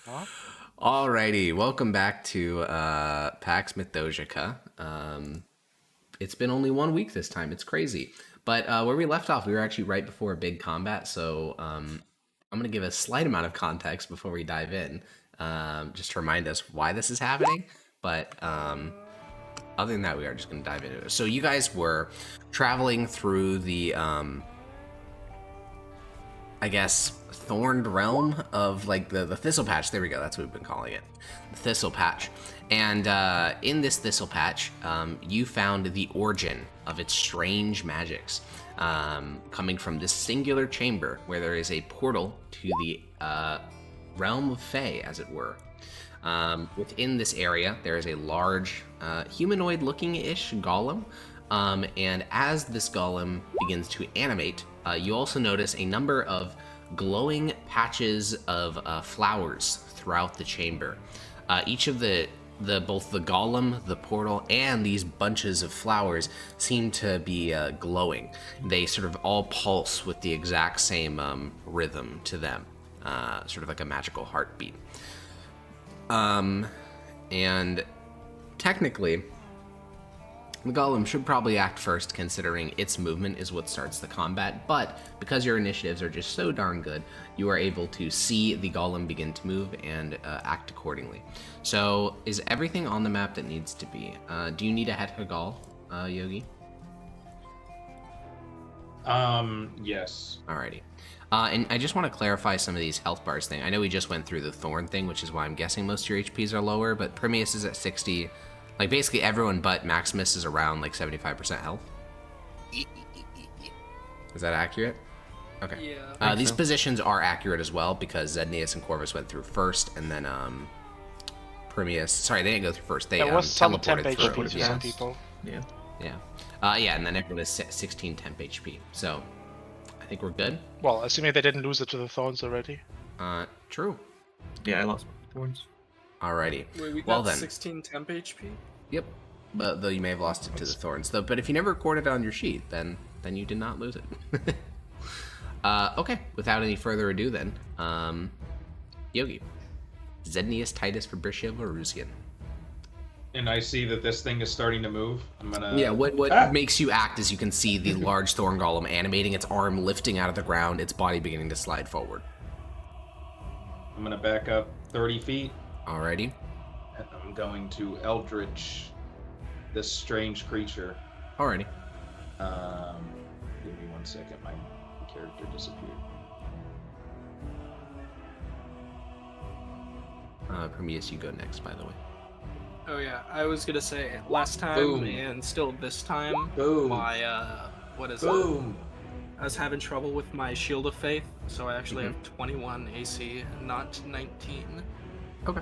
Huh? Alrighty, welcome back to Pax Mithdosica. It's been only 1 week this time. It's crazy. But where we left off, we were actually right before a big combat. So I'm going to give a slight amount of context before we dive in, just to remind us why this is happening. But other than that, we are just going to dive into it. So you guys were traveling through the I guess, thorned realm of like the thistle patch. There we go. That's what we've been calling it, the thistle patch. And in this thistle patch, you found the origin of its strange magics, coming from this singular chamber where there is a portal to the realm of Fae, as it were. Within this area, there is a large humanoid-looking-ish golem, and as this golem begins to animate, you also notice a number of glowing patches of flowers throughout the chamber. Each of both the golem, the portal, and these bunches of flowers seem to be glowing. They sort of all pulse with the exact same rhythm to them, sort of like a magical heartbeat. And technically, the golem should probably act first, considering its movement is what starts the combat, but because your initiatives are just so darn good, you are able to see the golem begin to move and act accordingly. So, is everything on the map that needs to be? Do you need a Het Hagal, Yogi? Yes. Alrighty. And I just want to clarify some of these health bars thing. I know we just went through the thorn thing, which is why I'm guessing most of your HPs are lower, but Permeus is at 60. Like, basically everyone but Maximus is around, like, 75% health. Is that accurate? Okay. Yeah. These positions are accurate as well, because Zednius and Corvus went through first, and then, Permeus... Sorry, they didn't go through first. They There was some temp teleported through. HP to some people. Yeah. Yeah, and then everyone is 16 temp HP. So, I think we're good. Well, assuming they didn't lose it to the thorns already. True. Yeah, I lost thorns. Alrighty. Wait, we got Well then. 16 temp HP? Yep. Though you may have lost it to the thorns. Though, but if you never recorded it on your sheet, then you did not lose it. Okay. Without any further ado, then, Yogi, Zednius Titus Fabricio Varusian. And I see that this thing is starting to move. I'm gonna. Yeah. What makes you act is you can see the large thorn golem animating, its arm lifting out of the ground, its body beginning to slide forward. I'm gonna back up 30 feet. Alrighty. And I'm going to Eldritch this strange creature. Alrighty. Give me 1 second. My character disappeared. Prometheus, you go next, by the way. Oh yeah, I was gonna say, last time Boom. and still this time, Boom. my, what is it? Boom. I was having trouble with my Shield of Faith, so I actually have 21 AC, not 19. Okay.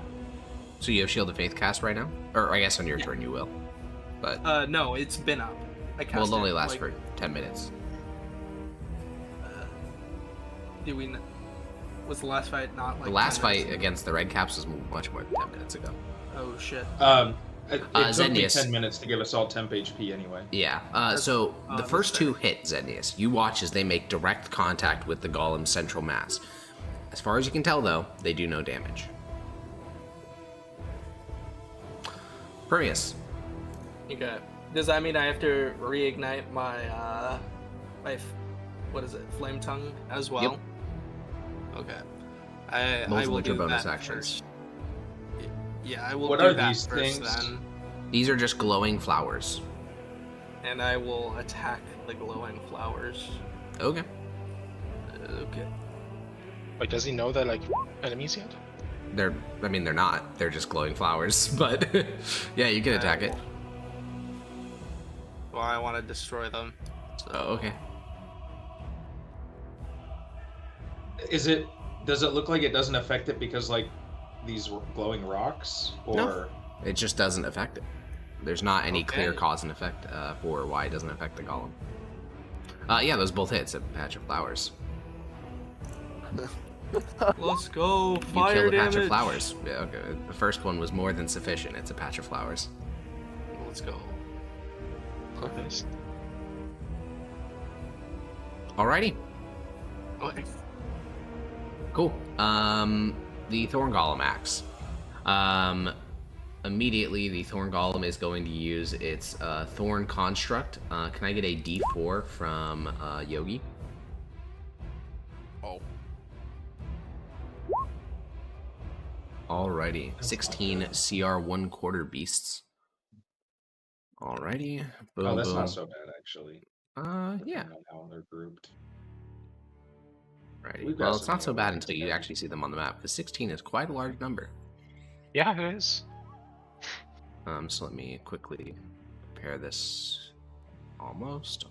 So you have Shield of Faith cast right now? Or I guess on your turn you will. But No, it's been up. I cast well, it only it, lasts like, for 10 minutes. Do we... Was the last fight not like The last 10 fight minutes? against the Red Caps was much more than 10 minutes ago. Oh shit. It took me Zednius. 10 minutes to give us all temp HP anyway. Yeah, so the that's first fair. two hit Zednius. You watch as they make direct contact with the golem's central mass. As far as you can tell, though, they do no damage. Permeus. Okay. Does that mean I have to reignite my, what is it, Flame Tongue as well? Yep. Okay. I Multiple will of your do bonus that actions. first. Yeah, I will What do are that these first things? then, These are just glowing flowers. and I will attack the glowing flowers. Okay. Okay. Wait, does he know they're like enemies yet? They're not. They're just glowing flowers. But yeah, you can attack it. Well, I want to destroy them. So. Oh, okay. Does it look like it doesn't affect it because, like, these glowing rocks? Or... No. It just doesn't affect it. There's not any clear Okay. cause and effect for why it doesn't affect the golem. Yeah, those both hits a patch of flowers. Let's go. You Fire killed a damage. patch of flowers. Yeah, okay. The first one was more than sufficient. It's a patch of flowers. Let's go. Nice. Alrighty. Okay. Cool. the Thorn Golem acts. Immediately, the Thorn Golem is going to use its Thorn Construct. Can I get a D4 from Yogi? Oh. Alrighty, 16 CR 1/4 beasts. Alrighty, boom, Oh, that's boom. not so bad actually. Yeah. Depending on how they're grouped. Righty. We've got Well, it's some not so new bad ones until you together. actually see them on the map, because 16 is quite a large number. Yeah, it is. So let me quickly compare this. Almost.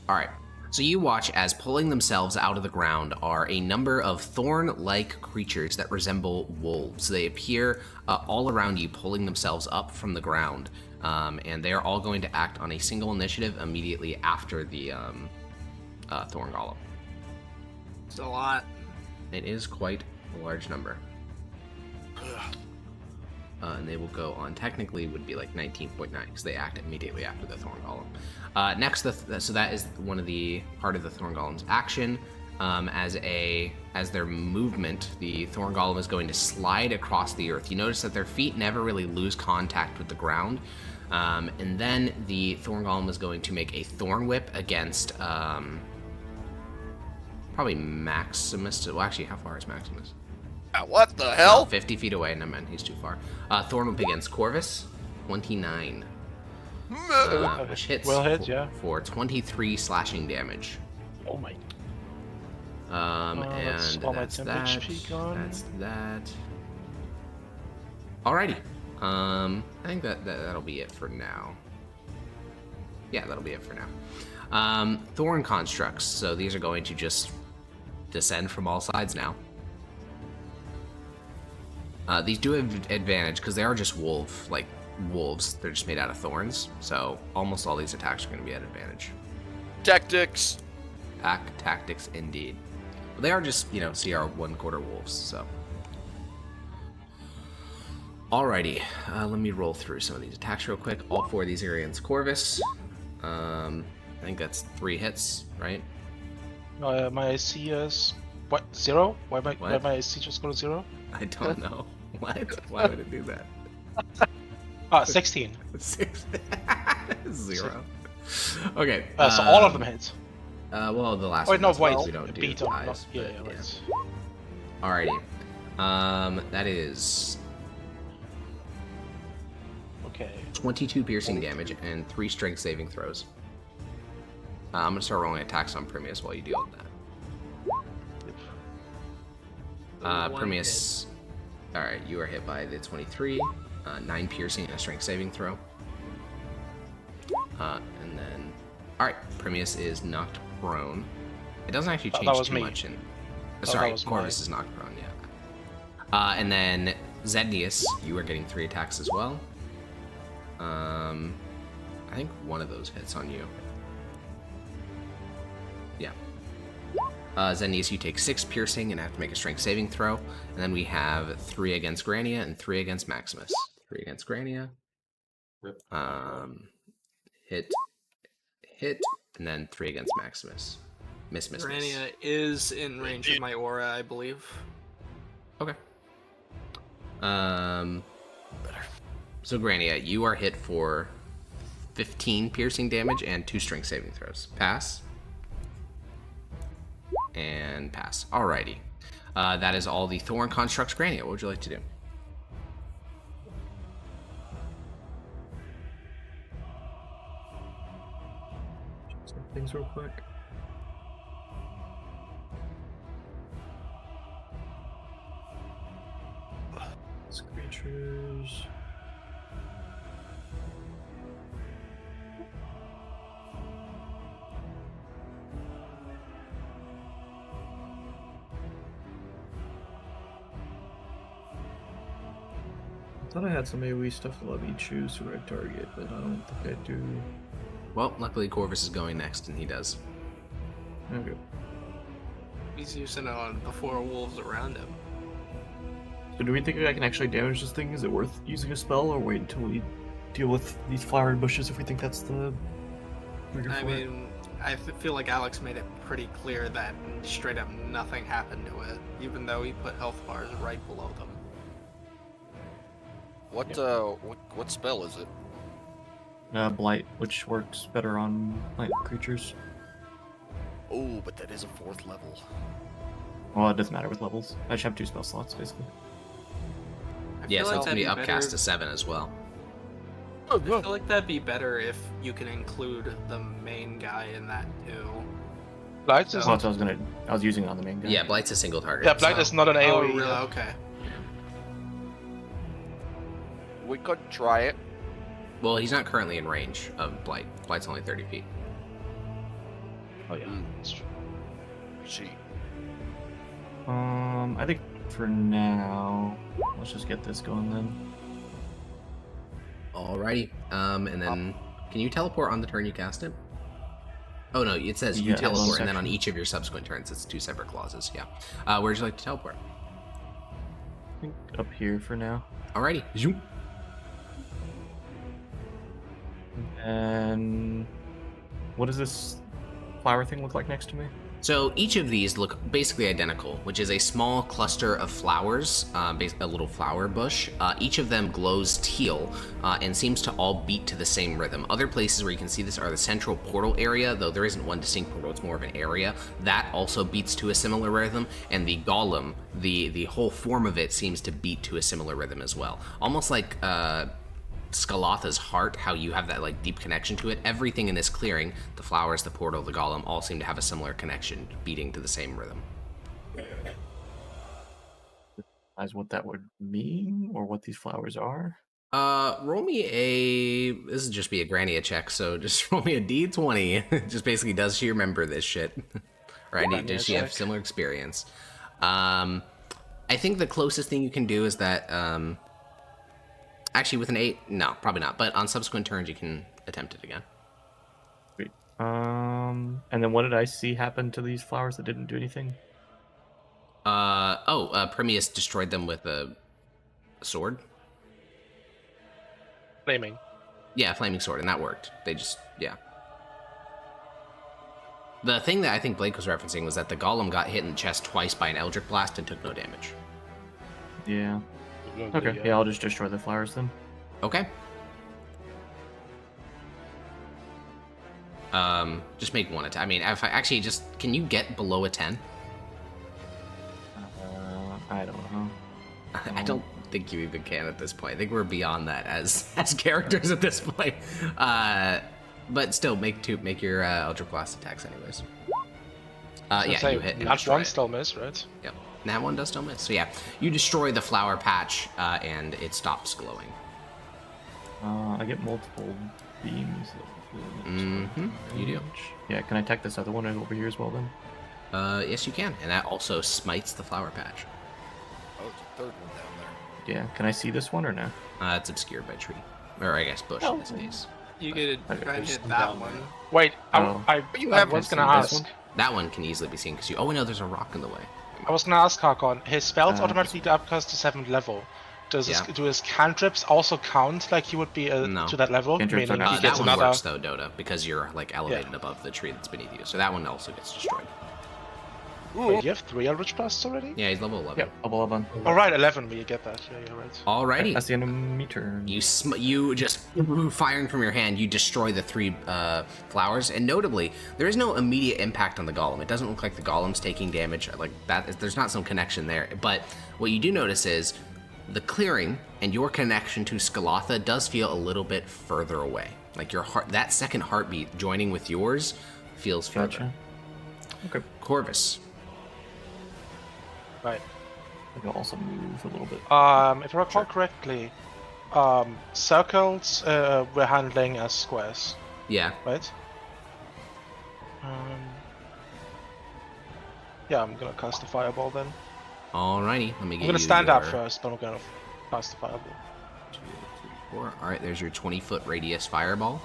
Alright. So you watch as pulling themselves out of the ground are a number of thorn-like creatures that resemble wolves. They appear all around you, pulling themselves up from the ground. And they are all going to act on a single initiative immediately after the Thorn Golem. It's a lot. It is quite a large number. And they will go on, technically would be like 19.9 because they act immediately after the Thorn Golem. Next, so that is one of the part of the Thorn Golem's action. As their movement, the Thorn Golem is going to slide across the earth. You notice that their feet never really lose contact with the ground. And then the Thorn Golem is going to make a Thorn Whip against probably Maximus. Well, actually, how far is Maximus? What the hell? 50 feet away. No, man, he's too far. Thorn Whip against Corvus, 29. Which hits Well hit, yeah. for 23 slashing damage. Oh my. And all my that's 10 that. HP gone. That's that. Alrighty. I think that'll be it for now. Yeah, that'll be it for now. Thorn constructs. So these are going to just descend from all sides now. These do have advantage because they are just wolves. They're just made out of thorns. So almost all these attacks are going to be at advantage. Tactics. Tactics, indeed. But they are just, CR 1/4 wolves, so. Alrighty, let me roll through some of these attacks real quick. All 4 of these are against Corvus. I think that's 3 hits, right? My AC is, what, 0? Why What? my AC just go to 0? I don't know. What? Why would it do that? 16. 6. 0. Okay. So all of them hit. Well, the last Oh, one no, is wait. we don't do Beat on. ties, Yeah, but yeah. Alrighty. That is Okay. 22 piercing damage and 3 strength saving throws. I'm gonna start rolling attacks on Primius while you deal with that. Primius. Alright, you are hit by the 23, 9 piercing and a strength saving throw. And then, alright, Primius is knocked prone. It doesn't actually That change was too me. much. that Sorry, was Corvus is knocked prone, yeah. And then Zednius, you are getting 3 attacks as well. I think one of those hits on you. Yeah. Zednius, you take 6 piercing and have to make a strength saving throw. And then we have 3 against Grania and 3 against Maximus. 3 against Grania. Rip. Hit, and then 3 against Maximus. Miss. Rania is in range of my aura, I believe. Okay. So Grania, you are hit for 15 piercing damage and 2 strength saving throws. Pass. And pass. Alrighty. That is all the Thorn constructs. Grania, what would you like to do? Some things real quick. Creatures. I thought I had some AoE stuff to let me choose who I'd target, but I don't think I do. Well, luckily Corvus is going next, and he does. Okay. He's using it on the 4 wolves around him. So do we think I can actually damage this thing? Is it worth using a spell, or wait until we deal with these flowery bushes if we think that's the trigger I for it? mean, feel like Alex made it pretty clear that straight up nothing happened to it, even though he put health bars right below them. What spell is it? Blight, which works better on light creatures. Oh, but that is a 4th level. Well, it doesn't matter with levels. I just have 2 spell slots, basically. Yeah, feel so like it's gonna be that'd upcast better- to 7 as well. I feel like that'd be better if you can include the main guy in that too. Blight So- is Well, that's what I was using it on the main guy. Yeah, Blight's a single target. yeah, Blight so- is not an Oh, AoE. really? yeah. Okay. We could try it. Well, he's not currently in range of Blight. Blight's only 30 feet. Oh yeah, Mm. that's true. See. I think for now, let's just get this going then. Alrighty. And then can you teleport on the turn you cast it? Oh no, it says you Yeah, teleport, one and then on section. each of your subsequent turns, it's 2 separate clauses. Yeah. Where'd you like to teleport? I think up here for now. Alrighty. Zoom. And what does this flower thing look like next to me? So each of these look basically identical, which is a small cluster of flowers, a little flower bush. Each of them glows teal and seems to all beat to the same rhythm. Other places where you can see this are the central portal area, though there isn't one distinct portal, it's more of an area. That also beats to a similar rhythm, and the golem, the whole form of it seems to beat to a similar rhythm as well. Almost like Skalatha's heart, how you have that like deep connection to it. Everything in this clearing, the flowers, the portal, the golem, all seem to have a similar connection, beating to the same rhythm. As what that would mean, or what these flowers are? Roll me this would just be a Grania check, so just roll me a D20. Just basically, does she remember this shit? Or does she have check. similar experience? I think the closest thing you can do is that, actually with an 8, no, probably not, but on subsequent turns you can attempt it again. Wait. And then what did I see happen to these flowers that didn't do anything? Premius destroyed them with a sword. Flaming. Yeah, flaming sword, and that worked. They just, yeah. The thing that I think Blake was referencing was that the golem got hit in the chest twice by an Eldritch Blast and took no damage. Yeah. Okay. Yeah, I'll just destroy the flowers then. Okay. Just make one attack. I mean, if I actually just, can you get below a 10? I don't know. I don't think you even can at this point. I think we're beyond that as characters at this point. But still, make your Eldritch Blast attacks anyways. Yeah, you hit and Not destroy one it. still miss, right? Yep. That one does still miss. So yeah, you destroy the flower patch, and it stops glowing. I get multiple beams. Mm-hmm. You do. Yeah, can I attack this other one over here as well then? Yes, you can, and that also smites the flower patch. Oh, there's a 3rd one down there. Yeah, can I see this one or no? It's obscured by tree, or I guess bush in this case. You get to Okay, try and there's hit that down one. there. Wait, Oh. I you was haven't gonna seen this ask. one? That one can easily be seen because you. Oh no, there's a rock in the way. I was gonna ask Hakon. His spells Uh, automatically go upcast to 7th level. Do his cantrips also count like he would be No. to that level? Cantrips Meaning are not- he That gets one another. works though, Dota, because you're like elevated above the tree that's beneath you. So that one also gets destroyed. Wait, you have 3 Eldritch Blasts already? Yeah, he's level 11. Yep, double 11. All right, 11. We get that. Yeah, you're right. Alrighty. That's the end of me turn. You just firing from your hand, you destroy the 3 flowers, and notably, there is no immediate impact on the golem. It doesn't look like the golem's taking damage like that. There's not some connection there. But what you do notice is the clearing and your connection to Skalatha does feel a little bit further away. Like your heart, that second heartbeat joining with yours feels further. Gotcha. Okay. Corvus. Right. I can also move a little bit. If I recall correctly, circles we're handling as squares, Yeah. right? Yeah, I'm gonna cast the fireball then. Alrighty. Let me get I'm gonna you stand up your first, but I'm gonna cast the fireball. 2, 3, 4. All right, there's your 20-foot radius fireball.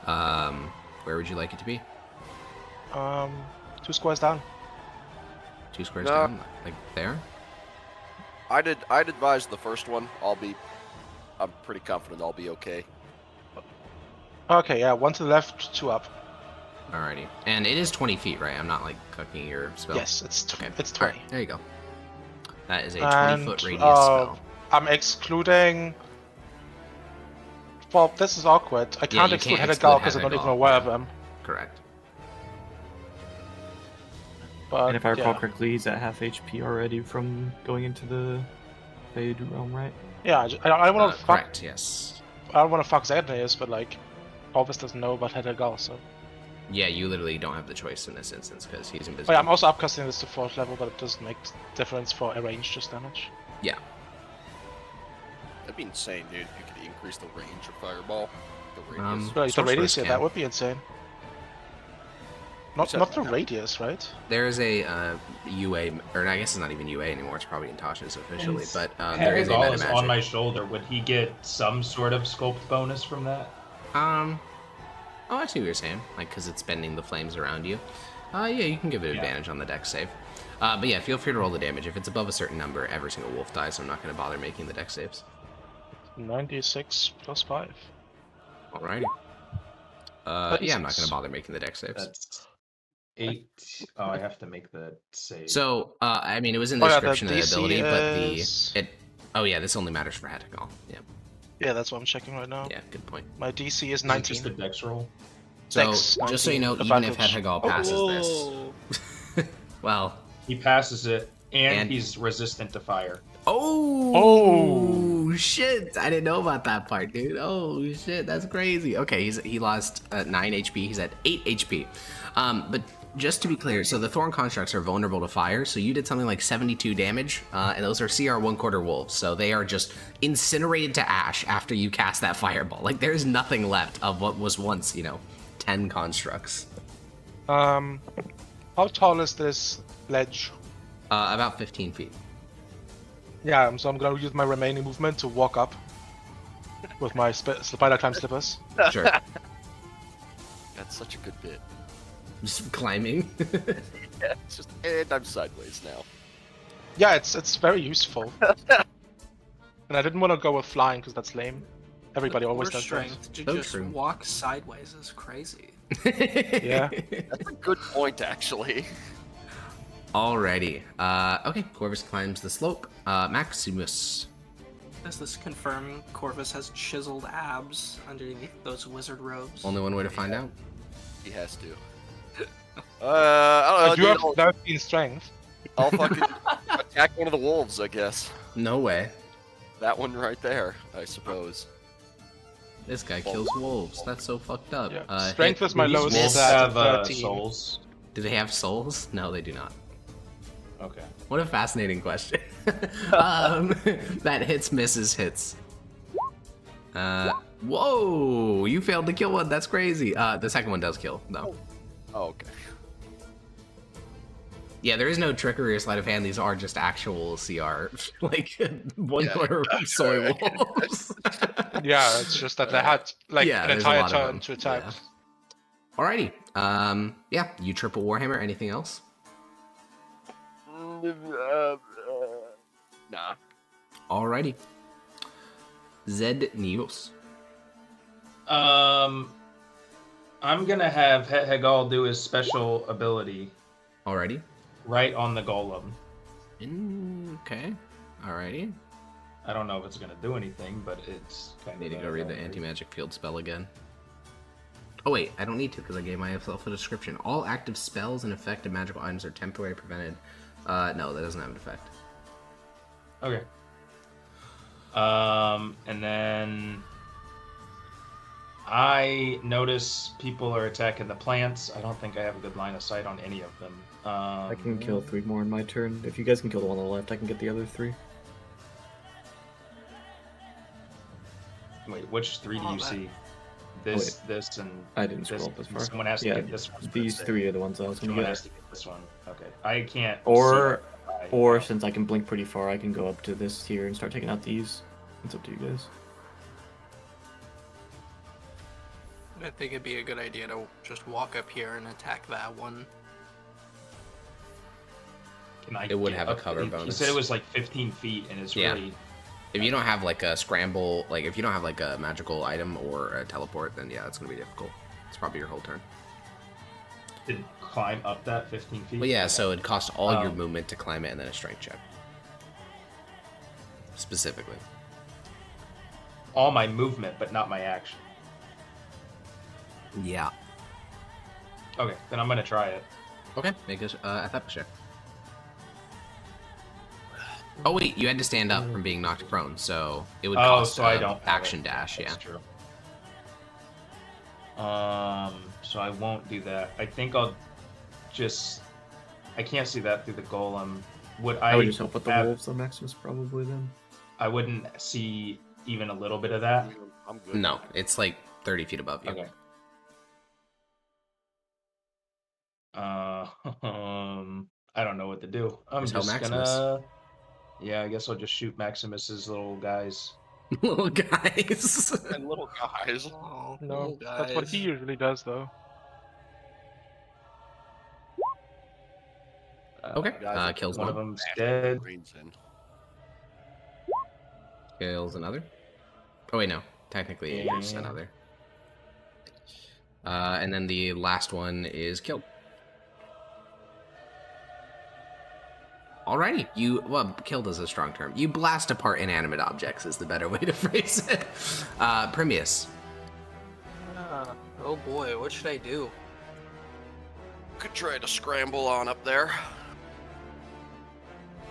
Where would you like it to be? 2 squares down. 2 squares No. down, like there. I'd advise the first one. I'm pretty confident I'll be okay. Okay, yeah, 1 to the left, 2 up. Alrighty. And it is 20 feet, right? I'm not like cooking your spell. Yes, it's Okay. it's All 20. right, there you go. That is a And, 20-foot radius spell. I'm excluding. Well, this is awkward. I can't you exclude can't Hedagal exclude because I'm not even Hedagal, aware yeah. of them. Correct. But And if I recall yeah. correctly, he's at half HP already from going into the Fade Realm, right? Yeah, I want to fuck. Correct, yes. I don't want to fuck Xerneas, but like, Corvus doesn't know about Hedagal, so. Yeah, you literally don't have the choice in this instance because he's Oh invisible. yeah, I'm also upcasting this to 4th level, but it doesn't make difference for arranged damage. Yeah. That'd be insane, dude. If you could increase the range of Fireball. The radius. Right, the Sorcerer's radius, yeah, can. that would be insane. Not Except- not the radius, right? There is a UA, or I guess it's not even UA anymore. It's probably in Tasha's officially, And but there is a Hedagal meta is magic. on my shoulder. Would he get some sort of sculpt bonus from that? Oh, I see what you're saying. Like, because it's bending the flames around you. Yeah, you can give it Yeah. advantage on the dex save. But yeah, feel free to roll the damage. If it's above a certain number, every single wolf dies, so I'm not going to bother making the dex saves. 96 plus 5. Alrighty. Yeah, I'm not going to bother making the dex saves. That's 8. Oh, I have to make the save. So, I mean, it was in the Oh, yeah, the description of the DC ability, is- but oh yeah, this only matters for Hedagal. Yeah, Yeah, that's what I'm checking right now. yeah, good point. My DC is Is it 19. just a dex roll? So, Dex, just so you know, 19 even if advantage. Hedagal passes Whoa. this, well, He passes it, and And- he's resistant to fire. oh shit! I didn't know about that part, dude. Oh shit, that's crazy. Okay, he lost 9 HP. He's at 8 HP. But just to be clear, so the Thorn constructs are vulnerable to fire. So you did something like 72 damage, and those are CR 1/4 wolves. So they are just incinerated to ash after you cast that fireball. Like there's nothing left of what was once, 10 constructs. How tall is this ledge? About 15 feet. Yeah, so I'm gonna use my remaining movement to walk up with my spider climb slippers. Sure. That's such a good bit. Just climbing. Yeah, it's just, and I'm sideways now. Yeah, it's very useful. And I didn't want to go with flying because that's lame. Everybody always Core does that. strength to So just true. walk sideways is crazy. Yeah. That's a good point, actually. Alrighty. Okay, Corvus climbs the slope. Maximus. Does this confirm Corvus has chiseled abs underneath those wizard robes? Only one way to find out. He has to. I I don't do know, have dude, 13 strength. I'll fucking attack one of the wolves, I guess. No way. That one right there, I suppose. This guy kills wolves. That's so fucked up. Yeah. Strength is my Do these lowest wolves stat at have 13. souls? Do they have souls? No, they do not. Okay. What a fascinating question. That hits, misses, hits. Whoa! You failed to kill one. That's crazy. The second one does kill, though. Oh, okay. Yeah, there is no trickery or sleight of hand. These are just actual CR, like one-quarter soy wolves. Yeah, it's just that they had like Yeah, an there's a entire lot of turn them. to attack. Yeah. Alrighty. Yeah, you triple Warhammer. Anything else? Nah. Alrighty. Zed Neos. I'm gonna have Hegal do his special ability Alrighty. right on the golem. Okay. Alrighty. I don't know if it's gonna do anything, but it's kind Need of. to go read the anti-magic field spell again. Oh wait, I don't need to because I gave myself a description. All active spells and effective magical items are temporarily prevented. No, that doesn't have an effect. Okay. And then I notice people are attacking the plants. I don't think I have a good line of sight on any of them. I can kill 3 more in my turn. If you guys can kill the one on the left, I can get the other 3. Wait, which 3 do you see? This, and I didn't this. scroll up as far. Someone has to Yeah, get this one. These 3 are the ones I was going to Someone get. has to get this one. Okay, I can't. Or, see that. or since I can blink pretty far, I can go up to this here and start taking out these. It's up to you guys. I think it'd be a good idea to just walk up here and attack that one. Can I It would get have a up? cover He bonus. said it was like 15 feet, and it's Yeah. really. If you don't have like a scramble, like if you don't have like a magical item or a teleport, then yeah, it's gonna be difficult. It's probably your whole turn. To climb up that 15 feet? Well, yeah, so it'd cost all your Oh. movement to climb it and then a strength check. Specifically. All my movement, but not my action. Yeah. Okay, then I'm gonna try it. Okay, make a athletics check. Oh wait, you had to stand up from being knocked prone, so it would cost so I don't have action it. dash, yeah. That's true. So I won't do that. I think I'll just. I can't see that through the golem. Would I? I would just help with the have- wolves on Maximus probably then. I wouldn't see even a little bit of that. I'm good. No, it's like 30 feet above you. Okay. I don't know what to do. I'm Just help just Maximus. gonna. Yeah, I guess I'll just shoot Maximus's little guys. Little guys. And little guys. Oh, No, guys. that's what he usually does, though. Okay, Guys, kills One one. of them's dead. Brains in. Kills another. Oh wait, no. Technically, it's Yeah. another. And then the last one is killed. Alrighty, well, killed is a strong term. You blast apart inanimate objects is the better way to phrase it. Primius. Oh boy, what should I do? Could try to scramble on up there.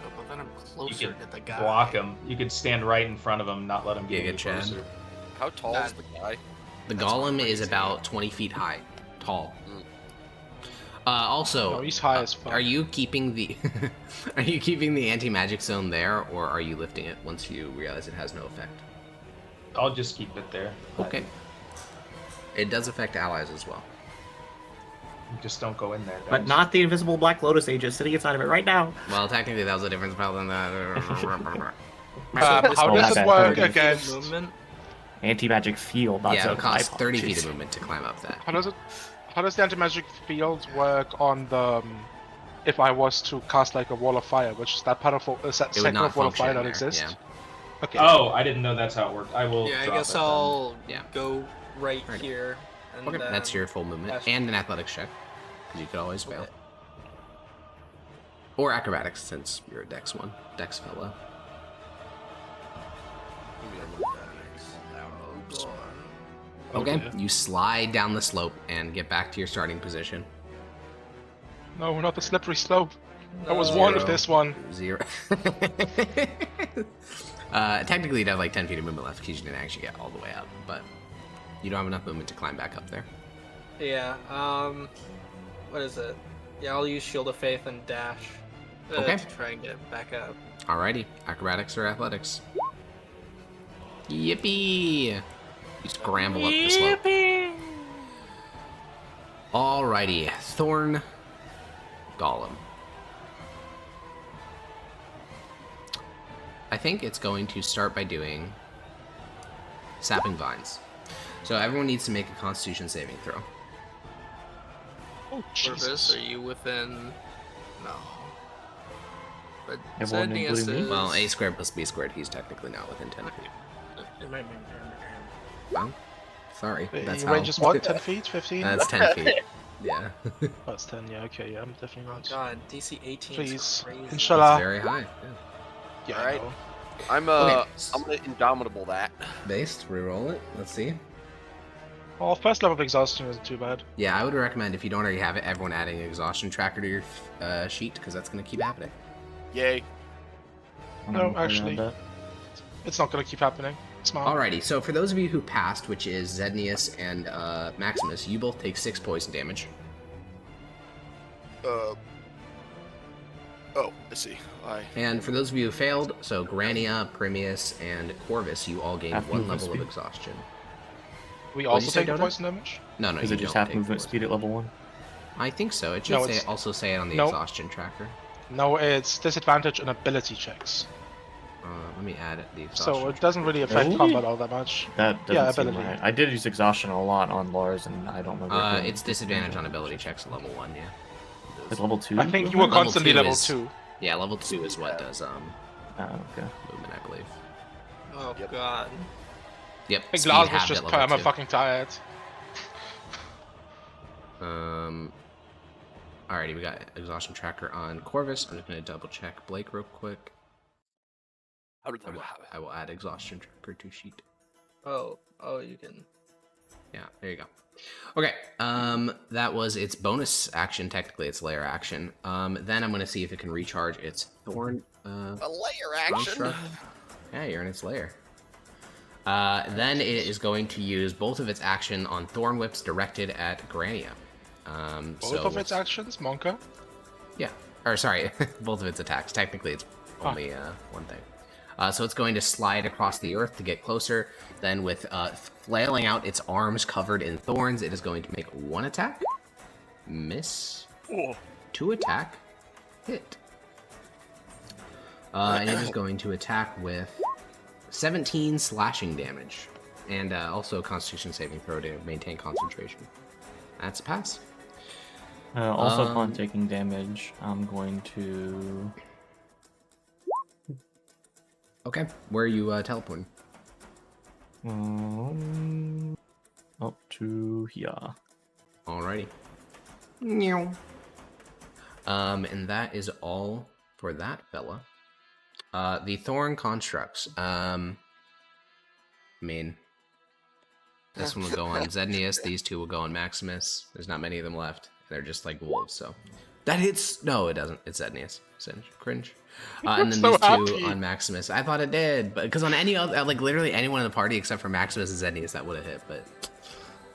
Oh, but then I'm You closer could to the guy. block him. You could stand right in front of him, not let him get Yeah, any good Chad. closer. How tall is the guy? The That's golem is crazy. about 20 feet high, tall. Mm. Also, No, he's high as fuck. are you keeping the are you keeping the anti-magic zone there, or are you lifting it once you realize it has no effect? I'll just keep it there. Okay. It does affect allies as well. Just don't go in there. But guys. not the invisible Black Lotus Aegis sitting inside of it right now. Well, technically that was a different spell than that. How Oh, does bad. it work 30 against? Movement? Anti-magic field. Not Yeah, so it costs high. 30 feet Jeez. of movement to climb up that. How does it? How does the anti-magic field work on the? If I was to cast like a wall of fire, which is that part of It would second not of wall of function fire in that there, exists? yeah. Okay. Oh, I didn't know that's how it worked. I will. Yeah, I drop guess it then. I'll Yeah. go right Alright. here. And Okay, that's your full movement dash. and an athletics check, because you could always fail. Okay. Or acrobatics, since you're a dex dex fellow. Okay, dear. you slide down the slope and get back to your starting position. No, not the slippery slope. I was No. warned of this one. 0. Technically, you'd have like 10 feet of movement left because you didn't actually get all the way up, but you don't have enough movement to climb back up there. Yeah, what is it? Yeah, I'll use Shield of Faith and dash Okay. to try and get back up. Alrighty, acrobatics or athletics? Yippee! You scramble up the slope. Alrighty, Thorn Golem. I think it's going to start by doing Sapping Vines. So everyone needs to make a Constitution saving throw. Oh Corvus, Jesus! are you within? No. But Everyone Zednius including me? is... Well, a squared plus b squared, he's technically not within 10 feet. Well, sorry. That's Your how. range is what? 10 feet? 15? That's 10 feet. Yeah. Oh, it's 10. Yeah. Okay. Yeah. I'm definitely Oh not. god, DC 18 Please. is crazy. It's Inshallah. very high. Yeah. Yeah. Alright. I know. I'm Okay. I'm gonna indomitable that. Based, reroll it. Let's see. Well, first level of exhaustion isn't too bad. Yeah, I would recommend if you don't already have it, everyone adding an exhaustion tracker to your sheet because that's going to keep happening. Yay. No, Around actually. that. It's not gonna keep happening. Smart. Alrighty, so for those of you who passed, which is Zednius and Maximus, you both take 6 poison damage. Oh, I see. And for those of you who failed, so Grania, Primius, and Corvus, you all gain Half 1 movement level of speed. exhaustion. We What'd also you say, take the Dodo? poison damage. No, no, Is you it just don't half take movement poison. speed at level 1? I think so. It should No, say, it's- also say it on the No. exhaustion tracker. No, it's disadvantage on ability checks. Let me add the exhaustion. So it doesn't really affect Really? combat all that much. That doesn't Yeah, seem ability. right. I did use exhaustion a lot on Lars, and I don't remember. doing It's disadvantage on ability checks at level 1, yeah. It's level 2? I think you were Level constantly 2 level is- 2. Yeah, level 2 is what does Oh, okay. movement, I believe. Oh Yep. god. Yep. I think speed Lars was halved just at level perma 2. fucking tired. Alrighty, we got exhaustion tracker on Corvus. I'm just gonna double check Blake real quick. I will add exhaustion tracker to sheet. Oh, you can. Yeah, there you go. Okay, that was its bonus action. Technically, its layer action. Then I'm gonna see if it can recharge its thorn. A layer action. Construct. Yeah, you're in its layer. Then it is going to use both of its action on thorn whips directed at Grania. Both of its actions, Monka? Yeah, or sorry, both of its attacks. Technically, it's only one thing. So it's going to slide across the earth to get closer. Then with flailing out its arms covered in thorns, it is going to make 1 attack. Miss. 2 attack. Hit. And it is going to attack with 17 slashing damage. And also a Constitution saving throw to maintain concentration. That's a pass. Also, upon taking damage, I'm going to... Okay, where are you teleporting? Up to here. Alrighty. And that is all for that fella. The Thorn Constructs. I mean, this one will go on Zednius, these two will go on Maximus. There's not many of them left. They're just like wolves, so. That hits! No, it doesn't. It's Zednius. Cringe. And then these two on Maximus. I thought it did, but because on any other, like literally anyone in the party except for Maximus and Zednius, that would have hit, but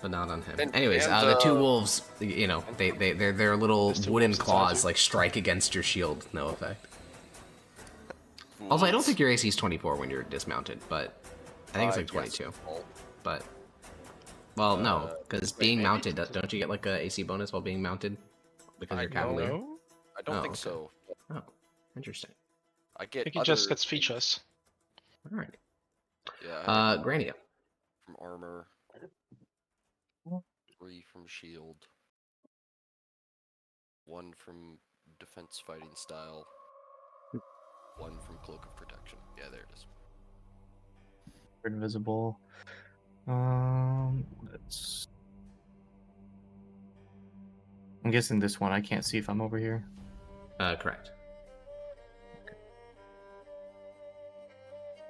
not on him. Anyways, the two wolves, you know, their little wooden claws like strike against your shield, no effect. Also, I don't think your AC is 24 when you're dismounted, but I think it's like 22. But well, no, because being mounted, don't you get like a AC bonus while being mounted because you're cavalier? I don't think so. Oh, interesting. I think he just gets features. All right. Yeah. Grania. From armor. 3 from shield. 1 from defense fighting style. 1 from cloak of protection. Yeah, there it is. Invisible. Let's. I'm guessing this one. I can't see if I'm over here. Correct.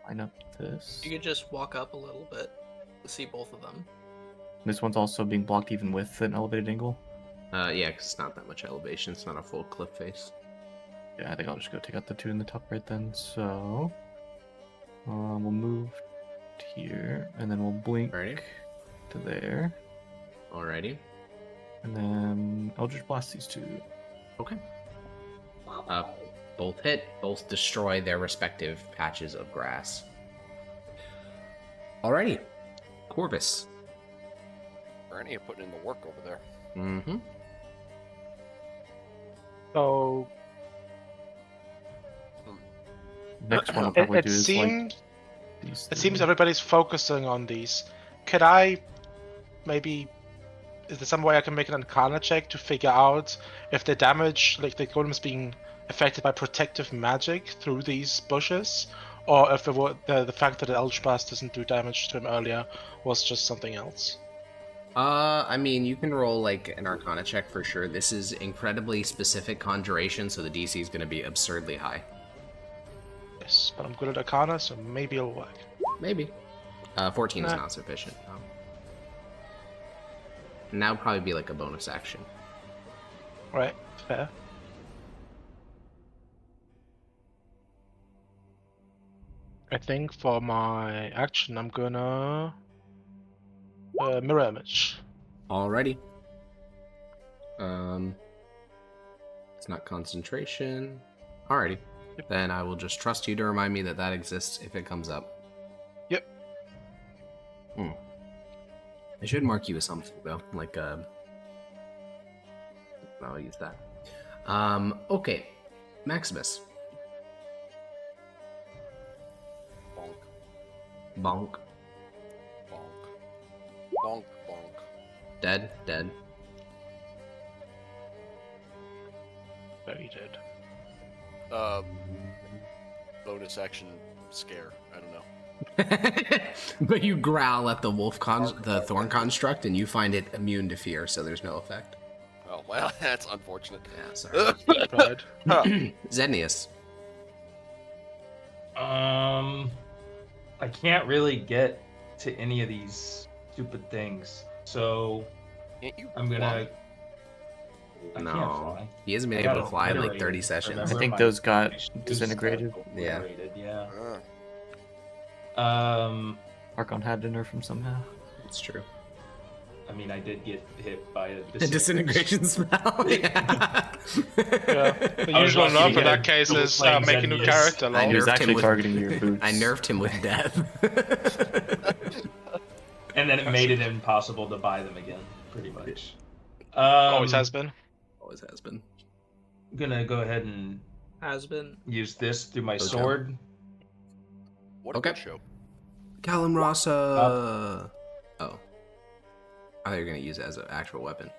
Line up this. You could just walk up a little bit to see both of them. This one's also being blocked even with an elevated angle. Yeah, because it's not that much elevation. It's not a full cliff face. Yeah, I think I'll just go take out the 2 in the top right then. So we'll move to here, and then we'll blink to there. Alrighty. And then I'll just blast these 2. Okay. Both hit, both destroy their respective patches of grass. Alrighty. Corvus. Ernie putting in the work over there. Mm-hmm. So next one I'll probably it do is seems like these it 3. seems everybody's focusing on these. Could I maybe? Is there some way I can make an Arcana check to figure out if the damage, like the golem, is being affected by protective magic through these bushes, or if it were the fact that the Eldritch Blast doesn't do damage to him earlier was just something else? I mean, you can roll like an Arcana check for sure. This is incredibly specific conjuration, so the DC is going to be absurdly high. Yes, but I'm good at Arcana, so maybe it'll work. Maybe. 14 is not sufficient. And that would probably be like a bonus action. Right, fair. I think for my action, I'm gonna mirror image. Alrighty. It's not concentration. Alrighty. Then I will just trust you to remind me that that exists if it comes up. Yep. I should mark you as something though, like I'll use that. Okay, Maximus. Bonk. Bonk. Bonk. Bonk. Bonk. Dead. Dead. Very dead. Bonus action scare. I don't know. But you growl at the the thorn construct, and you find it immune to fear, so there's no effect. Oh Well, that's unfortunate. Yeah, sorry. Right. Zednius. I can't really get to any of these stupid things, so Can't you? I'm gonna. I can't No, fly. he hasn't been I able got to fly in like obliterated. 30 sessions. Remember I think my- those got my shoes disintegrated. got Yeah. obliterated, yeah. Uh, Archon had to nerf him somehow. It's true. I mean, I did get hit by a The disintegration spell. Yeah. Yeah. The I was usual lucky to nerf in get that a case double is playing make a new Zednius. character. I lol. He was nerfed him actually with- targeting your boots. I nerfed him with death. And then it made it impossible to buy them again, pretty much. Always has been. Always has been. I'm gonna go ahead and Has been. use this through my Okay. sword. what a Okay. good show. Callum Rasa. Oh. I thought you were going to use it as an actual weapon.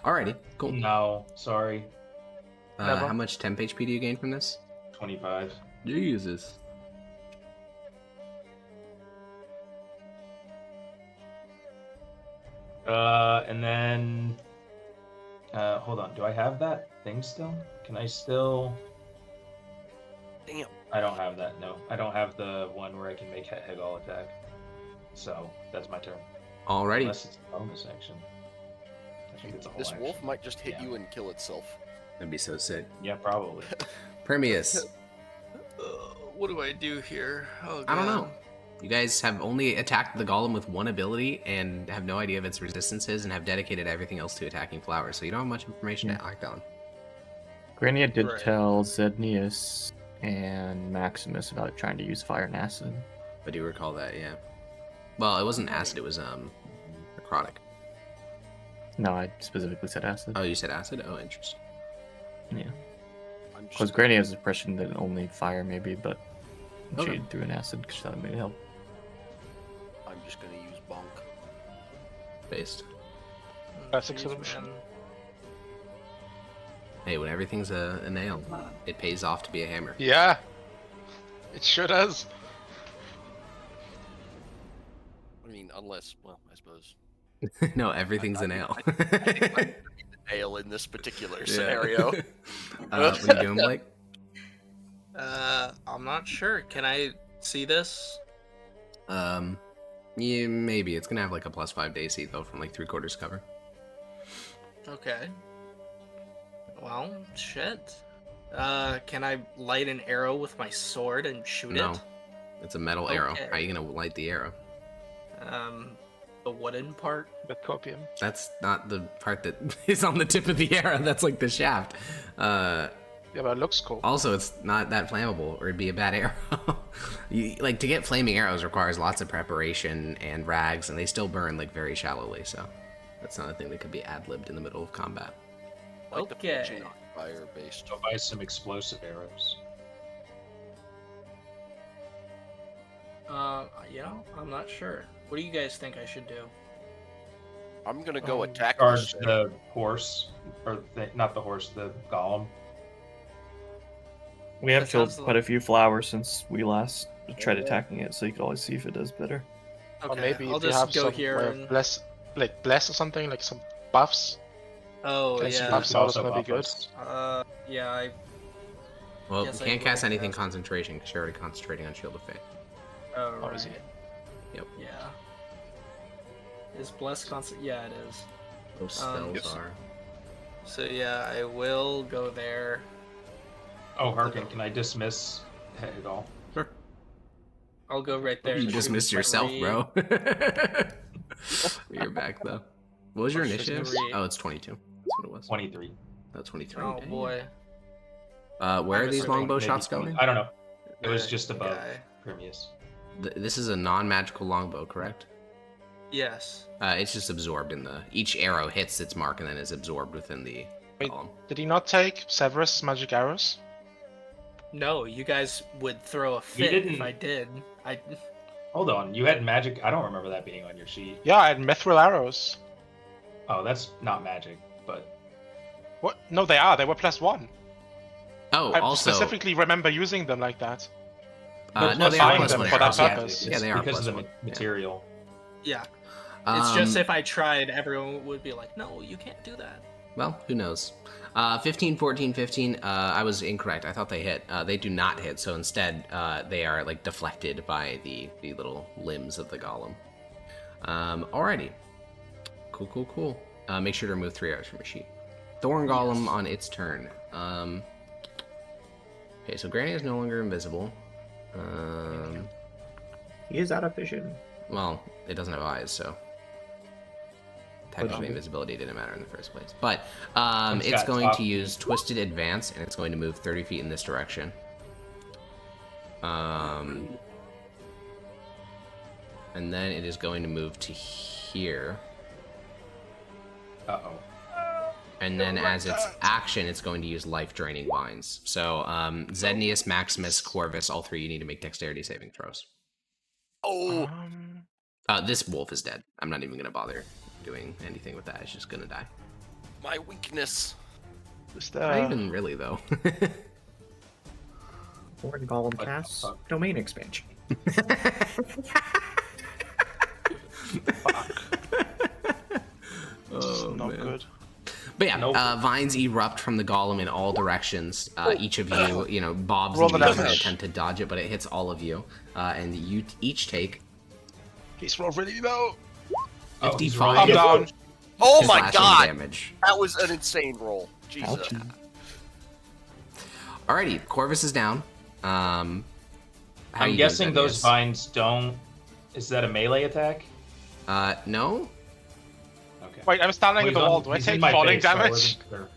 Alrighty, cool. No, sorry, Never. How much temp HP do you gain from this? 25. Jesus. And then, hold on. Do I have that thing still? Can I still? Damn. I don't have that. No, I don't have the one where I can make Hegel attack. So that's my turn. Alrighty. Unless it's a bonus action. I think it's a whole This wolf action. might just hit Yeah. you and kill itself. That'd be so sick. Yeah, probably. Permius. What do I do here? Oh, I don't God. know. You guys have only attacked the golem with one ability and have no idea of its resistances and have dedicated everything else to attacking flowers, so you don't have much information to act on. Grania did Right. tell Zednius and Maximus about trying to use fire and acid. I do recall that, yeah. Well, it wasn't acid, it was necrotic. No, I specifically said acid. Oh, you said acid? Oh, interesting. Yeah. I'm Because just Grania has the impression that only fire maybe, but Okay. she threw an acid because she thought it may help. I'm just gonna use bonk. Based. Classic Jeez, solution. man. Hey, when everything's a nail, it pays off to be a hammer. Yeah. It sure does. I mean, unless, well, I suppose No, everything's a nail. nail in this particular Yeah. scenario. What are you doing, Blake? I'm not sure. Can I see this? Yeah, maybe. It's gonna have like a +5 to AC though from like 3/4 cover. Okay. Well, shit. Can I light an arrow with my sword and shoot No. it? It's a metal arrow. Okay. How are you gonna light the arrow? The wooden part. The copium. That's not the part that is on the tip of the arrow. That's like the shaft. Yeah, but it looks cool. Also, it's not that flammable, or it'd be a bad arrow. Like to get flaming arrows requires lots of preparation and rags, and they still burn like very shallowly. So that's not a thing that could be ad-libbed in the middle of combat. Like the Okay. Pigeon fire based. Go buy some explosive arrows. I'm not sure. What do you guys think I should do? I'm gonna go Um, attack Charge this the horse, or not the horse, the golem. We have That killed sounds quite a few flowers since we last tried attacking it, so you can always see if it does better. Okay, Or maybe I'll if you just have go some here way of and. bless or something, like some buffs. Oh Can some yeah. buffs also gonna be good. Yeah. Well, Yes, you I can't will cast anything cast- concentration because you're already concentrating on Shield of Faith. Oh, Oh, right. is it? Yep. Yeah. Is bless constant? Yeah, it is. Those spells Yes. are. So yeah, I will go there. Oh, Harkin, can I dismiss Hegel? I'll go right there. You and dismissed shoot yourself, three. bro. You're back though. What was your Let's just initiative? read. Oh, it's 22. That's what it was. 23. No, 23. Oh dang. boy. Where are I'm these assuming longbow Maybe shots 20. going? I don't know. It was The just above guy. Permius. This is a non-magical longbow, correct? Yes. It's just absorbed in the. Each arrow hits its mark and then is absorbed within the Wait. column. Did he not take Severus' magic arrows? No, you guys would throw a fit if didn't- I did. Hold on, you had magic. I don't remember that being on your sheet. Yeah, I had mithril arrows. Oh, that's not magic, but What? No, they are. They were +1. Oh, I also. specifically remember using them like that. But No, not they are buying +1 them for that arrows. Yeah, purpose. yeah, they are because of +1. the material. Yeah. It's just Um, if I tried, everyone would be like, "No, you can't do that." Well, who knows? 15, 14, 15. I was incorrect. I thought they hit. They do not hit. So instead, they are like deflected by the little limbs of the golem. Alrighty. Cool, cool, cool. Make sure to remove 3 arrows from your sheet. Thorn Golem on its turn. Okay, so Granny is no longer invisible. He is out of vision. Well, it doesn't have eyes, so technically invisibility didn't matter in the first place. But it's going to use Twisted Advance, and it's going to move 30 feet in this direction. And then it is going to move to here. Uh-oh. And then as its action, it's going to use life-draining vines. So Zednius, Maximus, Corvus, all 3, you need to make dexterity saving throws. Oh! This wolf is dead. I'm not even going to bother doing anything with that. It's just going to die. My weakness. Not even really, though. Thorn Golem casts domain expansion. Oh, Not man. good. But yeah, Nope. vines erupt from the golem in all directions. Each of you, bobs Roll and the weaves and damage. attempt to dodge it, but it hits all of you. And you each take He's rolled really low. Oh, he's 55 I'm down. Oh my slashing god! damage. That was an insane roll. Jesus. Ouchie. Alrighty, Corvus is down. How I'm you guessing doing, those Zednius? vines don't. Is that a melee attack? No? Okay. Wait, I'm standing at the wall. Do I He's in take my falling base, so I damage? wasn't sure.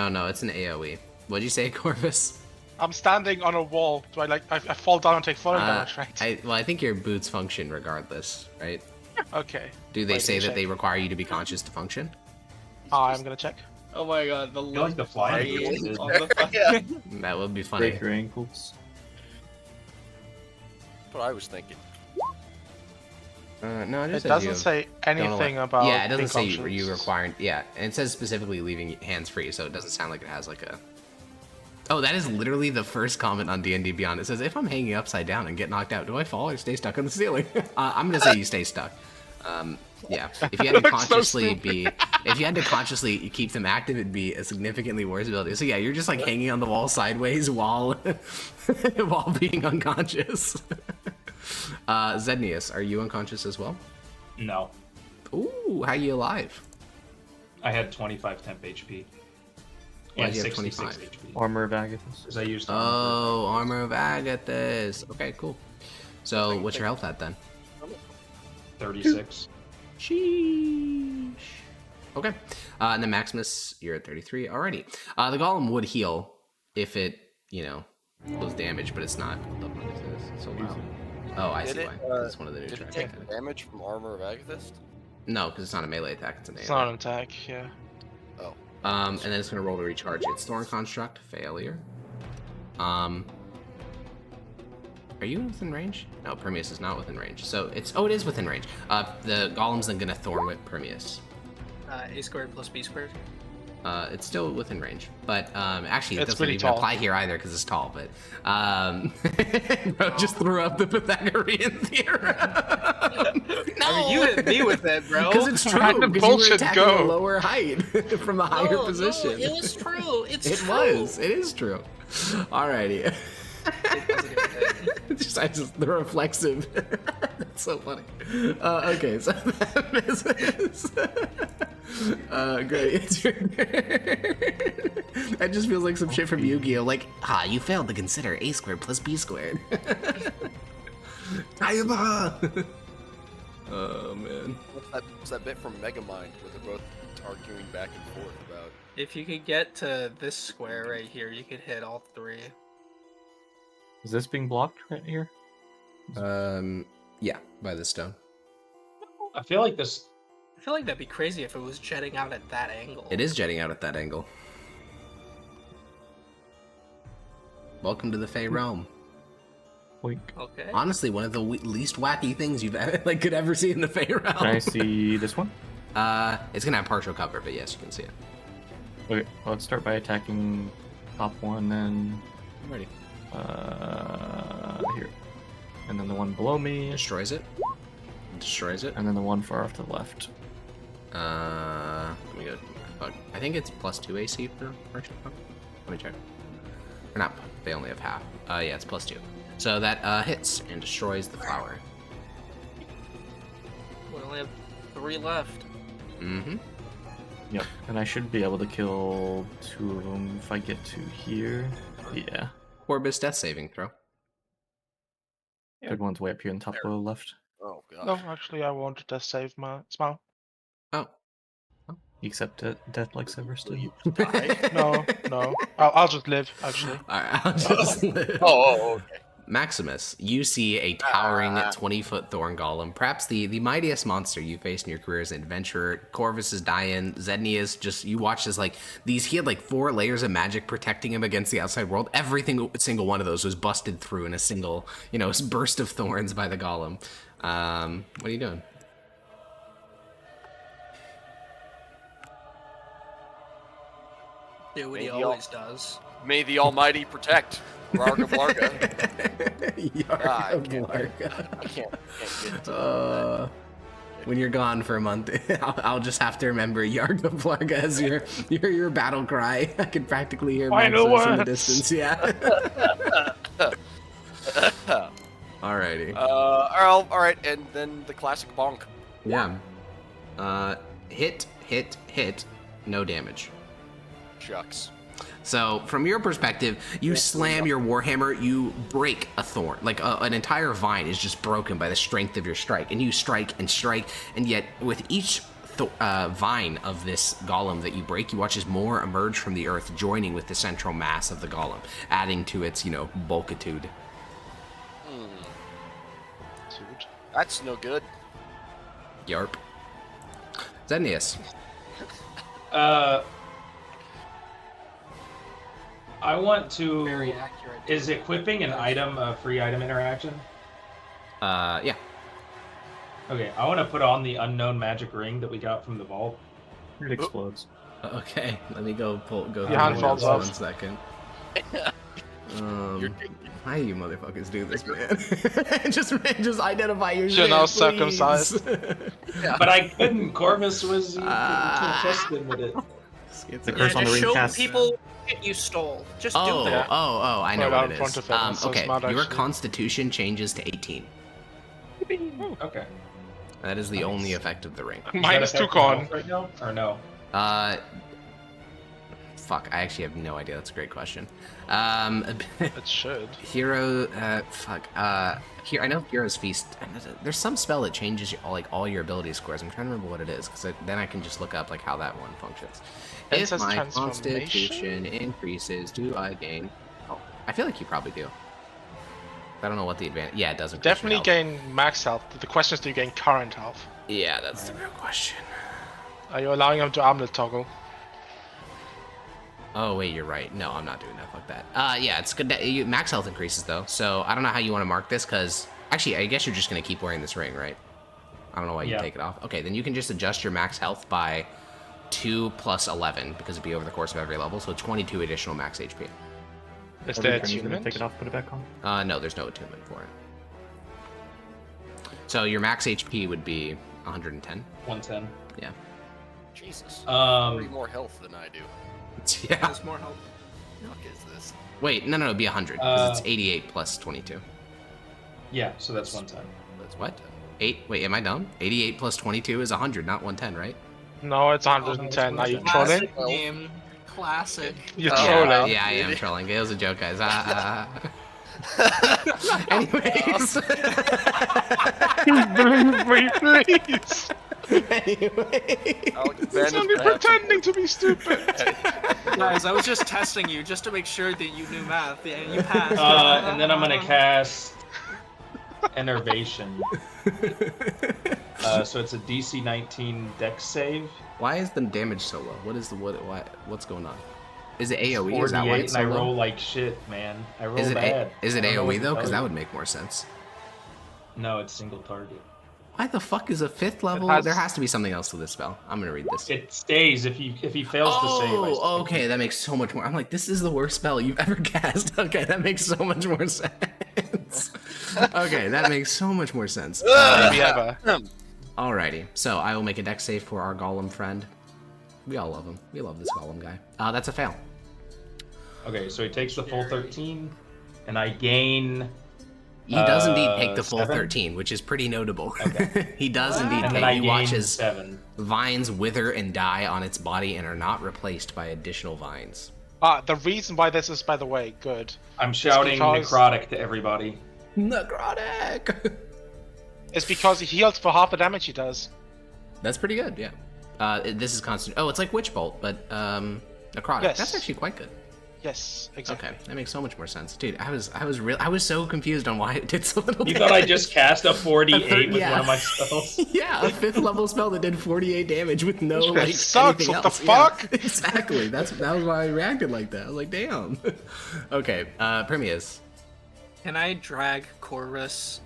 No, it's an AoE. What'd you say, Corvus? I'm standing on a wall. Do I I fall down and take falling damage, right? I think your boots function regardless, right? Okay. Do they Wait, say let me that they check. require you to be conscious to function? I'm gonna check. Oh my god, the I feel like the flying light is on the fucking... That would be funny. Break your ankles. That's what I was thinking. No, it It just says doesn't you say don't anything allow- about. Yeah, it doesn't say being you conscious. require. Yeah, and it says specifically leaving hands free, so it doesn't sound like it has like a. Oh, that is literally the first comment on D&D Beyond. It says, "If I'm hanging upside down and get knocked out, do I fall or stay stuck on the ceiling?" I'm gonna say you stay stuck. Yeah, if you had to Looks so consciously stupid. if you had to consciously keep them active, it'd be a significantly worse ability. So yeah, you're just like hanging on the wall sideways while while being unconscious. Zednius, are you unconscious as well? No, Ooh, how you alive? I had 25 temp HP. Why'd And you have 66 25? HP. Armor of Agathis. Because I used Oh, Armor of Agathis. Okay, cool. So, what's your health at then? 36. Sheesh. Okay. And then Maximus, you're at 33. Alrighty. The golem would heal if it, was damaged, but it's not. Hold up, what is this? So loud. Oh, I Did see it, why. 'Cause it's one of the new Did it tracks. take damage from Armor of Agathis? No, because it's not a melee attack. It's an It's AoE. not an attack, yeah. Oh. And then it's gonna roll to recharge its Thorn Construct. Failure. Are you within range? No, Permeus is not within range. So it is within range. The golem's then gonna Thorn Whip Permeus. A squared plus B squared. It's still within range, but actually it It's doesn't pretty even tall. apply here either because it's tall. But bro just threw up the Pythagorean theorem. No, I mean, you hit me with it, bro. because it's true. How did Because you were bullshit attacking go? a lower height from a higher No, position. No, it was true. It's It true. was. It is true. Alrighty. It doesn't even hit. I just the reflexive. That's so funny. Okay, so that is great. It's your turn. That just feels like some shit from Yu-Gi-Oh! Like, you failed to consider A squared plus B squared. Kaiba! Oh man. What's that bit from Megamind where they're both arguing back and forth about? If you could get to this square right here, you could hit all 3. Is this being blocked right here? Yeah, by the stone. I feel like this. I feel like that'd be crazy if it was jetting out at that angle. It is jetting out at that angle. Welcome to the Fey realm. Wink. Okay. Honestly, one of the least wacky things you've could ever see in the Fey realm. Can I see this one? It's gonna have partial cover, but yes, you can see it. Okay, well, let's start by attacking top one, then I'm ready. here, and then the one below me, Destroys it. Destroys it. and then the one far off to the left. Let me go Fuck. I think it's +2 AC for partial pump. Let me check. Or not, they only have half. Yeah, it's +2. So that hits and destroys the flower. We only have 3 left. Mm-hmm. Yep, and I should be able to kill 2 of them if I get to here. Yeah. Corbus death saving throw. Third one's way up here in top left. Oh god. No, actually, I wanted to save my smile. Oh. You accept death like Sever still? No, no. I'll just live, actually. Alright, I'll just live. Oh, okay. Maximus, you see a towering 20-foot thorn golem, perhaps the mightiest monster you faced in your career as an adventurer. Corvus is dying. Zednius, just you watch as like these. He had like 4 layers of magic protecting him against the outside world. Every single one of those was busted through in a single, burst of thorns by the golem. What are you doing? Do what he Maybe always does. May the Almighty protect. Rarga Blarga. I can't get to when you're gone for a month, I'll just have to remember Yarga Blarga as your battle cry. I can practically hear Maximus in the distance. Yeah. Alrighty. Alright, and then the classic bonk. Yeah. Hit. No damage. Shucks. So, from your perspective, you slam your warhammer, you break a thorn. Like, an entire vine is just broken by the strength of your strike. And you strike, and yet with each vine of this golem that you break, you watch as more emerge from the earth, joining with the central mass of the golem, adding to its, bulkitude. That's no good. Yarp. Zenius. I want to. Very accurate. Is equipping an item a free item interaction? Yeah. Okay, I want to put on the unknown magic ring that we got from the vault. It explodes. Okay, let me go Your hand falls off. 1 second. You're How you motherfuckers do this, man? just identify your You're shit, now please. circumcised. But I couldn't. Corvus was contested with it. The curse on the ring show cast. people shit you stole. Just do Oh, that. I know Right what out it in front is. of him, so Okay, smart, your actually. constitution changes to 18. Okay. That is the only effect of the ring. Minus Is that 2 affecting con. health right now, or no? Fuck, I actually have no idea. That's a great question. It should. Hero, here I know Hero's Feast. There's some spell that changes all your ability scores. I'm trying to remember what it is, because then I can just look up how that one functions. If Princess my Transformation? constitution increases, do I gain? Oh, I feel like you probably do. I don't know what the advantage. Yeah, it does increase your Definitely health. gain max health. The question is, do you gain current health? Yeah, that's the real question. Are you allowing him to armlet toggle? Oh wait, you're right. No, I'm not doing that. Fuck that. Yeah, it's good. Max health increases though, so I don't know how you want to mark this, because actually, I guess you're just gonna keep wearing this ring, right? I don't know why you Yeah. take it off. Okay, then you can just adjust your max health by 2 plus 11, because it'd be over the course of every level, so 22 additional max HP. Is Every there turn you're gonna attunement? take it off, put it back on. No, there's no attunement for it. So your max HP would be 110. 110. Yeah. Jesus. Um, 3 more health than I do. Yeah. There's more help. What is this? Wait, no, it'd be 100, because it's 88 plus 22. Yeah, so that's 110. That's What? 110. Wait, am I dumb? 88 plus 22 is 100, not 110, right? No, it's 110. Are you trolling? Classic game. Classic. You're Yeah, trolling. yeah, I am trolling. It was a joke, guys. Anyways. Believe me, please. Anyway. Alex It's Van only is gonna have to- pretending to be stupid. Guys, I was just testing you just to make sure that you knew math. Yeah, you passed. And then I'm gonna cast Enervation. So it's a DC 19 Dex save. Why is the damage so low? What's going on? Is it AoE? Is that why 48, it's and so I roll low? like shit, man. I roll Is it bad. is it I don't know what AoE to though? tell Because that you. would make more sense. No, it's single target. Why the fuck is a 5th level? has- There has to be something else to this spell. I'm gonna read this. It stays if he fails to save. I stay. Okay, that makes so much more. I'm like, this is the worst spell you've ever cast. Okay, that makes so much more sense. Okay, that makes so much more sense. Maybe ever. Alrighty, so I will make a dex save for our golem friend. We all love him. We love this golem guy. That's a fail. Okay, so he takes the full 13, and I gain. He does indeed take the full 7? 13, which is pretty notable. Okay. He does indeed And then take. I He gain watches 7. vines wither and die on its body and are not replaced by additional vines. The reason why this is, by the way, good. I'm shouting because- necrotic to everybody. Necrotic! Is because he heals for half the damage he does. That's pretty good, yeah. This is constant. Oh, it's like Witch Bolt, but necrotic. Yes. That's actually quite good. Yes, exactly. Okay, that makes so much more sense, dude. I was so confused on why it did so little. You damage. thought I just cast a 48 with Yeah. one of my spells? Yeah, a 5th level spell that did 48 damage with no This like sucks, anything what else. the Yeah, fuck? exactly. That was why I reacted like that. I was like, damn. Okay, Primius. Can I drag Corvus?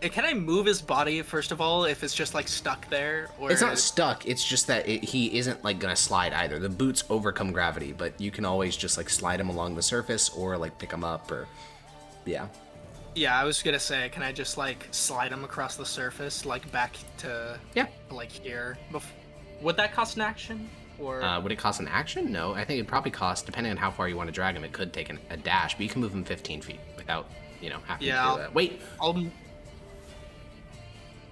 Can I move his body first of all if it's just like stuck there? Or It's not stuck. It's just that he isn't like gonna slide either. The boots overcome gravity, but you can always just like slide him along the surface or like pick him up or, yeah. Yeah, I was gonna say, can I just like slide him across the surface, like back to like here? Would that cost an action? Or Would it cost an action? No, I think it'd probably cost, depending on how far you want to drag him, it could take a dash, but you can move him 15 feet without, having to do that. Wait,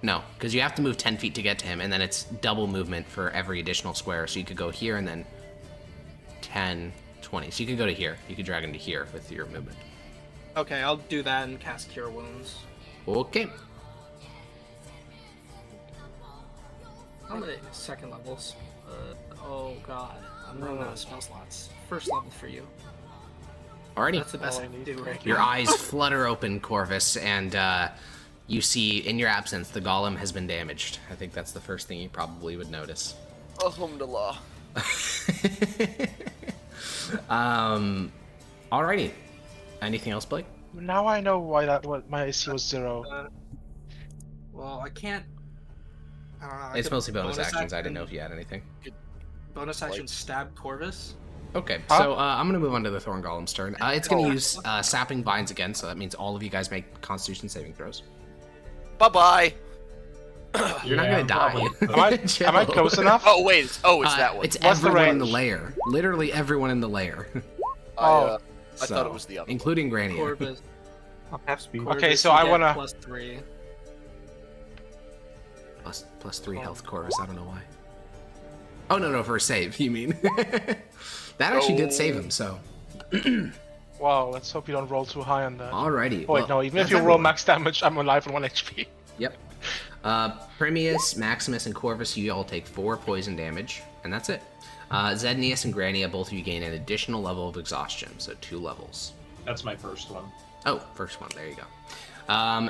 no, because you have to move 10 feet to get to him, and then it's double movement for every additional square, so you could go here and then 10, 20. So you could go to here. You could drag him to here with your movement. Okay, I'll do that and cast Cure Wounds. Okay. How many second levels? Oh god, I'm running out of spell slots. First level for you. Alrighty. That's the best I can do right Your now. eyes flutter open, Corvus, and you see, in your absence, the golem has been damaged. I think that's the first thing you probably would notice. Alhamdulillah. Alrighty. Anything else, Blake? Now I know why what my AC was 0. Well, I can't. I It's could mostly bonus actions. I didn't know if you had anything. Bonus action stab Corvus. Okay, Huh? so I'm gonna move on to the Thorn Golem's turn. It's gonna use sapping vines again, so that means all of you guys make Constitution saving throws. Bye-bye. You're not gonna die. Am I close enough? Oh, wait. It's that one. It's What's the everyone in the range? lair. Literally everyone in the lair, I So, thought it was the other one. including Grania. Corvus. I'll have speed. Okay, Corvus, so you I get wanna- +3. Plus 3 health, Corvus. I don't know why. Oh no, for a save. You mean? That actually did save him. So. Wow, let's hope you don't roll too high on that. Alrighty. Oh, wait, well, no, even if that's you roll everyone. max damage, I'm alive on 1 HP. Yep. Primius, Maximus, and Corvus, you all take 4 poison damage, and that's it. Zednius and Grania, both of you gain an additional level of exhaustion, so 2 levels. That's my first one. Oh, first one, there you go.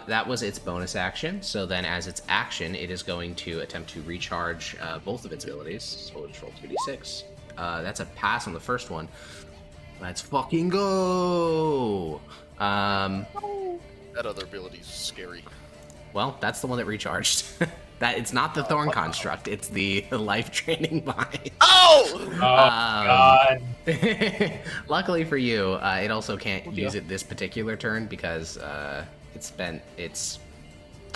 That was its bonus action, so then as its action, it is going to attempt to recharge both of its abilities, so we'll just roll 2d6. That's a pass on the first one. Let's fucking go! That other ability is scary. Well, that's the one that recharged. That it's not the thorn construct; it's the life training vine. Oh! God. Luckily for you, it also can't use it this particular turn because it's.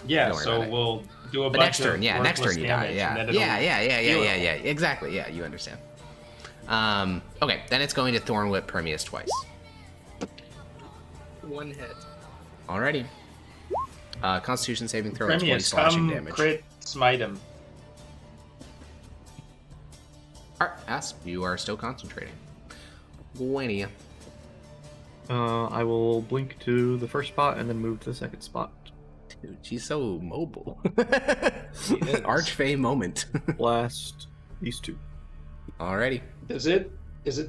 Yeah, Don't worry so about it. we'll do a But bunch next turn, Oh, yeah, next turn worthless you die. damage, Yeah, and then it'll yeah. Exactly. Yeah, you understand. Okay, then it's going to Thorn Whip Permeus twice. 1 hit. Alrighty. Constitution saving throw is 20 Premius, slashing come damage. crit smite him. Alright, Asp, you are still concentrating. Gwenia. I will blink to the first spot and then move to the second spot. Dude, she's so mobile. is. Archfey moment. Blast these 2. Alrighty. Is it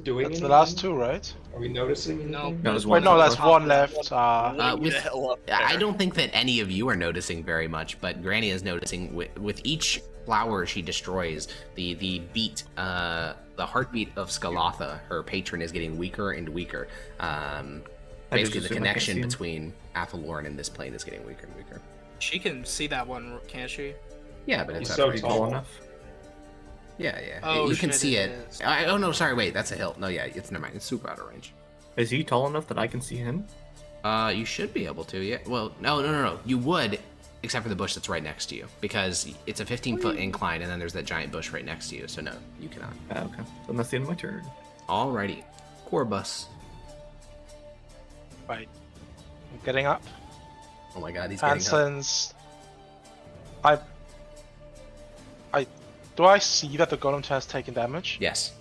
doing That's the anything? last 2, right? Are we noticing No. anything? That was Wait, one. no, that's Top 1 left. left. With, the hell up I there. don't think that any of you are noticing very much, but Granny is noticing with each flower she destroys, the beat, the heartbeat of Skalatha, her patron, is getting weaker and weaker. Basically, the assume I can't connection see him. between Athalorn and this plane is getting weaker and weaker. She can see that one, can't she? Yeah, but it's He's not so very tall. tall. enough. Yeah. Oh, You can shit, see it it. is. Oh no, sorry, wait, that's a hill. No, yeah, it's never mind. It's super out of range. Is he tall enough that I can see him? You should be able to. Yeah. Well, no. You would except for the bush that's right next to you, because it's a 15-foot incline, and then there's that giant bush right next to you. So no, you cannot. Okay. Then that's the end of my turn. Alrighty, Corbus. Right. I'm getting up. Oh my God, he's And getting up. since I do I see that the golem has taken damage? Yes,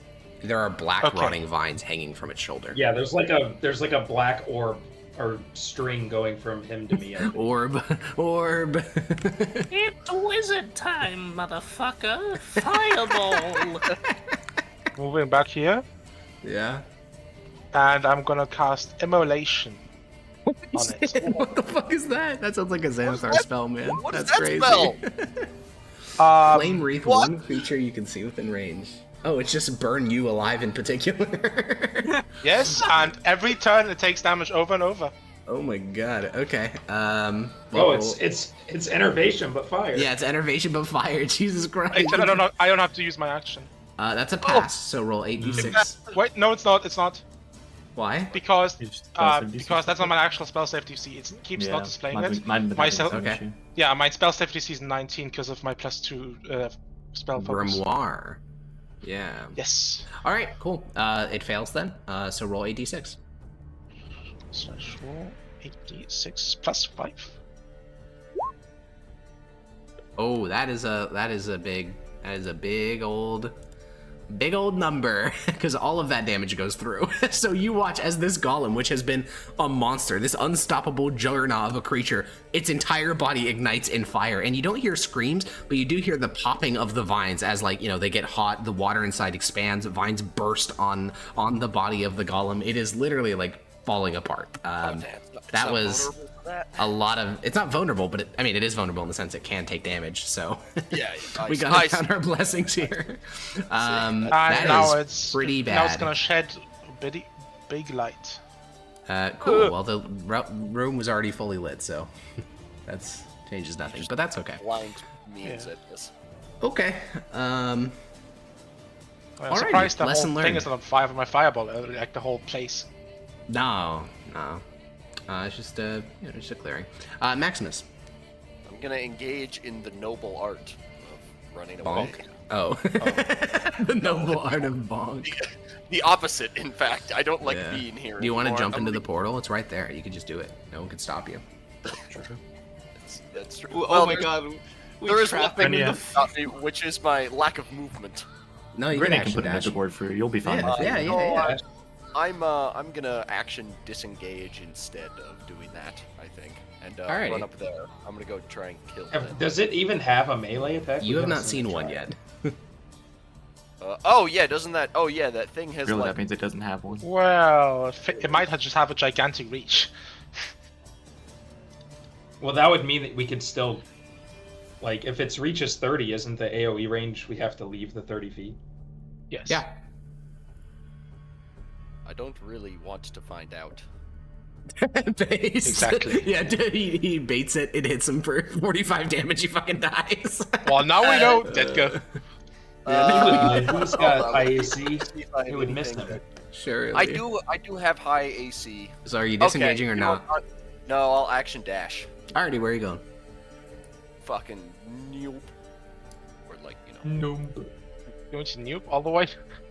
there are black Okay. rotting vines hanging from its shoulder. Yeah, there's like a black orb or string going from him to me. I think. Orb. It's wizard time, motherfucker! Fireball! Moving back here, Yeah. and I'm gonna cast Immolation on it. What the fuck is that? That sounds like a Xanathar spell, man. What is That's that crazy. spell? Flame wreath, what? one creature you can see within range. Oh, it's just burn you alive in particular. Yes, and every turn it takes damage over and over. Oh my god. Okay. Oh, well, it's enervation but fire. yeah, it's enervation but fire. Jesus Christ. I don't have to use my action. That's a pass. So roll 8d6. Wait, no, it's not. It's not Why? because You just spell save because DC. that's not my actual spell save DC. It keeps not displaying it. Myself- Okay. Yeah, my spell save DC is 19 because of my +2 spell focus. Grimoire. Yeah. Yes. All right. Cool. It fails then. So roll 8d6. Slash roll 8d6 +5. Oh, that is a big old number, because all of that damage goes through. So you watch as this golem, which has been a monster, this unstoppable juggernaut of a creature, its entire body ignites in fire, and you don't hear screams, but you do hear the popping of the vines as, like, you know, they get hot, the water inside expands, vines burst on the body of the golem. It is literally like falling apart. That was a lot of. It's not vulnerable, but it is vulnerable in the sense it can take damage. So Yeah, we gotta count our blessings here. And That now is it's pretty Now it's bad. gonna shed big light. Cool. Well, the room was already fully lit, so that's changes nothing. But that's okay. blind means at this. Okay. I'm Alrighty, surprised the lesson whole learned. thing is on fire with my fireball, like the whole place. No. It's just just a clearing. Maximus. I'm gonna engage in the noble art of running away. Bonk. Oh. The noble art of bonk. The opposite, in fact. I don't like Yeah. being here. Do you want to anymore. jump I'm into the gonna- portal? It's right there. You can just do it. No one can stop you. That's true. Oh Well, my there- god. There is one trapped thing him in that the stops me, which is my lack of movement. No, you Grenade can can put action it at dash. the board for you. You'll be fine. Yeah. I'm gonna action disengage instead of doing that, I think, and Alrighty. run up there. I'm gonna go try and kill them. Does it even have a melee attack? You We have haven't not seen it one try. yet. Oh yeah, doesn't that? Oh yeah, that thing has Really, like. that means it doesn't have one. Well, it might just have a gigantic reach. Well, that would mean that we could still, like, if its reaches 30, isn't the AOE range we have to leave the 30 feet? Yes. Yeah. I don't really want to find out. Base. Exactly. Yeah, he baits it. It hits him for 45 damage. He fucking dies. Well, now we know. Dead go. Who's got high AC? See if I have It would miss anything them. Sure. I do have high AC. So are you disengaging Okay, or you know not? what? No, I'll action dash. Alrighty, where are you going? Fucking nope. Or like, you know. No. You want to nuke all the way?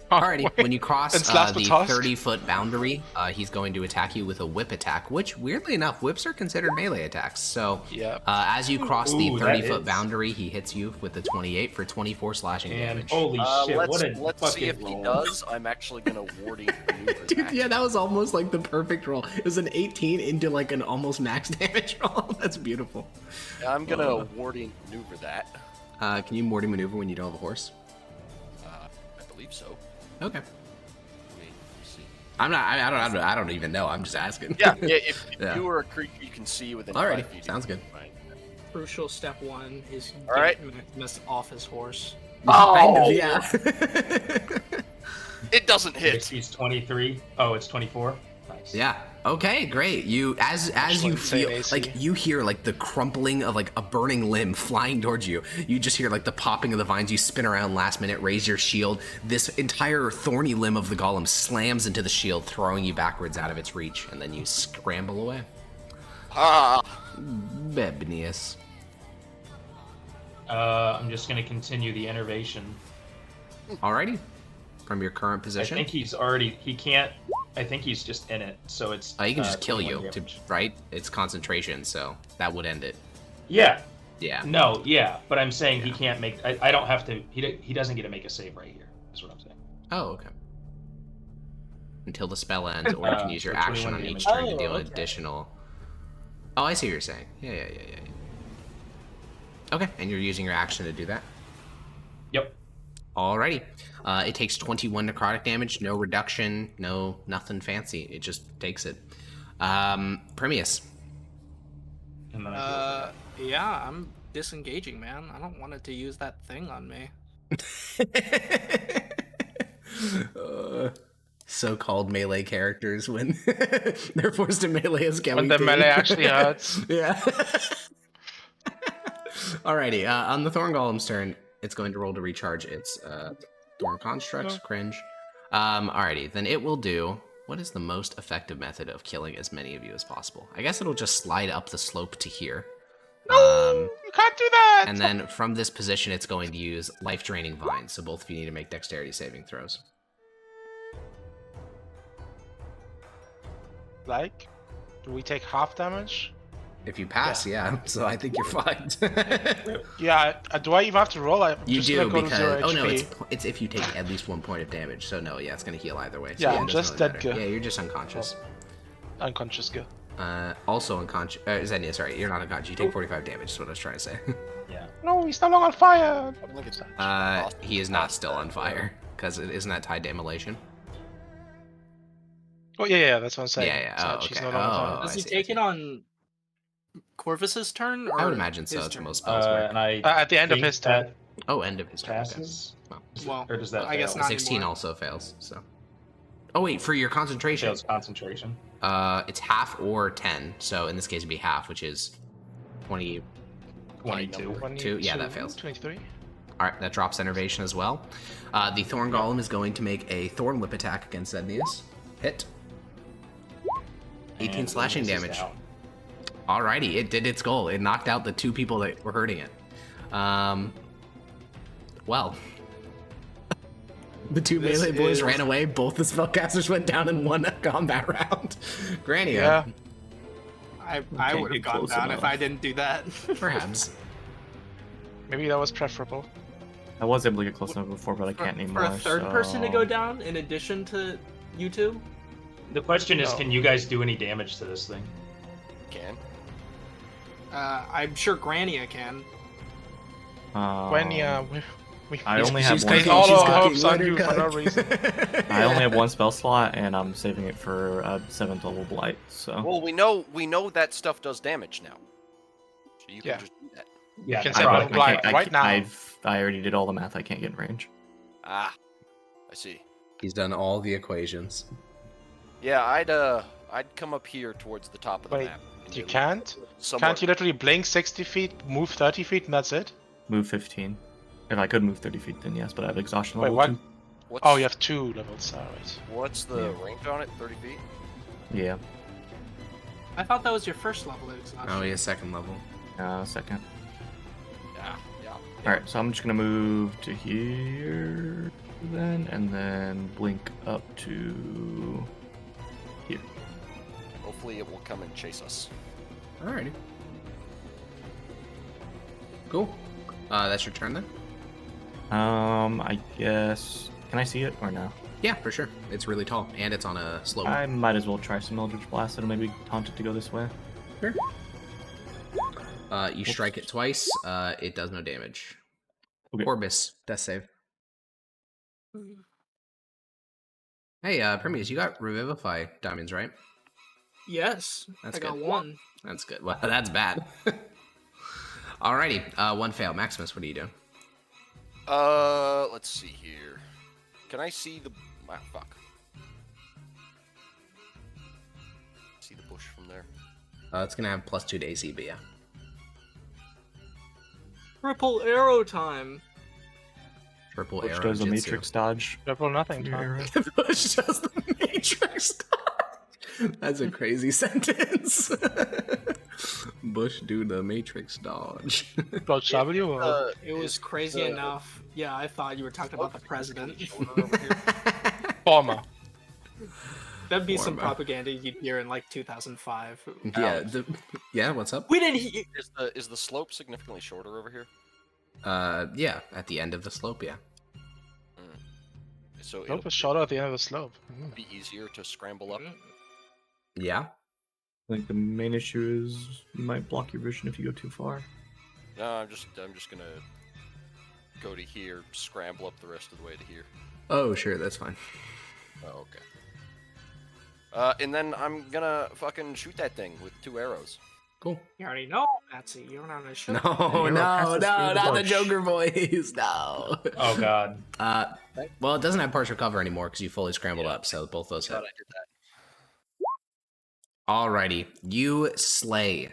Alrighty, when you cross And slash the the tusk? 30-foot boundary, he's going to attack you with a whip attack, which, weirdly enough, whips are considered melee attacks. So, Yeah. as you cross the Ooh, that 30-foot is. boundary, he hits you with the 28 for 24 slashing And damage. holy shit, what a let's fucking see if roll. he does. I'm actually gonna warding maneuver Dude, that. yeah, that was almost like the perfect roll. It was an 18 into like an almost max damage roll. That's beautiful. I'm gonna warding maneuver that. Can you Morty maneuver when you don't have a horse? I believe so. Okay. I mean, let's see. I don't even know. I'm just asking. Yeah, if Yeah. you are a creature you can see within Alrighty, 5 feet. sounds good. Fine. Crucial step one is All right. get Maximus off his horse. Kind Oh! of, yeah. It doesn't hit. He's 23. Oh, it's 24. Nice. Yeah. Okay, great. You as you insane feel AC. like you hear like the crumpling of like a burning limb flying towards you. You just hear like the popping of the vines. You spin around last minute, raise your shield. This entire thorny limb of the golem slams into the shield, throwing you backwards out of its reach, and then you scramble away. Ah, Bebnius. I'm just gonna continue the innervation. Alrighty. From your current I position. think he's already. He can't. I think he's just in it, so it's. He can just kill 21 you, damage. right? It's concentration, so that would end it. Yeah. Yeah. No. Yeah. But I'm saying he can't make. I don't have to. He doesn't get to make a save right here. Is what I'm saying. Oh, okay. Until the spell ends, or you can use your For action 21 on each damage. turn to Oh, deal okay. additional. Oh, I see what you're saying. Yeah. Okay, and you're using your action to do that. Yep. Alrighty. It takes 21 necrotic damage, no reduction, no nothing fancy. It just takes it. Premius. And then I Yeah, I'm disengaging, man. I don't want it to use that thing on me. So-called melee characters when they're forced to melee as When the melee actually hurts. Yeah. Alrighty, on the Thorn Golem's turn, it's going to roll to recharge its Thorn Constructs. Cringe. Alrighty, then it will do... What is the most effective method of killing as many of you as possible? I guess it'll just slide up the slope to here. You can't do that! And then from this position, it's going to use life-draining vines. So both of you need to make dexterity saving throws. Like, do we take half damage? If you pass, yeah. So I think you're fine. Yeah, do I even have to roll? I'm You just do gonna go to because 0 oh no, HP. it's if you take at least 1 point of damage. So no, yeah, it's gonna heal either way. So, Yeah, it I'm doesn't just really dead matter. good. Yeah, you're just unconscious. Unconscious good. Also unconscious. Xenia, sorry, you're not unconscious. You take 45 damage. Is what I was trying to say. Yeah. No, he's no longer on fire! I don't think it's He is not still on fire because isn't that tied to immolation? Oh, yeah, that's what I'm saying. Yeah. So Oh, she's okay. no longer on fire. Oh, Does I he see, take I it on Corvus's turn? Or I would imagine so. his It's the turn? most spells work. And I. At the end of think his turn. that Oh, end of his turn. Okay. passes. Well, Well, Or does that? I guess fail? not 16 anymore. also fails. So. Oh wait, for your concentration. Fails concentration. It's half or 10. So in this case, it'd be half, which is 20. 22. 22, yeah, that fails. 23. All right, that drops enervation as well. The Thorn Golem is going to make a Thorn Whip attack against Zednius. Hit. 18 And slashing this is damage. down. Alrighty, it did its goal. It knocked out the 2 people that were hurting it. Well. The 2 This melee boys is- ran away. Both the spellcasters went down in 1 combat round. Grania. Yeah. I Can't would have get gone close down if enough. I didn't do that. Perhaps. Maybe that was preferable. I was able to get close enough before, but I can't For anymore. a third person to go so- down in addition to you two? The question is, No. can you guys do any damage to this thing? Can. I'm sure Grania can. When, yeah, we I only have She's one. cooking, all she's our cooking. hopes on Let her you for no cook. reason. I only have 1 spell slot, and I'm saving it for a 7th level blight. So Well, we know that stuff does damage now. So you can Yeah. just do that. Yeah, can try say it. Battle Blight right now. I already did all the math. I can't get in range. Ah, I see. He's done all the equations. Yeah, I'd come up here towards the top of the Wait, map. and You you're can't? somewhat- Can't you literally blink 60 feet, move 30 feet, and that's it? Move 15. If I could move 30 feet, then yes, but I have exhaustion Wait, level what? 2. What's, Oh, you have 2 levels, alright. What's the range on it? 30 feet? Yeah. I thought that was your first level exhaustion. Oh, he has 2nd level. Second. Yeah. Alright, so I'm just gonna move to here then, and then blink up to here. Hopefully it will come and chase us. Alrighty. Cool. That's your turn then? I guess. Can I see it or no? Yeah, for sure. It's really tall, and it's on a slope. I might as well try some Eldritch Blast. It'll maybe taunt it to go this way. Sure. You strike it twice. It does no damage. Okay. Orbis, death save. Hey, Prometheus, you got Revivify diamonds, right? Yes, That's I got good. 1. That's good. Well, that's bad. Alrighty, 1 fail. Maximus, what do you do? Let's see here. Can I see the... Ah, fuck. See the bush from there? It's gonna have +2 to AC, but yeah. Triple arrow time. Triple Which arrow. does a jutsu. Matrix dodge. Triple nothing for time. your arrow. Push does the Matrix. That's a crazy sentence. Bush do the Matrix dodge. Dodge W or It was crazy enough. Yeah, I thought you were talking about the president. Former. That'd be some Former. propaganda you'd hear in like 2005. Yeah, yeah, what's up? We didn't hear. Is the slope significantly shorter over here? Yeah, at the end of the slope, yeah. So Slope is shorter at the end of the slope. it'll be easier to scramble up. Yeah? I think the main issue is you might block your vision if you go too far. No, I'm just gonna go to here, scramble up the rest of the way to here. Oh, sure, that's fine. Oh, okay. And then I'm gonna fucking shoot that thing with 2 arrows. Cool. You already know, Patsy. You don't have to show. No, passes through the not the bush. Joker voice, no. Oh god. Well, it doesn't have partial cover anymore because you fully scrambled up, so both those hit. Thought I did that. Alrighty, you slay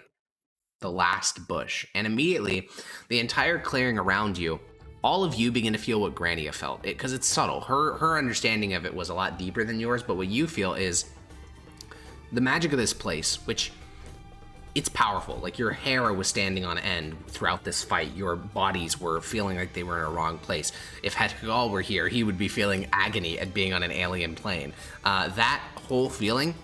the last bush, and immediately the entire clearing around you, all of you begin to feel what Grania felt, because it's subtle. Her understanding of it was a lot deeper than yours, but what you feel is the magic of this place, which it's powerful. Like, your hair was standing on end throughout this fight. Your bodies were feeling like they were in a wrong place. If Hetkal were here, he would be feeling agony at being on an alien plane. That whole feeling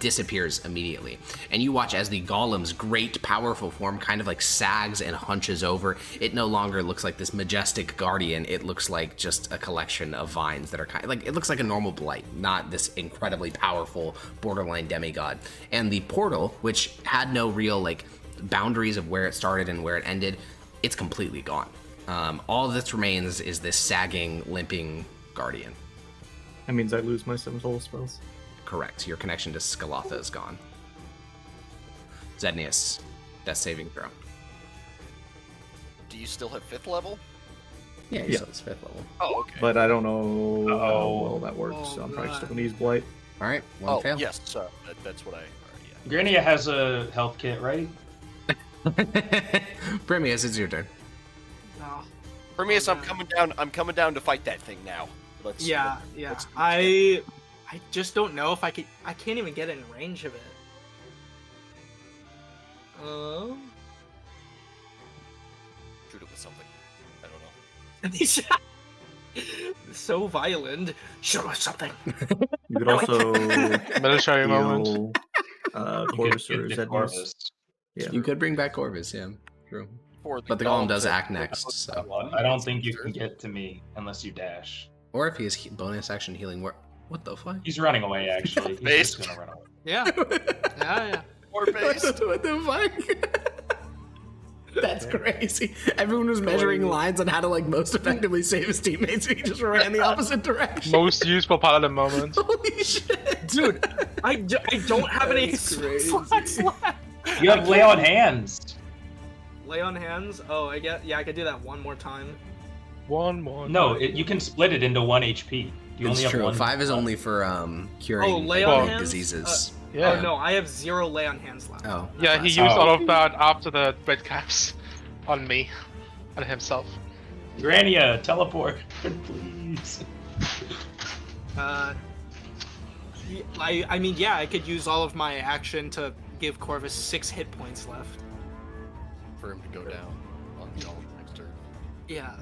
disappears immediately. And you watch as the golem's great, powerful form kind of like sags and hunches over. It no longer looks like this majestic guardian. It looks like just a collection of vines that are kind of like, it looks like a normal blight, not this incredibly powerful borderline demigod. And the portal, which had no real like boundaries of where it started and where it ended, it's completely gone. All that remains is this sagging, limping guardian. That means I lose my 7 total spells. Correct. Your connection to Skalatha is gone. Zednius, death saving throw. Do you still have 5th level? Yeah, Yeah. so it's 5th level. Oh, okay. But I don't know how Uh-oh. well that works, Oh, so I'm probably God. still gonna use Blight. All right, one fail. yes. That's what I. Yeah. Grania has a health kit, right? Bremius, it's your turn. No. Prometheus, Oh, I'm coming down. I'm coming down to fight that thing now. Let's. Yeah. let's- I just don't know if I could. I can't even get in range of it. Shoot it with something. I don't know. So violent. Show us something. You could also Military moment. heal You Corvus could or get Zednius. Corvus. Yeah. You could bring back Corvus, yeah. True. For But the golem does act next, so. I don't think you can get to me unless you dash. Or if he has bonus action healing, what the fuck? He's running away, actually. He's Based. just gonna run away. Yeah. Yeah. Or based. What the fuck? That's crazy. Everyone was measuring lines on how to like most effectively save his teammates, and he just ran the opposite direction. Most useful paladin moment. Holy shit, Dude, I don't have any That's slots crazy. left. You have lay on hands. Lay on hands. Oh, I could do that one more time. One more. No, you can split it into 1 HP. You It's only have true. one. 5 is only for curing Oh, lay on like, hands? diseases. Yeah. Oh no, I have 0 lay on hands left. Oh. Yeah, he used Oh. all of that after the red caps on me and himself. Grania, teleport, please. I mean, yeah, I could use all of my action to give Corvus 6 hit points left. For him to go down on the golem next turn. Yeah.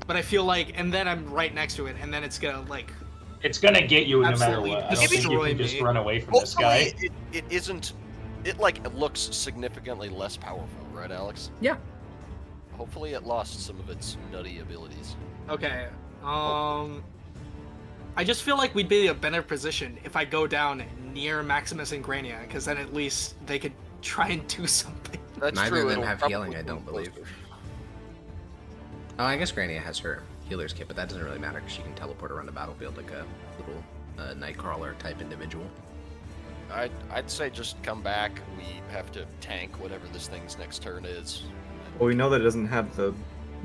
But I feel like, and then I'm right next to it, and then it's gonna, like... It's gonna get you no matter Absolutely what. I don't think you destroy can just me. run away from this guy. Hopefully, it isn't. It looks significantly less powerful, right, Alex? Yeah. Hopefully, it lost some of its nutty abilities. Okay, I just feel like we'd be in a better position if I go down near Maximus and Grania, because then at least they could try and do something. That's Neither true. of them it'll have probably healing, I don't move believe. closer. Oh, I guess Grania has her healer's kit, but that doesn't really matter because she can teleport around the battlefield like a little Nightcrawler type individual. I'd say just come back. We have to tank whatever this thing's next turn is. Well, we know that it doesn't have the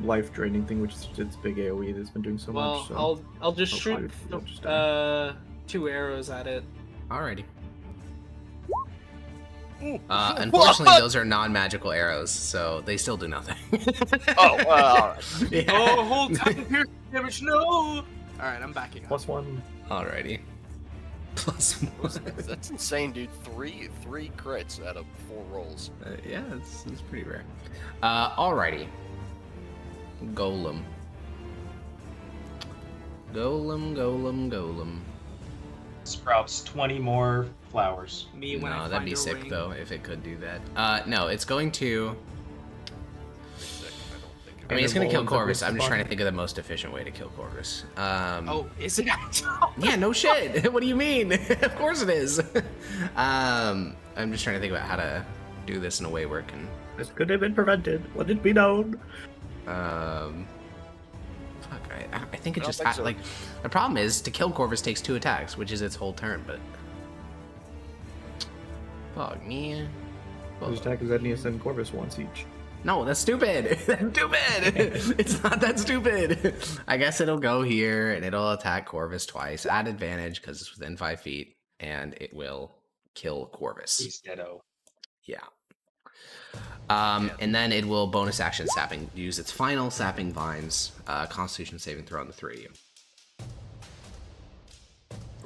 life draining thing, which is its big AoE that's been doing so Well, much. So. I'll just I'll shoot probably just die. 2 arrows at it. Alrighty. Unfortunately, those are non-magical arrows, so they still do nothing. Oh, well, all right. Yeah. Oh, whole time piercing damage, no! Alright, I'm backing up. +1. Alrighty. +1. That's insane, dude. Three crits out of 4 rolls. Yeah, it's pretty rare. Alrighty. Golem. Golem. Sprouts 20 more flowers. Me when I No, find that'd be a sick ring. though if it could do that. No, it's going to. Sick, I don't think. I mean, it's gonna kill Golem that Corvus. makes I'm the just trying to button. think of the most efficient way to kill Corvus. Oh, is it actually? Yeah, no shit. What do you mean? Of course it is. I'm just trying to think about how to do this in a way where it can. This could have been prevented. Let it be known. Fuck, I think it I don't just think so. like the problem is to kill Corvus takes 2 attacks, which is its whole turn. But fuck me. Those attack Zednius and Corvus once each. No, that's stupid. That's stupid. It's not that stupid. I guess it'll go here and it'll attack Corvus twice at advantage because it's within 5 feet, and it will kill Corvus. He's deado. Yeah. And then it will bonus action sapping, use its final sapping vines, Constitution saving throw on the 3 of you.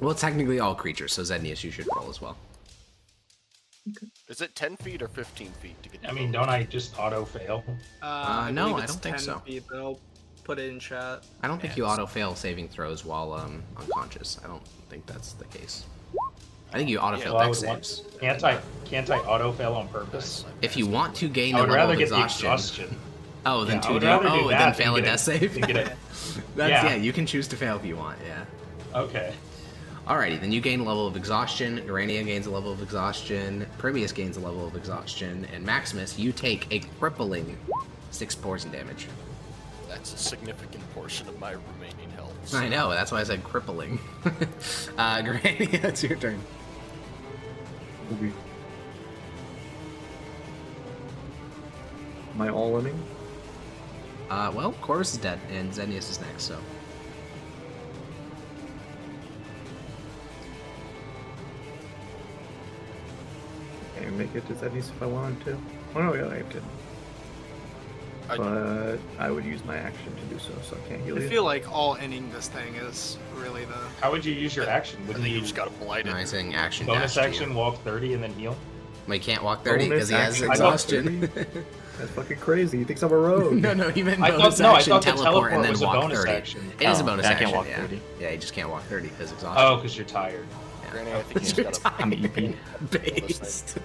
Well, it's technically all creatures, so Zednius, you should roll as well. Is it 10 feet or 15 feet to get? I mean, don't I just auto fail? No, believe I it's don't think 10 so. feet, but I'll put it in chat. I don't think you auto fail saving throws while unconscious. I don't think that's the case. I think you auto fail Well, I dex would want, saves. can't I auto fail on purpose? If you want to gain I the would level rather of get the exhaustion. exhaustion. Oh, then Yeah, I 2D. would rather do Oh, that then than fail a get death save. than get it. That's, Yeah. yeah, you can choose to fail if you want. Yeah. Okay. Alrighty, then you gain a level of exhaustion, Urania gains a level of exhaustion, Pribius gains a level of exhaustion, and Maximus, you take a crippling 6 poison damage. That's a significant portion of my remaining health. I know, that's why I said crippling. Urania, it's your turn. Okay. Am I all inning? Well, Corvus is dead, and Zenius is next, so. I can make it to Zednius if I wanted to. Oh no, yeah, I could. But I would use my action to do so I can't heal I you. feel like all ending this thing is really the. How would you use your action? I Wouldn't think you you just gotta blight it. Am I saying action bonus dash to action, you? walk 30, and then heal? Well, he can't walk 30 because Bonus he has action, exhaustion. walk 30? That's fucking crazy. He thinks I'm a rogue. no, he meant I bonus thought action, the teleport, and then was a walk bonus 30. action. It is a Oh, bonus I action, can't walk yeah. 30. Yeah, you just can't walk 30 because exhaustion. Oh, because you're tired. Granny, I think you You're just gotta. I'm EP. based.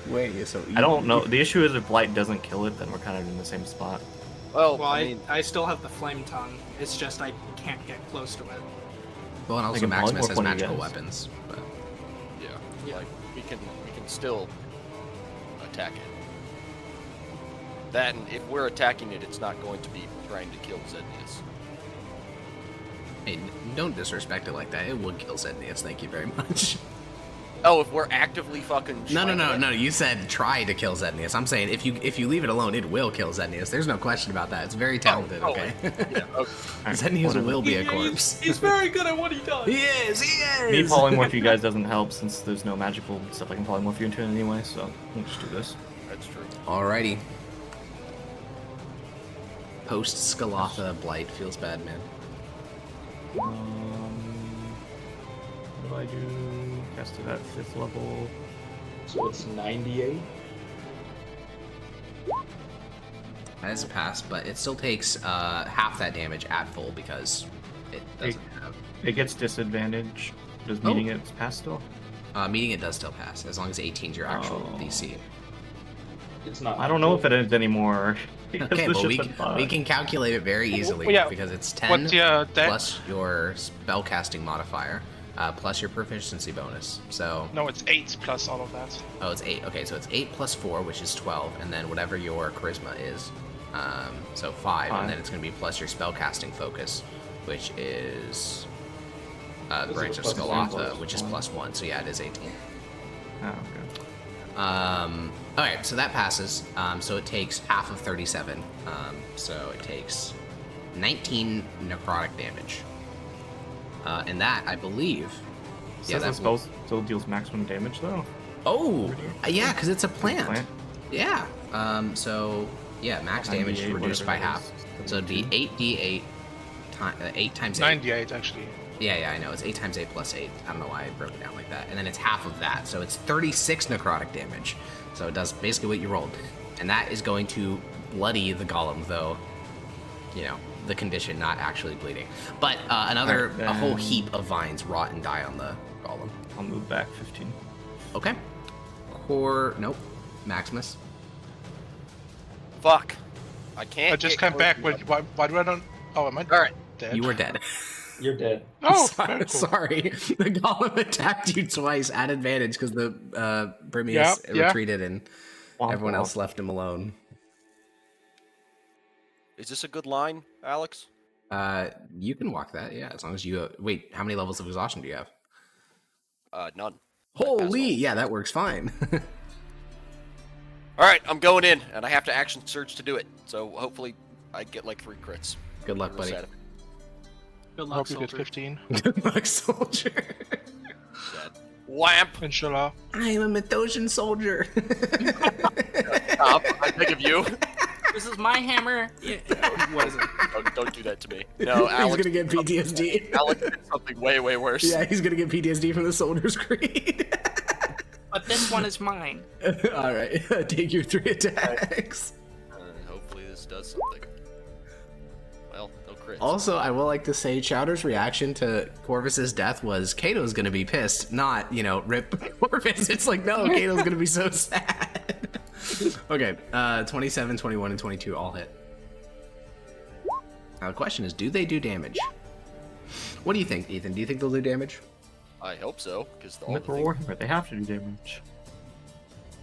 Wait, so I don't know. The issue is if Blight doesn't kill it, then we're kind of in the same spot. Well, Well, I mean, I still have the flame tongue. It's just I can't get close to it. Well, and also can Maximus polymorph has one of you magical guys. weapons. But yeah, like we can still attack it. That, and if we're attacking it, it's not going to be trying to kill Zednius. hey, don't disrespect it like that. It would kill Zednius. Thank you very much. Oh, if we're actively fucking. No. You said try to kill Zednius. I'm saying if you leave it alone, it will kill Zednius. There's no question about that. It's very talented. Okay. Yeah, okay. Zednius whatever. will be a corpse. He's very good at what he does. He is. Me polymorph you guys doesn't help since there's no magical stuff I can polymorph you into anyway, so we'll just do this. That's true. Alrighty. Post Scalatha Blight feels bad, man. What do I do? Cast it at 5th level. So it's 98. That is a pass, but it still takes half that damage at full because it doesn't have. It gets disadvantage. Does Oh. meeting it's pass still? Meeting it does still pass as long as 18 is your actual Oh. DC. It's not. I don't know if it is anymore. because Okay, this well shit's been fun. we can calculate it very easily Well, yeah. because it's 10 What's your dex? plus your spellcasting modifier plus your proficiency bonus. So No, it's 8 plus all of that. oh, it's 8. Okay, so it's 8 plus 4, which is 12, and then whatever your charisma is. So 5, and then it's going to be plus your spellcasting focus, which is This is Branch a of plus one, Scalatha, plus which is one. plus 1. So yeah, it is 18. Oh, okay. Alright, so that passes. So it takes half of 37. So it takes 19 necrotic damage. And that, I believe... Says the spell still deals maximum damage though. Oh! Yeah, because it's a plant. Plant. Yeah. So, yeah, max damage 98, reduced by whatever that half. is. So it'd be 8d8 8 times 8. 98 actually. Yeah, I know. It's 8 times 8 plus 8. I don't know why I broke it down like that. And then it's half of that, so it's 36 necrotic damage. So it does basically what you rolled. And that is going to bloody the golem, though, you know, the condition, not actually bleeding. But a whole heap of vines rot and die on the golem. I'll move back 15. Okay. Nope. Maximus. Fuck. I can't. I just get came back. close Why, enough. why do I not? Oh, am I All right. dead? You were dead. You're dead. Oh, sorry, very cool. sorry. The golem attacked you twice at advantage because the Brimius Yeah. retreated and Womp everyone womp. else left him alone. Is this a good line, Alex? You can walk that, yeah, as long as you... wait, how many levels of exhaustion do you have? None. Holy! Yeah, that works fine. All right, I'm going in, and I have to action surge to do it. So hopefully, I get like 3 crits. Good luck, Real buddy. sad. Good I luck, hope you get soldier. 15. Good luck, soldier. Sad. Wham! Inshallah. I am a Mithosian soldier. Stop! I beg of you. This is my hammer. Yeah. What is it? Don't do that to me. No, He's Alex. gonna get PTSD. Alex did something way worse. Yeah, he's gonna get PTSD from the Soldier's Creed. But this one is mine. Alright, take your 3 attacks. Hopefully this does something. Well, no crits. Also, I will like to say Chowder's reaction to Corvus's death was Kato's gonna be pissed, not, you know, rip Corvus. It's like, no, Kato's gonna be so sad. Okay, 27, 21, and 22 all hit. Now the question is, do they do damage? What do you think, Ethan? Do you think they'll do damage? I hope so, because all the Mythical things... Warhammer, they have to do damage.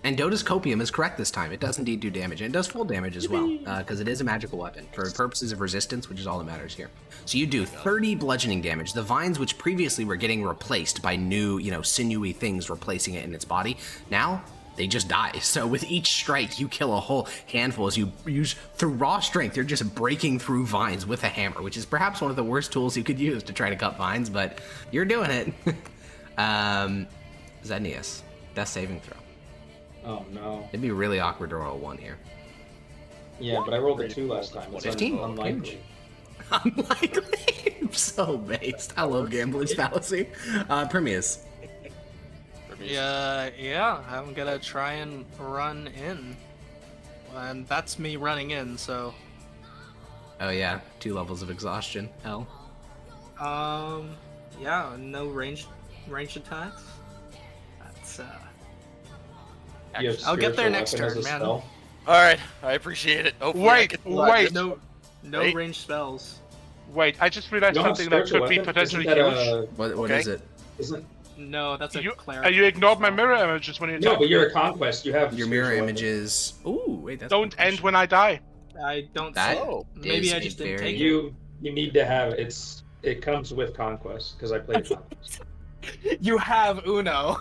And Dota's Copium is correct this time. It does indeed do damage, and it does full damage as well, because it is a magical weapon for purposes of resistance, which is all that matters here. So you do 30 bludgeoning damage. The vines, which previously were getting replaced by new, you know, sinewy things replacing it in its body, now they just die. So with each strike, you kill a whole handful as you use, through raw strength, you're just breaking through vines with a hammer, which is perhaps one of the worst tools you could use to try to cut vines, but you're doing it. Zenius, death saving throw. Oh no. It'd be really awkward to roll a 1 here. Yeah, but I rolled a 2 last time. It's 15. unlikely. Unlikely. I'm so based. I love gambler's fallacy. Permeus. Yeah, I'm gonna try and run in. And that's me running in, so... Oh yeah, 2 levels of exhaustion. Hell. Yeah, no ranged attacks. That's, You have I'll get there spiritual next weapon as turn, a man. spell? All right, I appreciate it. Hopefully I Wait, can survive wait. this. no Wait. ranged spells. Wait, I just realized You don't have something that spiritual could be weapon? potentially Isn't that huge. What Okay. is it? Isn't No, that's a cleric. You ignored my mirror images when you no, attacked. but you're a conquest. You have Your mirror spiritual images. Ooh, wait, that's Don't end when I die. I don't That see it. Oh, Maybe is I a just didn't very- take weapon. You need to have it comes with conquest because I played conquest. it. You have Uno.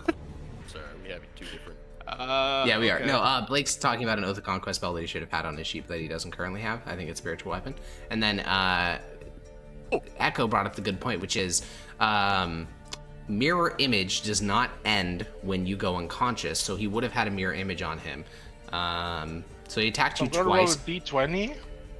Sorry, we have 2 different. Yeah, we are. Okay. No, Blake's talking about an Oath of Conquest spell that he should have had on his sheet that he doesn't currently have. I think it's spiritual weapon. And then Echo brought up the good point, which is mirror image does not end when you go unconscious, so he would have had a mirror image on him. So he attacked you I'm gonna roll a twice. d20.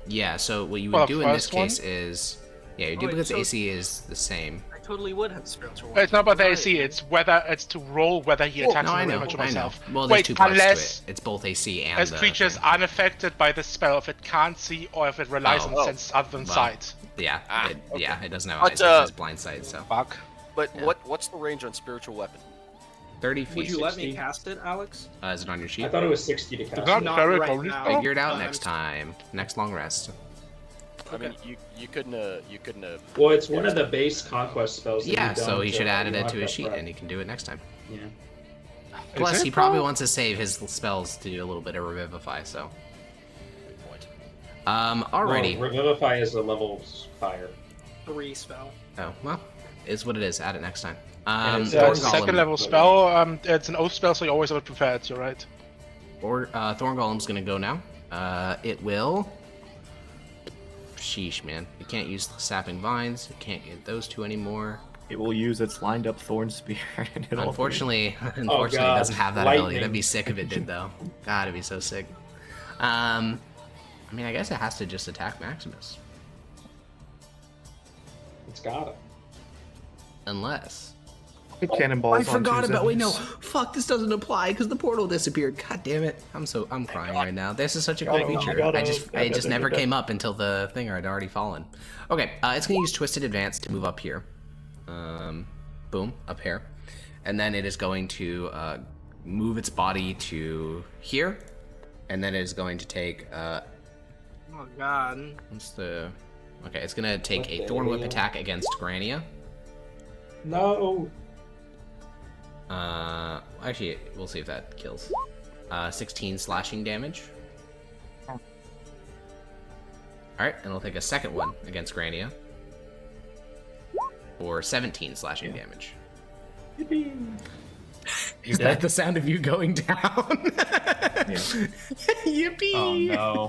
Yeah, so what you Well, would do in this first one? case is, yeah, your Oh, wait, duplicate's so- AC is the same. I totally would have spiritual. It's not about the Right. AC. It's whether it's to roll whether he attacks No, me I or know, image of I know. myself. Well, there's Wait, 2 parts unless to it. It's both AC and as the creatures thing. unaffected by the spell, if it can't see or if it relies Oh. on sense other than Well. sight. Yeah, Okay. yeah, it doesn't have But, eyes. It has blind sight, so Fuck. But Yeah. what's the range on spiritual weapon? 30 feet. Would you let me 60. cast it, Alex? Is it on your sheet? I thought it was 60 to cast. Not Not very right probably. now. Figure it out Oh, next time. Next long rest. I mean, you couldn't Well, it's one of the base conquest spells. That Yeah, you so don't, he should add you it don't to have his that sheet, prep. and he can do it next time. Yeah. Plus, it he probably though? wants to save his spells to do a little bit of revivify. So, Good point. alrighty. Well, Revivify is a level fire. 3 spell. Oh well, is what it is. Add it next time. it's, Yeah, Thorn it's a Golem. second level spell. It's an oath spell, so you always have it prepared. You're right. Or Thorn Golem's gonna go now. It will. Sheesh, man. You can't use the sapping vines. You can't get those 2 anymore. It will use its lined up thorn spear. And it'll Unfortunately, it God. doesn't have that ability. Lightning. That'd be sick if it did, though. God, it'd be so sick. I mean, I guess it has to just attack Maximus. It's got it. Unless... Cannonballs. I forgot on about. Wait, no. Tuesdays. Fuck, this doesn't apply because the portal disappeared. God damn it. I'm crying right now. This is such a great feature. It just never came up until the thing had already fallen. Okay, it's gonna use Twisted Advance to move up here. Boom, up here, and then it is going to move its body to here, and then it is going to take. Oh god. What's the? Okay, it's gonna take a Thorn Whip attack against Grania. No. Actually, we'll see if that kills. 16 slashing damage. Alright, and we'll take a second one against Grania. For 17 slashing damage. Is that the sound of you going down? Yippee! Oh no.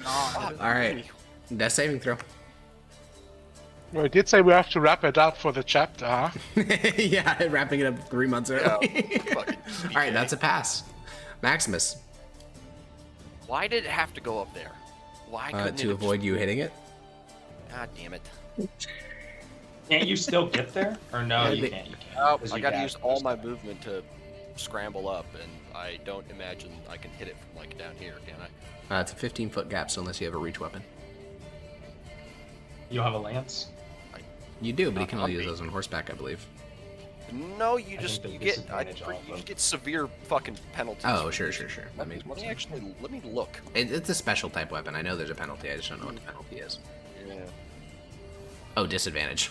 Oh god. Alright, death saving throw. Well, I did say we have to wrap it up for the chapter, huh? Yeah, wrapping it up 3 months early. Fucking Alright, that's a pass. Maximus, Why did it have to go up there? Why couldn't to it avoid you hitting it. God damn it. Can't you still get there? Or no, Yeah, you they- can't. You can't. Oh, 'Cause I you gotta got use it all first my time. movement to scramble up, and I don't imagine I can hit it from like down here, can I? It's a 15-foot gap, so unless you have a reach weapon. You have a lance? You do, but you Not can only use me. those on horseback, I believe. No, you I just think you the get I, disadvantage you off just of- get severe fucking penalties. Oh, for sure, using sure, sure. it. That makes more Let me sense. actually let me look. It's a special type weapon. I know there's a penalty. I just don't know what the penalty is. Yeah. Oh, disadvantage.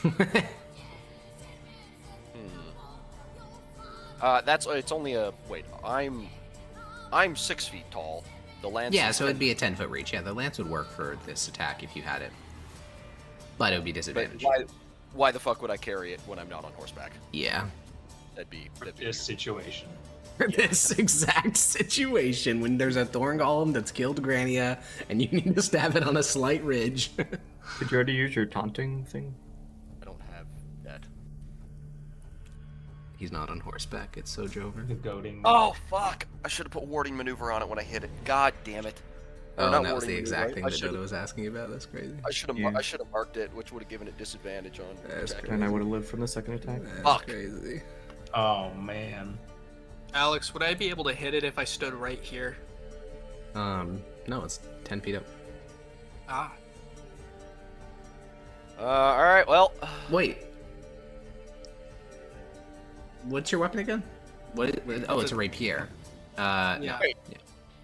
It's only a wait. I'm 6 feet tall. The lance. Yeah, is so it'd 10. be a 10-foot reach. Yeah, the lance would work for this attack if you had it. But it would be But disadvantage. why the fuck would I carry it when I'm not on horseback? Yeah. That'd be This situation. This exact situation when there's a Thorn Golem that's killed Grania and you need to stab it on a slight ridge. Did you already use your taunting thing? I don't have that. He's not on horseback. It's so Jover. The goading. Oh fuck! I should have put warding maneuver on it when I hit it. God damn it. Or Oh, not and that was warding the maneuver, exact I- thing I that should've- Dodo was asking about. That's crazy. I should have Yeah. I should have marked it, which would have given it disadvantage on. That's attacking. And I would have lived from the second attack. That's Fuck. crazy. Oh man. Alex, would I be able to hit it if I stood right here? No, it's 10 feet up. Ah. All right. Well, Wait. What's your weapon again? Oh, it's a rapier. Yeah. No.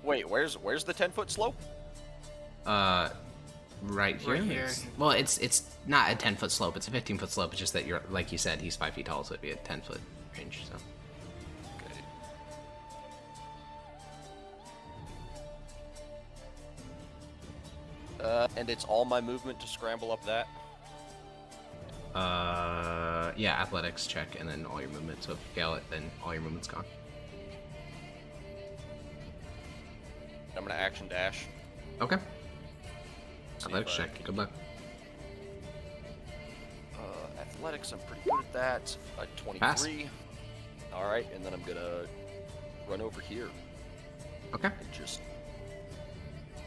wait. Where's the 10-foot slope? Right here. Right here. Well, it's not a 10-foot slope. It's a 15-foot slope. It's just that you're, like you said, he's 5 feet tall, so it'd be a 10-foot range. So. Okay. And it's all my movement to scramble up that. Yeah, athletics check, and then all your movement. So if you fail it, then all your movement's gone. I'm gonna action dash. Okay. See Athletics if I check. can- Good luck. Athletics, I'm pretty good at that. 23. All right, and then I'm gonna run over here Okay. and just.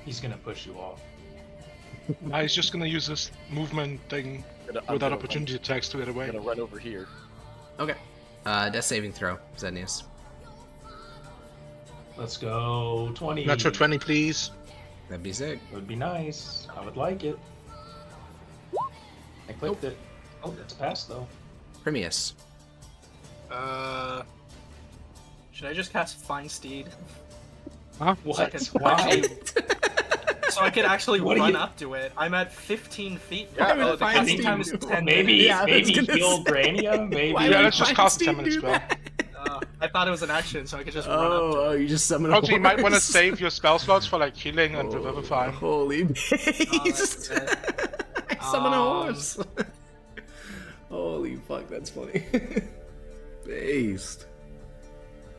He's gonna push you off. He's just gonna use this movement thing without opportunity attacks to get I'm away. gonna run over here. Okay. Death saving throw, Zenius. Let's go 20. Natural 20, please. That'd be sick. Would be nice. I would like it. I clicked it. Oh, that's passed though. Primius. Should I just cast Fine Steed? Huh? What? Second. Why? So I could actually What are run you- up to it. I'm at 15 feet. Why would Oh, the Fine casting Steed time is do 10 Maybe minutes. Yeah, I was maybe gonna heal say- Grania. Maybe. Why Yeah, would let's just Fine cast Steed summon do spell. that? I thought it was an action, so I could just run up to Oh, it. you just summon a Also, you might want to horse. save your spell slots for like healing and revivifying. Holy beast! Summon a Um, horse. Holy fuck, that's funny. Based.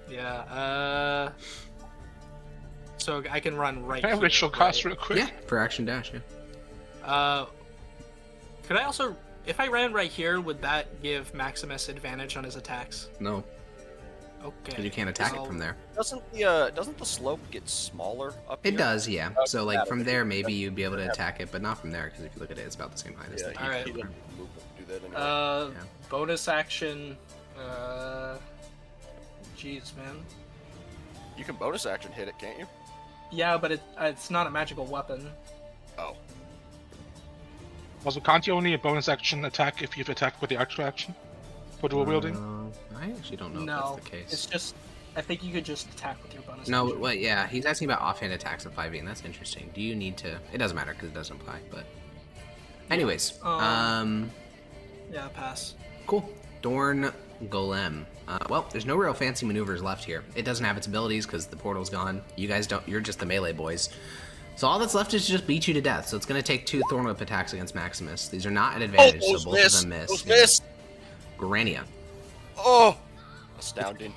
Yeah, so I can run right Can I here, ritual right? cast real quick? Yeah, for action dash. Yeah. Could I also, if I ran right here, would that give Maximus advantage on his attacks? No, Okay. because you can't attack So- it from there. Doesn't the slope get smaller up here? It does, yeah. So like matter. from there, maybe you'd be able to attack it, but not from there, because if you look at it, it's about the same height as Yeah, the All right. he doesn't have movement to do that anyway. Bonus action. Jeez, man. You can bonus action hit it, can't you? Yeah, but it's not a magical weapon. Oh. Also, can't you only bonus action attack if you've attacked with the extra action for dual wielding? I actually don't know No, if that's the case. it's just. I think you could just attack with your bonus. No, action. wait, yeah, he's asking about offhand attacks in 5e, and that's interesting. Do you need to... It doesn't matter, because it doesn't apply, but... Anyways, Yeah, pass. cool. Dorn Golem. Well, there's no real fancy maneuvers left here. It doesn't have its abilities, because the portal's gone. You guys don't... You're just the melee boys. So all that's left is to just beat you to death. So it's going to take 2 Thorn Whip attacks against Maximus. These are not an advantage, so both of them miss. Those miss! Grania. Oh! Astounding.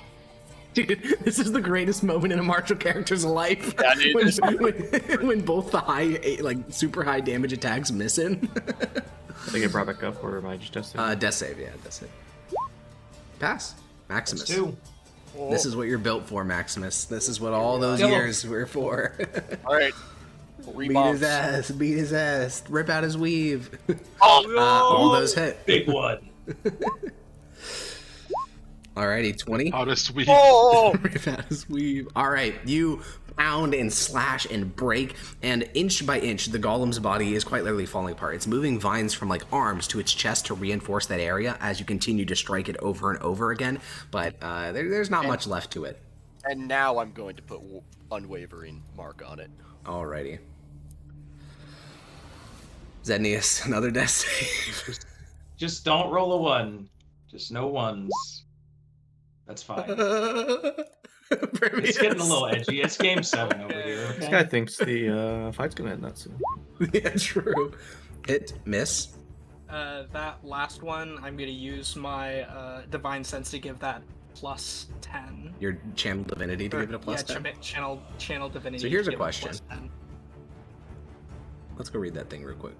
Dude, this is the greatest moment in a martial character's life. Yeah, dude. when both the high, like super high damage attacks miss him. Did I get brought back up, or am I just death saving? Death save, yeah, death save. Pass, Maximus. That's 2. This is what you're built for, Maximus. This is what all those Kill him. years were for. All right. Beat his ass, rip out his weave. Oh, All those hit. Big one. Alrighty, 20. How does we? Oh! Rip out his weave. Alright, you pound and slash and break, and inch by inch, the golem's body is quite literally falling apart. It's moving vines from like arms to its chest to reinforce that area as you continue to strike it over and over again, but there's not much left to it. And now I'm going to put unwavering mark on it. Alrighty. Zednius, another death save. Just don't roll a 1. Just no ones. That's fine. It's getting a little edgy. It's game 7 over here. This Okay? guy thinks the fight's gonna end that soon. Yeah, true. Hit, miss. That last one, I'm gonna use my divine sense to give that plus 10. Your channel divinity to give it a plus 10. Channel divinity. So here's to a give it question. plus 10. Let's go read that thing real quick.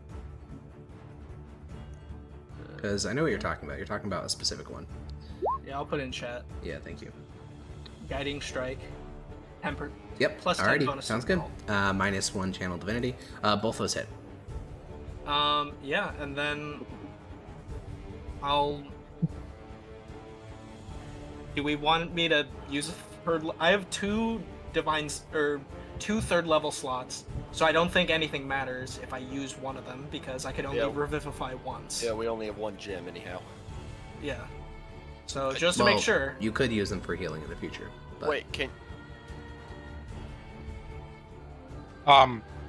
Because I know what you're talking about. You're talking about a specific one. Yeah, I'll put it in chat. Yeah, thank you. Guiding strike, tempered. Yep. Plus 10 Alrighty. bonus Sounds to good. roll. -1 channel divinity. Both those hit. Yeah, and then I'll. Do we want me to use a third? I have 2 divines or 2 third level slots, so I don't think anything matters if I use one of them because I could only revivify once. Yeah, we only have 1 gem anyhow. Yeah. So just to make sure. You could use them for healing in the future. But... Wait, can...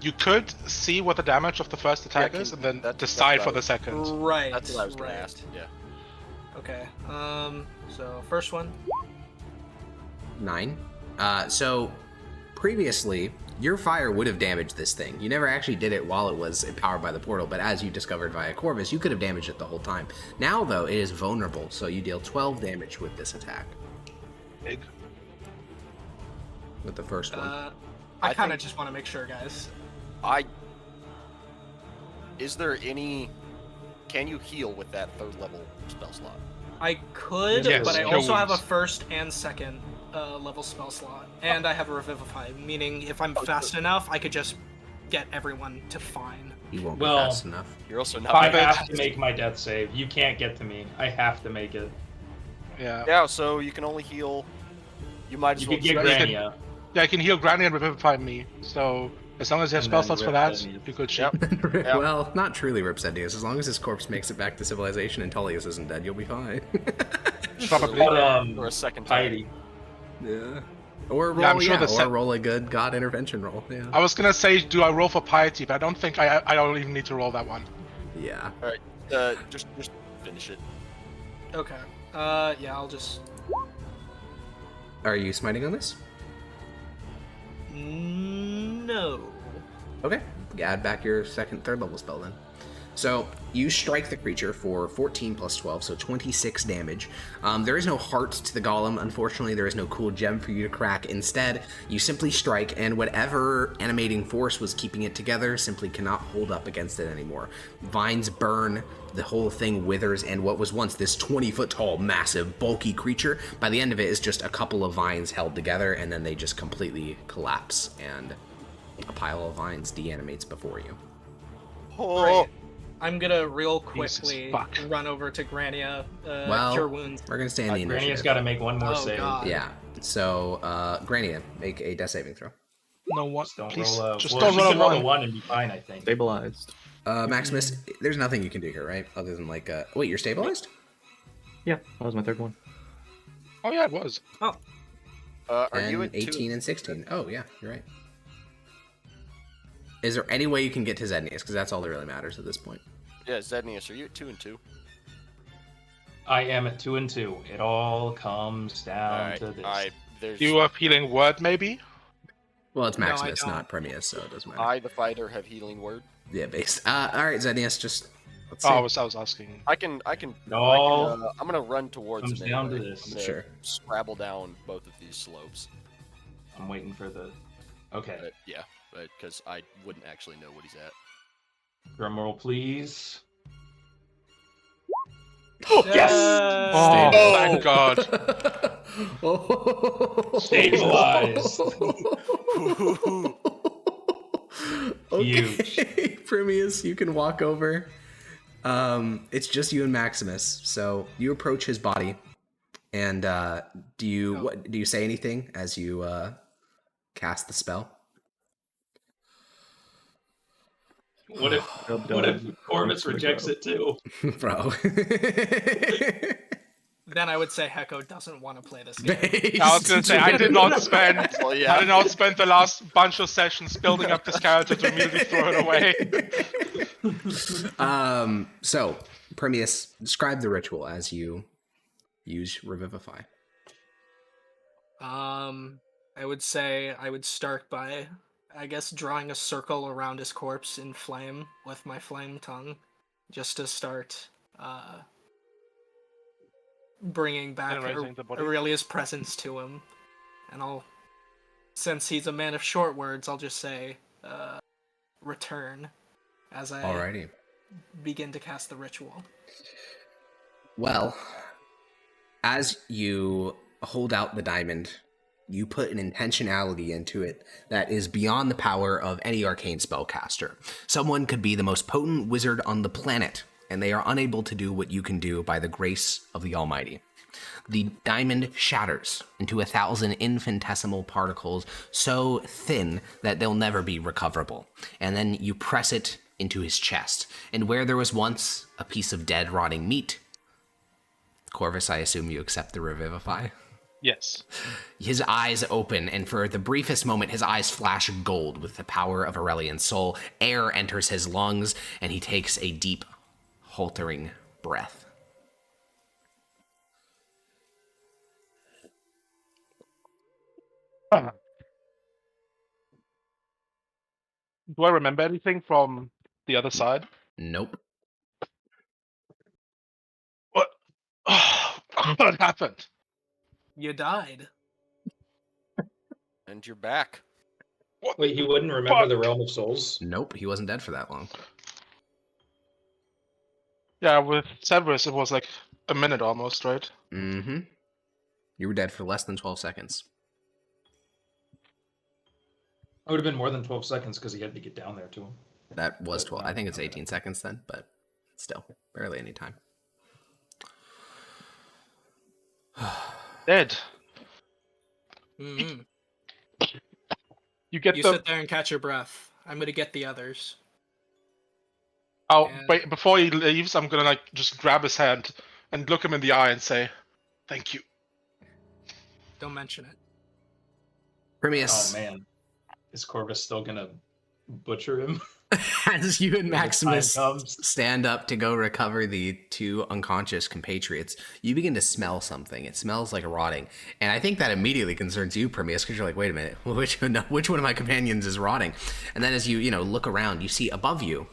You could see what the damage of the first attack is, and then decide for the second. Right. That's what I was gonna ask. Yeah. Okay. So first one. 9. So previously, your fire would have damaged this thing. You never actually did it while it was empowered by the portal, but as you discovered via Corvus, you could have damaged it the whole time. Now, though, it is vulnerable, so you deal 12 damage with this attack. Big. With the first one. I kind of just want to make sure, guys. Is there any... Can you heal with that 3rd level spell slot? I could, Yes, but I no also have a wounds. 1st and 2nd level spell slot, and I have a Revivify, meaning if I'm fast enough, I could just get everyone to fine. You won't Well, be fast enough. You're also not... I have to make my death save. You can't get to me. I have to make it. Yeah. Yeah, so you can only heal... You might as You well... could get spend- Grania. Yeah, I can heal Granny and revivify me. So as long as you have And spell then slots for rip that, Zednius. you could shoot. Yep. Yeah. Well, not truly Rip Zednius. As long as his corpse makes it back to civilization and Tullius isn't dead, you'll be fine. Probably. But, Or a second time. Piety. Yeah. Or roll, Yeah, I'm sure the or roll a good god intervention roll. Yeah. I was gonna say, do I roll for piety, but I don't think I don't even need to roll that one. Yeah. Alright, just finish it. Okay. Yeah, I'll just... Are you smiting on this? No. Okay. Add back your 2nd, 3rd level spell then. So you strike the creature for 14 plus 12, so 26 damage. There is no heart to the golem. Unfortunately, there is no cool gem for you to crack. Instead, you simply strike, and whatever animating force was keeping it together simply cannot hold up against it anymore. Vines burn, the whole thing withers, and what was once this 20-foot tall, massive, bulky creature, by the end of it is just a couple of vines held together, and then they just completely collapse, and a pile of vines deanimates before you. Oh, Right. I'm gonna real Jesus quickly fuck. run over to Grania, Well, cure wounds. we're gonna stay in the Grania's initiative. got to make one more Oh, save. God. Yeah. So, Grania, make a death saving throw. No one. Just don't Please, roll a. just well, don't she roll can a roll a one. 1 and be fine, I think. Stabilized. Maximus, there's nothing you can do here, right? Other than like, wait, you're stabilized? Yeah, that was my third one. Oh yeah, it was. Are And you at 18 and 16. Oh yeah, you're right. Is there any way you can get to Zednius? Because that's all that really matters at this point. Yeah, Zednius, are you at 2 and 2? I am at 2 and 2. It all comes down Alright, to this. there's You have healing word, maybe? Well, it's No, I Maximus, don't. not Premius, so it doesn't matter. I, the fighter, have healing word. Yeah, based. All right, Zednius, just let's see. Oh, I was asking. I can. No. I'm gonna run towards Comes him down to anyway. this. I'm gonna Sure. scrabble down both of these slopes. I'm waiting for the. Okay. But, yeah, because I wouldn't actually know what he's at. Drum roll, please. Yes! Oh, thank God. Stabilized. Okay, Huge. Premius, you can walk over. It's just you and Maximus. So you approach his body, and do you say anything as you cast the spell? What if Corvus rejects it too? Bro. Then I would say Heko doesn't want to play this game. I was gonna say I did not spend. Well, yeah. I did not spend the last bunch of sessions building up this character to immediately throw it away. So Premius, describe the ritual as you use Revivify. I would say I would start by, I guess, drawing a circle around his corpse in flame with my flame tongue, just to start bringing back Generating the body. Aurelia's presence to him. And since he's a man of short words, I'll just say, return, as I Alrighty. begin to cast the ritual. Well, as you hold out the diamond, you put an intentionality into it that is beyond the power of any arcane spellcaster. Someone could be the most potent wizard on the planet, and they are unable to do what you can do by the grace of the Almighty. The diamond shatters into 1,000 infinitesimal particles so thin that they'll never be recoverable. And then you press it into his chest. And where there was once a piece of dead, rotting meat, Corvus, I assume you accept the Revivify? Yes. His eyes open, and for the briefest moment, his eyes flash gold with the power of Aurelian's soul. Air enters his lungs, and he takes a deep, haltering breath. Do I remember anything from the other side? Nope. What? What happened? You died. And you're back. What? Wait, he wouldn't remember the Realm of Souls? Nope, he wasn't dead for that long. Yeah, with Severus, it was like a minute almost, right? Mm-hmm. You were dead for less than 12 seconds. It would have been more than 12 seconds because he had to get down there to him. That was 12. I think it's 18 seconds then, but still, barely any time. Dead. Mm-hmm. You get You the. sit there and catch your breath. I'm gonna get the others. Oh, and- wait! Before he leaves, I'm gonna just grab his hand and look him in the eye and say, "Thank you." Don't mention it. Premius, Oh man, is Corvus still gonna butcher him? as you and Maximus When the time comes? stand up to go recover the two unconscious compatriots, you begin to smell something. It smells like rotting. And I think that immediately concerns you, Premius, because you're like, wait a minute, which one of my companions is rotting? And then as you look around, you see above you,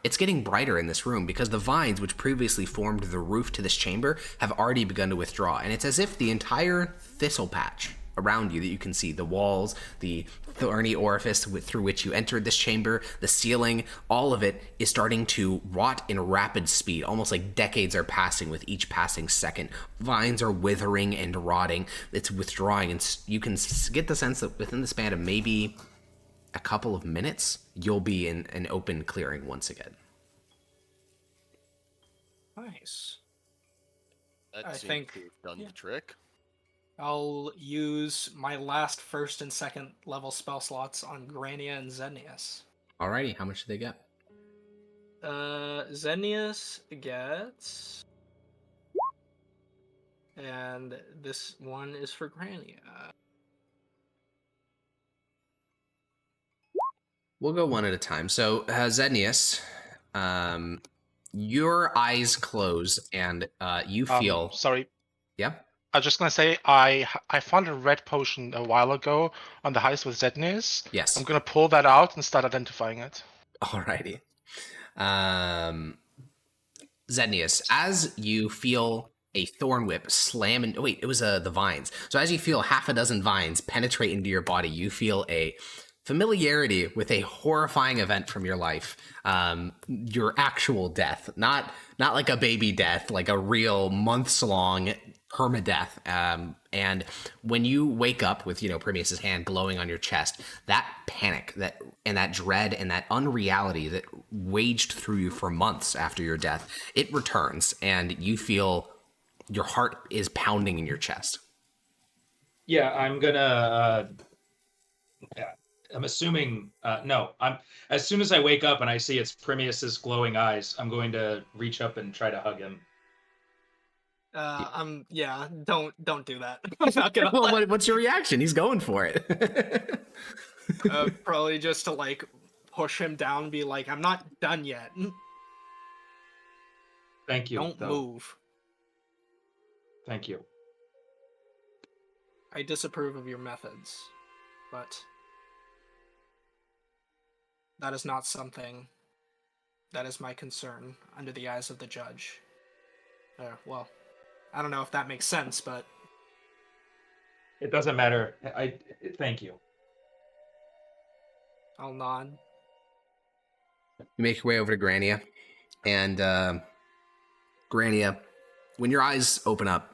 it's getting brighter in this room because the vines which previously formed the roof to this chamber have already begun to withdraw. And it's as if the entire thistle patch around you that you can see, the walls, the thorny orifice through which you entered this chamber, the ceiling, all of it is starting to rot in rapid speed, almost like decades are passing with each passing second. Vines are withering and rotting. It's withdrawing, and you can get the sense that within the span of maybe a couple of minutes, you'll be in an open clearing once again. Nice. That I seems think- to have done yeah. the trick. I'll use my last first and second level spell slots on Grania and Zenius. Alrighty, how much do they get? Zenius gets... And this one is for Grania. We'll go one at a time. So, Zenius, your eyes close and you feel. Sorry, Yeah. I was just gonna say I found a red potion a while ago on the heist with Zednis. Yes. I'm gonna pull that out and start identifying it. Alrighty. Zenius, as you feel a thorn whip slam in... Wait, it was the vines. So as you feel half a dozen vines penetrate into your body, you feel a familiarity with a horrifying event from your life. Your actual death. Not like a baby death, like a real months-long permadeath. And when you wake up with, Prometheus's hand glowing on your chest, that panic, that dread and that unreality that waged through you for months after your death, it returns, and you feel your heart is pounding in your chest. Yeah, I'm gonna. I'm assuming. No, as soon as I wake up and I see it's Primeus's glowing eyes, I'm going to reach up and try to hug him. Don't do that. I'm not gonna. Well, what's your reaction? He's going for it. Probably just to push him down and be like, I'm not done yet. Thank you. Don't move. Thank you. I disapprove of your methods, but that is not something that is my concern under the eyes of the judge. Well, I don't know if that makes sense, but it doesn't matter. Thank you. I'll nod. You make your way over to Grania, and Grania, when your eyes open up,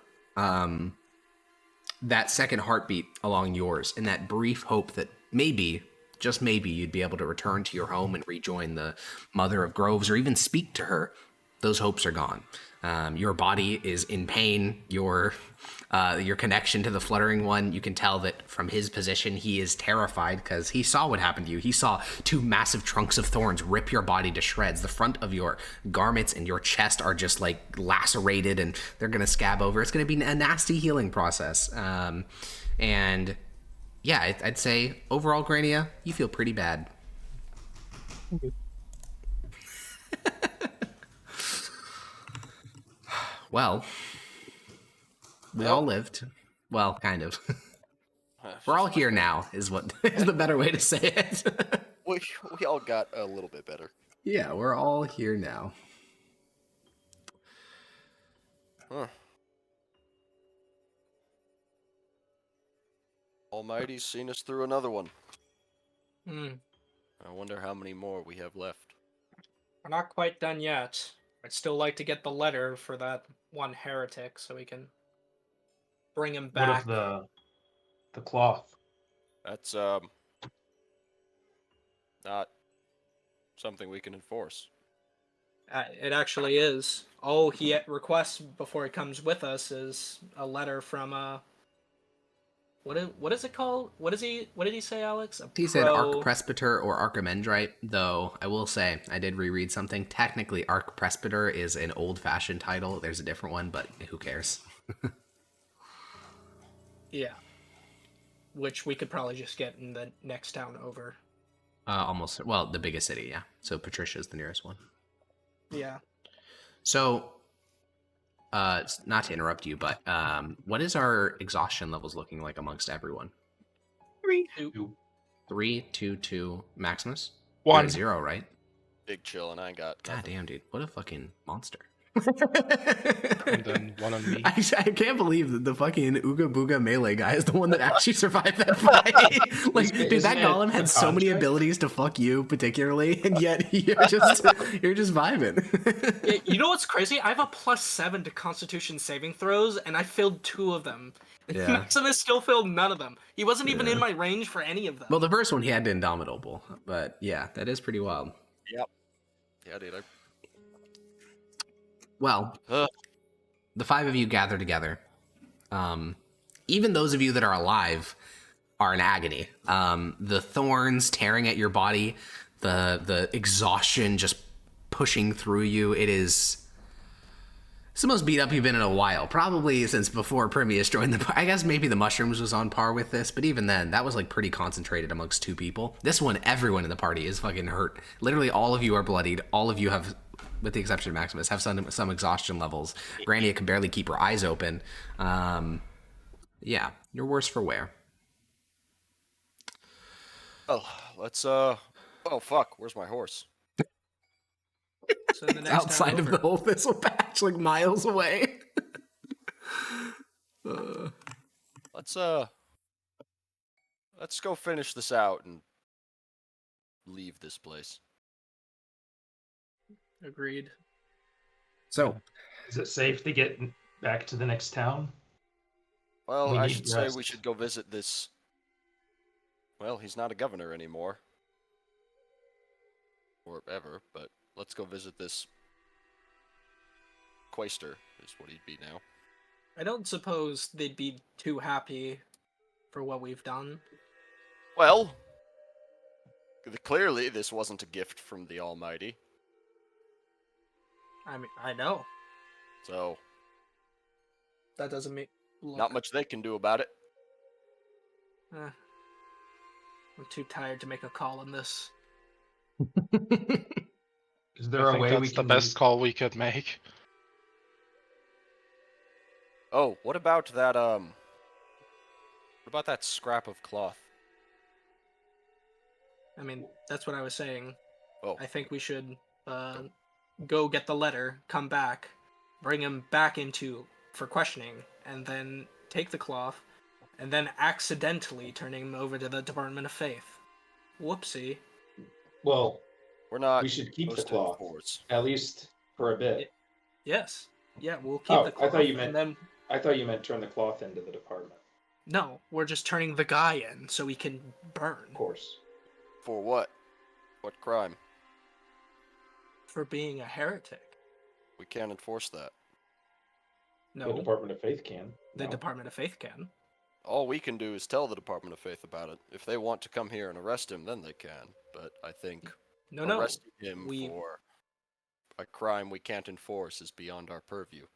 that second heartbeat along yours, and that brief hope that maybe, just maybe, you'd be able to return to your home and rejoin the Mother of Groves, or even speak to her, those hopes are gone. Your body is in pain. Your connection to the Fluttering One, you can tell that from his position, he is terrified because he saw what happened to you. He saw two massive trunks of thorns rip your body to shreds. The front of your garments and your chest are just lacerated, and they're going to scab over. It's going to be a nasty healing process. And yeah, I'd say overall, Grania, you feel pretty bad. Well, we all lived. Well, kind of. We're all here now, is the better way to say it. We all got a little bit better. Yeah, we're all here now. Huh. Almighty's seen us through another one. I wonder how many more we have left. We're not quite done yet. I'd still like to get the letter for that one heretic so we can bring him back. What of the cloth? That's not something we can enforce. It actually is. All he requests before he comes with us is a letter from what is it called? What did he say, Alex? He said Archpresbyter or Archimandrite, though I will say, I did reread something. Technically, Archpresbyter is an old-fashioned title. There's a different one, but who cares? Yeah. Which we could probably just get in the next town over. Almost. Well, the biggest city, yeah. So Patricia's the nearest one. Yeah. So, not to interrupt you, but what is our exhaustion levels looking like amongst everyone? 3, 3, 2, 2. Maximus? 1. You're at 0, right? Big chill, and I got God nothing. damn, dude. What a fucking monster. And then 1 on me. I can't believe that the fucking Ooga Booga melee guy is the one that actually survived that fight. Dude, that golem had so many abilities to fuck you particularly, and yet you're just vibing. Yeah, you know what's crazy? I have a +7 to Constitution saving throws, and I failed 2 of them. Yeah. Maximus still failed none of them. He wasn't even in my range for any of them. Well, the first one he had Indomitable, but yeah, that is pretty wild. Yep. Yeah, dude. Well, Ugh. the 5 of you gather together. Even those of you that are alive are in agony. The thorns tearing at your body, the exhaustion just pushing through you. It's the most beat up you've been in a while, probably since before Primius joined the. I guess maybe the mushrooms was on par with this, but even then, that was like pretty concentrated amongst 2 people. This one, everyone in the party is fucking hurt. Literally, all of you are bloodied. All of you have, with the exception of Maximus, have some exhaustion levels. Grania can barely keep her eyes open. Yeah, you're worse for wear. Oh, let's oh fuck, where's my horse? So the next Outside town of over. the whole thistle patch, like miles away. Let's go finish this out and leave this place. Agreed. So, Is it safe to get back to the next town? Well, We I need should say we rest. should go visit this. Well, he's not a governor anymore. Or ever, but let's go visit this Quaestor, is what he'd be now. I don't suppose they'd be too happy for what we've done. Well, clearly this wasn't a gift from the Almighty, I mean, I know. so That doesn't mean... Look, not much they can do about it. I'm too tired to make a call on this. Is there I a think way that's we the can best call we could make. Oh, what about that scrap of cloth? I mean, that's what I was saying. Oh, I think we should go get the letter, come back, bring him back for questioning, and then take the cloth, and then accidentally turn him over to the Department of Faith. Whoopsie. Well, we're not we should keep the supposed to cloth, enforce. at least for a bit. Yes. Yeah, we'll keep the cloth. I thought you meant. And then... I thought you meant turn the cloth into the department. No, we're just turning the guy in so he can burn. Of course. For what? What crime? For being a heretic. We can't enforce that. No, The Department of Faith can. the No. Department of Faith can. All we can do is tell the Department of Faith about it. If they want to come here and arrest him, then they can. But I think No. arresting him for a crime we can't enforce is beyond our purview.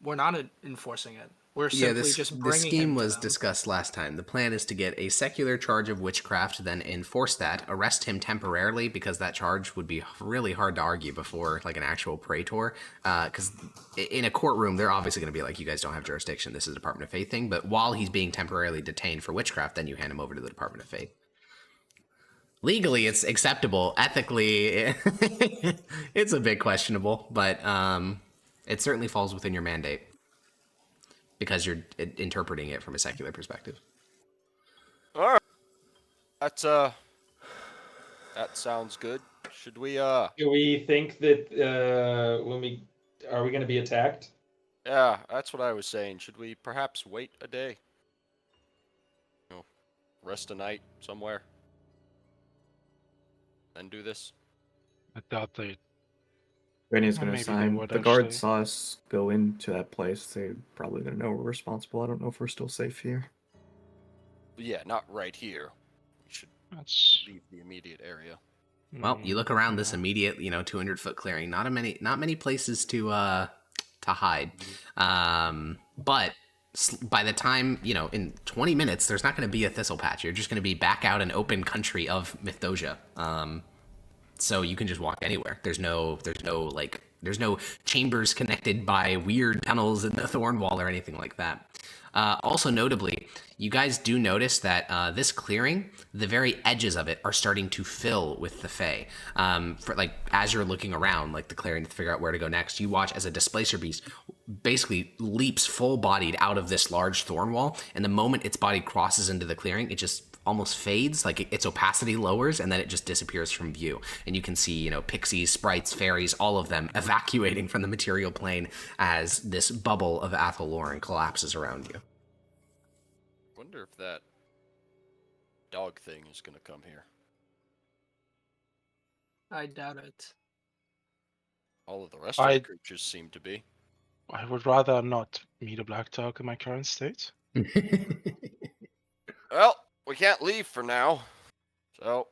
We're not enforcing it. We're yeah, simply this, just the bringing scheme him to was them. discussed last time. The plan is to get a secular charge of witchcraft, then enforce that, arrest him temporarily, because that charge would be really hard to argue before like an actual praetor. Because in a courtroom, they're obviously going to be like, you guys don't have jurisdiction. This is a Department of Faith thing. But while he's being temporarily detained for witchcraft, then you hand him over to the Department of Faith. Legally, it's acceptable. Ethically, it's a bit questionable, but it certainly falls within your mandate because you're interpreting it from a secular perspective. All right. That sounds good. Should we Do we think that are we going to be attacked? Yeah, that's what I was saying. Should we perhaps wait a day? You know, rest a night somewhere? Then do this? I doubt they. Granny's Well, gonna maybe they sign. would, The guards actually. saw us go into that place. They're probably gonna know we're responsible. I don't know if we're still safe here. But yeah, not right here. We should That's. leave the immediate area. Well, you look around this immediate, 200-foot clearing. Not many places to hide. But by the time, in 20 minutes, there's not going to be a thistle patch. You're just going to be back out in open country of Mithdosica. So you can just walk anywhere. There's no chambers connected by weird tunnels in the thorn wall or anything like that. Also notably, you guys do notice that this clearing, the very edges of it are starting to fill with the Fae. As you're looking around, the clearing to figure out where to go next, you watch as a displacer beast basically leaps full-bodied out of this large thorn wall, and the moment its body crosses into the clearing, it just almost fades, its opacity lowers, and then it just disappears from view. And you can see, pixies, sprites, fairies, all of them evacuating from the material plane as this bubble of Athaloran collapses around you. Wonder if that dog thing is gonna come here. I doubt it. All of the rest of I- the creatures seem to be. I would rather not meet a black dog in my current state. Well, we can't leave for now. So,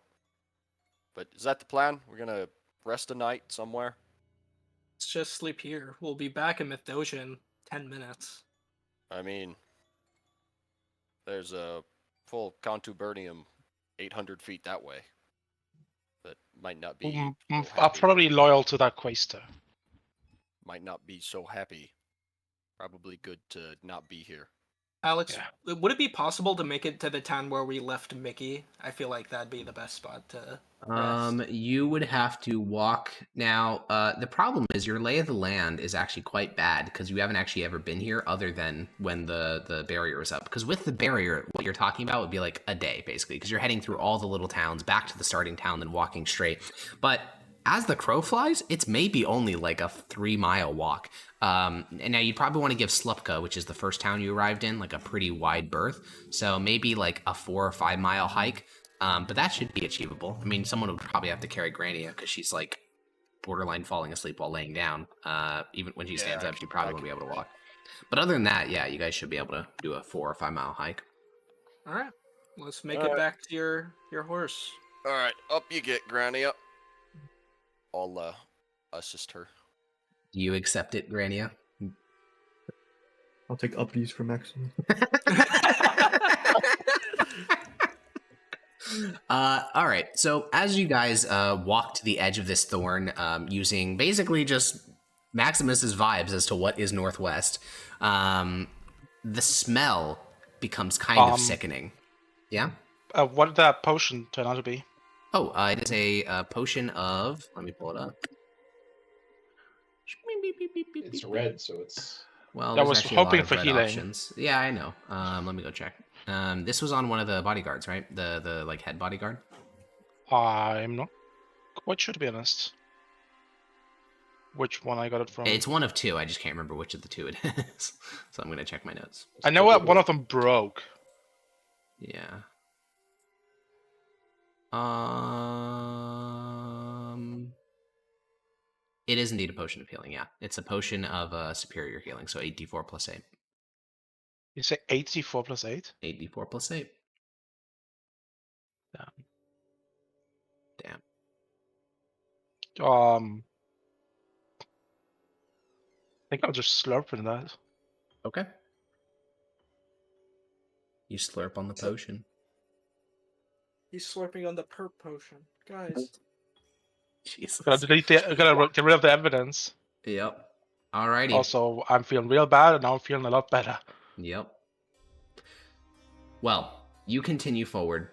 but is that the plan? We're gonna rest a night somewhere? Let's just sleep here. We'll be back in Mythdosia in 10 minutes. I mean, there's a full contubernium 800 feet that way. That might not be so I'm happy. probably loyal to that quaster. Might not be so happy. Probably good to not be here. Alex, would it be possible to make it to the town where we left Mickey? I feel like that'd be the best spot to rest. You would have to walk. Now, the problem is your lay of the land is actually quite bad because you haven't actually ever been here other than when the barrier was up. Because with the barrier, what you're talking about would be like a day, basically, because you're heading through all the little towns back to the starting town, then walking straight. But as the crow flies, it's maybe only like a 3-mile walk. And now you'd probably want to give Slupka, which is the first town you arrived in, like a pretty wide berth. So maybe like a 4 or 5 mile hike. But that should be achievable. I mean, someone would probably have to carry Grania because she's like borderline falling asleep while laying down. Even when she stands up, she probably won't be able to walk. But other than that, yeah, you guys should be able to do a 4 or 5 mile hike. All right, let's make it back to your horse. All right, up you get, Grania. I'll assist her. Do you accept it, Grania? I'll take uppies for Maximus. All right. So as you guys walk to the edge of this thorn, using basically just Maximus's vibes as to what is northwest, the smell becomes kind of sickening. Yeah. What did that potion turn out to be? Oh, it is a potion of. Let me pull it up. It's red, so it's. Well, I there's was actually a lot hoping of for red healing. options. Yeah, I know. Let me go check. This was on one of the bodyguards, right? The like head bodyguard. I'm not quite sure, to be honest. Which one I got it from? It's one of 2. I just can't remember which of the 2 it is. So I'm gonna check my notes. I know that one of them broke. Yeah. It is indeed a potion of healing. Yeah, it's a potion of superior healing. So 8d4 plus 8. You say 84 plus 8? 8d4 plus 8. Damn. I think I'll just slurp in that. Okay. You slurp on the potion. He's slurping on the perp potion, guys. Jesus. I gotta get rid of the evidence. Yep. Alrighty. Also, I'm feeling real bad, and now I'm feeling a lot better. Yep. Well, you continue forward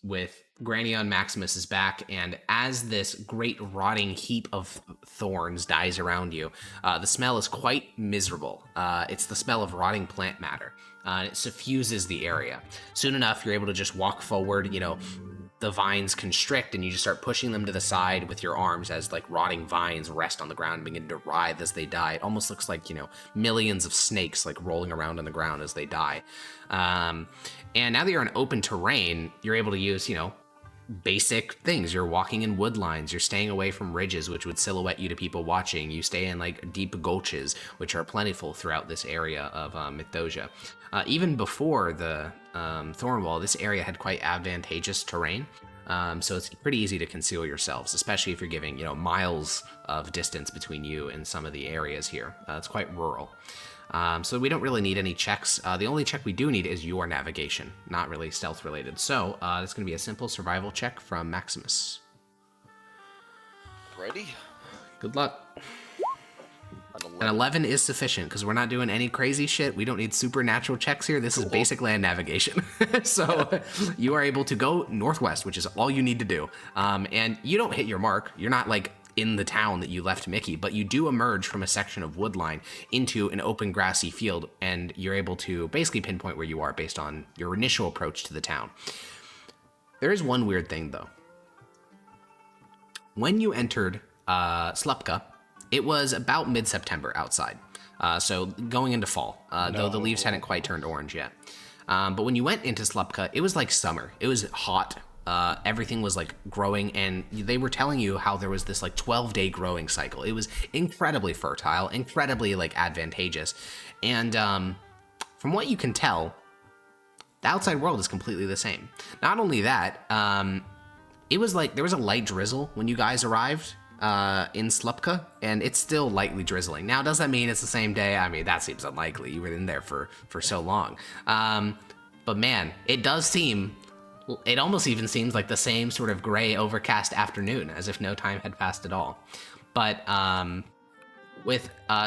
with Grania on Maximus's back, and as this great rotting heap of thorns dies around you, the smell is quite miserable. It's the smell of rotting plant matter. It suffuses the area. Soon enough, you're able to just walk forward, the vines constrict and you just start pushing them to the side with your arms as like rotting vines rest on the ground and begin to writhe as they die. It almost looks like, millions of snakes like rolling around on the ground as they die. And now that you're on open terrain, you're able to use, basic things. You're walking in wood lines. You're staying away from ridges, which would silhouette you to people watching. You stay in like deep gulches, which are plentiful throughout this area of Mythdosia. Even before the thorn wall, this area had quite advantageous terrain. So it's pretty easy to conceal yourselves, especially if you're giving, miles of distance between you and some of the areas here. It's quite rural. So we don't really need any checks. The only check we do need is your navigation, not really stealth related. So it's going to be a simple survival check from Maximus. Ready? Good luck. An 11 is sufficient because we're not doing any crazy shit. We don't need supernatural checks here. This is basic land navigation. So you are able to go northwest, which is all you need to do. And you don't hit your mark. You're not like in the town that you left Mickey, but you do emerge from a section of woodline into an open grassy field, and you're able to basically pinpoint where you are based on your initial approach to the town. There is one weird thing though. When you entered Slupka, it was about mid-September outside, so going into fall, though the leaves hadn't quite turned orange yet. But when you went into Slupka, it was like summer. It was hot everything was like growing, and they were telling you how there was this like 12-day growing cycle. It was incredibly fertile, incredibly like advantageous, and from what you can tell, the outside world is completely the same. Not only that, it was like there was a light drizzle when you guys arrived in Slupka, and it's still lightly drizzling. Now, does that mean it's the same day? I mean, that seems unlikely. You were in there for so long. But man, it does seem, it almost even seems like the same sort of gray, overcast afternoon, as if no time had passed at all. But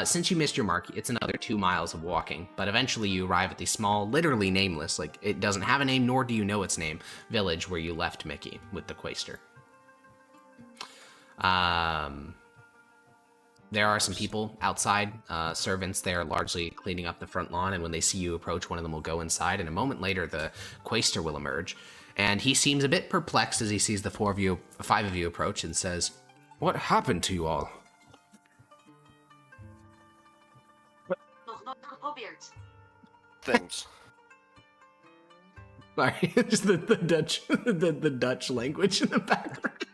since you missed your mark, it's another 2 miles of walking, but eventually you arrive at the small, literally nameless, like it doesn't have a name, nor do you know its name, village where you left Mickey with the Quaestor. There are some people outside, servants there largely cleaning up the front lawn, and when they see you approach, one of them will go inside, and a moment later the Quaestor will emerge, and he seems a bit perplexed as he sees the 5 of you approach and says, "What happened to you all?" Things. Sorry, just the Dutch, the Dutch language in the background.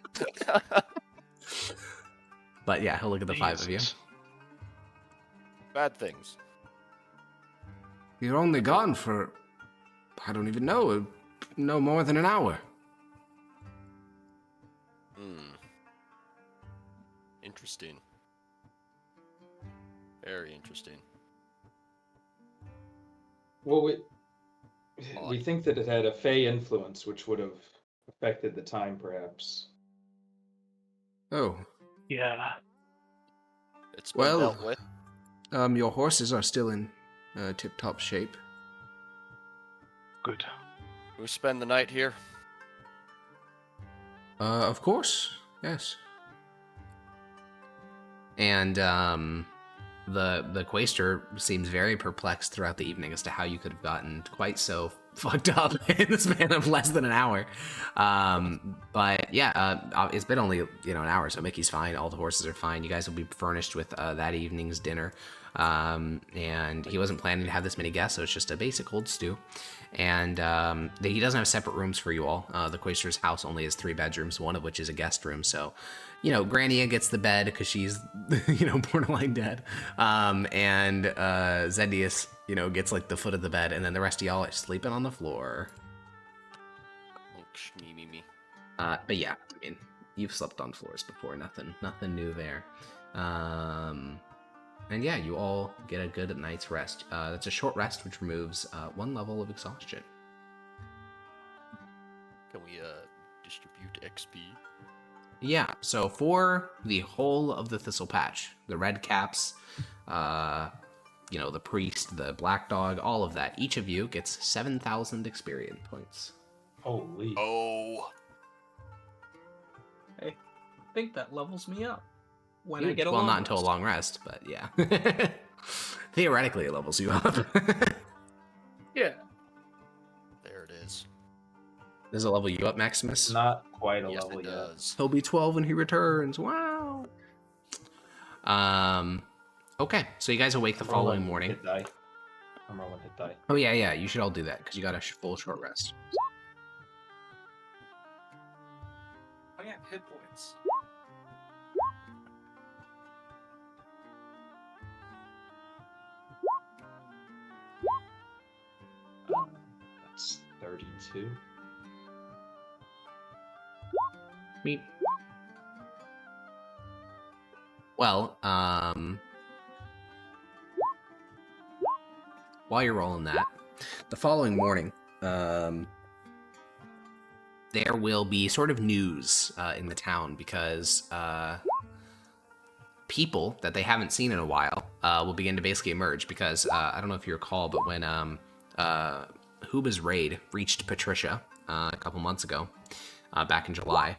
But yeah, he'll look at the 5 of you. Bad things. You're only gone for, I don't even know, no more than an hour. Interesting. Very interesting. Well, we think that it had a Fey influence, which would have affected the time, perhaps. Oh. Yeah. It's been dealt with. Your horses are still in tip-top shape. Good. We spend the night here. Of course, yes. And the Quaestor seems very perplexed throughout the evening as to how you could have gotten quite so fucked up in the span of less than an hour. But yeah, it's been only an hour, so Mickey's fine. All the horses are fine. You guys will be furnished with that evening's dinner. And he wasn't planning to have this many guests, so it's just a basic cold stew. And he doesn't have separate rooms for you all. The Quaestor's house only has 3 bedrooms, one of which is a guest room. So, Grania gets the bed because she's, borderline dead. And Zendius, gets like the foot of the bed, and then the rest of y'all are sleeping on the floor. But yeah, I mean, you've slept on floors before. Nothing new there. And yeah, you all get a good night's rest. That's a short rest, which removes 1 level of exhaustion. Can we distribute XP? Yeah, so for the whole of the Thistle Patch, the Red Caps, the Priest, the Black Dog, all of that, each of you gets 7,000 experience points. Holy. Oh. I think that levels me up. When Huge. I get a well, long not until a rest. long rest, but yeah. Theoretically, it levels you up. Yeah. There it is. Does it level you up, Maximus? Not quite a Yes, level it yet. does. He'll be 12 when he returns. Wow. Okay, so you guys awake the following morning. Hit die. I'm rolling hit die. Oh yeah, you should all do that because you got a full short rest. I got hit points. That's 32. Meep. Well, while you're rolling that, the following morning, there will be sort of news in the town because people that they haven't seen in a while will begin to basically emerge because I don't know if you recall, but when Huba's raid reached Patricia a couple months ago, back in July,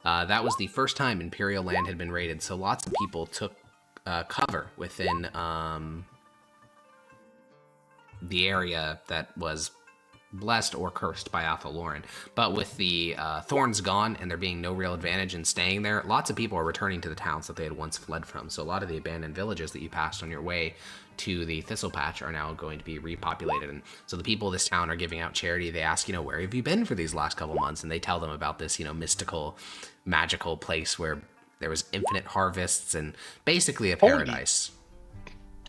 that was the first time Imperial land had been raided, so lots of people took cover within the area that was blessed or cursed by Athalauren. But with the thorns gone and there being no real advantage in staying there, lots of people are returning to the towns that they had once fled from. So a lot of the abandoned villages that you passed on your way to the Thistle Patch are now going to be repopulated. And so the people of this town are giving out charity. They ask, where have you been for these last couple months? And they tell them about this, mystical, magical place where there was infinite harvests and basically a paradise.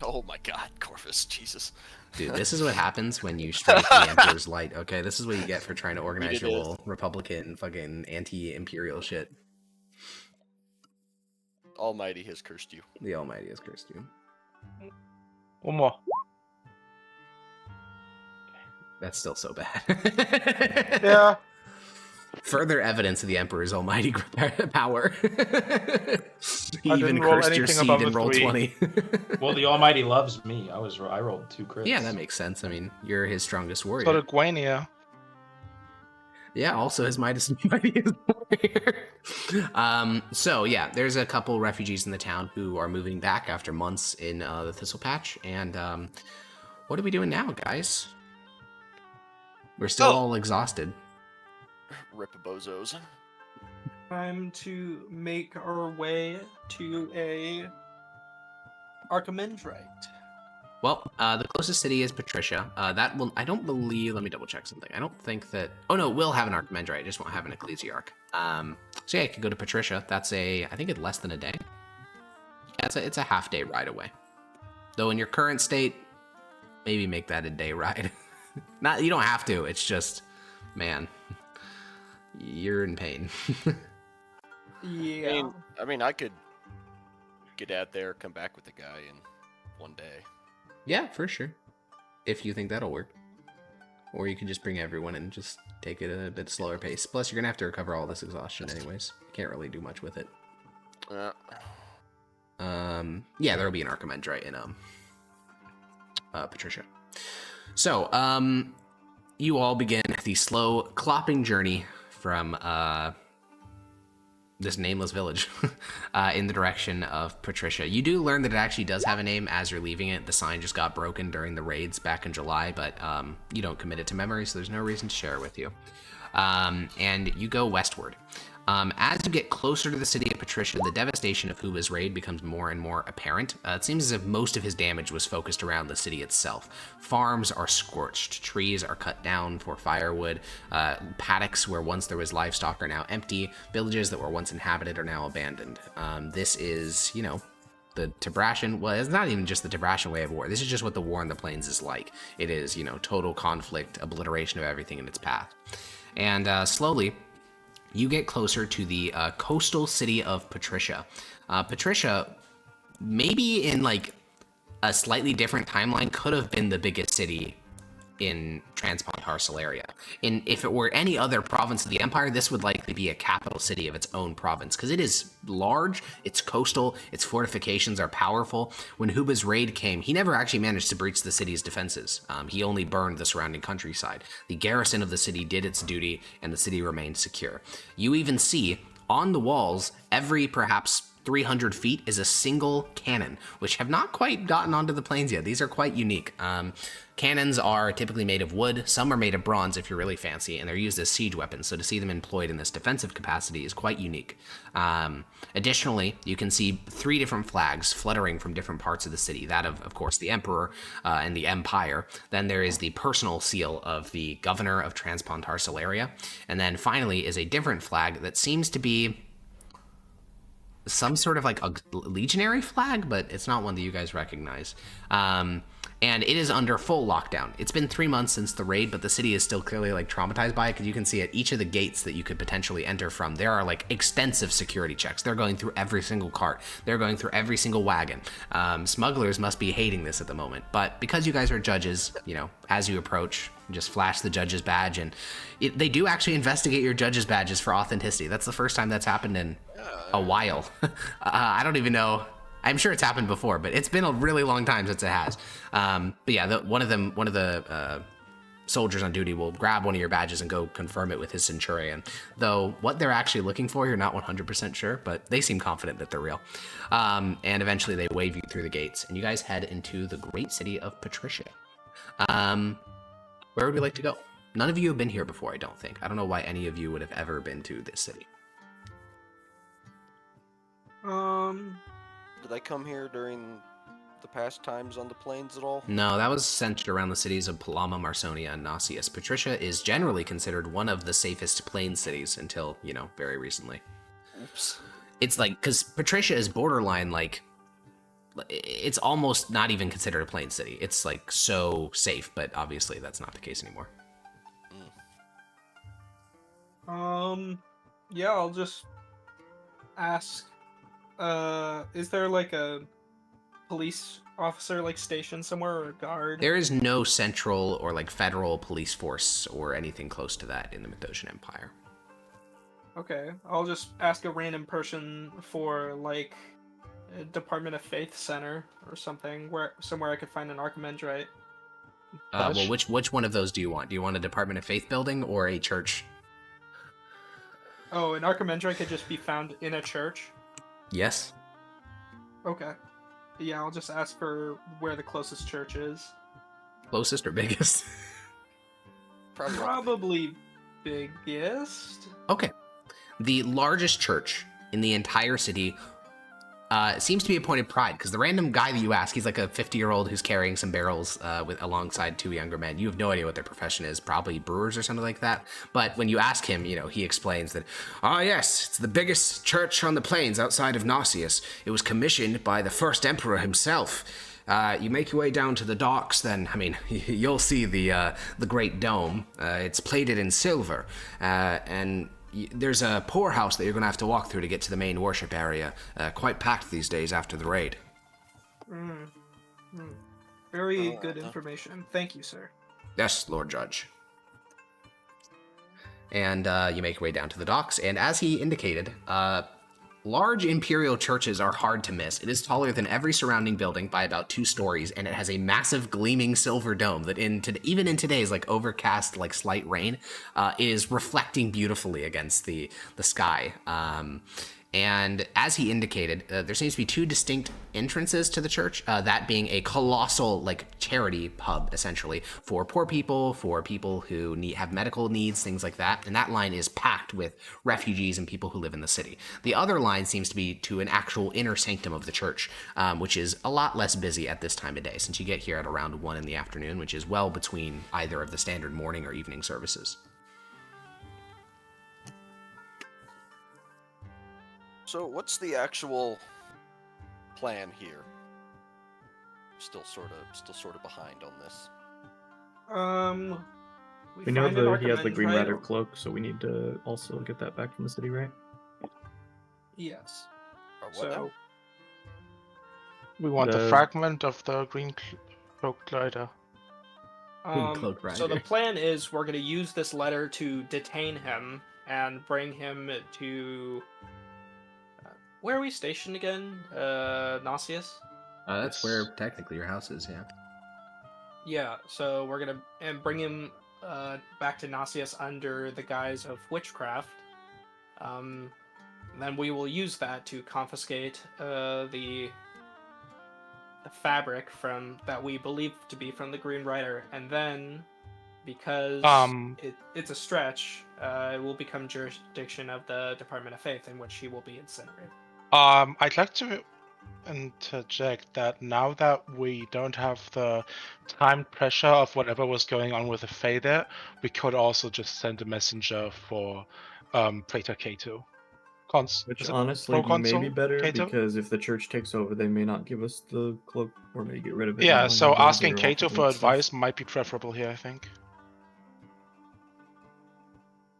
Oh my god, Corvus, Jesus. Dude, this is what happens when you strike the Emperor's light, okay? This is what you get for trying to organize your little Republican and fucking anti-imperial shit. Almighty has cursed you. The Almighty has cursed you. One more. That's still so bad. Yeah. Further evidence of the Emperor's almighty power. He I even didn't roll cursed your anything seed above and a rolled 3. 20. Well, the Almighty loves me. I rolled 2 crits. Yeah, that makes sense. I mean, you're his strongest warrior. So did Gwenia. Yeah, also his mightiest warrior. So yeah, there's a couple refugees in the town who are moving back after months in the Thistle Patch. And what are we doing now, guys? We're still all exhausted. Rip bozos. Time to make our way to a Archimandrite. Well, the closest city is Patricia. That will, I don't believe, let me double check something. I don't think that, oh no, we'll have an Archimandrite, just won't have an Ecclesiarch. So yeah, you could go to Patricia. That's I think it's less than a day. Yeah, it's a half day ride away. Though in your current state, maybe make that a day ride. You don't have to, it's just, man, you're in pain. Yeah. I mean, I could get out there, come back with the guy in one day. Yeah, for sure. If you think that'll work. Or you can just bring everyone and just take it at a bit slower pace. Plus, you're going to have to recover all this exhaustion anyways. You can't really do much with it. Yeah, there'll be an Archimandrite in Patricia. So, you all begin the slow clopping journey from this nameless village in the direction of Patricia. You do learn that it actually does have a name as you're leaving it. The sign just got broken during the raids back in July, but you don't commit it to memory, so there's no reason to share it with you. And you go westward. As you get closer to the city of Patricia, the devastation of Huba's raid becomes more and more apparent. It seems as if most of his damage was focused around the city itself. Farms are scorched, trees are cut down for firewood, paddocks where once there was livestock are now empty, villages that were once inhabited are now abandoned. This is, the Tibrashan, well, it's not even just the Tibrashan way of war. This is just what the war in the plains is like. It is, total conflict, obliteration of everything in its path. And slowly, you get closer to the coastal city of Patricia. Patricia, maybe in like a slightly different timeline, could have been the biggest city in Transpontarcelaria. If it were any other province of the Empire, this would likely be a capital city of its own province, because it is large, it's coastal, its fortifications are powerful. When Huba's raid came, he never actually managed to breach the city's defenses. He only burned the surrounding countryside. The garrison of the city did its duty, and the city remained secure. You even see, on the walls, every perhaps 300 feet is a single cannon, which have not quite gotten onto the plains yet. These are quite unique. Cannons are typically made of wood, some are made of bronze if you're really fancy, and they're used as siege weapons, so to see them employed in this defensive capacity is quite unique. Additionally, you can see 3 different flags fluttering from different parts of the city, that of course, the Emperor and the Empire. Then there is the personal seal of the Governor of Transpontarcelaria, and then finally is a different flag that seems to be some sort of like a legionary flag, but it's not one that you guys recognize. And it is under full lockdown. It's been 3 months since the raid, but the city is still clearly like traumatized by it, because you can see at each of the gates that you could potentially enter from, there are like extensive security checks. They're going through every single cart. They're going through every single wagon. Smugglers must be hating this at the moment, but because you guys are judges, as you approach, just flash the judge's badge, and they do actually investigate your judge's badges for authenticity. That's the first time that's happened in a while. I don't even know. I'm sure it's happened before, but it's been a really long time since it has. But yeah, one of the soldiers on duty will grab one of your badges and go confirm it with his centurion. Though what they're actually looking for, you're not 100% sure, but they seem confident that they're real. And eventually they wave you through the gates, and you guys head into the great city of Patricia. Where would we like to go None of you have been here before, I don't think. I don't know why any of you would have ever been to this city. Did I come here during the past times on the plains at all? No, that was centered around the cities of Palama, Marsonia, and Nausius. Patricia is generally considered one of the safest plain cities until, very recently. Oops. It's like, because Patricia is borderline, like, it's almost not even considered a plain city. It's, like, so safe, but obviously that's not the case anymore. Yeah, I'll just ask, is there, like, a police officer, like, stationed somewhere, or a guard? There is no central or, like, federal police force or anything close to that in the Mithosian Empire. Okay, I'll just ask a random person for, like, a Department of Faith Center or something, somewhere I could find an Archimandrite. Well, which one of those do you want? Do you want a Department of Faith building or a church? Oh, an Archimandrite could just be found in a church? Yes. Okay. Yeah, I'll just ask for where the closest church is. Closest or biggest? Probably biggest. Okay. The largest church in the entire city seems to be appointed Pride, because the random guy that you ask, he's like a 50-year-old who's carrying some barrels alongside two younger men. You have no idea what their profession is, probably brewers or something like that. But when you ask him, he explains that, yes, it's the biggest church on the plains outside of Nausius. It was commissioned by the first emperor himself. You make your way down to the docks, then, you'll see the Great Dome. It's plated in silver, and there's a poorhouse that you're going to have to walk through to get to the main worship area. Quite packed these days after the raid. Very good information. Thank you, sir. Yes, Lord Judge. And you make your way down to the docks, and as he indicated, large imperial churches are hard to miss. It is taller than every surrounding building by about 2 stories, and it has a massive gleaming silver dome that even in today's like overcast, like slight rain, is reflecting beautifully against the sky. And as he indicated, there seems to be 2 distinct entrances to the church, that being a colossal, like, charity pub, essentially, for poor people, for people who have medical needs, things like that. And that line is packed with refugees and people who live in the city. The other line seems to be to an actual inner sanctum of the church, which is a lot less busy at this time of day, since you get here at around 1 in the afternoon, which is well between either of the standard morning or evening services. So what's the actual plan here? Still sort of behind on this. We know that he has the Green Rider cloak, so we need to also get that back from the city, right? Yes. Or what now? We want the fragment of the Green Cloak Rider. So the plan is we're going to use this letter to detain him and bring him to... where are we stationed again? Nausius? That's where technically your house is, yeah. Yeah, so we're gonna bring him back to Nausius under the guise of witchcraft. Then we will use that to confiscate the fabric that we believe to be from the Green Rider, and then because it's a stretch, it will become jurisdiction of the Department of Faith, in which he will be incinerated. I'd like to interject that now that we don't have the time pressure of whatever was going on with the Fae there, we could also just send a messenger for Praetor Cato. Which honestly may be better, Cato? Because if the church takes over, they may not give us the cloak, or may get rid of it. Yeah, so asking Cato for advice might be preferable here, I think.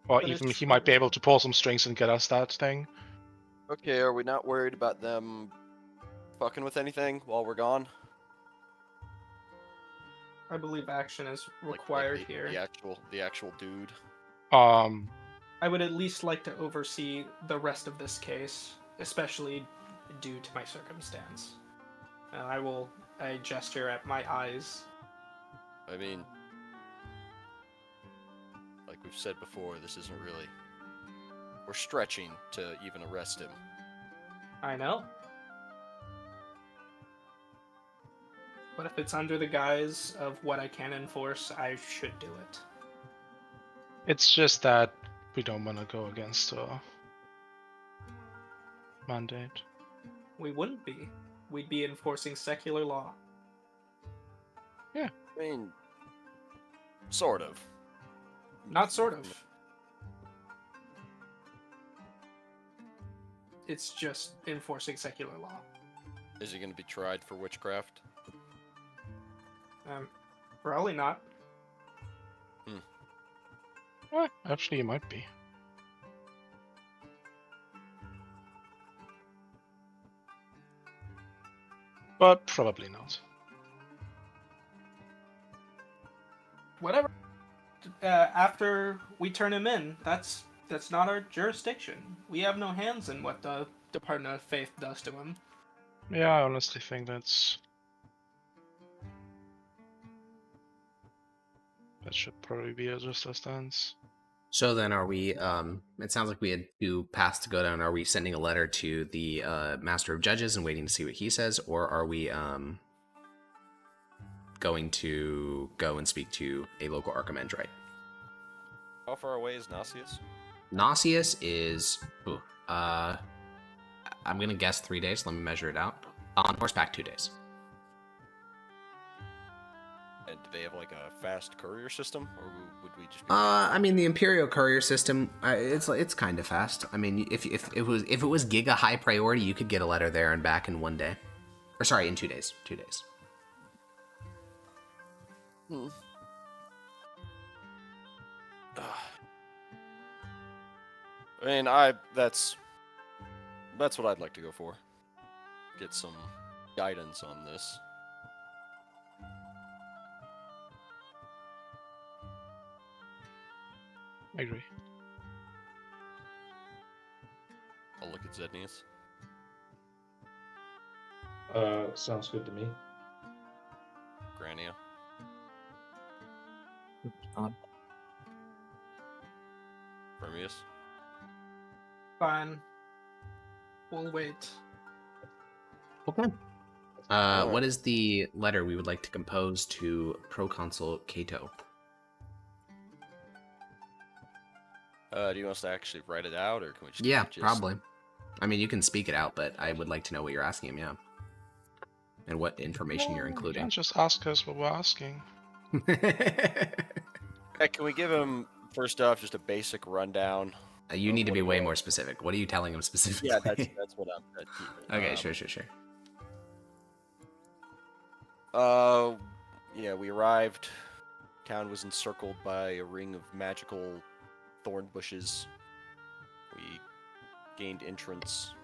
Or even he might be able to pull some strings and get us that thing. Okay, are we not worried about them fucking with anything while we're gone? I believe action is required here. The actual dude. I would at least like to oversee the rest of this case, especially due to my circumstance. I gesture at my eyes. I mean, like we've said before, this isn't really... We're stretching to even arrest him. I know. But if it's under the guise of what I can enforce, I should do it. It's just that we don't want to go against a mandate. We wouldn't be. We'd be enforcing secular law. I mean, sort of. Not sort of. It's just enforcing secular law. Is he going to be tried for witchcraft? Probably not. Well, actually, it might be. But probably not. Whatever. After we turn him in, that's not our jurisdiction. We have no hands in what the Department of Faith does to him. Yeah, I honestly think that should probably be just a stance. So then are we, it sounds like we had 2 paths to go down. Are we sending a letter to the Master of Judges and waiting to see what he says? Or are we going to go and speak to a local Archimandrite? How far away is Nasius? Nasius is, I'm going to guess 3 days. Let me measure it out. On horseback, 2 days. And do they have like a fast courier system, or would we just? I mean, the Imperial courier system, it's kind of fast. I mean, if it was giga high priority, you could get a letter there and back in 1 day, or sorry, in 2 days. 2 days. I mean, that's what I'd like to go for. Get some guidance on this. I agree. I'll look at Zednius. Sounds good to me. Grania. Firmius. Fine. We'll wait. Okay. What is the letter we would like to compose to Proconsul Cato? Do you want us to actually write it out, or can we just? Yeah, probably. I mean, you can speak it out, but I would like to know what you're asking him, yeah. And what information you're You including. can't just ask us what we're asking. Hey, can we give him first off just a basic rundown? You need to be way more specific. What are you telling him specifically? Yeah, that's what I'm. Okay, sure. Yeah, we arrived. Town was encircled by a ring of magical thorn bushes. We gained entrance.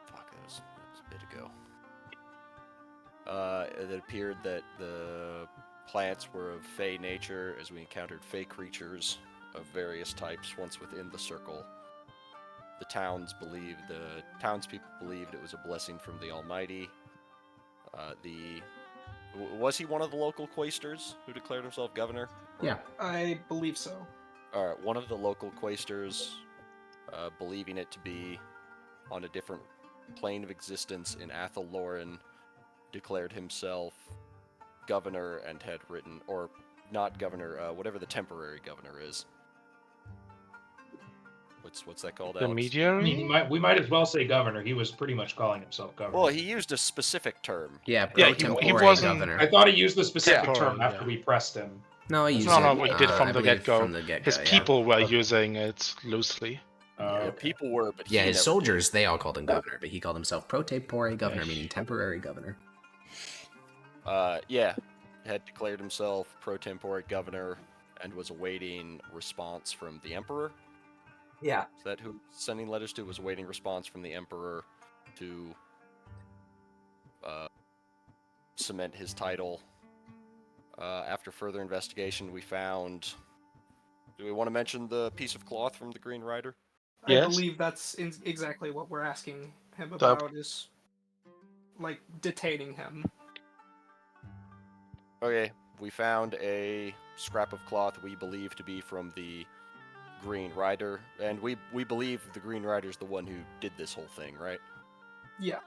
Fuck, that was a bit ago. It appeared that the plants were of fey nature, as we encountered fey creatures of various types once within the circle. The townspeople believed it was a blessing from the Almighty. Was he one of the local quaestors who declared himself governor? Yeah. I believe so. Alright, one of the local quaestors, believing it to be on a different plane of existence in Athel Loren, declared himself governor and had written, or not governor, whatever the temporary governor is. What's that called, The Alex? I mediator? mean, we might as well say governor. He was pretty much calling himself governor. Well, he used a specific term. Yeah, Yeah, pro he tempore wasn't- governor. I thought he used the specific Yeah. term after Yeah. we pressed him. No, he used No, it. no, he did from I the believe get-go. From the get-go, His yeah. people were using it loosely. Yeah, Okay. people were, but Yeah, he his never soldiers, they all called him governor, but he called himself pro tempore governor, Yes. meaning temporary governor. Yeah, had declared himself pro tempore governor and was awaiting response from the emperor. Yeah. Is that who sending letters to? Was awaiting response from the emperor to cement his title. After further investigation, we found. Do we want to mention the piece of cloth from the Green Rider? Yes. I believe that's exactly what we're asking him So- about, is like detaining him. Okay, we found a scrap of cloth we believe to be from the Green Rider, and we believe the Green Rider's the one who did this whole thing, right? Yeah.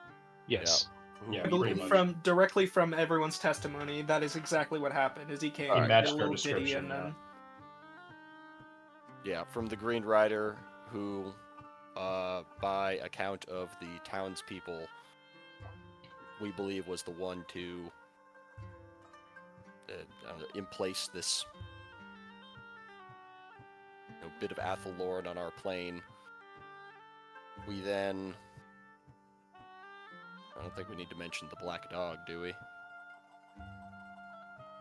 Yes. Yeah, I pretty believe much. directly from everyone's testimony, that is exactly what happened. Is he came, He did matched a our little ditty, description, and then Yeah, from the Green Rider, who, by account of the townspeople, we believe was the one to emplace this bit of Athelloren on our plane. We then... I don't think we need to mention the Black Dog, do we?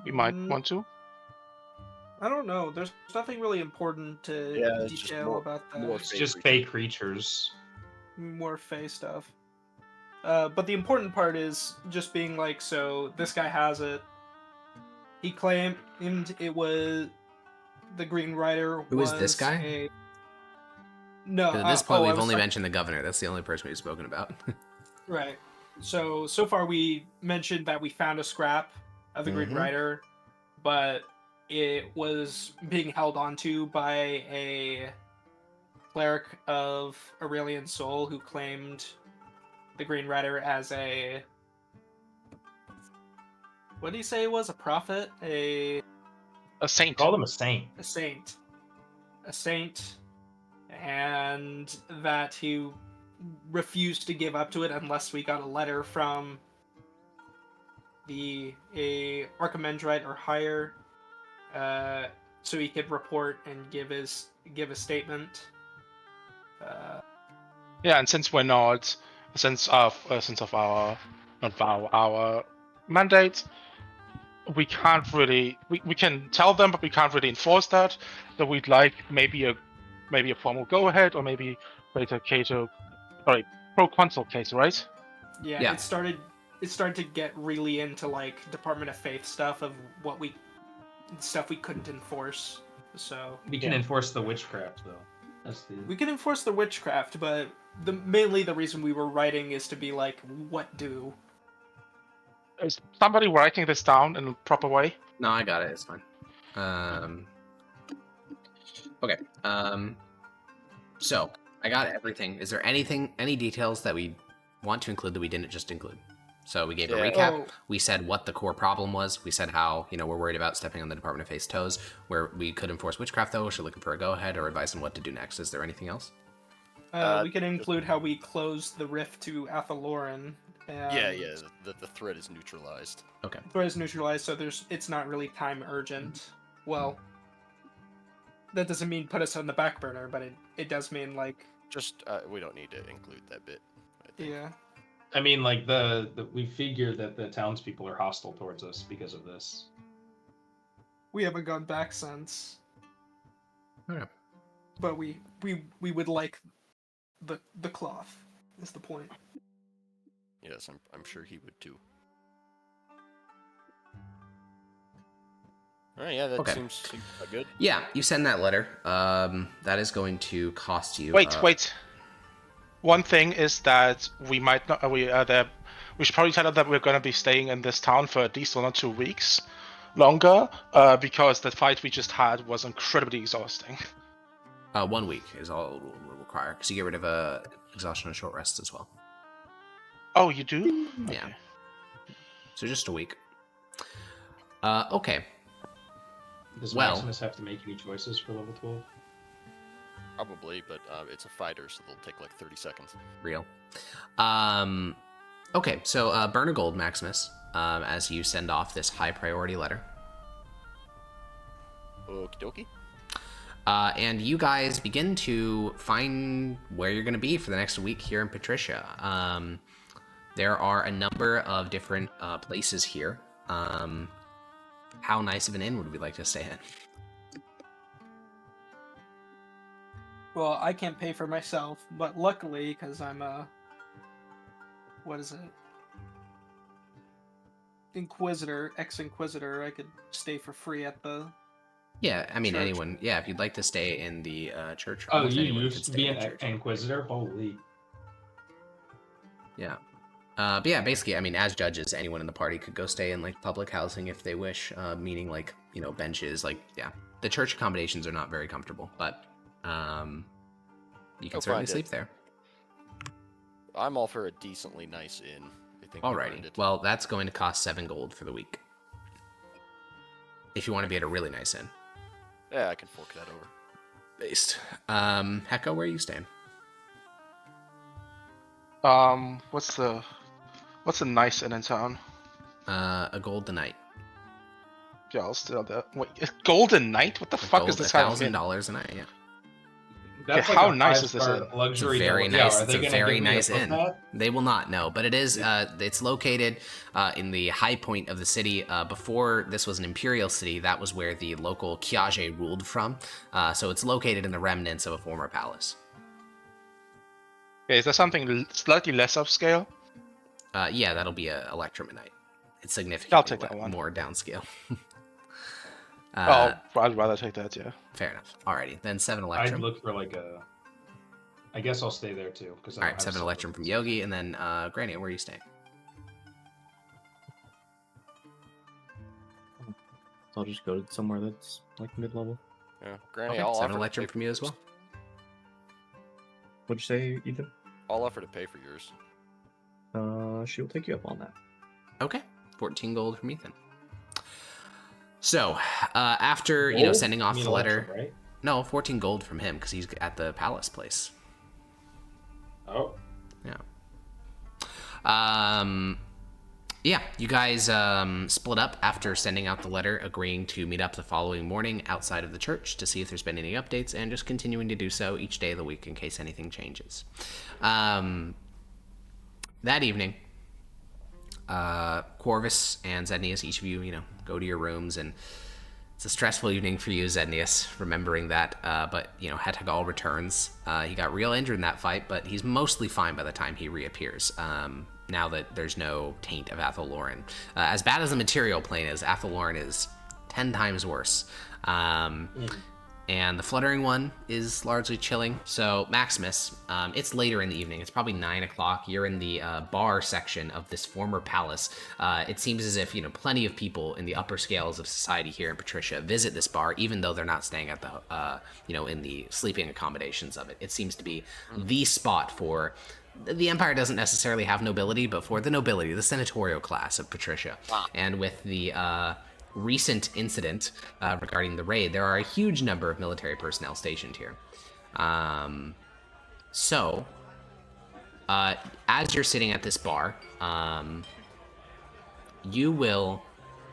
We might want to. I don't know. There's nothing really important to detail about that. It's just fake creatures. More fey stuff. But the important part is just being like, so this guy has it. He claimed it was the Green Rider. Who is this guy? No. At this point, we've only mentioned the governor. That's the only person we've spoken about. Right. So far we mentioned that we found a scrap of the Green Rider, but it was being held onto by a cleric of Aurelian Soul who claimed the Green Rider as a... What did he say it was? A prophet? A saint. Call him a saint. A saint. A saint. And that he refused to give up to it unless we got a letter from a Archimandrite or higher, so he could report and give a statement. Yeah, and since we're not, since of our mandate, we can't really we can tell them, but we can't really enforce that. So we'd like maybe a formal go ahead, or maybe later Cato, pro-consul case, right? Yeah. It started to get really into like Department of Faith stuff of stuff we couldn't enforce. So we can enforce the witchcraft though. We can enforce the witchcraft, but mainly the reason we were writing is to be like, what do? Is somebody writing this down in a proper way? No, I got it. It's fine. Okay. So I got everything. Is there any details that we want to include that we didn't just include? So we gave a recap. We said what the core problem was. We said how, we're worried about stepping on the Department of Faith's toes, where we could enforce witchcraft, though. We're looking for a go-ahead or advice on what to do next. Is there anything else? We can include how we closed the rift to Athelloren. The threat is neutralized. Okay. The threat is neutralized, so it's not really time urgent. Well, that doesn't mean put us on the back burner, but it does mean like... Just, we don't need to include that bit. Yeah. I mean, like, we figure that the townspeople are hostile towards us because of this. We haven't gone back since. Okay. But we would like the cloth, is the point. Yes, I'm sure he would too. Alright, yeah, that seems good. Yeah, you send that letter. That is going to cost you... Wait. One thing is that we might not. We should probably tell them that we're going to be staying in this town for at least 1 or 2 weeks longer, because the fight we just had was incredibly exhausting. 1 week is all it will require, because you get rid of exhaustion and short rests as well. Oh, you do? Yeah. Okay. So just a week. Okay. Does Maximus have to make any choices for level 12? Probably, but it's a fighter, so they'll take like 30 seconds. Real. Okay, so burn a gold, Maximus, as you send off this high priority letter. Okie dokie. And you guys begin to find where you're going to be for the next week here in Patricia. There are a number of different places here. How nice of an inn would we like to stay in? Well, I can't pay for myself, but luckily, because I'm what is it? Inquisitor, ex-Inquisitor, I could stay for free at the... Yeah, I mean, church. Anyone. Yeah, if you'd like to stay in the church. Oh, you used to be an Inquisitor? Holy. Yeah. But yeah, basically, I mean, as judges, anyone in the party could go stay in, like, public housing if they wish, meaning, like, benches, like, yeah. The church accommodations are not very comfortable, but... you can certainly sleep there. I'm all for a decently nice inn. I think. Alrighty. Well, that's going to cost 7 gold for the week. If you want to be at a really nice inn. Yeah, I can fork that over. Based. Hecko, where are you staying? What's the nice inn in town? A gold a night. Yeah, I'll stay on that. Wait, a golden night? What the fuck is this kind of inn? $1,000 a night. Yeah. That's Okay, like how a nice is this five-star inn? luxury. It's a very Yeah, nice. are It's they a gonna very give me a nice inn. footpath? They will not know, but it is. It's located in the high point of the city. Before this was an imperial city, that was where the local Kiage ruled from. So it's located in the remnants of a former palace. Okay, is there something slightly less upscale? Yeah, that'll be a Electrum a night. It's significantly I'll take that one. more downscale. I'd rather take that. Yeah. Fair enough. Alrighty, then 7 I'd Electrum. look for like a. I guess I'll stay there too. All right, 7 Electrum from Yogi, and then Granny, where are you staying? I'll just go to somewhere that's like mid-level. Yeah, Granny, Okay, I'll 7 offer to Electrum pay from you as well. What'd you say, Ethan? I'll offer to pay for yours. She'll take you up on that. Okay, 14 gold from Ethan. So, after sending off the letter, right? no, 14 gold from him because he's at the palace place. Oh. Yeah. Yeah, you guys split up after sending out the letter, agreeing to meet up the following morning outside of the church to see if there's been any updates, and just continuing to do so each day of the week in case anything changes. That evening, Corvus and Zednius, each of you, go to your rooms, and it's a stressful evening for you, Zednius, remembering that, but, Hetagal returns. He got real injured in that fight, but he's mostly fine by the time he reappears, now that there's no taint of Athelloren. As bad as the material plane is, Athelloren is 10 times worse. And the Fluttering One is largely chilling. So, Maximus, it's later in the evening. It's probably 9 o'clock. You're in the bar section of this former palace. It seems as if, plenty of people in the upper scales of society here in Patricia visit this bar, even though they're not staying at the, in the sleeping accommodations of it. It seems to be the spot for... The Empire doesn't necessarily have nobility, but for the nobility, the senatorial class of Patricia. And with the... recent incident regarding the raid, there are a huge number of military personnel stationed here. So, as you're sitting at this bar, you will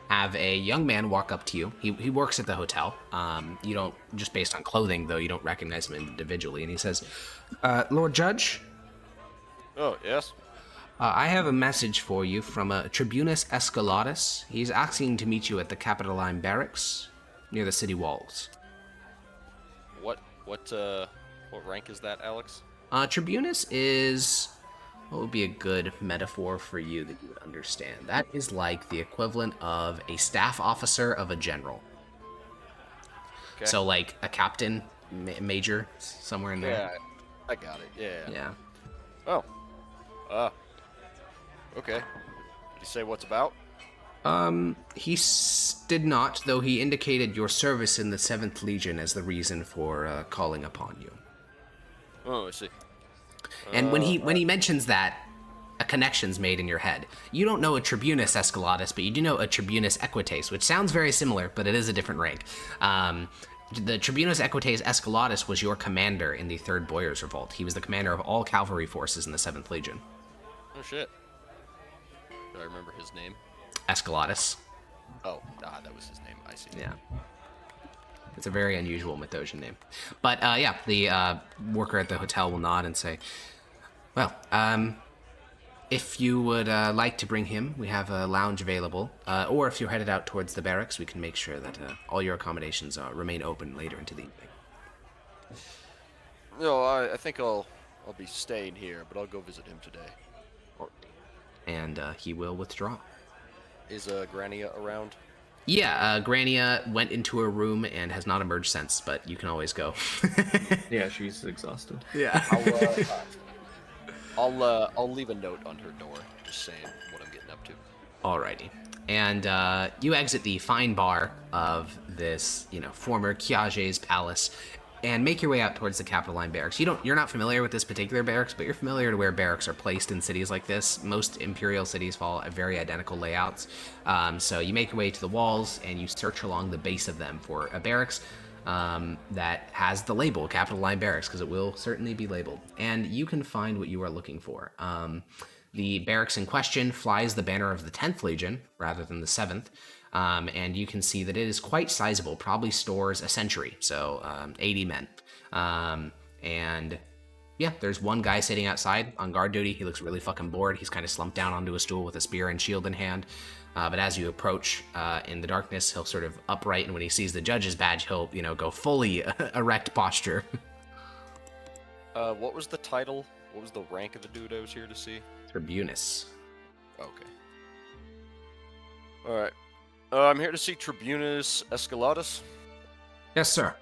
have a young man walk up to you. He works at the hotel. You don't, just based on clothing, though, you don't recognize him individually. And he says, Lord Judge? Oh, yes? I have a message for you from Tribunus Escalatus. He's asking to meet you at the Capitoline Barracks near the city walls. What rank is that, Alex? Tribunus is... What would be a good metaphor for you that you would understand? That is like the equivalent of a staff officer of a general. Okay. So like a captain, major, somewhere in there. Yeah, I got it. Yeah. Yeah. Oh. Okay. Did he say what's about? He did not, though he indicated your service in the 7th Legion as the reason for calling upon you. Oh, I see. And when he mentions that, a connection's made in your head. You don't know a Tribunus Escalatus, but you do know a Tribunus Equites, which sounds very similar, but it is a different rank. The Tribunus Equites Escalatus was your commander in the 3rd Boyars Revolt. He was the commander of all cavalry forces in the 7th Legion. Oh, shit. Do I remember his name? Escalatus. Oh, that was his name. I see. Yeah. It's a very unusual Methodian name. But, yeah, the worker at the hotel will nod and say, well, if you would like to bring him, we have a lounge available. Or if you're headed out towards the barracks, we can make sure that all your accommodations remain open later into the evening. No, I think I'll be staying here, but I'll go visit him today. And he will withdraw. Is Grania around? Yeah, Grania went into her room and has not emerged since, but you can always go. Yeah, she's exhausted. Yeah. I'll leave a note on her door, just saying what I'm getting up to. Alrighty. And you exit the fine bar of this, former Kiage's palace, and make your way out towards the Capitoline Barracks. You're not familiar with this particular barracks, but you're familiar to where barracks are placed in cities like this. Most imperial cities follow very identical layouts. So you make your way to the walls, and you search along the base of them for a barracks. that has the label, Capital Line Barracks, because it will certainly be labeled. And you can find what you are looking for. The barracks in question flies the banner of the 10th Legion rather than the 7th. And you can see that it is quite sizable, probably stores a century, so 80 men. And yeah, there's one guy sitting outside on guard duty. He looks really fucking bored. He's kind of slumped down onto a stool with a spear and shield in hand. But as you approach in the darkness, he'll sort of upright, and when he sees the judge's badge, he'll, go fully erect posture. What was the title? What was the rank of the dude I was here to see? Tribunus. Okay. Alright. I'm here to see Tribunus Escalatus. Yes, sir.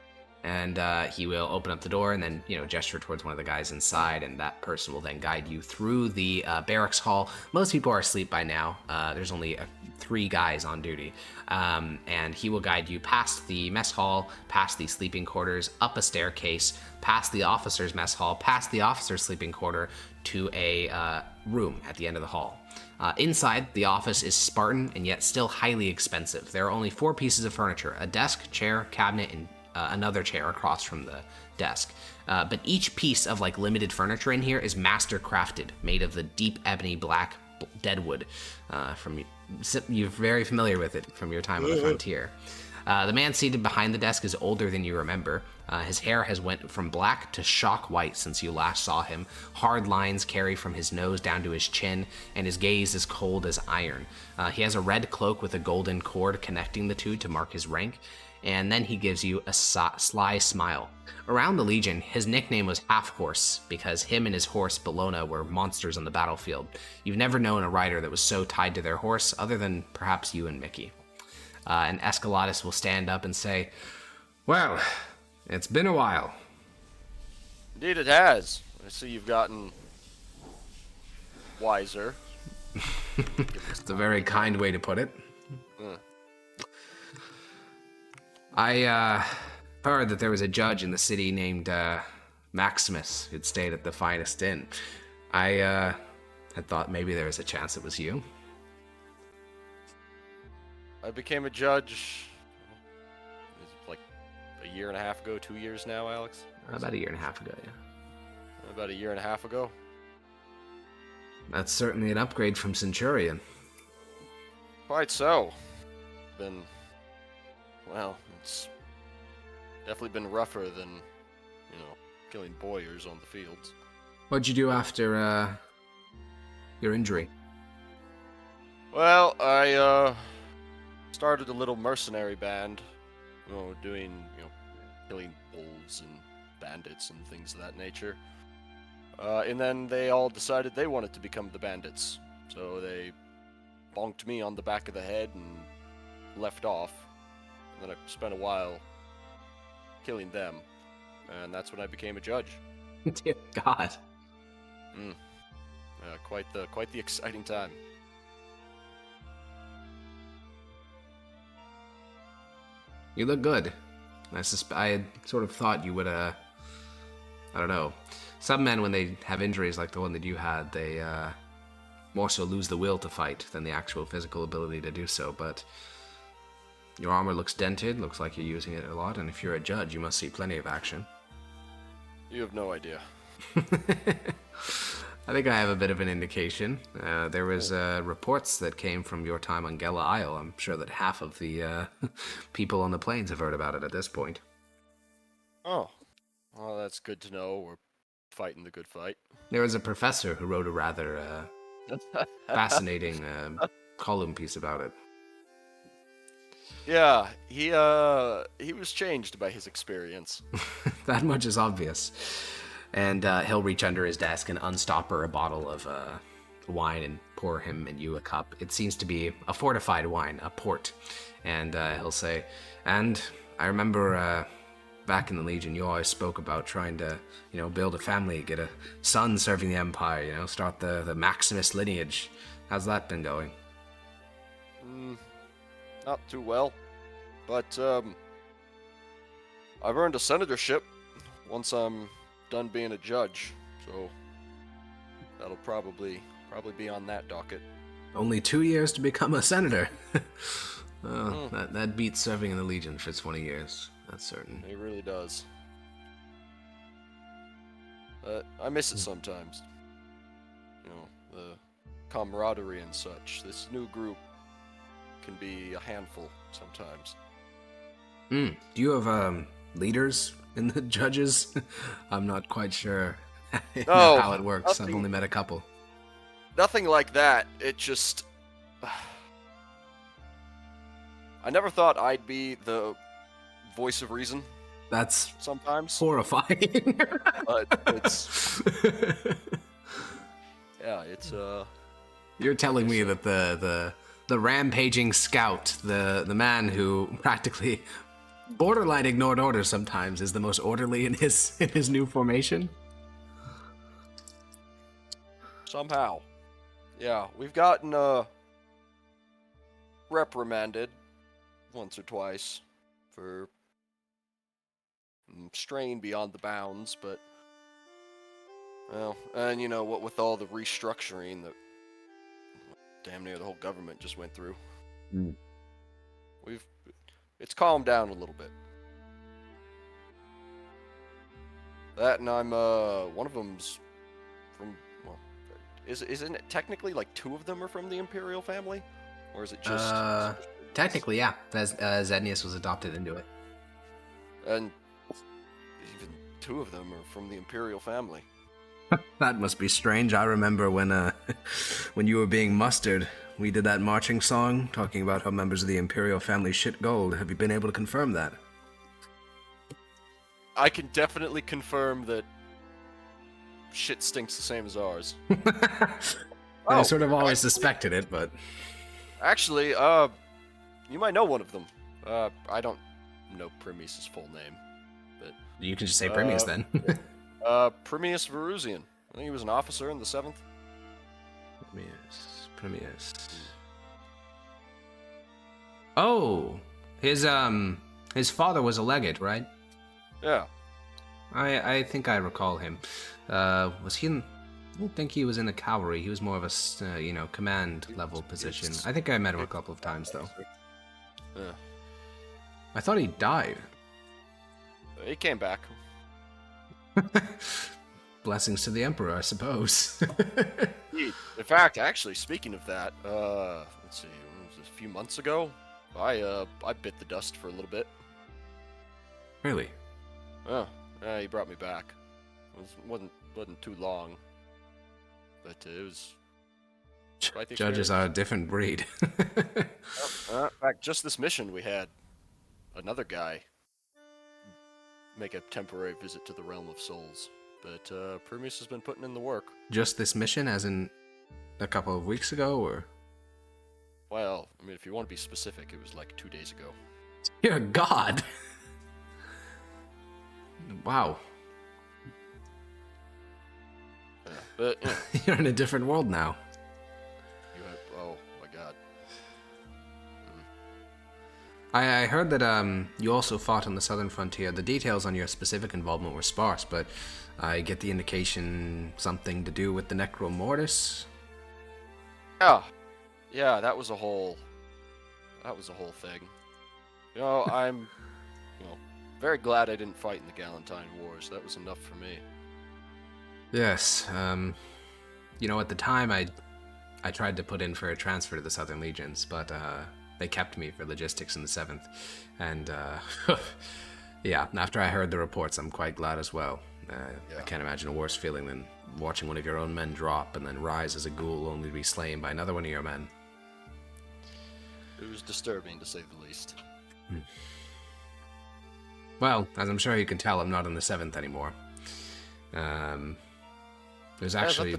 And he will open up the door and then, gesture towards one of the guys inside, and that person will then guide you through the barracks hall. Most people are asleep by now. There's only 3 guys on duty. And he will guide you past the mess hall, past the sleeping quarters, up a staircase, past the officer's mess hall, past the officer's sleeping quarter, to a room at the end of the hall. Inside, the office is Spartan and yet still highly expensive. There are only 4 pieces of furniture: a desk, chair, cabinet, and another chair across from the desk. But each piece of limited furniture in here is master crafted, made of the deep ebony black deadwood. You're very familiar with it from your time on the frontier. The man seated behind the desk is older than you remember. His hair has went from black to shock white since you last saw him. Hard lines carry from his nose down to his chin, and his gaze is cold as iron. He has a red cloak with a golden cord connecting the two to mark his rank, and then he gives you a sly smile. Around the Legion, his nickname was Half Horse, because him and his horse, Bellona, were monsters on the battlefield. You've never known a rider that was so tied to their horse, other than perhaps you and Mickey. And Escalatus will stand up and say, "Well, it's been a while." Indeed it has. I see you've gotten wiser. It's a very kind way to put it. I heard that there was a judge in the city named Maximus who'd stayed at the finest inn. I had thought maybe there was a chance it was you. I became a judge like a year and a half ago, 2 years now, Alex? About a year and a half ago, yeah. About a year and a half ago. That's certainly an upgrade from Centurion. Quite so. It's definitely been rougher than, killing boyars on the fields. What'd you do after your injury? Well, I started a little mercenary band, doing, killing wolves and bandits and things of that nature. And then they all decided they wanted to become the bandits, so they bonked me on the back of the head and left off. And then I spent a while killing them, and that's when I became a judge. Dear God. Quite the exciting time. You look good. I had sort of thought you would, I don't know. Some men, when they have injuries like the one that you had, they more so lose the will to fight than the actual physical ability to do so, but your armor looks dented, looks like you're using it a lot, and if you're a judge, you must see plenty of action. You have no idea. I think I have a bit of an indication. There was reports that came from your time on Gela Isle. I'm sure that half of the people on the plains have heard about it at this point. Oh, well, that's good to know. We're fighting the good fight. There was a professor who wrote a rather fascinating column piece about it. Yeah, he was changed by his experience. That much is obvious. And he'll reach under his desk and unstopper a bottle of wine and pour him and you a cup. It seems to be a fortified wine, a port. And he'll say, "And I remember back in the Legion, you always spoke about trying to, build a family, get a son serving the Empire, start the Maximus lineage. How's that been going?" Not too well, but I've earned a senatorship once I'm done being a judge, so that'll probably be on that docket. Only 2 years to become a senator. That beats serving in the Legion for 20 years. That's certain. It really does. I miss it sometimes. You know, the camaraderie and such. This new group can be a handful sometimes. Do you have leaders in the judges? I'm not quite sure how it works. I've only met a couple. Nothing like that. It just... I never thought I'd be the voice of reason. That's sometimes horrifying. But it's... Yeah, it's... You're telling me that the rampaging scout, the man who practically borderline ignored orders sometimes, is the most orderly in his new formation? Somehow. Yeah, we've gotten reprimanded once or twice for straying beyond the bounds, but well, and you know what, with all the restructuring that damn near the whole government just went through, it's calmed down a little bit. That, and I'm one of them's from, well, isn't it technically like 2 of them are from the Imperial family, or is it just technically, yeah, as Zednius was adopted into it, and even 2 of them are from the Imperial family. That must be strange. I remember when you were being mustered, we did that marching song talking about how members of the Imperial family shit gold. Have you been able to confirm that? I can definitely confirm that shit stinks the same as ours. I sort of always suspected it, but... Actually, you might know one of them. I don't know Primius' full name, but... You can just say Primius, then. Primius Verusian. I think he was an officer in the 7th. Primius. Oh! His father was a legate, right? Yeah. I think I recall him. Was he in... I don't think he was in the cavalry. He was more of a, command level position. I think I met him a couple of times, though. Yeah. I thought he died. He came back. Blessings to the Emperor, I suppose. In fact, actually, speaking of that, let's see, was it a few months ago? I bit the dust for a little bit. Really? Oh, yeah, he brought me back. It wasn't too long, but it was. Judges are a different breed. In fact, just this mission, we had another guy make a temporary visit to the Realm of Souls, but Primius has been putting in the work. Just this mission, as in a couple of weeks ago, or? Well, I mean, if you want to be specific, it was like 2 days ago. You're a god! Wow. Yeah, but yeah. You're in a different world now. Oh my god. I heard that you also fought on the southern frontier. The details on your specific involvement were sparse, but I get the indication something to do with the Necromortis. Yeah, that was a whole thing. I'm very glad I didn't fight in the Galentine Wars. That was enough for me. Yes, at the time I tried to put in for a transfer to the Southern Legions, but they kept me for logistics in the 7th. And yeah, after I heard the reports, I'm quite glad as well. I can't imagine a worse feeling than watching one of your own men drop and then rise as a ghoul only to be slain by another one of your men. It was disturbing, to say the least. Well, as I'm sure you can tell, I'm not in the 7th anymore. It was actually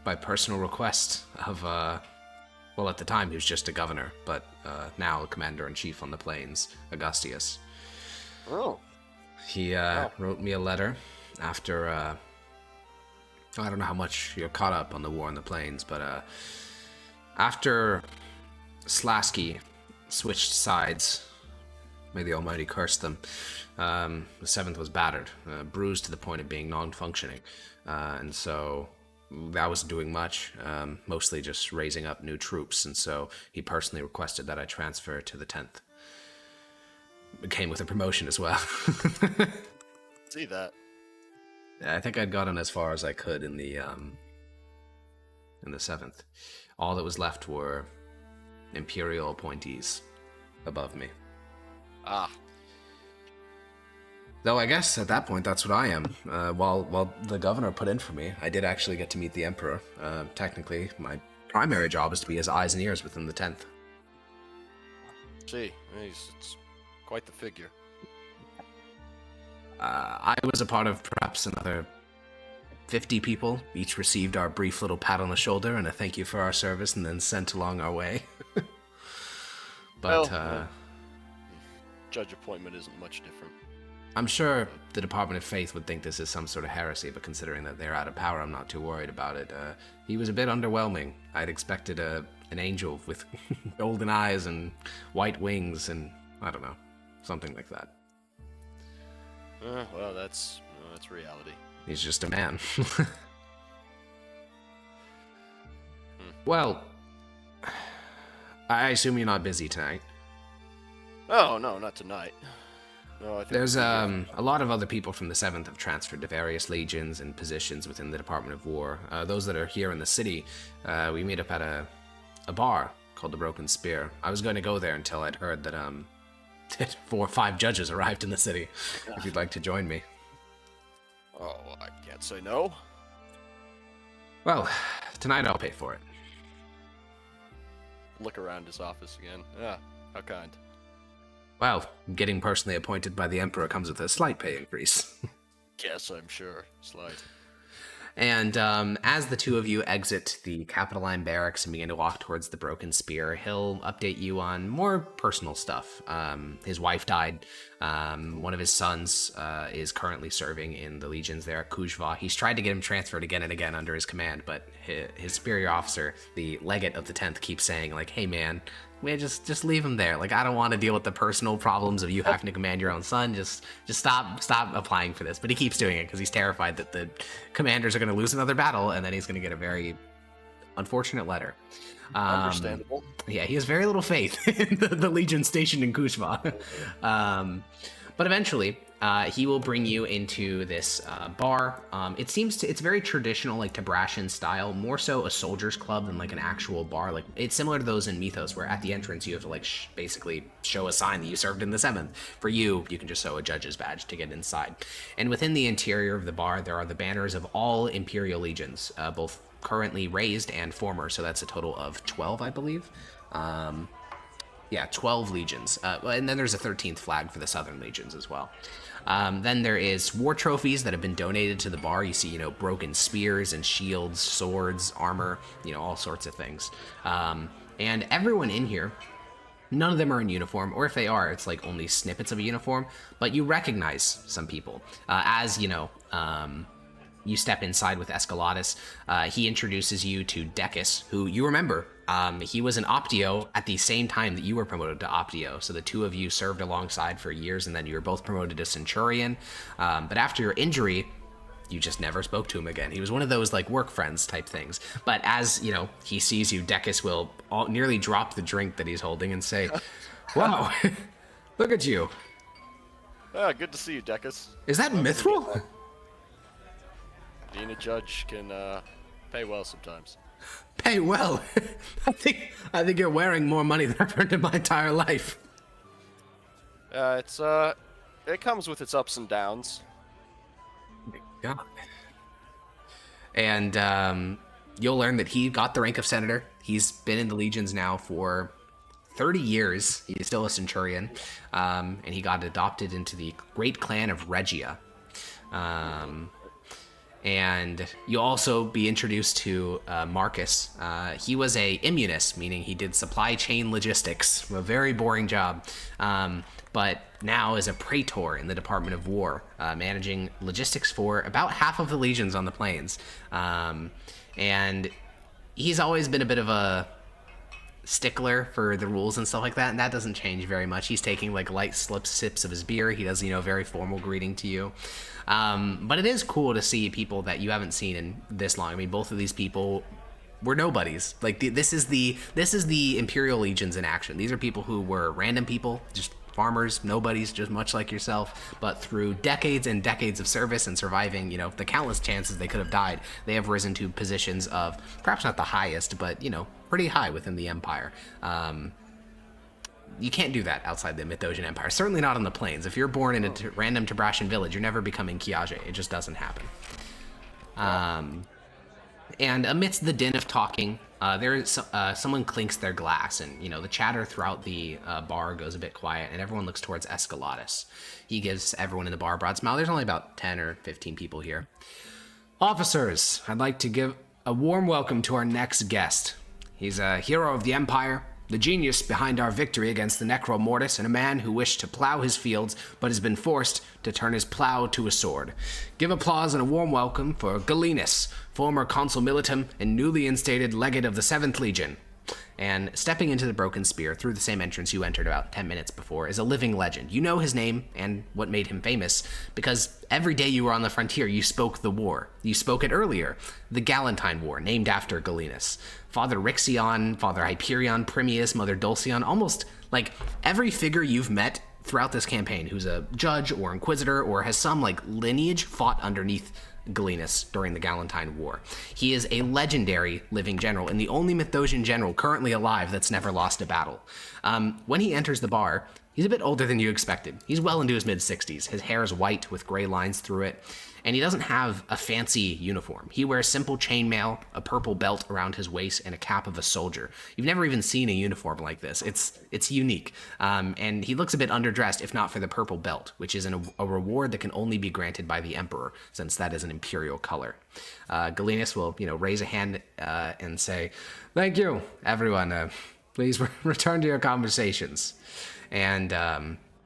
by personal request of, well, at the time he was just a governor, but now a commander-in-chief on the plains, Augustius. Oh. He wrote me a letter after, I don't know how much you're caught up on the war in the plains, but after Slasky switched sides, may the Almighty curse them, the 7th was battered, bruised to the point of being non-functioning, and so that wasn't doing much, mostly just raising up new troops, and so he personally requested that I transfer to the 10th. It came with a promotion as well. See that? Yeah, I think I'd gotten as far as I could in the 7th. All that was left were Imperial appointees above me. Ah. Though I guess at that point that's what I am. While the governor put in for me, I did actually get to meet the Emperor. Technically, my primary job is to be his eyes and ears within the 10th. See, it's quite the figure. I was a part of perhaps another 50 people. Each received our brief little pat on the shoulder and a thank you for our service and then sent along our way. But, judge appointment isn't much different. I'm sure the Department of Faith would think this is some sort of heresy, but considering that they're out of power, I'm not too worried about it. He was a bit underwhelming. I'd expected an angel with golden eyes and white wings and, I don't know, something like that. Well, that's reality. He's just a man. Well, I assume you're not busy tonight. Oh, no, not tonight. No, I think there's a lot of other people from the 7th have transferred to various legions and positions within the Department of War. Those that are here in the city, we meet up at a bar called the Broken Spear. I was going to go there until I'd heard that 4 or 5 judges arrived in the city. If you'd like to join me. Oh, I can't say no. Well, tonight I'll pay for it. Look around his office again. Yeah, how kind. Well, getting personally appointed by the Emperor comes with a slight pay increase. Yes, I'm sure. Slight. And as the two of you exit the Capitoline Barracks and begin to walk towards the Broken Spear, he'll update you on more personal stuff. His wife died. One of his sons is currently serving in the legions there at Kujva. He's tried to get him transferred again and again under his command, but his superior officer, the legate of the 10th, keeps saying, like, hey man, just leave him there. Like, I don't want to deal with the personal problems of you having to command your own son. Just stop applying for this. But he keeps doing it because he's terrified that the commanders are going to lose another battle, and then he's going to get a very unfortunate letter. Understandable. Yeah, he has very little faith in the legion stationed in Kujva. But eventually, he will bring you into this bar. It's very traditional, like Tabrashan style, more so a soldier's club than like an actual bar. Like, it's similar to those in Mythos, where at the entrance you have to like basically show a sign that you served in the 7th. For you can just show a judge's badge to get inside. And within the interior of the bar, there are the banners of all Imperial legions, both currently raised and former. So that's a total of 12, I believe. 12 legions. And then there's a 13th flag for the Southern legions as well. Then there is war trophies that have been donated to the bar. You see, broken spears and shields, swords, armor, all sorts of things. And everyone in here, none of them are in uniform, or if they are, it's like only snippets of a uniform, but you recognize some people. You step inside with Escalatus. He introduces you to Decus, who you remember. He was an Optio at the same time that you were promoted to Optio. So the two of you served alongside for years, and then you were both promoted to Centurion. But after your injury, you just never spoke to him again. He was one of those like work friends type things. But as, he sees you, Decus will nearly drop the drink that he's holding and say, wow, look at you. Good to see you, Decus. Is that Mithril? Being a judge can pay well sometimes. Pay well? I think you're wearing more money than I've earned in my entire life. It comes with its ups and downs. God. And you'll learn that he got the rank of senator. He's been in the legions now for 30 years. He's still a centurion. And he got adopted into the great clan of Regia. And you'll also be introduced to Marcus. He was a immunist, meaning he did supply chain logistics, a very boring job, but now is a praetor in the Department of War, managing logistics for about half of the legions on the plains. And he's always been a bit of a stickler for the rules and stuff like that, and that doesn't change very much. He's taking like light sips of his beer. He does, very formal greeting to you. But it is cool to see people that you haven't seen in this long. I mean, both of these people were nobodies. Like this is the Imperial Legions in action. These are people who were random people, just farmers, nobodies, just much like yourself, but through decades and decades of service and surviving, the countless chances they could have died, they have risen to positions of, perhaps not the highest, but, pretty high within the Empire. You can't do that outside the Mithdosian Empire, certainly not on the plains. If you're born in a random Tabrashan village, you're never becoming Kiage. It just doesn't happen. And amidst the din of talking, someone clinks their glass, and the chatter throughout the bar goes a bit quiet, and everyone looks towards Escalatus. He gives everyone in the bar a broad smile. There's only about 10 or 15 people here. Officers, I'd like to give a warm welcome to our next guest. He's a hero of the Empire, the genius behind our victory against the Necromortis, and a man who wished to plow his fields, but has been forced to turn his plow to a sword. Give applause and a warm welcome for Galenus, former consul militum and newly instated legate of the 7th Legion. And stepping into the Broken Spear through the same entrance you entered about 10 minutes before is a living legend. You know his name and what made him famous, because every day you were on the frontier, you spoke the war. You spoke it earlier, the Galentine War, named after Galenus. Father Rixion, Father Hyperion, Primius, Mother Dulcion, almost like every figure you've met throughout this campaign who's a judge or inquisitor or has some lineage fought underneath Galenus during the Galentine War. He is a legendary living general and the only Mithdosian general currently alive that's never lost a battle. When he enters the bar, he's a bit older than you expected. He's well into his mid-60s. His hair is white with gray lines through it, and he doesn't have a fancy uniform. He wears simple chainmail, a purple belt around his waist, and a cap of a soldier. You've never even seen a uniform like this. It's unique. And he looks a bit underdressed, if not for the purple belt, which is a reward that can only be granted by the Emperor, since that is an imperial color. Galenus will, raise a hand and say, "Thank you, everyone. Please return to your conversations." And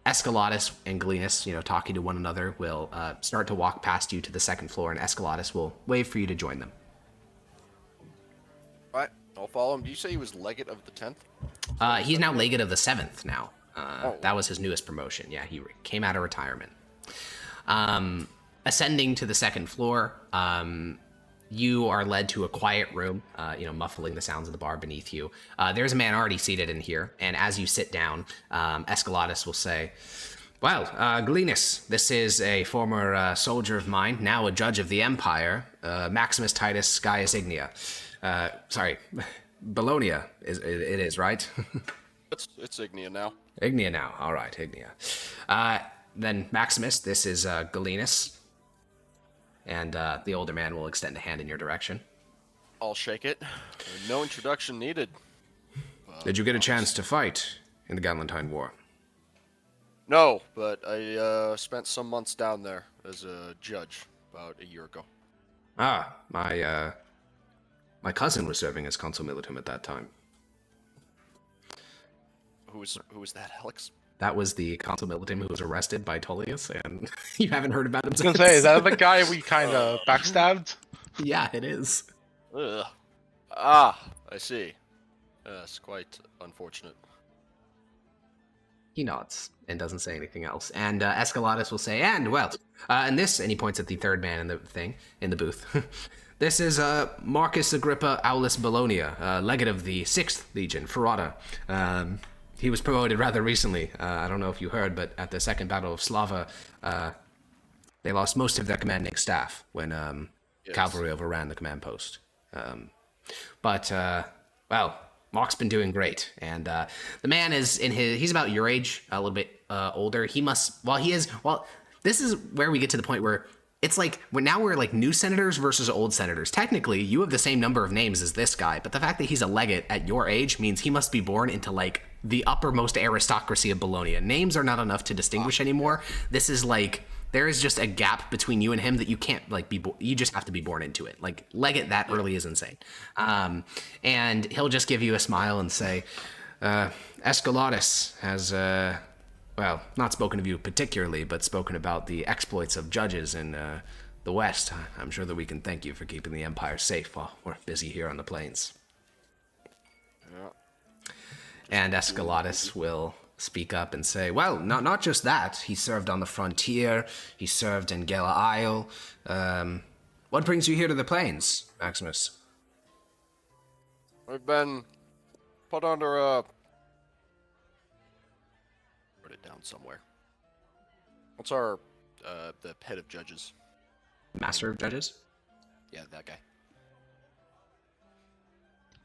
Escalatus and Galenus, talking to one another, will start to walk past you to the second floor, and Escalatus will wave for you to join them. All right, I'll follow him. Did you say he was legate of the 10th? He's now legate of the 7th now. That was his newest promotion. Yeah, he came out of retirement. Ascending to the second floor, you are led to a quiet room, muffling the sounds of the bar beneath you. There's a man already seated in here, and as you sit down, Escalatus will say, "Well, Galenus, this is a former soldier of mine, now a judge of the Empire, Maximus Titus Gaius Ignia. Bologna, it is, right?" It's Ignia now. Ignia now, all right, Ignia. Then Maximus, this is Galenus. And the older man will extend a hand in your direction. I'll shake it. No introduction needed. Did you get a chance to fight in the Galentine War? No, but I spent some months down there as a judge about a year ago. Ah, my cousin was serving as consul militum at that time. Who was that, Alex? That was the consul militum who was arrested by Tullius, and you haven't heard about him since. I was gonna say, is that the guy we kind of backstabbed? Yeah, it is. Ugh. Ah, I see. That's quite unfortunate. He nods and doesn't say anything else. And Escalatus will say, and he points at the third man in the booth. This is Marcus Agrippa Aulus Bologna, legate of the 6th Legion, Ferrata. He was promoted rather recently. I don't know if you heard, but at the Second Battle of Slava, they lost most of their commanding staff when cavalry overran the command post. Mark's been doing great, and the man is he's about your age, a little bit older. This is where we get to the point where it's now we're new senators versus old senators. Technically, you have the same number of names as this guy, but the fact that he's a legate at your age means he must be born into the uppermost aristocracy of Bologna. Names are not enough to distinguish anymore. This is there is just a gap between you and him that you can't you just have to be born into it. Legate that early is insane. And he'll just give you a smile and say, Escalatus has not spoken of you particularly, but spoken about the exploits of judges in the West. I'm sure that we can thank you for keeping the Empire safe while we're busy here on the plains. Yeah. And Escalatus will speak up and say, well, not just that. He served on the frontier. He served in Gela Isle. What brings you here to the plains, Maximus? We've been put under a wrote it down somewhere. What's our the head of judges? Master of Judges? Yeah, that guy.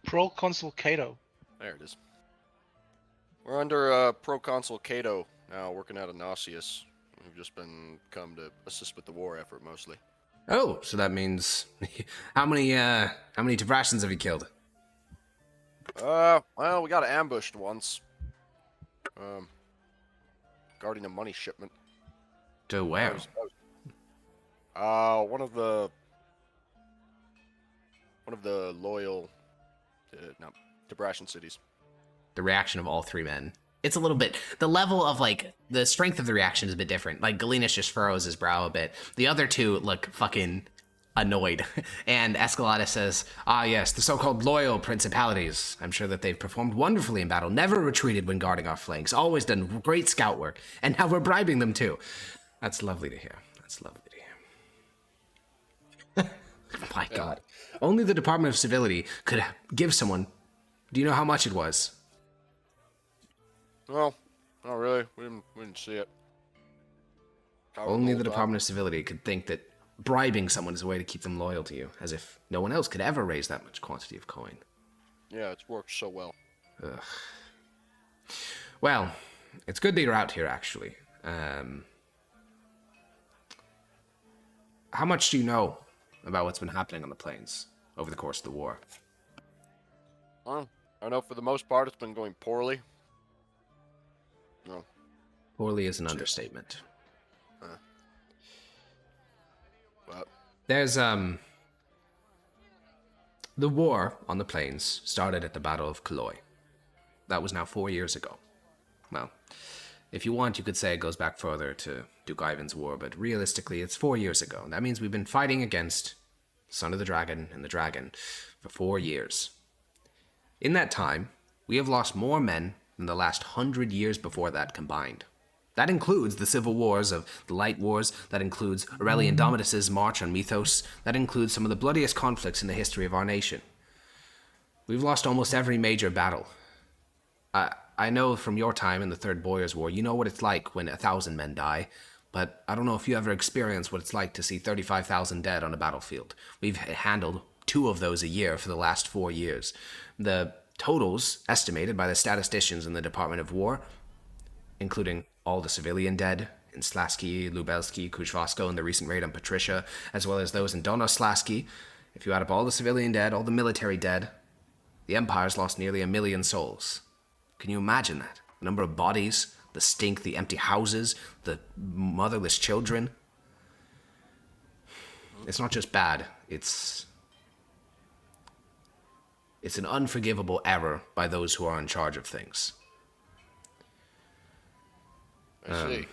Proconsul Cato. There it is. We're under Proconsul Cato now, working out of Nauseus. We've just been come to assist with the war effort mostly. Oh, so that means how many Tevrashans have you killed? Well, we got ambushed once. Guarding a money shipment. To where? One of the loyal, Tevrashan cities. The reaction of all three men. It's a little bit, the level of like, the strength of the reaction is a bit different. Like, Galenus just furrows his brow a bit. The other two look fucking annoyed. And Escalada says, ah yes, the so-called loyal principalities. I'm sure that they've performed wonderfully in battle, never retreated when guarding our flanks, always done great scout work, and now we're bribing them too. That's lovely to hear. That's lovely to hear. My God. Only the Department of Civility could give someone, do you know how much it was? Well, not really. We didn't see it. Only the Department of Civility could think that bribing someone is a way to keep them loyal to you, as if no one else could ever raise that much quantity of coin. Yeah, it's worked so well. Ugh. Well, it's good that you're out here, actually. How much do you know about what's been happening on the plains over the course of the war? Well, I know for the most part it's been going poorly. No. Poorly is an understatement. But there's, the war on the plains started at the Battle of Kaloi. That was now 4 years ago. Well, if you want, you could say it goes back further to Duke Ivan's war, but realistically, it's 4 years ago. That means we've been fighting against Son of the Dragon and the Dragon for 4 years. In that time, we have lost more men than the last 100 years before that combined. That includes the civil wars of the Light Wars, that includes Aurelian Domitus's march on Mythos, that includes some of the bloodiest conflicts in the history of our nation. We've lost almost every major battle. I know from your time in the Third Boyars War, you know what it's like when 1,000 men die, but I don't know if you ever experienced what it's like to see 35,000 dead on a battlefield. We've handled 2 of those a year for the last 4 years. The totals estimated by the statisticians in the Department of War, including all the civilian dead in Slasky, Lubelski, Kuzhvasko, and the recent raid on Patricia, as well as those in Donoslasky. If you add up all the civilian dead, all the military dead, the Empire's lost nearly 1 million souls. Can you imagine that? The number of bodies, the stink, the empty houses, the motherless children. It's not just bad, it's an unforgivable error by those who are in charge of things. I see.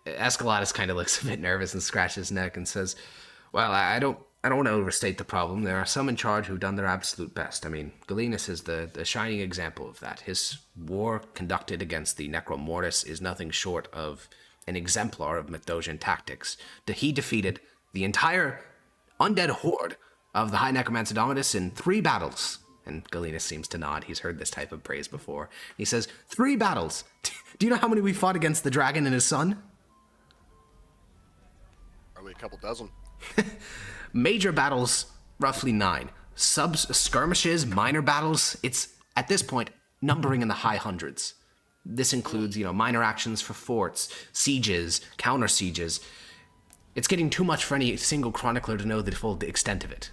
Escalatus kind of looks a bit nervous and scratches his neck and says, well, I don't want to overstate the problem. There are some in charge who've done their absolute best. I mean, Galenus is the shining example of that. His war conducted against the Necromortis is nothing short of an exemplar of Mithdosian tactics. He defeated the entire undead horde of the High Necromancer Dominus in 3 battles. And Galenus seems to nod. He's heard this type of praise before. He says, 3 battles. Do you know how many we fought against the dragon and his son? Probably a couple dozen. Major battles, roughly 9. Skirmishes, minor battles, it's, at this point, numbering in the high hundreds. This includes, minor actions for forts, sieges, counter-sieges. It's getting too much for any single chronicler to know the full extent of it.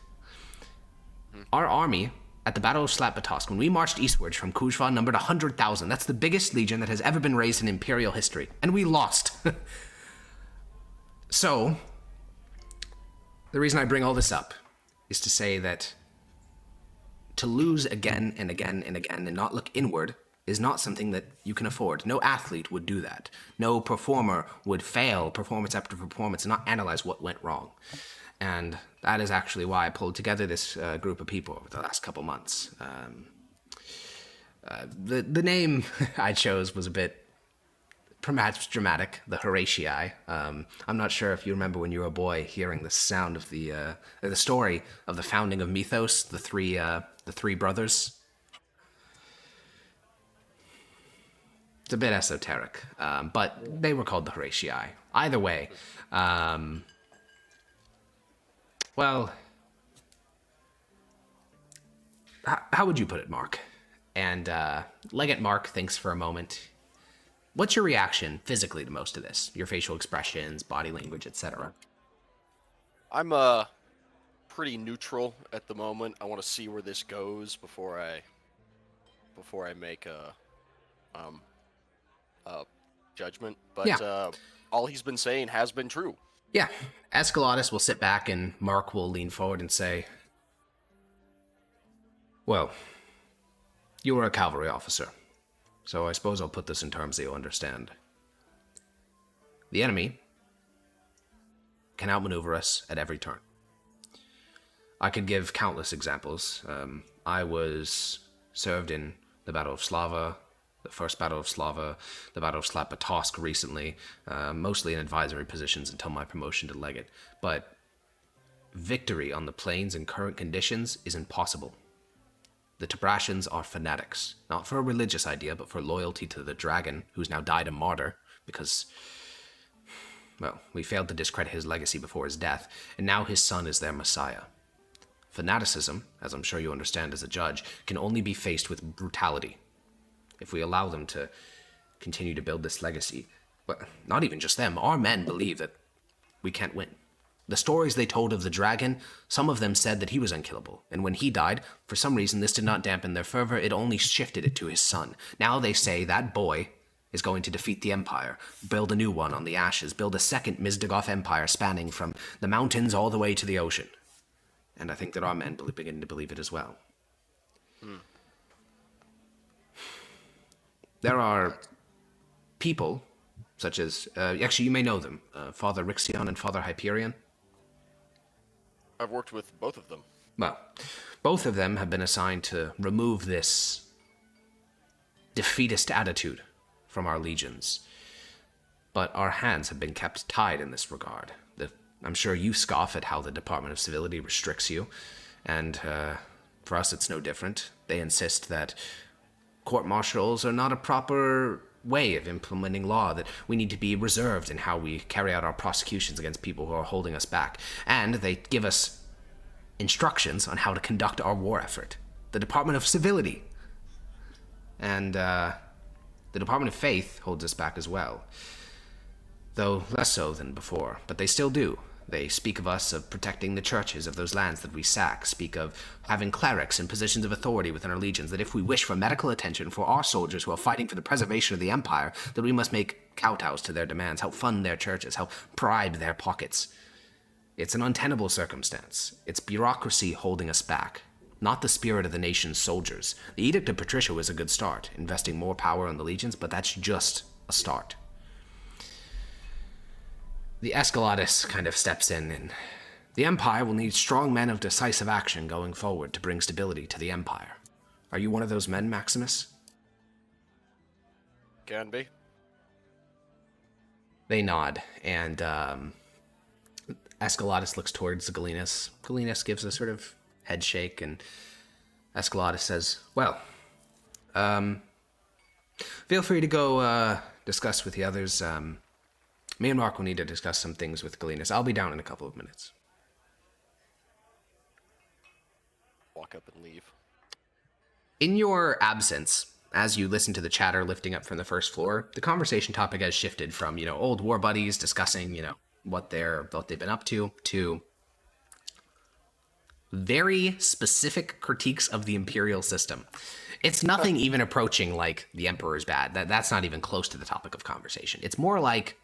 Our army, at the Battle of Slapatosk, when we marched eastwards from Kuzhva, numbered 100,000. That's the biggest legion that has ever been raised in Imperial history. And we lost. So, the reason I bring all this up is to say that to lose again and again and again and not look inward is not something that you can afford. No athlete would do that. No performer would fail performance after performance and not analyze what went wrong. And that is actually why I pulled together this group of people over the last couple months. The name I chose was a bit perhaps dramatic, the Horatii. I'm not sure if you remember when you were a boy hearing the sound of the story of the founding of Mythos, the three brothers. It's a bit esoteric, but they were called the Horatii. Either way, well, how would you put it, Mark? And Legate Mark thinks for a moment. What's your reaction physically to most of this? Your facial expressions, body language, etc. I'm pretty neutral at the moment. I want to see where this goes before I make a judgment. But yeah. All he's been saying has been true. Yeah. Escalatus will sit back and Mark will lean forward and say, well, you were a cavalry officer, so I suppose I'll put this in terms that you'll understand. The enemy can outmaneuver us at every turn. I could give countless examples. I was served in the Battle of Slava, the First Battle of Slava, the Battle of Slapatosk recently, mostly in advisory positions until my promotion to Legate. But victory on the plains in current conditions is impossible. The Tabrashans are fanatics, not for a religious idea, but for loyalty to the dragon, who's now died a martyr, because, well, we failed to discredit his legacy before his death, and now his son is their messiah. Fanaticism, as I'm sure you understand as a judge, can only be faced with brutality. If we allow them to continue to build this legacy, but not even just them, our men believe that we can't win. The stories they told of the dragon, some of them said that he was unkillable, and when he died, for some reason this did not dampen their fervor, it only shifted it to his son. Now they say that boy is going to defeat the Empire, build a new one on the ashes, build a second Mizdagoth Empire spanning from the mountains all the way to the ocean. And I think that our men begin to believe it as well. There are people, such as, actually you may know them, Father Rixion and Father Hyperion. I've worked with both of them. Well, both of them have been assigned to remove this defeatist attitude from our legions. But our hands have been kept tied in this regard. I'm sure you scoff at how the Department of Civility restricts you, and for us it's no different. They insist that court-martials are not a proper way of implementing law, that we need to be reserved in how we carry out our prosecutions against people who are holding us back. And they give us instructions on how to conduct our war effort. The Department of Civility. And the Department of Faith holds us back as well. Though less so than before, but they still do. They speak of us of protecting the churches of those lands that we sack, speak of having clerics in positions of authority within our legions, that if we wish for medical attention for our soldiers who are fighting for the preservation of the Empire, that we must make kowtows to their demands, help fund their churches, help bribe their pockets. It's an untenable circumstance. It's bureaucracy holding us back, not the spirit of the nation's soldiers. The Edict of Patricia was a good start, investing more power in the legions, but that's just a start. The Escalatus kind of steps in, and the Empire will need strong men of decisive action going forward to bring stability to the Empire. Are you one of those men, Maximus? Can be. They nod, and Escalatus looks towards Galenus. Galenus gives a sort of head shake, and Escalatus says, well, feel free to go discuss with the others. Me and Mark will need to discuss some things with Galenus. I'll be down in a couple of minutes. Walk up and leave. In your absence, as you listen to the chatter lifting up from the first floor, the conversation topic has shifted from, old war buddies discussing, what they've been up to very specific critiques of the imperial system. It's nothing even approaching like the Emperor's bad. That's not even close to the topic of conversation. It's more like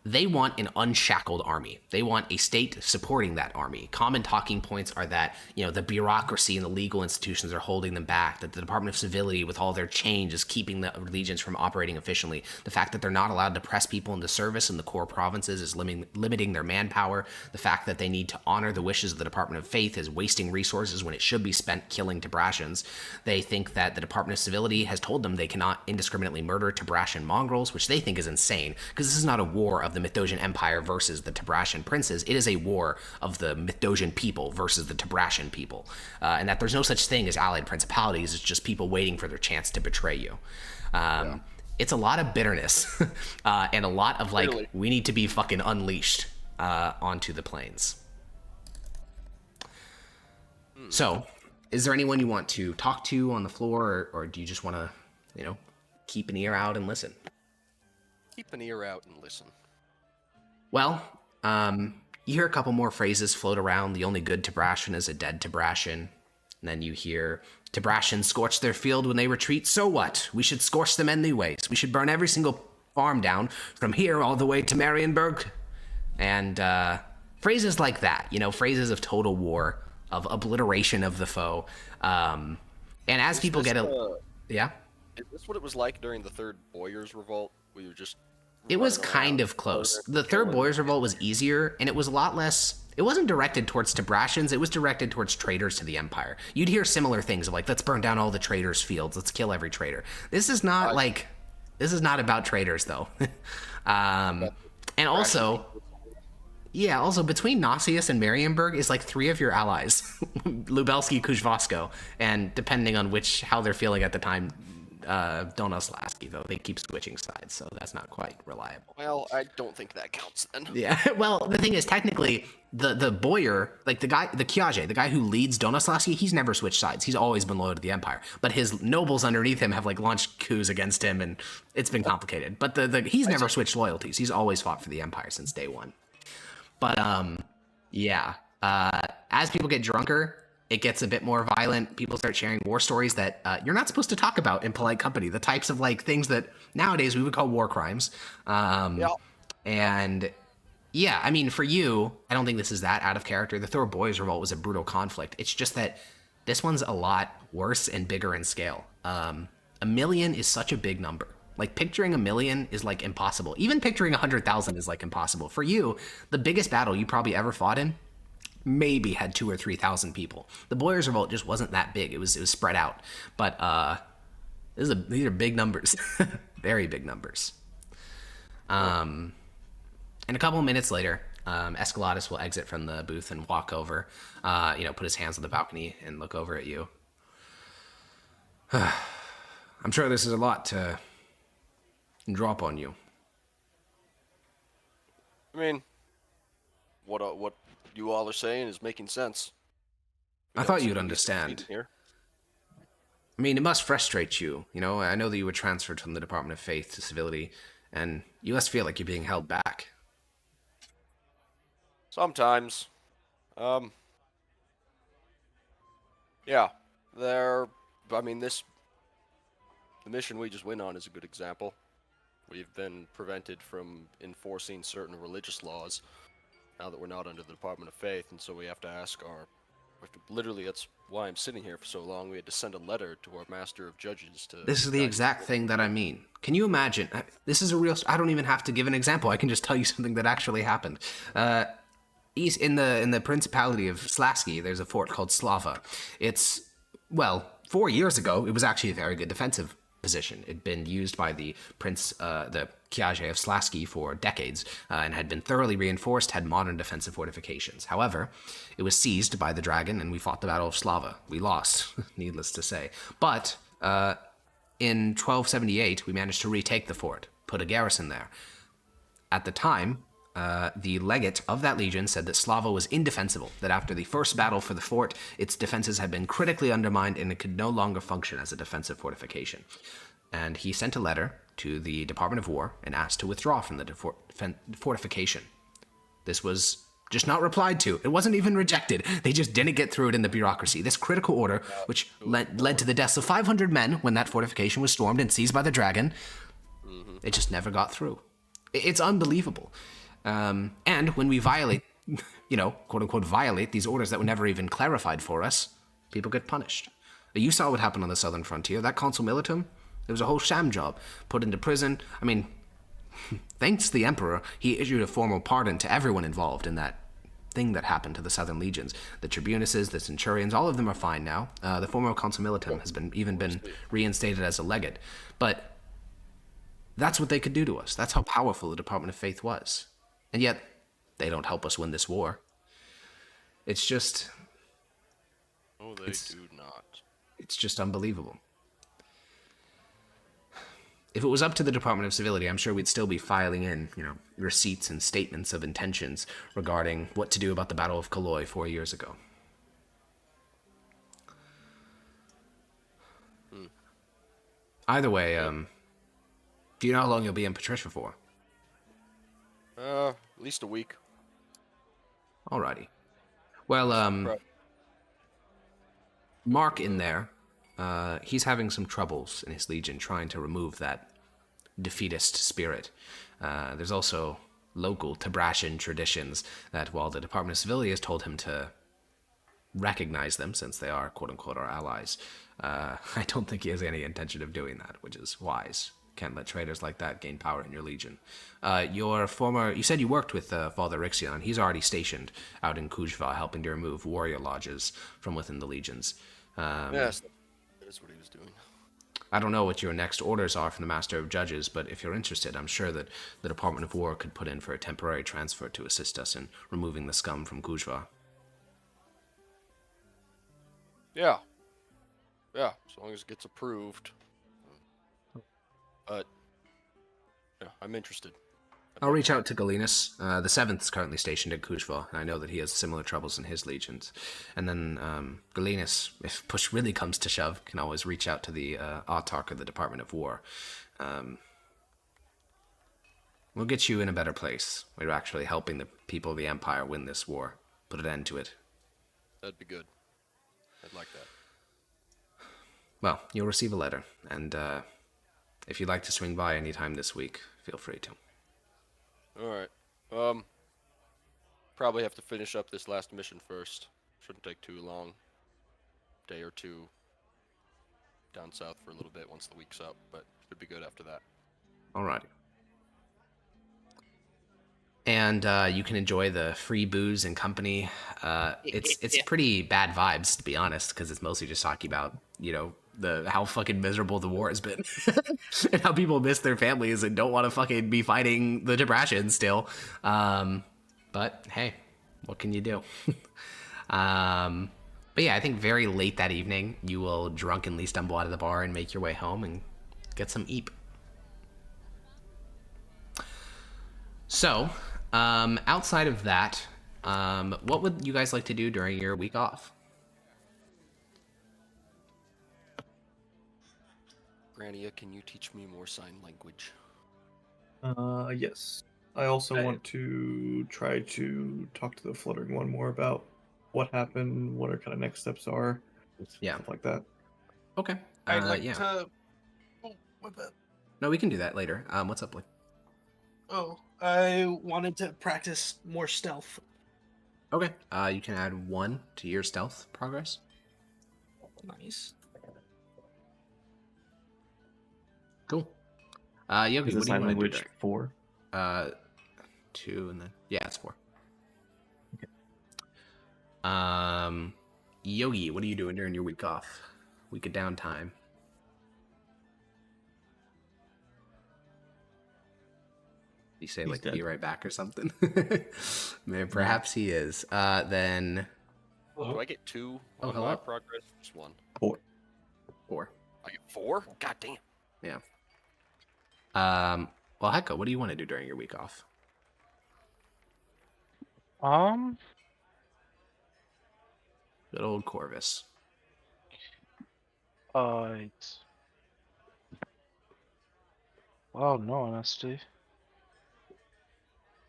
they want an unshackled army. They want a state supporting that army. Common talking points are that, the bureaucracy and the legal institutions are holding them back, that the Department of Civility, with all their change, is keeping the legions from operating efficiently. The fact that they're not allowed to press people into service in the core provinces is limiting their manpower. The fact that they need to honor the wishes of the Department of Faith is wasting resources when it should be spent killing Tabrashans. They think that the Department of Civility has told them they cannot indiscriminately murder Tabrashan mongrels, which they think is insane, because this is not a war of of the Mithdosian Empire versus the Tabrashan princes. It is a war of the Mithdosian people versus the Tabrashan people, and that there's no such thing as allied principalities. It's just people waiting for their chance to betray you. It's a lot of bitterness and a lot of like, we need to be fucking unleashed onto the plains. So, is there anyone you want to talk to on the floor, or do you just want to, keep an ear out and listen? Keep an ear out and listen. Well, you hear a couple more phrases float around. The only good Tabrashan is a dead Tabrashan. And then you hear, Tabrashans scorch their field when they retreat, so what? We should scorch them anyways. We should burn every single farm down from here all the way to Marienburg. And phrases like that, phrases of total war, of obliteration of the foe. And as people get yeah? Is this what it was like during the Third Boyars Revolt? Where you just... It was kind of close. The Third Boyars Revolt was easier, and it was a lot less... It wasn't directed towards Tabrashans, it was directed towards traitors to the Empire. You'd hear similar things of like, let's burn down all the traitors' fields, let's kill every traitor. This is not this is not about traitors, though. And also... Yeah, also, between Nausius and Marienburg is like 3 of your allies. Lubelski, Kuzhvasko, and depending on how they're feeling at the time, Donoslaski, though they keep switching sides, so that's not quite reliable. Well, I don't think that counts then. Yeah, well, the thing is, technically, the boyar, like the Kiaje, the guy who leads Donoslaski, he's never switched sides. He's always been loyal to the Empire. But his nobles underneath him have like launched coups against him, and it's been complicated. But he's never switched loyalties. He's always fought for the Empire since day one. But, yeah, as people get drunker, it gets a bit more violent. People start sharing war stories that you're not supposed to talk about in polite company. The types of, like, things that nowadays we would call war crimes. And, yeah, I mean, for you, I don't think this is that out of character. The Thor Boys Revolt was a brutal conflict. It's just that this one's a lot worse and bigger in scale. 1 million is such a big number. Like, picturing 1 million is, like, impossible. Even picturing 100,000 is, like, impossible. For you, the biggest battle you probably ever fought in maybe had 2,000 or 3,000 people. The Boyars Revolt just wasn't that big. It was spread out. But these are big numbers. Very big numbers. And a couple of minutes later, Escalatus will exit from the booth and walk over, put his hands on the balcony and look over at you. I'm sure this is a lot to... drop on you. I mean, what you all are saying is making sense. I thought you'd understand. Here. I mean, it must frustrate you. I know that you were transferred from the Department of Faith to civility, and you must feel like you're being held back. Sometimes. Yeah. The mission we just went on is a good example. We've been prevented from enforcing certain religious laws now that we're not under the Department of Faith, and so we have to ask literally, that's why I'm sitting here for so long. We had to send a letter to our Master of Judges to... This is the exact thing that I mean. Can you imagine? This is a real... I don't even have to give an example. I can just tell you something that actually happened. In the Principality of Slasky, there's a fort called Slava. It's, 4 years ago, it was actually a very good defensive position. It'd been used by the the Kiaje of Slasky for decades, and had been thoroughly reinforced, had modern defensive fortifications. However, it was seized by the dragon, and we fought the Battle of Slava. We lost, needless to say. But in 1278, we managed to retake the fort, put a garrison there. At the time, the legate of that legion said that Slava was indefensible, that after the first battle for the fort, its defenses had been critically undermined and it could no longer function as a defensive fortification. And he sent a letter to the Department of War and asked to withdraw from the fortification. This was just not replied to. It wasn't even rejected. They just didn't get through it in the bureaucracy. This critical order, which led to the deaths of 500 men when that fortification was stormed and seized by the dragon, it just never got through. It's unbelievable. And when we violate, quote unquote, violate these orders that were never even clarified for us, people get punished. You saw what happened on the southern frontier. That consul militum, it was a whole sham job. Put into prison. I mean, thanks to the emperor, he issued a formal pardon to everyone involved in that thing that happened to the southern legions. The tribunuses, the centurions, all of them are fine now. The former consul militum has been reinstated as a legate. But That's what they could do to us. That's how powerful the Department of Faith was. And yet, they don't help us win this war. It's just... Oh, they do not. It's just unbelievable. If it was up to the Department of Civility, I'm sure we'd still be filing in, receipts and statements of intentions regarding what to do about the Battle of Calais 4 years ago. Either way, do you know how long you'll be in Patricia for? At least a week. Alrighty. Well, Mark in there, he's having some troubles in his legion trying to remove that defeatist spirit. There's also local Tabrashan traditions that while the Department of Civility has told him to recognize them since they are quote-unquote our allies, I don't think he has any intention of doing that, which is wise. Can't let traitors like that gain power in your legion. You said you worked with Father Rixion. He's already stationed out in Kujva, helping to remove warrior lodges from within the legions. Yes, that is what he was doing. I don't know what your next orders are from the Master of Judges, but if you're interested, I'm sure that the Department of War could put in for a temporary transfer to assist us in removing the scum from Kujva. Yeah, as long as it gets approved. But, yeah, I'm interested. I'll reach out to Galenus. The 7th is currently stationed at Kujva, and I know that he has similar troubles in his legions. And then Galenus, if push really comes to shove, can always reach out to the Autarch of the Department of War. We'll get you in a better place. We're actually helping the people of the Empire win this war. Put an end to it. That'd be good. I'd like that. Well, you'll receive a letter, and if you'd like to swing by anytime this week, feel free to. Alright. Probably have to finish up this last mission first. Shouldn't take too long. Day or two. Down south for a little bit once the week's up, but should be good after that. Alrighty. And you can enjoy the free booze and company. It's pretty bad vibes, to be honest, because it's mostly just talking about, how fucking miserable the war has been. And how people miss their families and don't want to fucking be fighting the Tabrashans still. But hey, what can you do? But yeah, I think very late that evening, you will drunkenly stumble out of the bar and make your way home and get some eep. So, outside of that, what would you guys like to do during your week off? Grania, can you teach me more sign language? Yes. I also want to try to talk to the Fluttering One more about what happened, what our kind of next steps are, stuff like that. Okay. I'd like to... Oh, my bad. No, we can do that later. What's up, Blake? Oh, I wanted to practice more stealth. Okay. You can add 1 to your stealth progress. Nice. Cool. Yogi, what do you want to do? 4? 2 and then... Yeah, it's 4. Okay. Yogi, what are you doing during your week off? Week of downtime. You say, like, be right back or something? Maybe, perhaps he is. Then... Do I get 2 on my progress? Just 1. 4. I get 4? God damn. Yeah. Well, Hecko, what do you want to do during your week off? Good old Corvus. Well, no, honesty.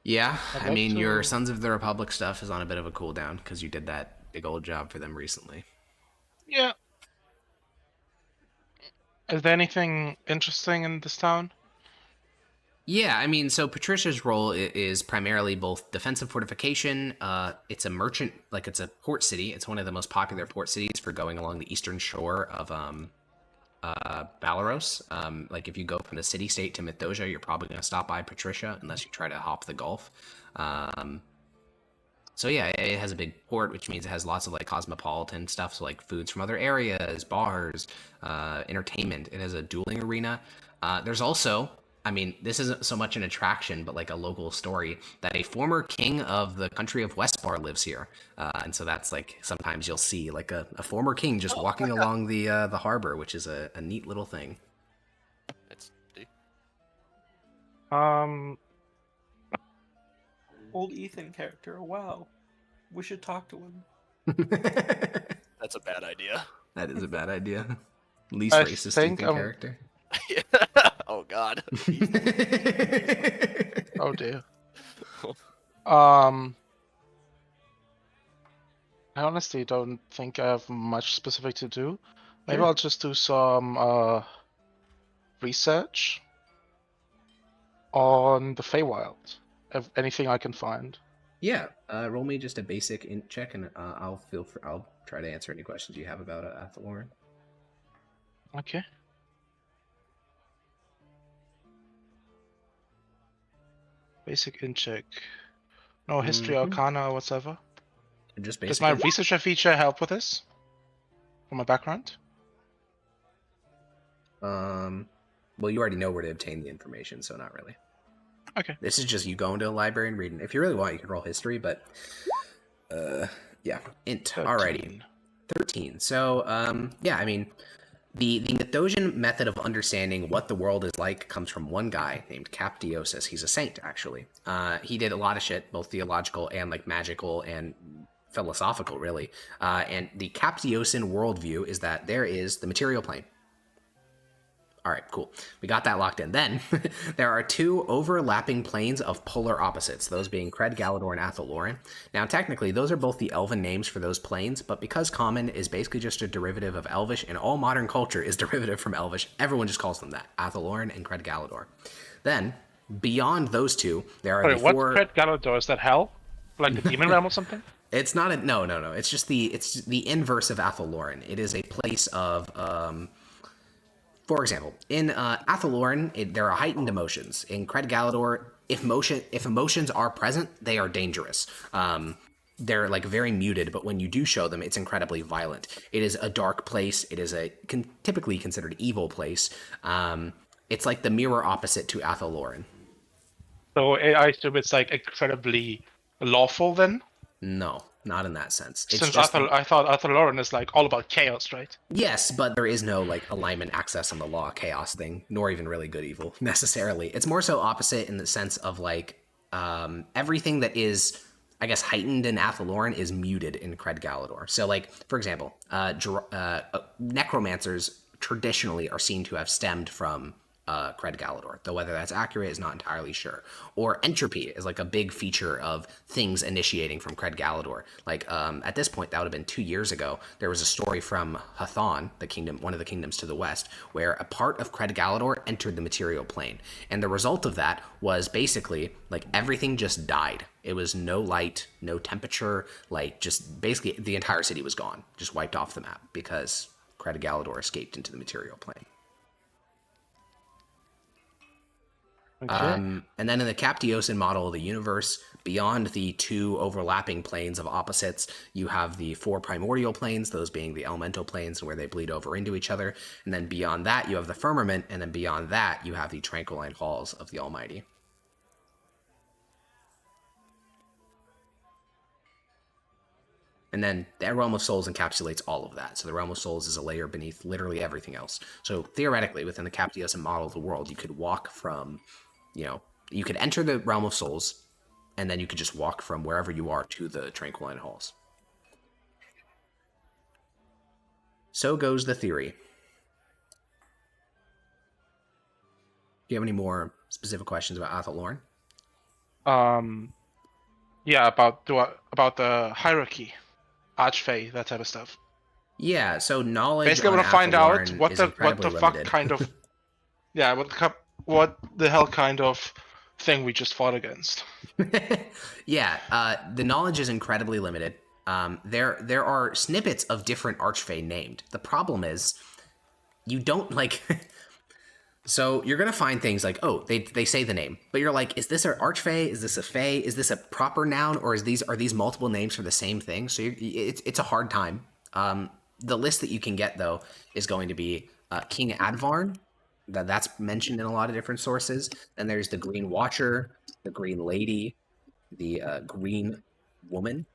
Yeah, I mean, your Sons of the Republic stuff is on a bit of a cooldown because you did that big old job for them recently. Yeah. Is there anything interesting in this town? Yeah, I mean, so Patricia's role is primarily both defensive fortification. It's a merchant, like it's a port city. It's one of the most popular port cities for going along the eastern shore of Balaros. Like if you go from the city-state to Mythosia, you're probably going to stop by Patricia unless you try to hop the Gulf. So yeah, it has a big port, which means it has lots of like cosmopolitan stuff, so like foods from other areas, bars, entertainment. It has a dueling arena. There's also I mean, this isn't so much an attraction, but like a local story that a former king of the country of Westbar lives here, and so that's like sometimes you'll see like a former king just walking along the harbor, which is a neat little thing. It's Old Ethan character. Wow, we should talk to him. that's a bad idea. That is a bad idea. Least racist Ethan character. Oh God. Oh dear. I honestly don't think I have much specific to do. Maybe I'll just do some research on the Feywild. Anything I can find. Yeah, roll me just a basic int check, and I'll try to answer any questions you have about Athaloran. Okay. Basic int check. No history, arcana, or whatever. Just basic. Does my researcher feature help with this? For my background? Well, you already know where to obtain the information, so not really. Okay. This is just you going to a library and reading. If you really want, you can roll history, but yeah, int. 13. Alrighty, 13. So yeah, I mean, the Mythosian method of understanding what the world is like comes from one guy named Captiosus. He's a saint, actually. He did a lot of shit, both theological and like magical and philosophical, really. And the Captiosan worldview is that there is the material plane. All right, cool. We got that locked in. Then there are two overlapping planes of polar opposites, those being Cred Galador and Athaloran. Now, technically, those are both the Elven names for those planes, but because Common is basically just a derivative of Elvish, and all modern culture is derivative from Elvish, everyone just calls them that, Athaloran and Cred Galador. Then, beyond those two, there are Wait, what's Cred Galador? Is that hell? Like the demon realm or something? It's not a... No. It's just the inverse of Athaloran. It is a place of... For example, in Athaloran, there are heightened emotions. In Cred Galador, if emotions are present, they are dangerous. They're like very muted, but when you do show them, it's incredibly violent. It is a dark place. It is typically considered evil place. It's like the mirror opposite to Athaloran. So I assume it's like incredibly lawful then? No, not in that sense. It's Since just I thought Athaloran is like all about chaos, right? Yes, but there is no like alignment, access on the law, chaos thing, nor even really good evil necessarily. It's more so opposite in the sense of like everything that is, I guess, heightened in Athaloran is muted in Cred Galador. So like, for example, necromancers traditionally are seen to have stemmed from Cred Galador, though whether that's accurate is not entirely sure. Or entropy is like a big feature of things initiating from Cred Galador. Like at this point, that would have been 2 years ago, there was a story from Hathon, the kingdom, one of the kingdoms to the west, where a part of Cred Galador entered the material plane. And the result of that was basically like everything just died. It was no light, no temperature, like just basically the entire city was gone, just wiped off the map because Cred Galador escaped into the material plane. Okay. And then in the Captiosan model of the universe, beyond the two overlapping planes of opposites, you have the four primordial planes, those being the elemental planes where they bleed over into each other. And then beyond that, you have the firmament, and then beyond that, you have the tranquiline halls of the Almighty. And then the Realm of Souls encapsulates all of that. So the Realm of Souls is a layer beneath literally everything else. So theoretically, within the Captiosan model of the world, you could walk from, you could enter the Realm of Souls, and then you could just walk from wherever you are to the Tranquiline Halls. So goes the theory. Do you have any more specific questions about Athaloran? Yeah, about the hierarchy, Archfey, that type of stuff. Yeah, so knowledge. Basically, I want to find out what the fuck kind of, yeah, what the hell kind of thing we just fought against. Yeah, the knowledge is incredibly limited. There are snippets of different Archfey named. The problem is, you don't like. So you're gonna find things like, oh, they say the name, but you're like, is this an Archfey? Is this a Fey? Is this a proper noun, or are these multiple names for the same thing? So it's a hard time. The list that you can get though is going to be King Advarn, That's mentioned in a lot of different sources. Then there's the Green Watcher, the Green Lady, the Green Woman.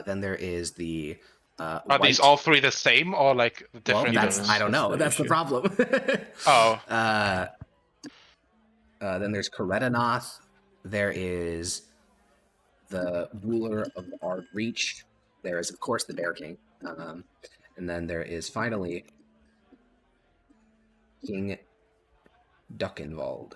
Then there is the Are White. these all three the same or like different? Well, that's things? I don't know. That's the issue. problem. Oh. Then there's Karetanoth. There is the ruler of the Ard Reach. There is, of course, the Bear King. And then there is finally King Duckenwald.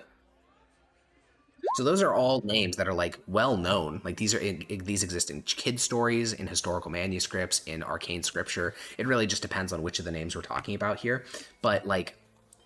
So those are all names that are like well known. Like these are these exist in kid stories, in historical manuscripts, in arcane scripture. It really just depends on which of the names we're talking about here. But like,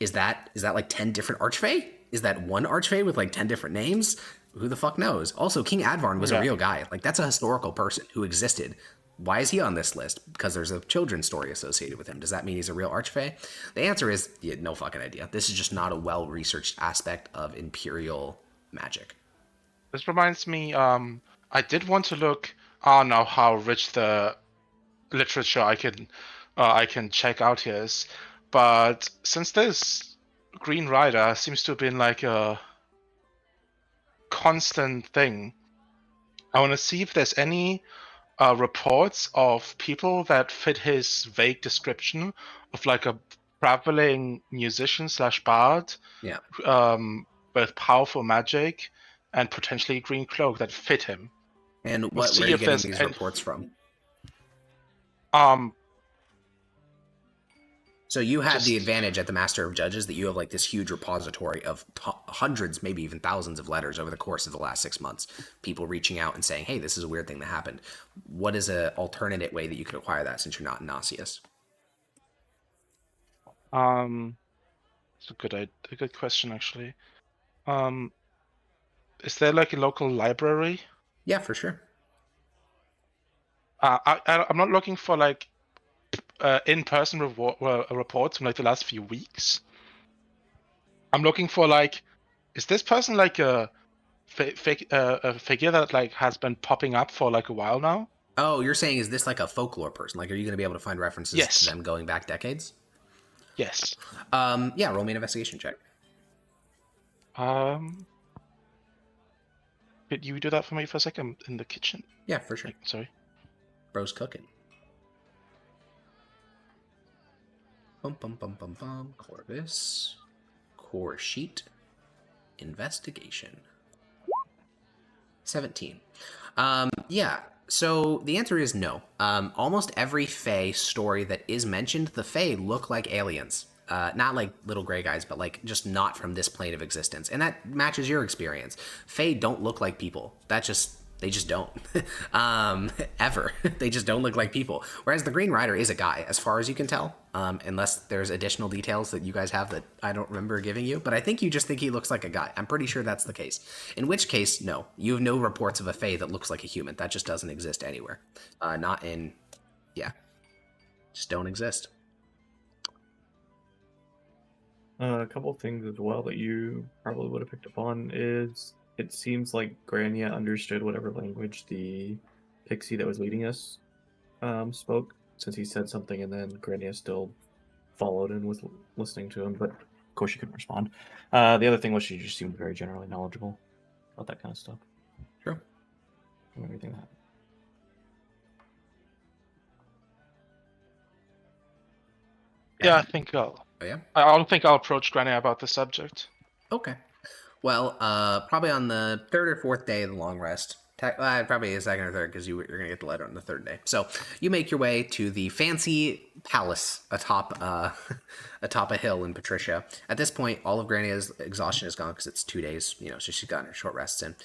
is that like 10 different archfey? Is that one archfey with like 10 different names? Who the fuck knows? Also, King Advarn was a real guy. Like that's a historical person who existed. Why is he on this list? Because there's a children's story associated with him. Does that mean he's a real archfey? The answer is no fucking idea. This is just not a well-researched aspect of Imperial magic. This reminds me, I did want to look on how rich the literature I can check out here is, but since this Green Rider seems to have been like a constant thing, I want to see if there's any reports of people that fit his vague description of like a traveling musician / bard, with powerful magic and potentially green cloak that fit him. And where are you getting these reports from? So you had the advantage at the Master of Judges that you have like this huge repository of hundreds, maybe even thousands of letters over the course of the last 6 months. People reaching out and saying, hey, this is a weird thing that happened. What is an alternate way that you could acquire that since you're not in Nauseous? It's a good question, actually. Is there like a local library? Yeah, for sure. I'm not looking for like in-person reports from like the last few weeks. I'm looking for like, is this person like a figure that like has been popping up for like a while now? Oh, you're saying is this like a folklore person? Like, are you going to be able to find references to them going back decades? Yes. Yeah, roll me an investigation check. Could you do that for me for a second in the kitchen? Yeah, for sure. Sorry. Bro's cooking. Bum bum bum bum bum. Corvus. Core sheet. Investigation. 17. Yeah. So the answer is no. Almost every Fae story that is mentioned, the Fae look like aliens. Not like little gray guys, but like just not from this plane of existence. And that matches your experience. Fae don't look like people. They just don't. Ever. They just don't look like people. Whereas the Green Rider is a guy, as far as you can tell. Unless there's additional details that you guys have that I don't remember giving you. But I think you just think he looks like a guy. I'm pretty sure that's the case. In which case, no. You have no reports of a Fae that looks like a human. That just doesn't exist anywhere. Not in... Yeah. Just don't exist. A couple of things as well that you probably would have picked up on is it seems like Grania understood whatever language the pixie that was leading us spoke, since he said something and then Grania still followed and was listening to him, but of course she couldn't respond. The other thing was she just seemed very generally knowledgeable about that kind of stuff. True. And everything that happened. Yeah, I think I'll. Oh, yeah? I don't think I'll approach Grania about the subject. Okay. Well, probably on the third or fourth day of the long rest. Probably a second or third, because you're going to get the letter on the third day. So you make your way to the fancy palace atop a hill in Patricia. At this point, all of Grania's exhaustion is gone because it's 2 days, so she's gotten her short rests in.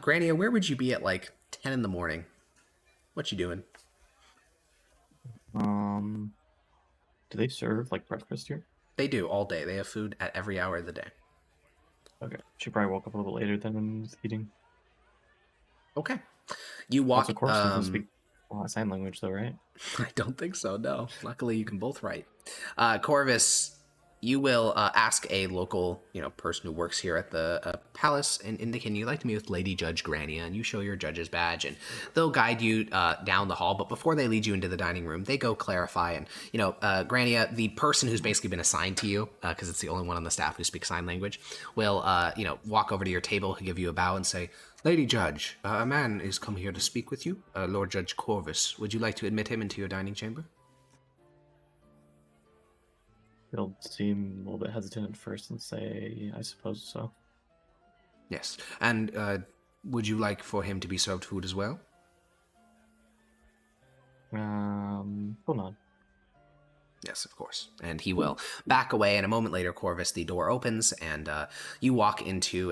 Grania, where would you be at like 10 in the morning? What you doing? Do they serve like breakfast here? They do all day. They have food at every hour of the day. Okay. She probably woke up a little later than and was eating. Okay. You walk. Of course, doesn't speak sign language, though, right? I don't think so. No. Luckily, you can both write. Corvus, you will ask a local, person who works here at the palace and indicate you'd like to meet with Lady Judge Grania, and you show your judge's badge, and they'll guide you down the hall. But before they lead you into the dining room, they go clarify. And Grania, the person who's basically been assigned to you, because it's the only one on the staff who speaks sign language, will walk over to your table, give you a bow, and say, "Lady Judge, a man is come here to speak with you, Lord Judge Corvus. Would you like to admit him into your dining chamber?" He'll seem a little bit hesitant at first and say, "I suppose so." Yes. And would you like for him to be served food as well? Hold on. Yes, of course. And he will back away, and a moment later, Corvus, the door opens, and you walk into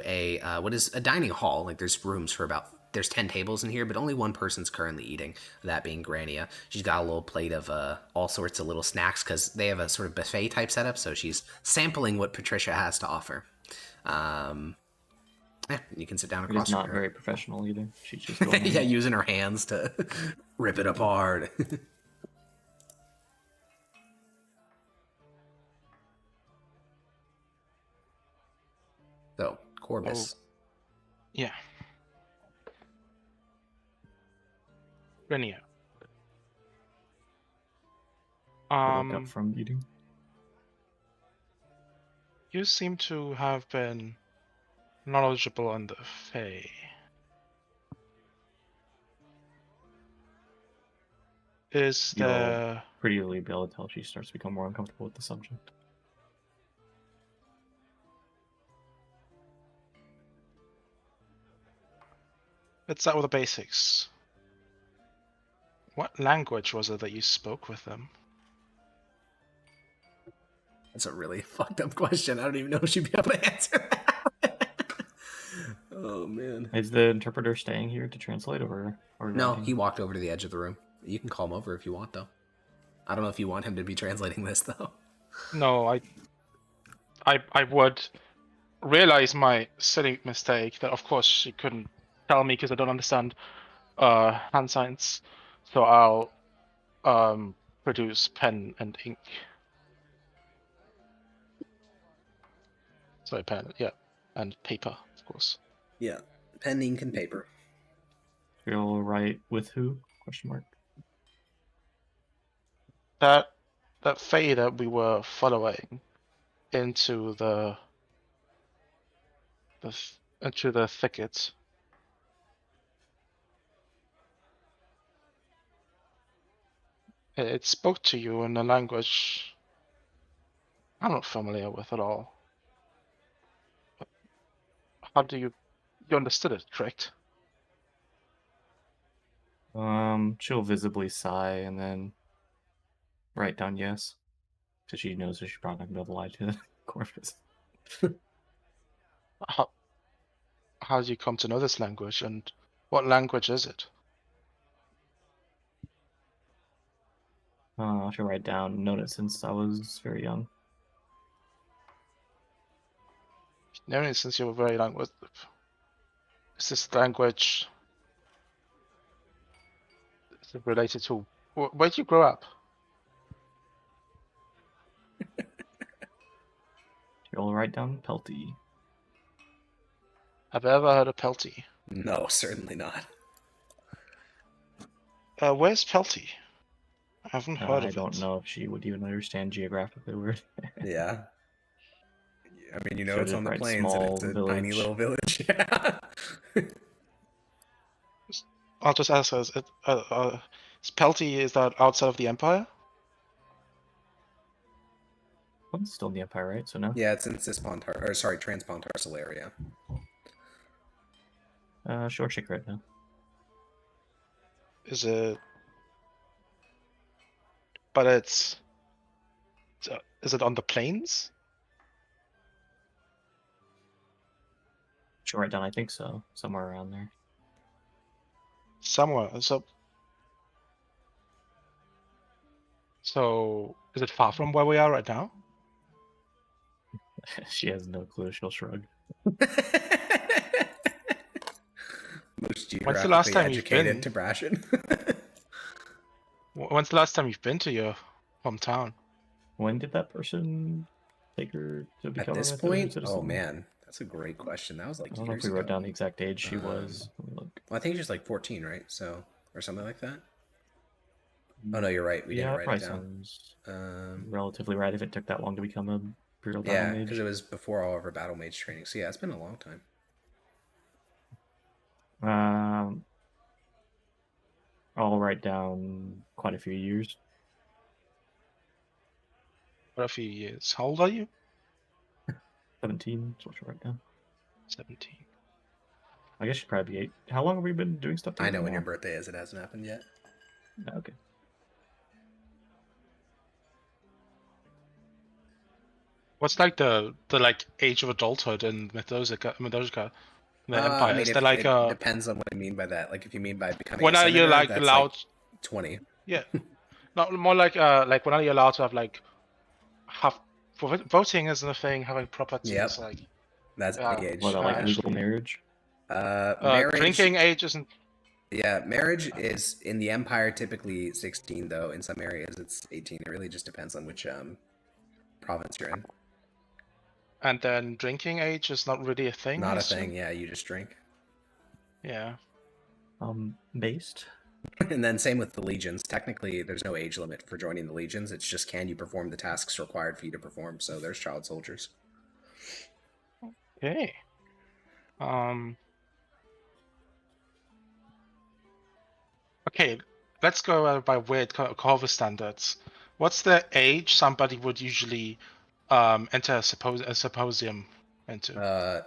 what is a dining hall. Like, there's rooms for there's 10 tables in here, but only one person's currently eating, that being Grania. She's got a little plate of all sorts of little snacks, because they have a sort of buffet type setup, so she's sampling what Patricia has to offer. You can sit down across from her. It's not very professional either. She's just going yeah, using her hands to rip it apart. So, Corvus. Oh. Yeah. Grania. Up from eating. You seem to have been knowledgeable on the Fae. Is there... You'll pretty easily be able to tell she starts to become more uncomfortable with the subject. Let's start with the basics. What language was it that you spoke with them? That's a really fucked up question. I don't even know if she'd be able to answer that. Oh, man. Is the interpreter staying here to translate, or No, he walked over to the edge of the room. You can call him over if you want, though. I don't know if you want him to be translating this, though. No, I would realize my silly mistake that, of course, she couldn't tell me because I don't understand hand signs. So I'll produce pen and ink. Sorry, pen, yeah, and paper, of course. Yeah, pen, ink, and paper. You'll write with who? Question mark. That Fae that we were following into the thicket. It spoke to you in a language I'm not familiar with at all. How do you understood it, correct? She'll visibly sigh and then write down yes, because she knows that she's probably not gonna be able to lie to the Corvus. How did you come to know this language, and what language is it? She'll write down, known it since I was very young. Known it since you were very young. Is this language related to... Where did you grow up? You'll write down Pelty. Have you ever heard of Pelty? No, certainly not. Where's Pelty? I haven't heard of it. I don't know if she would even understand geographically where. Yeah. I mean, So it's on the plains and it's a tiny little village. Yeah. I'll just ask her, is Pelty, is that outside of the Empire? Well, it's still in the Empire, right? So no. Yeah, it's in Transpontarsal area. Sure, check right now. Is it... But it's... Is it on the plains? Sure, right down. I think so. Somewhere around there. Somewhere. So is it far from where we are right now? She has no clue. She'll shrug. Most When's the last time you've been to Brashen? When's the last time you've been to your hometown? When did that person take her to At become this a point, citizen? oh man, that's a great question. That was like I don't know if years we wrote ago. down the exact age she was. Let me look. Well, I think she's like 14, right? So, or something like that. Oh no, you're right. We Yeah, didn't it write probably it down. sounds relatively right if it took that long to become a Imperial Battle Yeah, Mage. because it was before all of our battle mage training. So yeah, it's been a long time. I'll write down quite a few years. For a few years. How old are you? 17, so what should I write down? 17. I guess she'd probably be 8. How long have we been doing stuff I together know when now? your birthday is. It hasn't happened yet. Okay. What's like the like age of adulthood in Mithdosica, the I Empire? mean, Is if there like it depends on what you mean by that. Like, if you mean by becoming when a are you senator, like that's allowed? like 20. Yeah, not more like when are you allowed to have like have voting isn't a thing, having property Yep. is like That's any age. What about like legal actually. marriage? Marriage. Drinking age isn't. Yeah, marriage is in the Empire typically 16, though. In some areas, it's 18. It really just depends on which province you're in. And then drinking age is not really a thing. Not I a thing. assume? Yeah, you just drink. Yeah. Based? And then same with the legions. Technically, there's no age limit for joining the legions. It's just can you perform the tasks required for you to perform. So there's child soldiers. Okay. Okay, let's go by weird Corvus standards. What's the age somebody would usually enter a symposium into?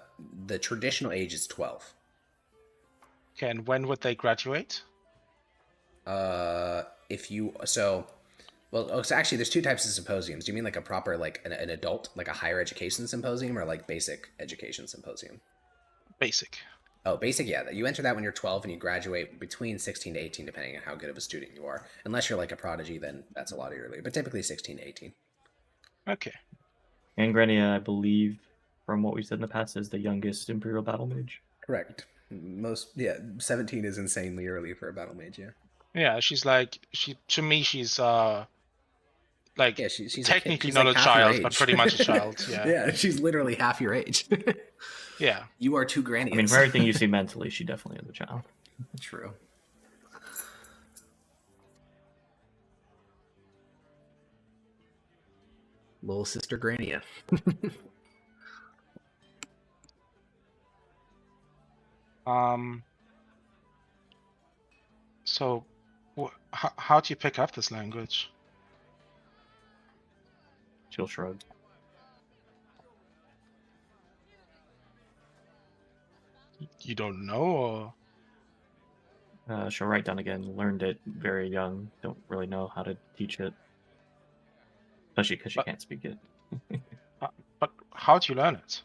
The traditional age is 12. Okay, and when would they graduate? If you so actually there's two types of symposiums. Do you mean like a proper like an adult, like a higher education symposium, or like basic education symposium? Basic. Oh, basic, yeah. You enter that when you're 12 and you graduate between 16 to 18, depending on how good of a student you are. Unless you're like a prodigy, then that's a lot earlier, but typically 16 to 18. Okay. And Grania, I believe, from what we said in the past, is the youngest Imperial Battle Mage. Correct. 17 is insanely early for a battle mage, yeah. Yeah, she's like she's like Yeah, she's technically she's not like a half your child, age. but pretty much a child. Yeah. Yeah, she's literally half your age. Yeah. You are two grannies. I mean, for everything you see mentally, she definitely is a child. True. Little sister Grania. So, how do you pick up this language? She'll shrug. You don't know, or She'll write down again. Learned it very young. Don't really know how to teach it, especially because she can't speak it. but how do you learn it?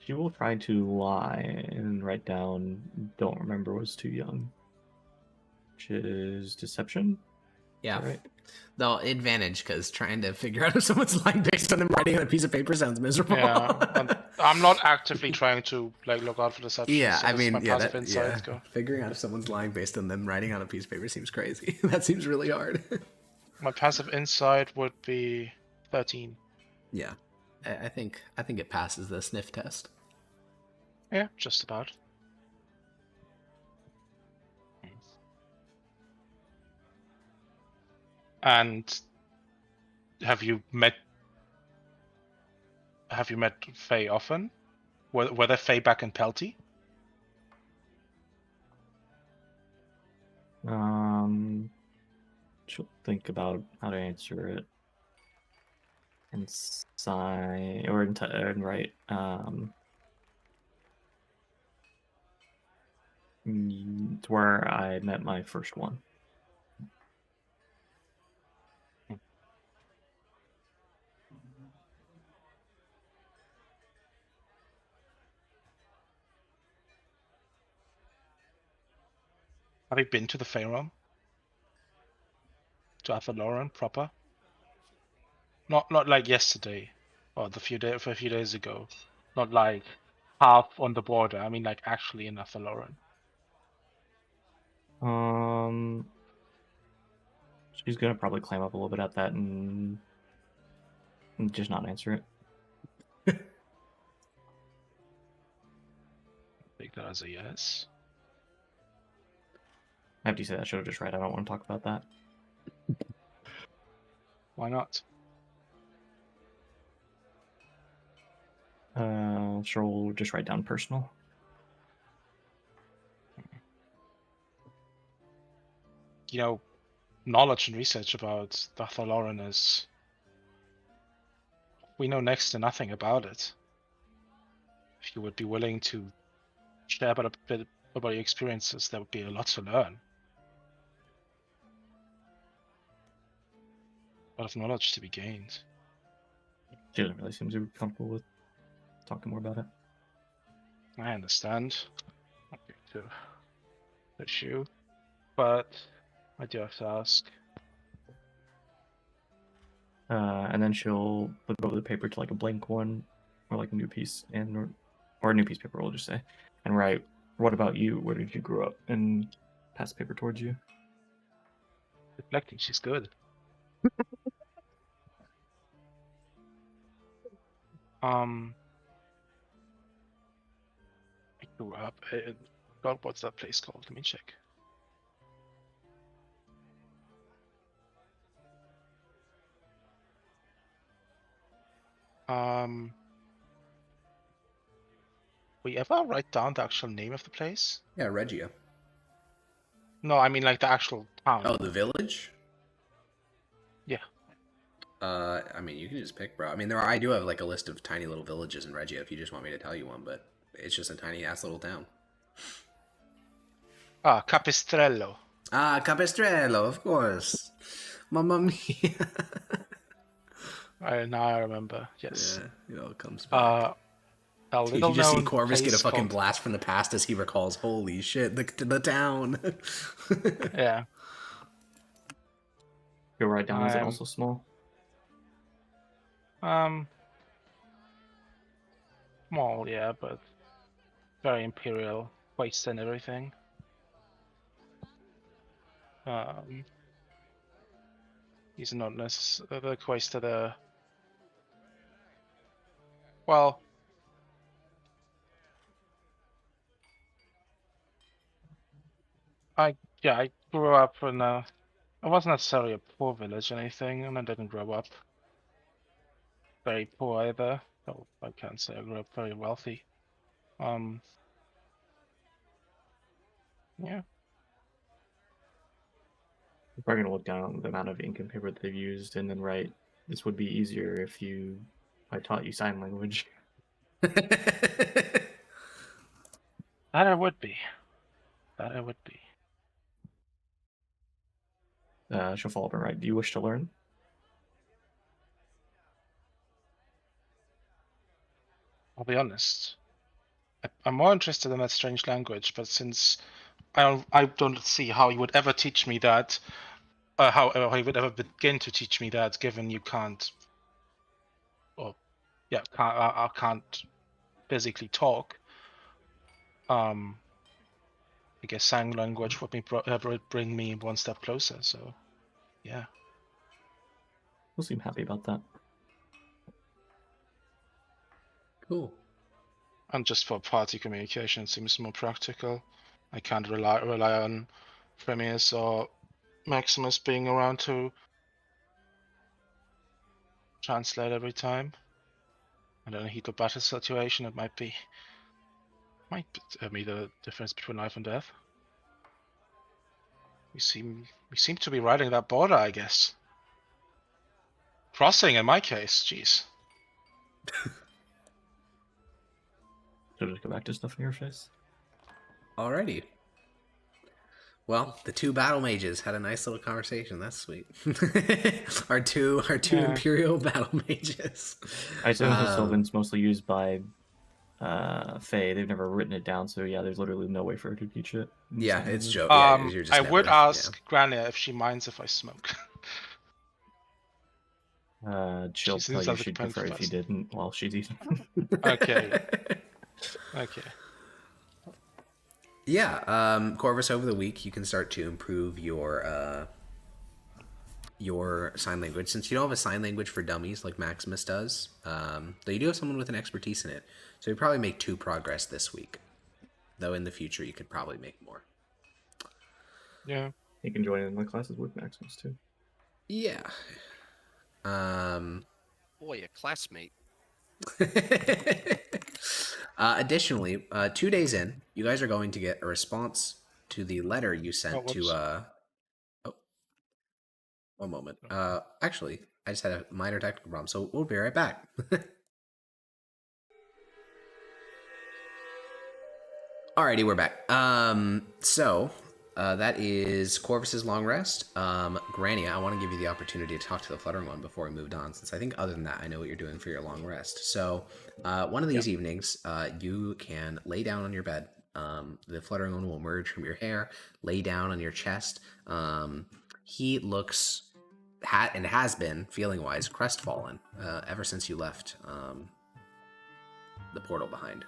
She will try to lie and write down "don't remember, was too young," which is deception. Yeah. Right. The advantage, because trying to figure out if someone's lying based on them writing on a piece of paper sounds miserable. Yeah, I'm not actively trying to like look out for deception. Yeah, so I this is mean, my passive insight. Go. Figuring out if someone's lying based on them writing on a piece of paper seems crazy. That seems really hard. My passive insight would be 13. Yeah, I think it passes the sniff test. Yeah, just about. And have you met Faye often? Were there Faye back in Pelty? She'll think about how to answer it and sigh and write. It's where I met my first one. Have you been to the Fae realm? To Athalauren proper? Not like yesterday, or a few days ago. Not like half on the border. I mean, like actually in She's gonna probably climb up a little bit at that and just not answer it. Take that as a yes. I have to say that should have just right. I don't want to talk about that. Why not? Sure, we'll just write down personal. You know, knowledge and research about Lauren is... We know next to nothing about it. If you would be willing to share about a bit about your experiences, there would be a lot to learn. A lot of knowledge to be gained. She doesn't really seem to be comfortable with talking more about it. I understand. Not going to push you, but I do have to ask. And then she'll flip over the paper to like a blank one, or like a new piece, or a new piece of paper, we'll just say, and write, "What about you? Where did you grow up?" and pass the paper towards you. Reflecting, she's good. I grew up in... God, what's that place called? Let me check. We ever write down the actual name of the place? Yeah, Regia. No, I mean like the actual town. Oh, the village? Yeah. I mean, you can just pick, bro. I mean, I do have like a list of tiny little villages in Regia if you just want me to tell you one, but it's just a tiny ass little town. Ah, Capistrello. Ah, Capistrello, of course. Mamma mia. Now I remember. Yes. Yeah, it all comes back. A Dude, little you just see known Corvus get a place fucking called... blast from the past as he recalls, holy shit, the town. Yeah. You'll write down, is it also small? Small, yeah, but very imperial, waste and everything. He's not necessarily the quest the... Well, I grew up in a... It wasn't necessarily a poor village or anything, and I didn't grow up very poor either. So I can't say I grew up very wealthy. Yeah. We're probably gonna look down the amount of ink and paper that they've used and then write, "This would be easier if I taught you sign language." That it would be. That it would be. She'll follow up and write, "Do you wish to learn?" I'll be honest. I'm more interested in that strange language, but since I don't see how you would ever teach me that, how you would ever begin to teach me that, given you can't, I can't physically talk. I guess sign language would bring me one step closer. So, yeah. We'll seem happy about that. Cool. And just for party communication, it seems more practical. I can't rely on Premius or Maximus being around to translate every time. And in a heat of battle situation, it might be the difference between life and death. We seem to be riding that border, I guess. Crossing in my case, jeez. Should I just go back to stuff in your face? Alrighty. Well, the two battle mages had a nice little conversation. That's sweet. our two Imperial battle mages. I assume Sylvan's mostly used by Faye. They've never written it down, so yeah, there's literally no way for her to teach it. Yeah, it's joke. You're just I would ask Grania if she minds if I smoke. She'll tell you she'd prefer if you didn't while she's eating. Okay. Okay. Yeah, Corvus, over the week you can start to improve your your sign language, since you don't have a sign language for dummies like Maximus does, though you do have someone with an expertise in it, so you probably make 2 progress this week. Though in the future you could probably make more. Yeah. You can join in the classes with Maximus too. Yeah. Boy, a classmate. Additionally, 2 days in, you guys are going to get a response to the letter you sent to. Oh, one moment. Actually, I just had a minor technical problem, so we'll be right back. Alrighty, we're back. That is Corvus's long rest. Grania, I want to give you the opportunity to talk to the Fluttering One before we moved on, since I think other than that, I know what you're doing for your long rest. So, one of these evenings, you can lay down on your bed. The Fluttering One will emerge from your hair, lay down on your chest. He looks, and has been, feeling-wise, crestfallen ever since you left the portal behind.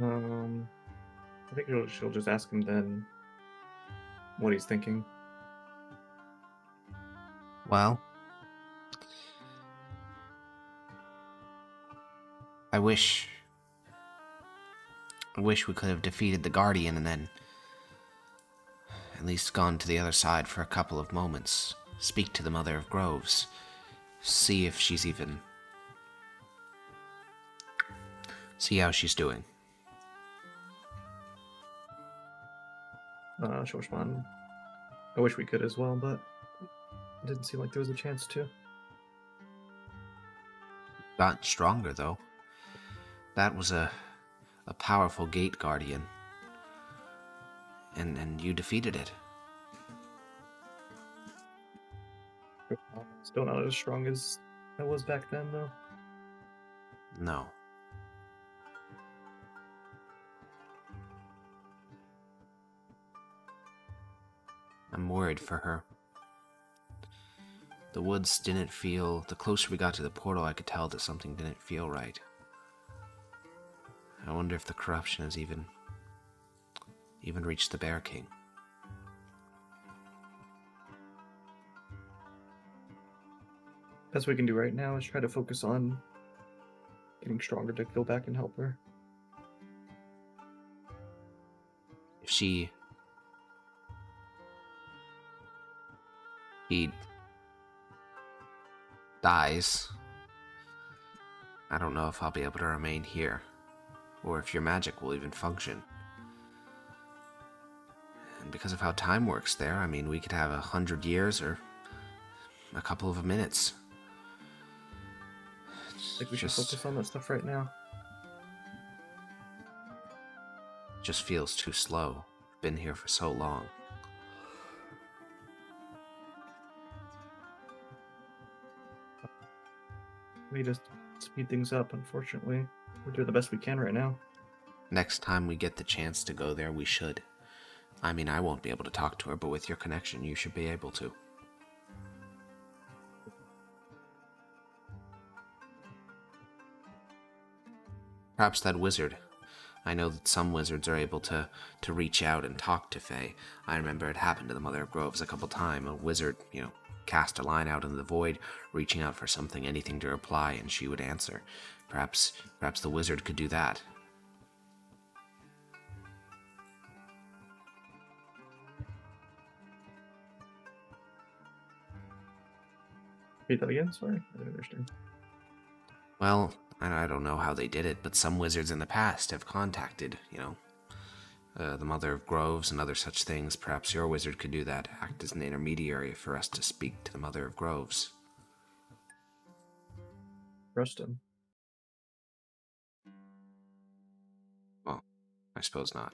I think she'll just ask him then what he's thinking. Well, I wish we could have defeated the Guardian and then at least gone to the other side for a couple of moments. Speak to the Mother of Groves. See if she's even... See how she's doing. She'll respond, I wish we could as well, but it didn't seem like there was a chance to. Gotten stronger, though. That was a powerful gate guardian. And you defeated it. Still not as strong as I was back then, though. No. I'm worried for her. The woods didn't feel... The closer we got to the portal, I could tell that something didn't feel right. I wonder if the corruption has even reached the Bear King. Best we can do right now is try to focus on getting stronger to go back and help her. If he dies, I don't know if I'll be able to remain here, or if your magic will even function. And because of how time works there, I mean, we could have 100 years or a couple of minutes. I think we should focus on that stuff right now. Just feels too slow. Been here for so long. We just speed things up, unfortunately. We're doing the best we can right now. Next time we get the chance to go there, we should. I mean, I won't be able to talk to her, but with your connection, you should be able to. Perhaps that wizard. I know that some wizards are able to reach out and talk to Fae. I remember it happened to the Mother of Groves a couple times. A wizard, cast a line out in the void, reaching out for something, anything to reply, and she would answer. Perhaps the wizard could do that. Repeat that again? Sorry, I didn't understand. Well, I don't know how they did it, but some wizards in the past have contacted, the Mother of Groves and other such things. Perhaps your wizard could do that, act as an intermediary for us to speak to the Mother of Groves. Trust him. Well, I suppose not.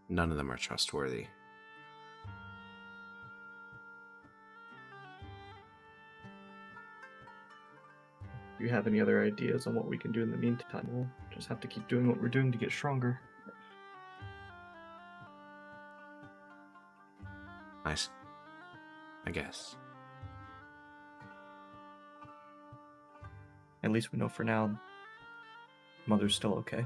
None of them are trustworthy. If you have any other ideas on what we can do in the meantime, we'll just have to keep doing what we're doing to get stronger. Nice. I guess. At least we know for now mother's still okay.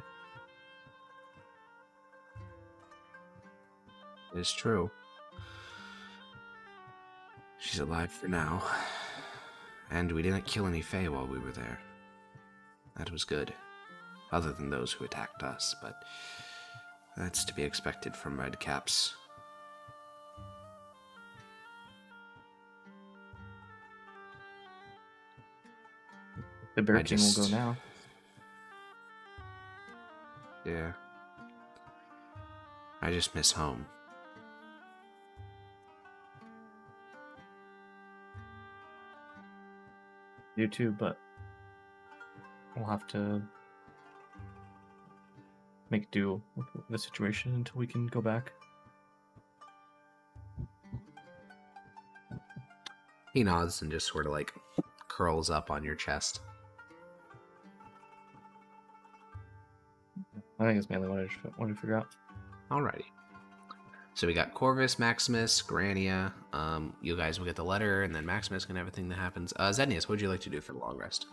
It's true. She's alive for now. And we didn't kill any Fae while we were there. That was good. Other than those who attacked us, but that's to be expected from Redcaps. The Bear King will go now. Yeah. I just miss home. You too, but we'll have to make do with the situation until we can go back. He nods and just sort of like curls up on your chest. I think it's mainly what I wanted to figure out. Alrighty. So we got Corvus, Maximus, Grania. You guys will get the letter, and then Maximus and everything that happens. Zednius, what would you like to do for the long rest?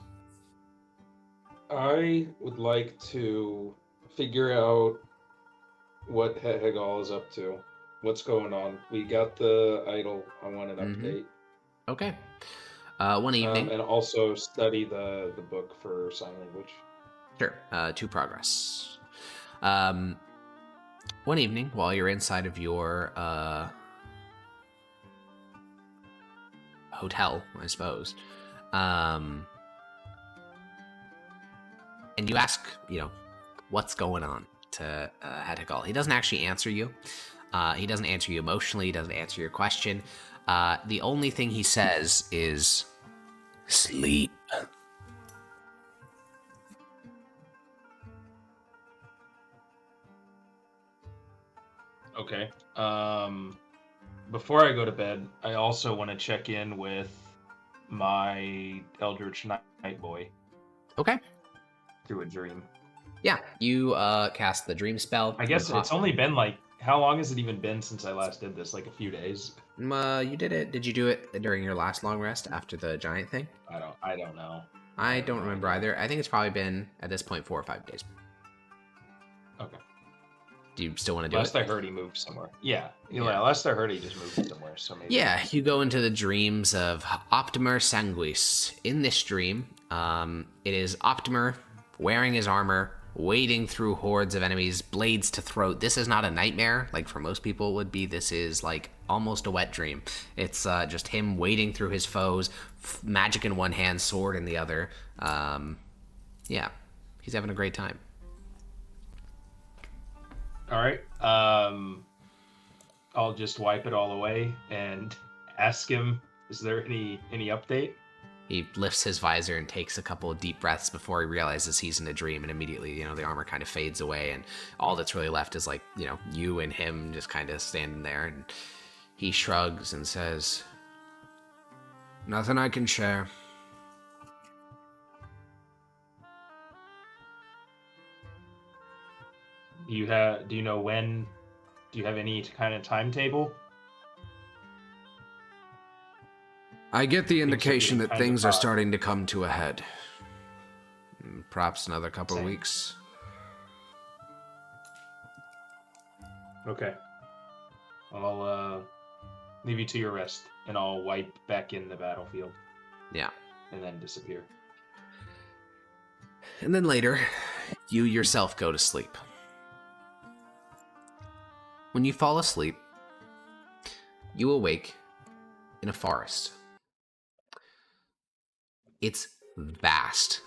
I would like to figure out what Hegal is up to. What's going on? We got the idol. I want an update. Okay. One evening. And also study the book for sign language. Sure. 2 progress. One evening, while you're inside of your hotel, I suppose, and you ask, what's going on to Hegal. He doesn't actually answer you. He doesn't answer you emotionally. He doesn't answer your question. The only thing he says is, sleep. Okay. Before I go to bed, I also want to check in with my Eldritch Night Boy. Okay. Through a dream. Yeah, you cast the dream spell. I guess it's only been how long has it even been since I last did this? Like a few days? You did it. Did you do it during your last long rest after the giant thing? I don't know. I don't remember either. I think it's probably been, at this point, 4 or 5 days. Okay. Do you still want to do last it? I heard he moved somewhere. Yeah. Last I heard he just moved somewhere, so maybe. Yeah, you go into the dreams of Optimer Sanguis. In this dream, it is Optimer wearing his armor, wading through hordes of enemies, blades to throat. This is not a nightmare, like for most people it would be. This is like almost a wet dream. It's just him wading through his foes, magic in one hand, sword in the other. Yeah, he's having a great time. All right. I'll just wipe it all away and ask him, is there any update? He lifts his visor and takes a couple of deep breaths before he realizes he's in a dream, and immediately, the armor kind of fades away, and all that's really left is you and him just kind of standing there, and he shrugs and says, "Nothing I can share." Do you know when? Do you have any kind of timetable? I get the indication that things are starting to come to a head. Perhaps another couple of weeks. Okay. I'll leave you to your rest, and I'll wipe back in the battlefield. Yeah. And then disappear. And then later, you yourself go to sleep. When you fall asleep, you awake in a forest. It's vast.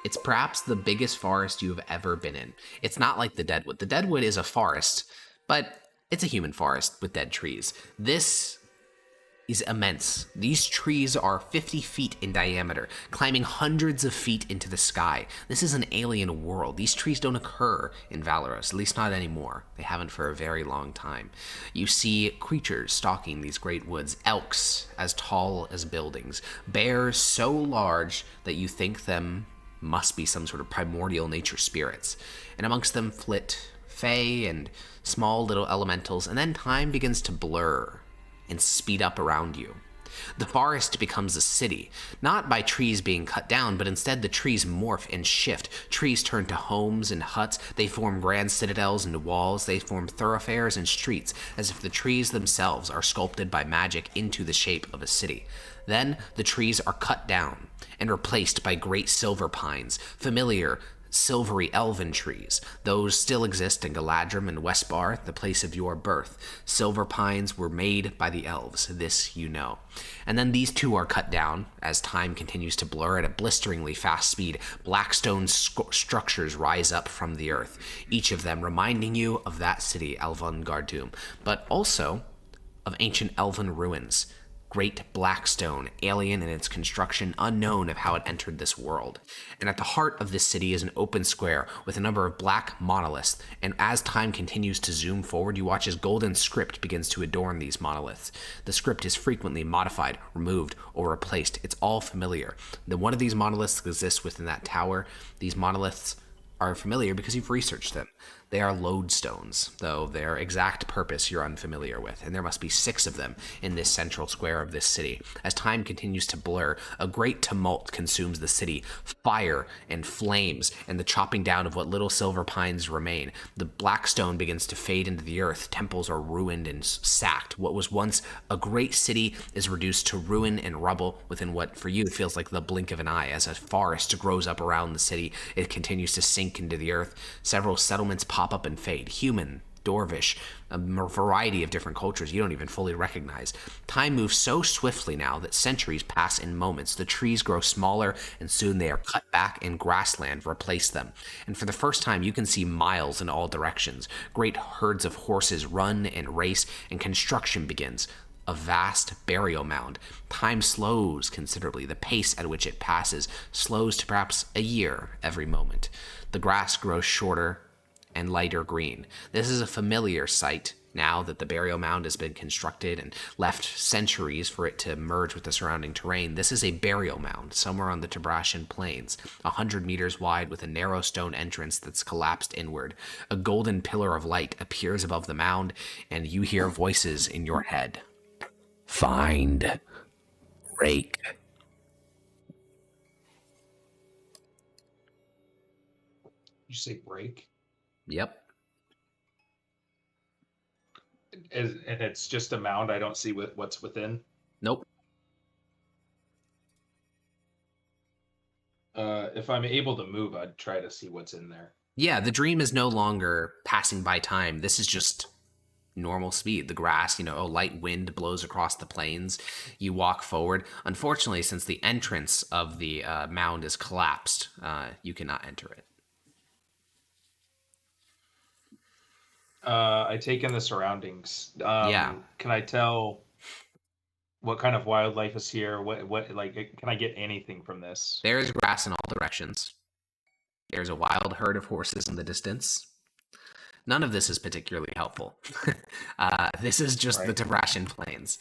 It's perhaps the biggest forest you have ever been in. It's not like the Deadwood. The Deadwood is a forest, but it's a human forest with dead trees. This is immense. These trees are 50 feet in diameter, climbing hundreds of feet into the sky. This is an alien world. These trees don't occur in Valoros, at least not anymore. They haven't for a very long time. You see creatures stalking these great woods, elks as tall as buildings, bears so large that you think them must be some sort of primordial nature spirits. And amongst them flit fae and small little elementals, and then time begins to blur and speed up around you. The forest becomes a city, not by trees being cut down, but instead the trees morph and shift. Trees turn to homes and huts, they form grand citadels and walls, they form thoroughfares and streets, as if the trees themselves are sculpted by magic into the shape of a city. Then the trees are cut down and replaced by great silver pines, familiar silvery elven trees. Those still exist in Galadrim and Westbar, the place of your birth. Silver pines were made by the elves, this you know. And then these too are cut down as time continues to blur at a blisteringly fast speed. Black stone structures rise up from the earth, each of them reminding you of that city, Elvon Gardum, but also of ancient elven ruins. Great black stone, alien in its construction, unknown of how it entered this world. And at the heart of this city is an open square with a number of black monoliths, and as time continues to zoom forward, you watch as golden script begins to adorn these monoliths. The script is frequently modified, removed, or replaced. It's all familiar. Then one of these monoliths exists within that tower. These monoliths are familiar because you've researched them. They are lodestones, though their exact purpose you're unfamiliar with, and there must be 6 of them in this central square of this city. As time continues to blur, a great tumult consumes the city. Fire and flames, and the chopping down of what little silver pines remain. The black stone begins to fade into the earth. Temples are ruined and sacked. What was once a great city is reduced to ruin and rubble within what, for you, feels like the blink of an eye. As a forest grows up around the city, it continues to sink into the earth. Several settlements pop up and fade. Human, Dorvish, a variety of different cultures you don't even fully recognize. Time moves so swiftly now that centuries pass in moments. The trees grow smaller, and soon they are cut back and grassland replace them. And for the first time, you can see miles in all directions. Great herds of horses run and race, and construction begins. A vast burial mound. Time slows considerably. The pace at which it passes slows to perhaps a year every moment. The grass grows shorter and lighter green. This is a familiar sight now that the burial mound has been constructed and left centuries for it to merge with the surrounding terrain. This is a burial mound somewhere on the Tabrashan plains, 100 meters wide with a narrow stone entrance that's collapsed inward. A golden pillar of light appears above the mound, and you hear voices in your head. Find Rake. You say break? Yep. And it's just a mound. I don't see what's within. Nope. If I'm able to move, I'd try to see what's in there. Yeah, the dream is no longer passing by time. This is just normal speed. The grass, a light wind blows across the plains. You walk forward. Unfortunately, since the entrance of the mound is collapsed, you cannot enter it. I take in the surroundings. Yeah. Can I tell what kind of wildlife is here? What can I get anything from this? There is grass in all directions. There's a wild herd of horses in the distance. None of this is particularly helpful. This is just right. The Tabrashan Plains.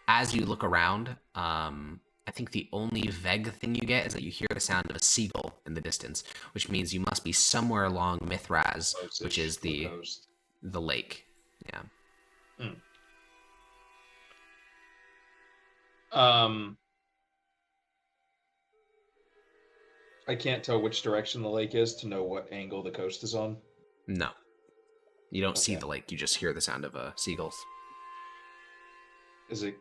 As you look around, I think the only vague thing you get is that you hear the sound of a seagull in the distance, which means you must be somewhere along Mithraz, which is the lake. Yeah. I can't tell which direction the lake is to know what angle the coast is on. No. You don't see the lake, you just hear the sound of seagulls. Is it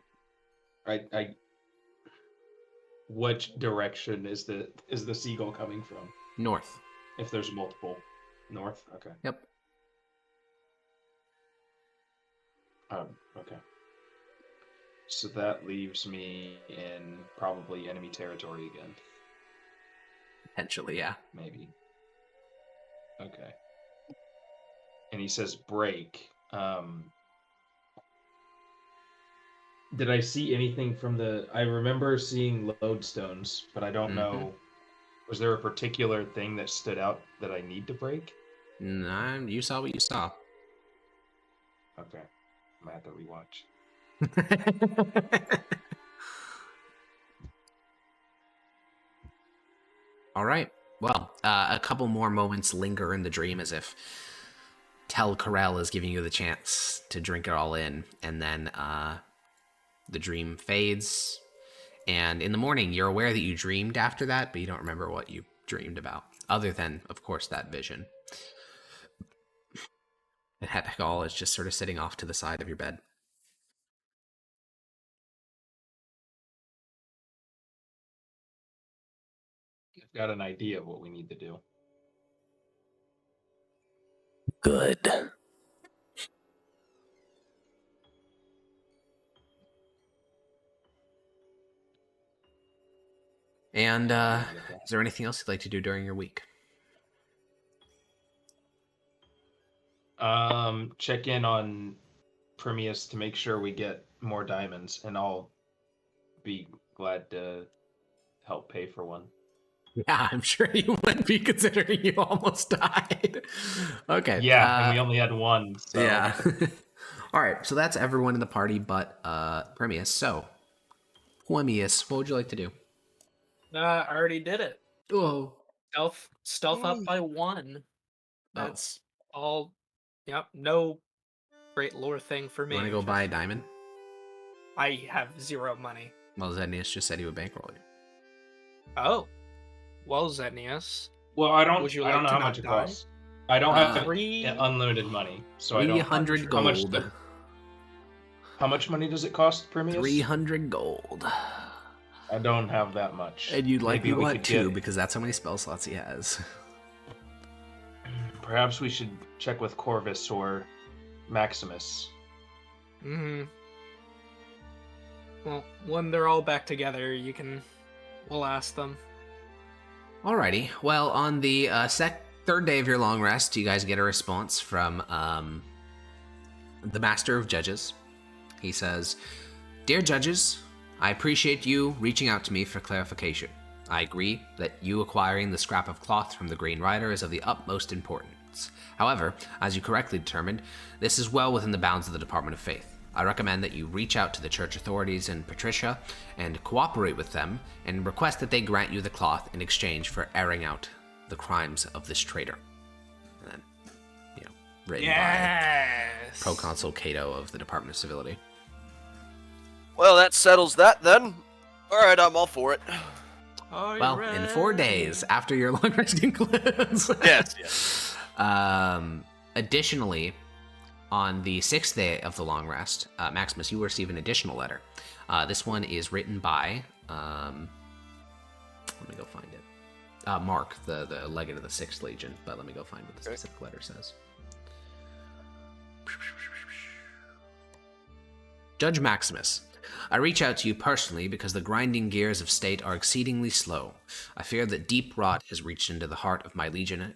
which direction is the seagull coming from? North. If there's multiple. North? Okay. Yep. Okay. So that leaves me in probably enemy territory again. Potentially, yeah. Maybe. Okay. And he says break. Did I see anything from I remember seeing lodestones, but I don't know. Was there a particular thing that stood out that I need to break? No, you saw what you saw. Okay. I'm gonna have to rewatch. All right. Well, a couple more moments linger in the dream as if Tel Corel is giving you the chance to drink it all in, and then The dream fades, and in the morning, you're aware that you dreamed after that, but you don't remember what you dreamed about, other than, of course, that vision. And Hetkal is just sort of sitting off to the side of your bed. I've got an idea of what we need to do. Good. And is there anything else you'd like to do during your week? Check in on Prometheus to make sure we get more diamonds, and I'll be glad to help pay for one. Yeah, I'm sure you would be, considering you almost died. Okay. Yeah, and we only had one. So. Yeah. All right, so that's everyone in the party but Prometheus. So, Prometheus, what would you like to do? I already did it. Oh. Stealth up by 1. That's all. Yep, no great lore thing for me. You want to go buy a diamond? I have 0 money. Well, Zenius just said he would bankroll you. Oh. Well, Zenius. Well, I don't Would you know like to how not much it die? costs. I don't have 3 unlimited money, so I don't. 300 gold. How much money does it cost, Prometheus? 300 gold. I don't have that much. And you'd likely Maybe we want could 2 get- because that's how many spell slots he has. Perhaps we should check with Corvus or Maximus. Mm-hmm. Well, when they're all back together, we'll ask them. Alrighty. Well, on the third day of your long rest, you guys get a response from the Master of Judges. He says, "Dear judges, I appreciate you reaching out to me for clarification. I agree that you acquiring the scrap of cloth from the Green Rider is of the utmost importance. However, as you correctly determined, this is well within the bounds of the Department of Faith. I recommend that you reach out to the church authorities in Patricia and cooperate with them and request that they grant you the cloth in exchange for airing out the crimes of this traitor." And then, written by Proconsul Cato of the Department of Civility. Well, that settles that then. All right, I'm all for it. Well, in 4 days after your long rest concludes. Yes. Additionally, on the 6th day of the long rest, Maximus, you will receive an additional letter. This one is written by, let me go find it. Mark, the legate of the 6th Legion, but let me go find what the specific letter says. Judge Maximus, I reach out to you personally because the grinding gears of state are exceedingly slow. I fear that deep rot has reached into the heart of my legion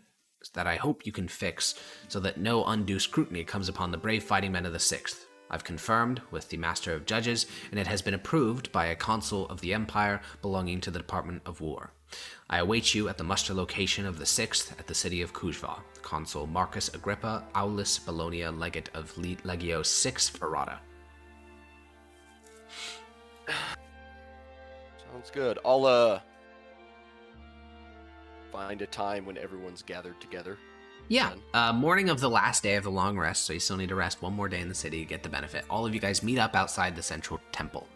that I hope you can fix so that no undue scrutiny comes upon the brave fighting men of the 6th. I've confirmed with the Master of Judges, and it has been approved by a consul of the Empire belonging to the Department of War. I await you at the muster location of the 6th at the city of Kujva. Consul Marcus Agrippa Aulus Bologna, legate of Legio 6 Ferrata. Sounds good. I'll find a time when everyone's gathered together. Yeah, morning of the last day of the long rest, so you still need to rest one more day in the city to get the benefit. All of you guys meet up outside the central temple.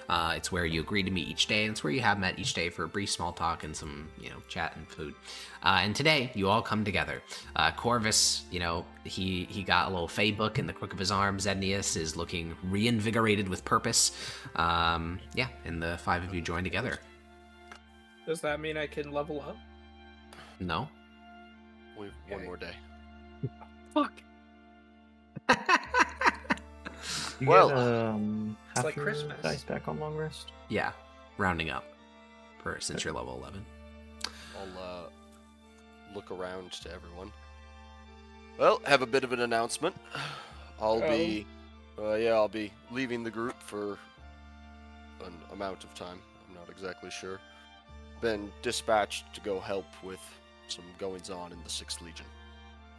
It's where you agree to meet each day, and it's where you have met each day for a brief small talk and some, chat and food. And today, you all come together. Corvus, he got a little fey book in the crook of his arm. Zednius is looking reinvigorated with purpose. And the 5 of you join together. Does that mean I can level up? No. We have one more day. Fuck. You Well, get, it's half like your Christmas. dice back on long rest. Yeah, rounding up since you're level 11. I'll look around to everyone. Well, have a bit of an announcement. I'll be leaving the group for an amount of time. I'm not exactly sure. Been dispatched to go help with some goings on in the 6th Legion.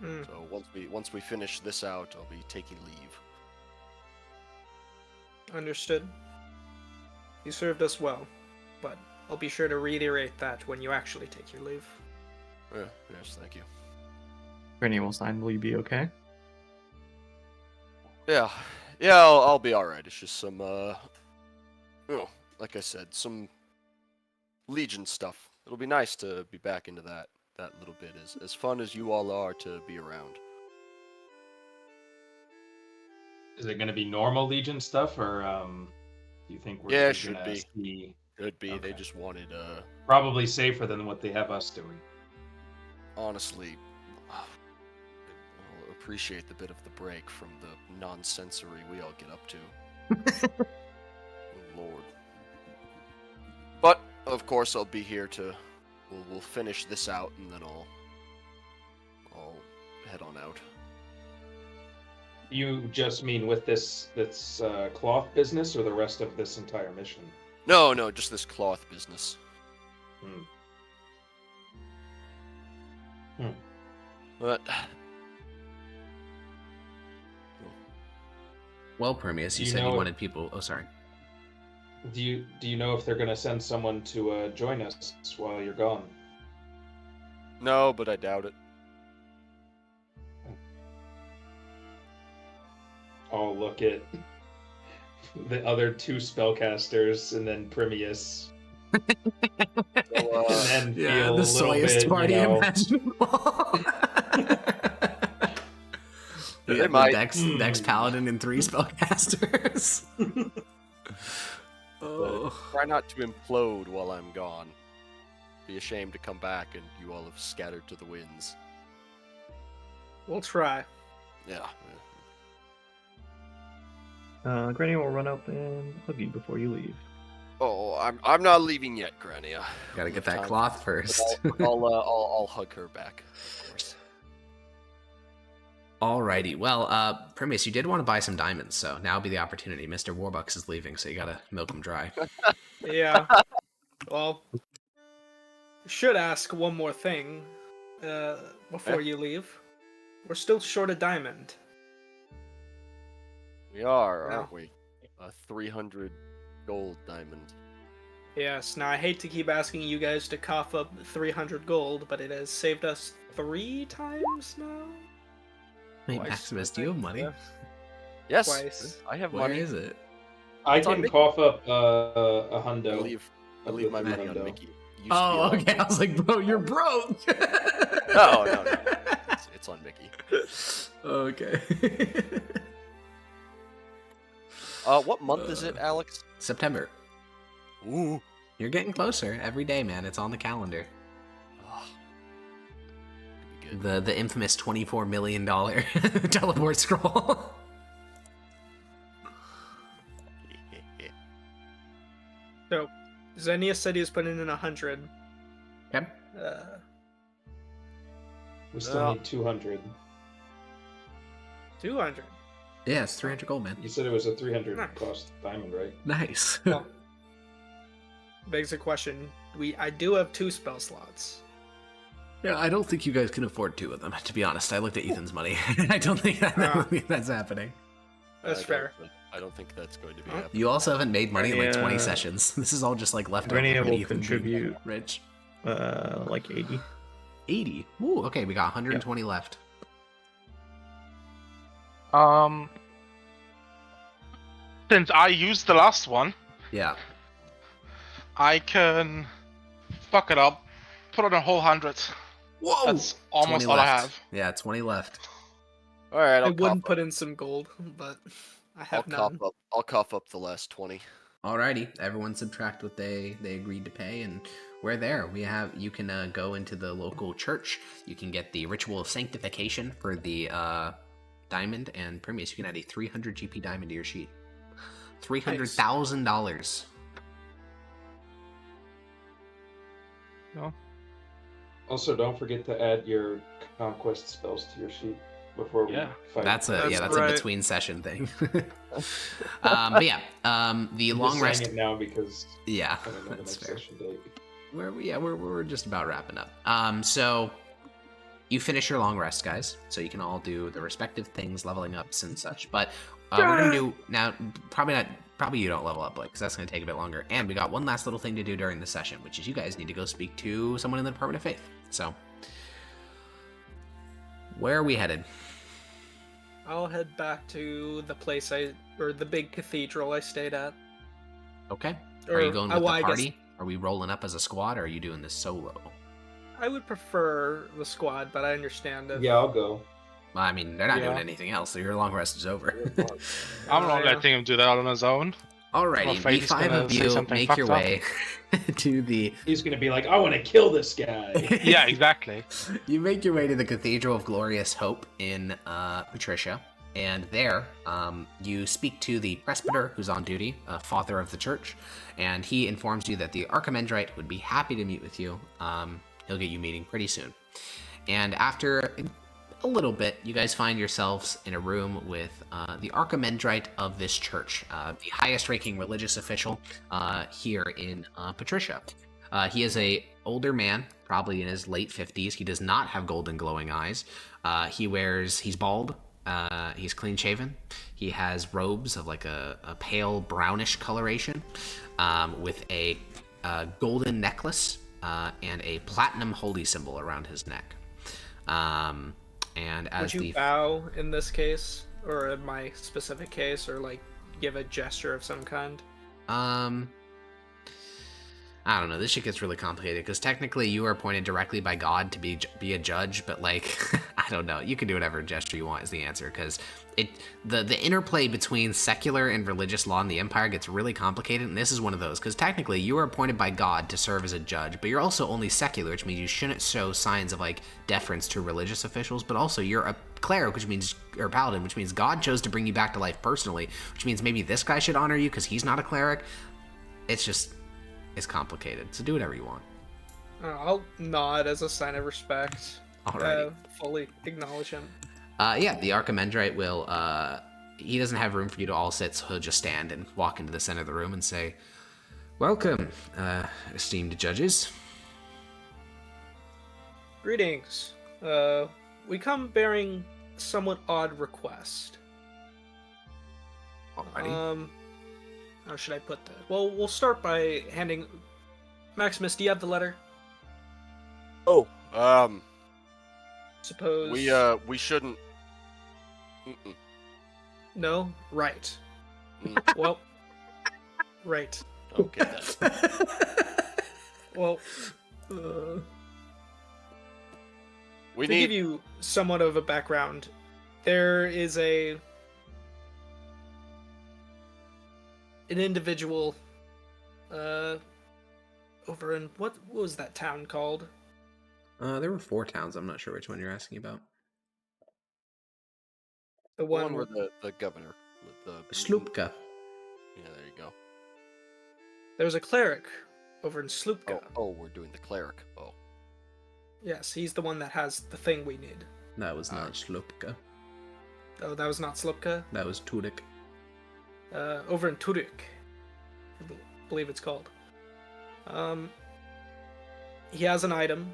So once we finish this out, I'll be taking leave. Understood. You served us well, but I'll be sure to reiterate that when you actually take your leave. Yes, thank you. Granny will sign. Will you be okay? Yeah, I'll be all right. It's just some Oh, like I said, some Legion stuff. It'll be nice to be back into that little bit. As fun as you all are to be around. Is it going to be normal Legion stuff, or do you think we're Yeah, going should to be. see? Could be. Okay. They just wanted Probably safer than what they have us doing. honestly, I'll appreciate the bit of the break from the nonsensory we all get up to. Oh, Lord. But of course, I'll be here to. We'll finish this out, and then I'll head on out. You just mean with this cloth business, or the rest of this entire mission? No, just this cloth business. But Well, Permeus, you said you wanted people. Oh, sorry. Do you know if they're going to send someone to join us while you're gone? no, but I doubt it. I'll look at the other two spellcasters and then Primius. So, And then feel the a little soyest bit, party imaginable. They might. Dex Paladin and 3 spellcasters. Try not to implode while I'm gone. Be ashamed to come back and you all have scattered to the winds. We'll try. Yeah. Granny will run up and hug you before you leave. Oh, I'm not leaving yet, Granny. Gotta get that cloth first. I'll hug her back, of course. Alrighty. Well, Primus, you did want to buy some diamonds, so now would be the opportunity. Mr. Warbucks is leaving, so you gotta milk him dry. Yeah. Well, should ask one more thing before you leave. We're still short a diamond. We are, No. aren't we? A 300 gold diamond. Yes. Now I hate to keep asking you guys to cough up 300 gold, but it has saved us 3 times now. Wait, Twice, Maximus, I do you have think. money? Yeah. Yes, Twice. I have Where money. is it? I It's on can Mickey. cough up a hundo. I leave my money on hundo. Mickey. Used to be Oh, on- okay. I was like, bro, you're broke. No. It's on Mickey. Okay. What month is it, Alex? September. Ooh. You're getting closer every day, man. It's on the calendar. Oh. Could be good. The infamous $24 million teleport scroll. So, Xenia said he was putting in 100. Okay. We still Well. need 200. 200. Yeah, it's 300 gold, man. You said it was a 300 Nice. cost diamond, right? Nice. Well, begs the question. I do have 2 spell slots. Yeah, I don't think you guys can afford 2 of them, to be honest. I looked at Ethan's money. I don't think that's happening. That's fair. I don't think that's going to be Huh? happening. You also haven't made money in like 20 Yeah. sessions. This is all just like leftover. Granny from will Ethan being contribute. rich. Like 80. 80. Ooh, okay, we got 120 left. Since I used the last one, Yeah. I can fuck it up, put on a whole 100. Whoa! That's almost 20 all I left. have. Yeah, 20 left. All right, I I'll wouldn't cough put up. in some gold, but I I'll have none. cough up the last 20. Alrighty, everyone subtract what they agreed to pay, and we're there. You can go into the local church. You can get the ritual of sanctification for the diamond, and Primus, you can add a 300 GP diamond to your sheet. $300,000. Also, don't forget to add your conquest spells to your sheet before we fight. That's a That's right. between session thing. But yeah, the I'm just long saying rest. it now because Yeah, I don't know the that's next fair. session date. We're just about wrapping up. So you finish your long rest, guys. So you can all do the respective things, leveling ups and such. But we're gonna do now. Probably you don't level up, because that's gonna take a bit longer. And we got one last little thing to do during the session, which is you guys need to go speak to someone in the Department of Faith. So where are we headed? I'll head back to the place the big cathedral I stayed at. Okay. Or, Are you going with well, the I guess party? Are we rolling up as a squad, or are you doing this solo? I would prefer the squad, but I understand if... Yeah, I'll go. Well, I mean, they're not doing Yeah. anything else, so your long rest is over. I'm not yeah. letting him do that on his own. I'm Alrighty, afraid the he's 5 gonna of say you something make your fucked up. way to the... He's gonna be like, I want to kill this guy. Yeah, exactly. You make your way to the Cathedral of Glorious Hope in Patricia, and there you speak to the presbyter who's on duty, father of the church, and he informs you that the Archimandrite would be happy to meet with you. He'll get you meeting pretty soon. And after a little bit, you guys find yourselves in a room with the Archimandrite of this church, the highest-ranking religious official here in Patricia. He is a older man, probably in his late 50s. He does not have golden glowing eyes. He's bald. He's clean shaven. He has robes of like a pale brownish coloration, with a golden necklace and a platinum holy symbol around his neck. And as Would you bow in this case, or in my specific case, or like give a gesture of some kind? I don't know. This shit gets really complicated because technically you are appointed directly by God to be a judge, but like I don't know. You can do whatever gesture you want is the answer because the interplay between secular and religious law in the Empire gets really complicated, and this is one of those because technically you are appointed by God to serve as a judge, but you're also only secular, which means you shouldn't show signs of like deference to religious officials, but also you're a cleric, or paladin, which means God chose to bring you back to life personally, which means maybe this guy should honor you because he's not a cleric. It's complicated, so do whatever you want. I'll nod as a sign of respect. Alrighty. Fully acknowledge him. Yeah, the Archimandrite will, he doesn't have room for you to all sit, so he'll just stand and walk into the center of the room and say, "Welcome, esteemed judges." Greetings. We come bearing somewhat odd request. Alrighty. How should I put that? Well, we'll start by handing... Maximus, do you have the letter? Oh, Suppose... we shouldn't... Mm-mm. No? Right. Well... Right. Okay, then. Well... We to need... give you somewhat of a background, there is an individual over in what was that town called? There were 4 towns. I'm not sure which one you're asking about. The one one where the governor with the... Sloopka. Yeah, there you go. There was a cleric over in Sloopka. Oh, we're doing the cleric. Oh. Yes, he's the one that has the thing we need. That was not Sloopka. Oh, that was not Sloopka? That was Tudik. Over in Turek, I believe it's called. He has an item.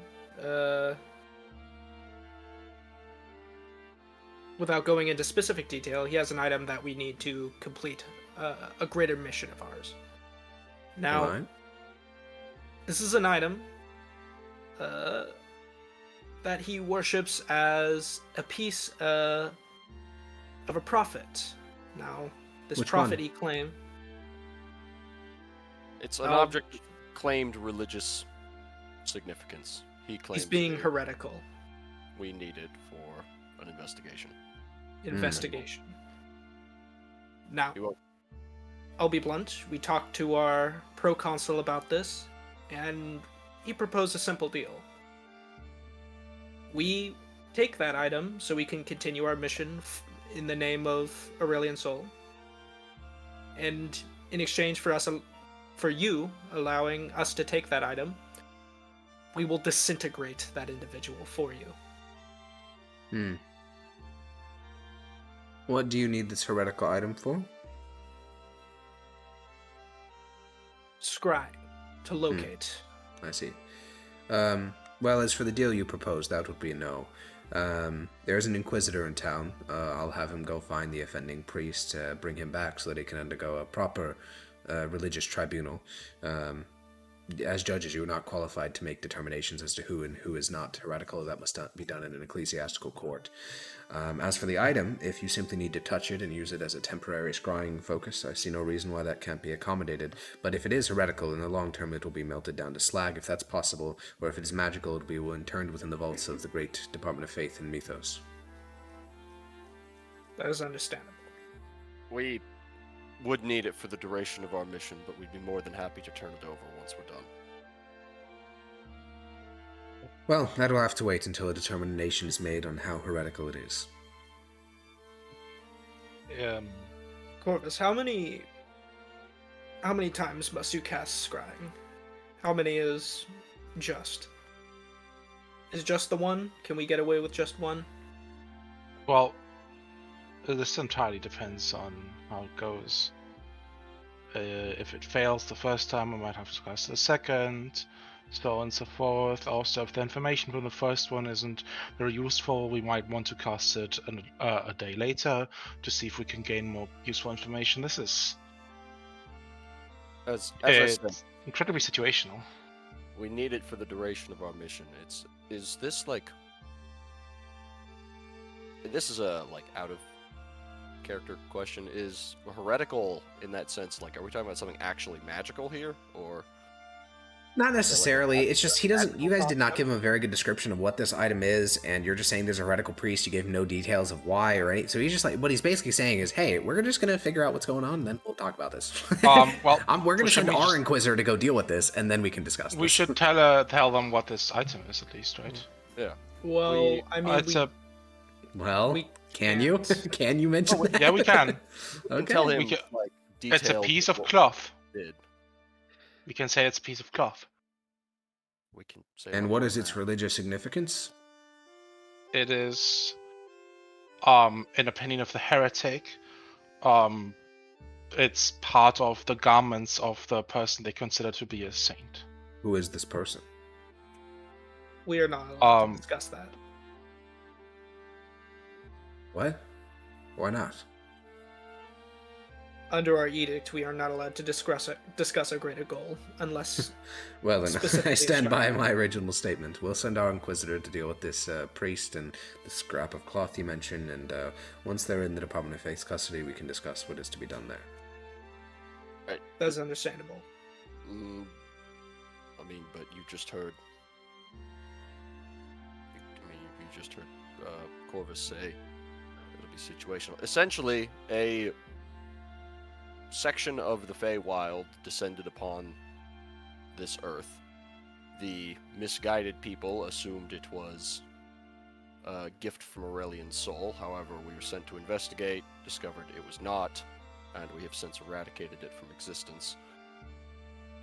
Without going into specific detail, he has an item that we need to complete a greater mission of ours. Now, Alright. this is an item that he worships as a piece of a prophet. Now, this Which prophet one? he claimed. It's an object claimed religious significance. He claims He's being that heretical. we need it for an investigation. Investigation. Now, You won't- I'll be blunt. We talked to our proconsul about this, and he proposed a simple deal. We take that item so we can continue our mission in the name of Aurelian Soul, and in exchange for you allowing us to take that item, we will disintegrate that individual for you. What do you need this heretical item for? Scribe to locate. I see. Well, as for the deal you proposed, that would be a no. There's an inquisitor in town. I'll have him go find the offending priest, bring him back so that he can undergo a proper religious tribunal. as judges, you are not qualified to make determinations as to who and who is not heretical. That must be done in an ecclesiastical court. As for the item, if you simply need to touch it and use it as a temporary scrying focus, I see no reason why that can't be accommodated. But if it is heretical, in the long term it will be melted down to slag, if that's possible, or if it is magical, it will be interned within the vaults of the great Department of Faith in Mythos. That is understandable. We would need it for the duration of our mission, but we'd be more than happy to turn it over once we're done. Well, that'll have to wait until a determination is made on how heretical it is. Corvus, how many times must you cast scrying? How many is just? Is just the one? Can we get away with just one? Well, this entirely depends on how it goes. If it fails the first time, we might have to cast the second, so on and so forth. Also, if the information from the first one isn't very useful, we might want to cast it a day later to see if we can gain more useful information. This is As I said, incredibly situational. we need it for the duration of our mission. Is this like... This is a, like, out of character question. Is heretical in that sense, like, are we talking about something actually magical here, or... Not necessarily. It's just you guys did not give him a very good description of what this item is, and you're just saying there's a heretical priest. You gave him no details of why or any. So he's just like, what he's basically saying is, hey, we're just gonna figure out what's going on, and then we'll talk about this. We're gonna send our Inquisitor to go deal with this, and then we can discuss this. We should tell them what this item is at least, right? Yeah. Well, Well, can you? Can you mention that? Yeah, we can. Okay. Tell him, like, It's a details piece of of what cloth. we did. We can say it's a piece of cloth. We can say And what is its religious significance? It is, in opinion of the heretic, it's part of the garments of the person they consider to be a saint. Who is this person? we are not allowed to discuss that. What? Why not? Under our edict, we are not allowed to discuss a greater goal unless. Well, then, specifically I stand by instructed. my original statement. We'll send our Inquisitor to deal with this priest and the scrap of cloth you mentioned, and once they're in the Department of Faith's custody, we can discuss what is to be done there. Right. That's understandable. I mean, but you just heard. You just heard Corvus say it'll be situational. Essentially, a section of the Feywild descended upon this earth. The misguided people assumed it was a gift from Aurelian's soul. However, we were sent to investigate, discovered it was not, and we have since eradicated it from existence.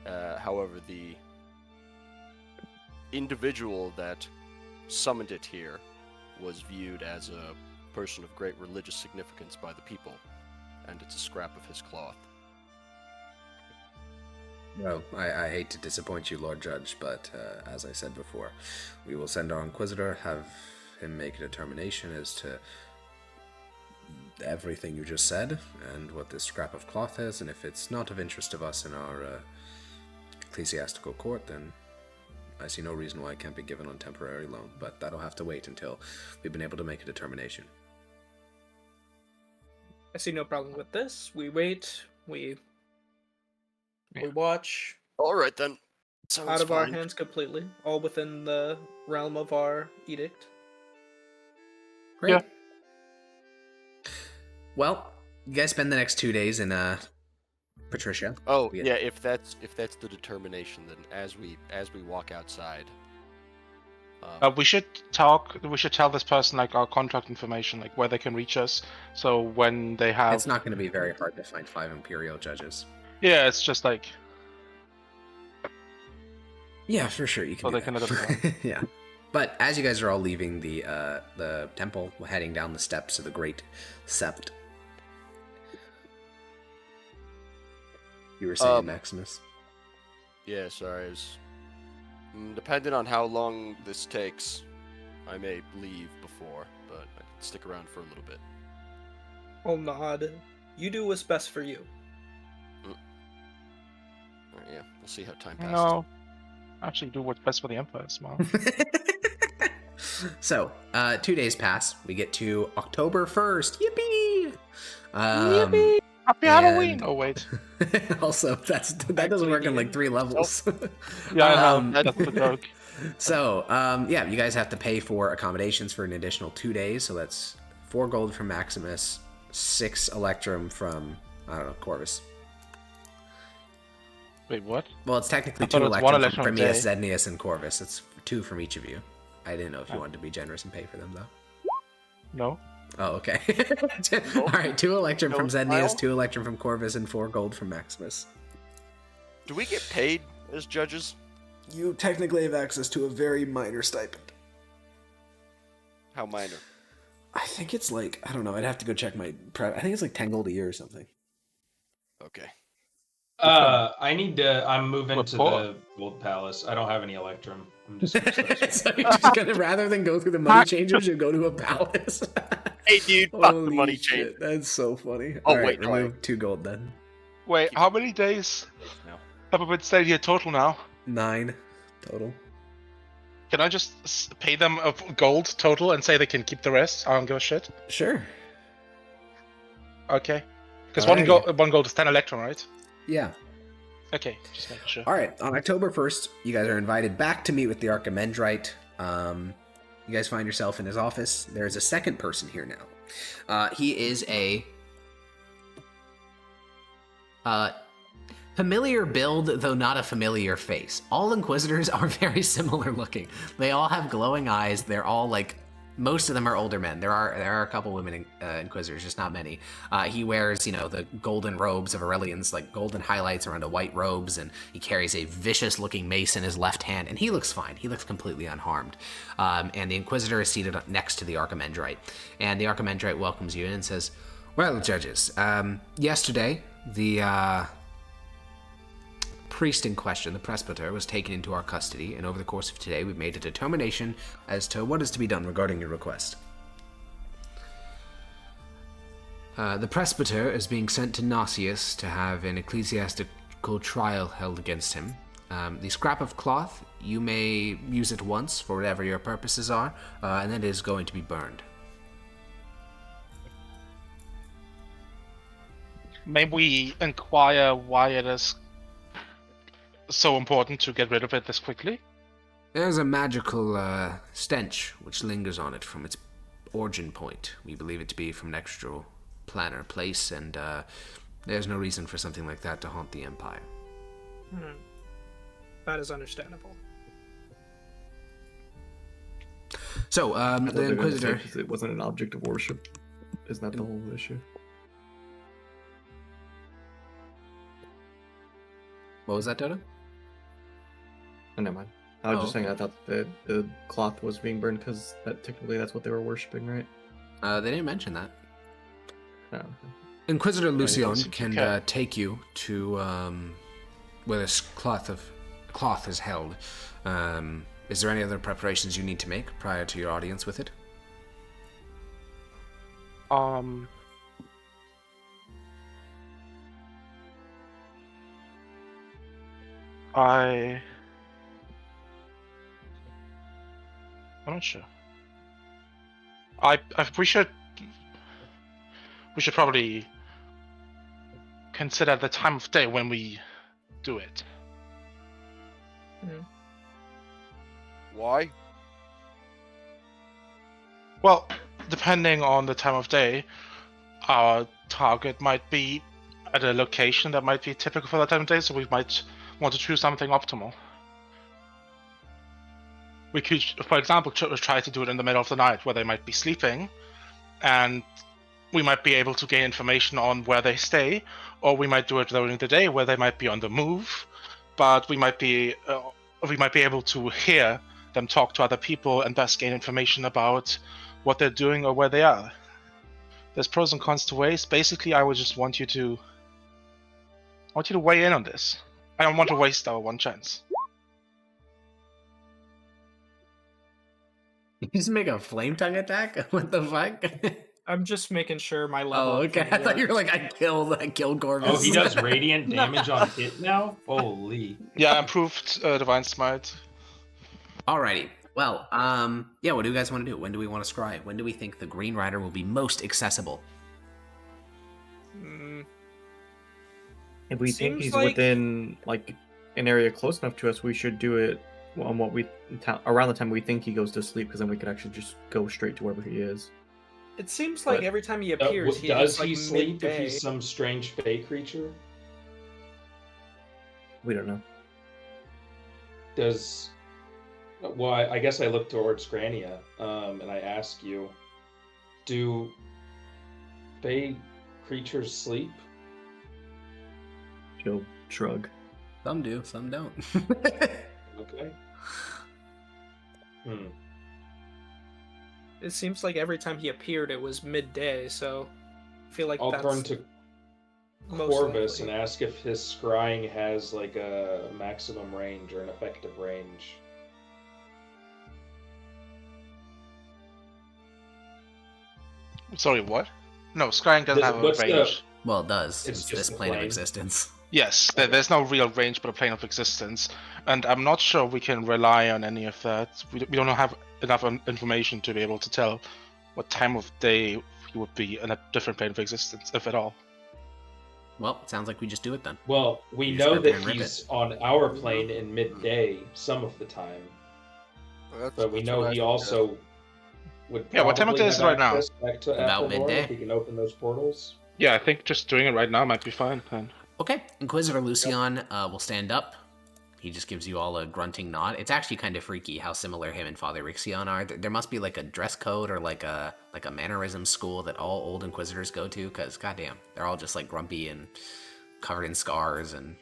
However, the individual that summoned it here was viewed as a person of great religious significance by the people, and it's a scrap of his cloth. Well, I hate to disappoint you, Lord Judge, but as I said before, we will send our Inquisitor, have him make a determination as to everything you just said, and what this scrap of cloth is, and if it's not of interest of us in our ecclesiastical court, then I see no reason why it can't be given on temporary loan, but that'll have to wait until we've been able to make a determination. I see no problem with this. We wait. We watch. All right then. Sounds Out of our fine. hands completely, all within the realm of our edict. Great. Yeah. Well, you guys spend the next 2 days in Patricia. Oh Yeah. yeah, if that's the determination, then as we walk outside, We should talk. We should tell this person like our contract information, like where they can reach us. So when they have, It's not going to be very hard to find 5 Imperial judges. yeah, it's just like Yeah, for sure you can. So do they can that. let us Yeah, but as you guys are all leaving the temple, heading down the steps of the Great Sept, you were saying, Maximus. yeah, sorry, I was... depending on how long this takes, I may leave before, but I can stick around for a little bit. I'll nod. You do what's best for you. Alright, yeah, we'll see how time passes. no. Actually, do what's best for the Empire, smart. So, 2 days pass. We get to October 1st. Yippee! Yippee! Happy Halloween! Oh wait. Also, that doesn't work in like 3 levels. Yeah, I know. That's the joke. So, yeah, you guys have to pay for accommodations for an additional 2 days. So that's 4 gold from Maximus, 6 Electrum from, I don't know, Corvus. Wait, what? Well, it's technically I thought 2 it was one Electrum from Electrum a Premius, day. Zednius, and Corvus. It's 2 from each of you. I didn't know if you wanted to be generous and pay for them, though. No. Oh, okay. All right, 2 Electrum from No Zednius, smile? 2 Electrum from Corvus, and 4 gold from Maximus. Do we get paid as judges? You technically have access to a very minor stipend. How minor? I think it's like, I don't know, I'd have to go check my prep. I think it's like 10 gold a year or something. Okay. I'm moving to What? the Gold Palace. I don't have any Electrum. I'm just gonna start So you're just gonna, rather than go through the money changers, you go to a palace. Hey, dude, fuck the Holy money shit, change. that's so funny. Oh, All right, wait, no, remove 2 gold then. Wait, how many days No. have we been staying here total now? 9 total. Can I just pay them of gold total and say they can keep the rest? I don't give a shit. Sure. Okay. Because Alrighty. one gold is 10 Electrum, right? Yeah. Okay, just making sure. All right, on October 1st, you guys are invited back to meet with the Archimandrite. You guys find yourself in his office. There is a second person here now. He is a familiar build, though not a familiar face. All Inquisitors are very similar looking. They all have glowing eyes. They're all like, most of them are older men. There are a couple women Inquisitors, just not many. He wears, the golden robes of Aurelians, like golden highlights around a white robes, and he carries a vicious-looking mace in his left hand, and he looks fine. He looks completely unharmed. And the Inquisitor is seated next to the Archimandrite. And the Archimandrite welcomes you in and says, "Well, judges, yesterday, the priest in question, the presbyter, was taken into our custody, and over the course of today, we've made a determination as to what is to be done regarding your request. The presbyter is being sent to Nasius to have an ecclesiastical trial held against him. The scrap of cloth, you may use it once for whatever your purposes are, and then it is going to be burned." Maybe we inquire why it is so important to get rid of it this quickly. There's a magical stench which lingers on it from its origin point. We believe it to be from an extra planar place, and there's no reason for something like that to haunt the Empire. That is understandable. So, the Inquisitor... It wasn't an object of worship. Isn't that the whole issue? What was that, Dodo? Oh, never mind. I was Oh, just saying okay. I thought that the cloth was being burned because technically that's what they were worshipping, right? They didn't mention that. No. Inquisitor it's Lucion can okay. take you to where this cloth is held. Is there any other preparations you need to make prior to your audience with it? I'm not sure. We should probably consider the time of day when we do it. Why? Well, depending on the time of day, our target might be at a location that might be typical for that time of day, so we might want to choose something optimal. We could, for example, try to do it in the middle of the night where they might be sleeping, and we might be able to gain information on where they stay, or we might do it during the day where they might be on the move, but we might be able to hear them talk to other people and thus gain information about what they're doing or where they are. There's pros and cons to ways. Basically, I would just want you to weigh in on this. I don't want to waste our one chance. You just make a flame tongue attack? What the fuck? I'm just making sure my level. Oh, okay. I thought you were like, I killed Corvus. Oh, he does radiant damage on hit now? Holy. Yeah, improved Divine Smite. Alrighty. Well, yeah, what do you guys want to do? When do we want to scry? When do we think the Green Rider will be most accessible? If we think Seems he's like- within like an area close enough to us, we should do it on what around the time we think he goes to sleep, because then we could actually just go straight to wherever he is. It seems like But, every time he appears, does like he sleep midday. if he's some strange fey creature? We don't know. Does... Well, I guess I look towards Grania, and I ask you, do fey creatures sleep? She'll shrug. Some do, some don't. Okay. It seems like every time he appeared, it was midday. So I feel like I'll that's turn to most Corvus likely. and ask if his scrying has like a maximum range or an effective range. Sorry, what? No, scrying doesn't have a What's the- range. Well, it does. It's It's just this a plane of plane. existence. Yes, there's no real range but a plane of existence, and I'm not sure we can rely on any of that. We don't have enough information to be able to tell what time of day he would be in a different plane of existence, if at all. Well, it sounds like we just do it then. Well, we You just know rip it that and rip he's on our plane in midday some of the time, but we know he also would. Yeah, what time of probably day is have it right now? access Back to About Athelor midday. if he can open those portals. Yeah, I think just doing it right now might be fine. Then. Okay, Inquisitor Lucian will stand up. He just gives you all a grunting nod. It's actually kind of freaky how similar him and Father Rixion are. There must be like a dress code or like a mannerism school that all old Inquisitors go to, because goddamn, they're all just like grumpy and covered in scars and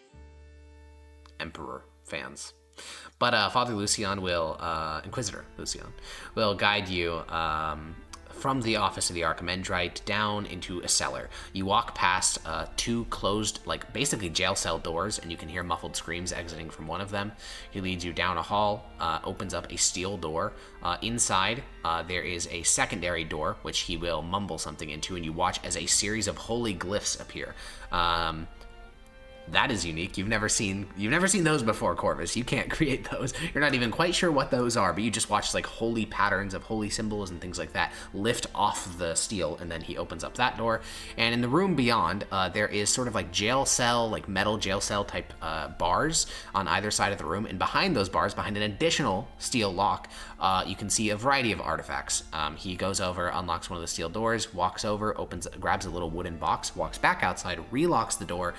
Emperor fans. But Father Lucian will, Inquisitor Lucian, will guide you from the office of the Archimandrite down into a cellar. You walk past two closed, like basically jail cell doors, and you can hear muffled screams exiting from one of them. He leads you down a hall, opens up a steel door. Inside, there is a secondary door, which he will mumble something into, and you watch as a series of holy glyphs appear. That is unique. You've never seen those before, Corvus. You can't create those. You're not even quite sure what those are, but you just watch like holy patterns of holy symbols and things like that lift off the steel, and then he opens up that door. And in the room beyond, there is sort of like jail cell, like metal jail cell type bars on either side of the room. And behind those bars, behind an additional steel lock, you can see a variety of artifacts. He goes over, unlocks one of the steel doors, walks over, grabs a little wooden box, walks back outside, relocks the door,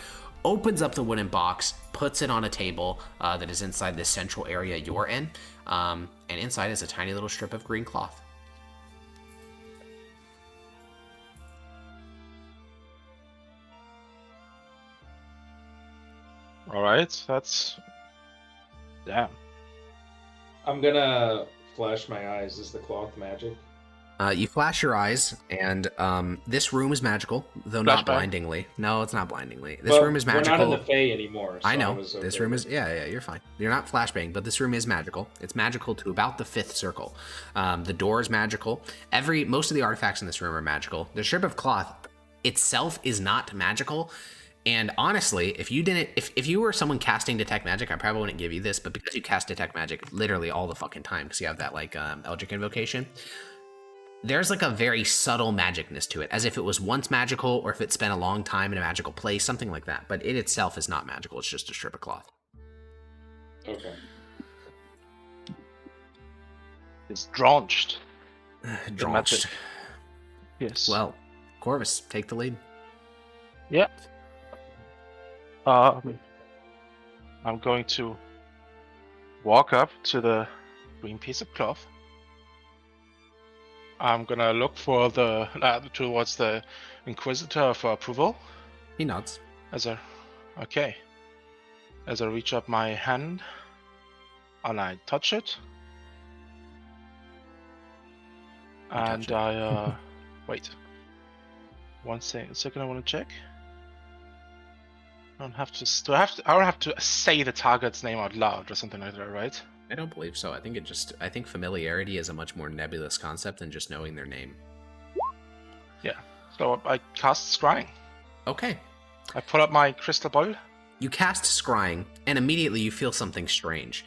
opens up the wooden box, puts it on a table that is inside this central area you're in, and inside is a tiny little strip of green cloth. Alright, that's... Damn. I'm gonna flash my eyes. Is the cloth magic? You flash your eyes, and this room is magical, though not Flashback. blindingly. No, it's not blindingly. This Well, room is We're magical. not in the Fae anymore. So I know. was This okay. room is... Yeah, you're fine. You're not flashbang, but this room is magical. It's magical to about the 5th circle. The door is magical. Most of the artifacts in this room are magical. The strip of cloth itself is not magical. And honestly, if you were someone casting Detect Magic, I probably wouldn't give you this, but because you cast Detect Magic literally all the fucking time, because you have that like Eldritch Invocation, there's like a very subtle magicness to it, as if it was once magical or if it spent a long time in a magical place, something like that. But it itself is not magical. It's just a strip of cloth. Okay. It's drenched. Drenched. Yes. Well, Corvus, take the lead. Yeah. I'm going to walk up to the green piece of cloth. I'm gonna look for towards the Inquisitor for approval. He nods. As I reach up my hand and I touch it, touch it. I wait. One second. I want to check. I don't have to. I don't have to say the target's name out loud or something like that, right? I don't believe so. I think familiarity is a much more nebulous concept than just knowing their name. So I cast Scrying. Okay. I pull up my crystal ball. You cast Scrying, and immediately you feel something strange.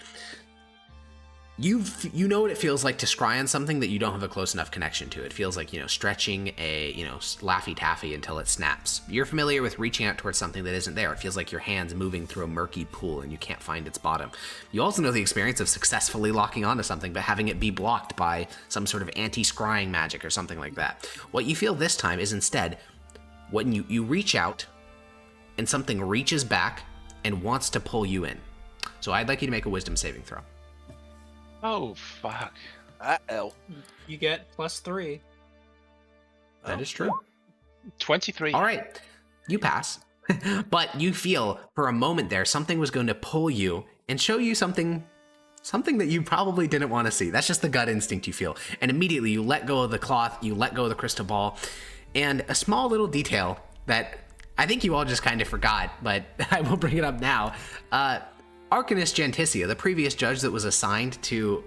You know what it feels like to scry on something that you don't have a close enough connection to. It feels like, stretching a, Laffy Taffy until it snaps. You're familiar with reaching out towards something that isn't there. It feels like your hand's moving through a murky pool and you can't find its bottom. You also know the experience of successfully locking onto something but having it be blocked by some sort of anti-scrying magic or something like that. What you feel this time is instead, when you reach out and something reaches back and wants to pull you in. So I'd like you to make a wisdom saving throw. Oh, fuck. Uh-oh. You get +3. That is true. 23. All right, you pass. But you feel for a moment there something was going to pull you and show you something that you probably didn't want to see. That's just the gut instinct you feel. And immediately you let go of the cloth, you let go of the crystal ball, and a small little detail that I think you all just kind of forgot, but I will bring it up now. Arcanist Genticia, the previous judge that was assigned to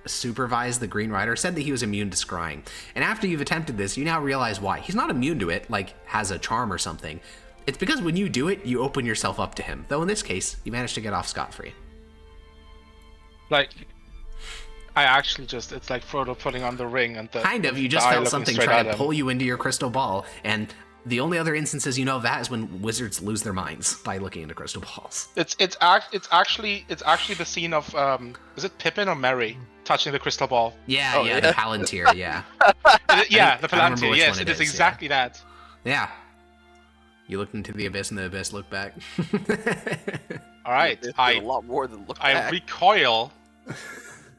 supervise the Green Rider, said that he was immune to scrying. And after you've attempted this, you now realize why. He's not immune to it, like has a charm or something. It's because when you do it, you open yourself up to him. Though in this case, you managed to get off scot-free. Like, I actually just, it's like Frodo putting on the ring and the... Kind of, you just felt something try to pull you into your crystal ball, and the only other instances you know of that is when wizards lose their minds by looking into crystal balls. It's actually the scene of is it Pippin or Merry touching the crystal ball? Yeah, the Palantir, yeah. Yeah, the I don't remember Palantir. which Yes, one it is exactly that. Yeah. You looked into the abyss and the abyss looked back. All right, It's a lot more than look I back. recoil,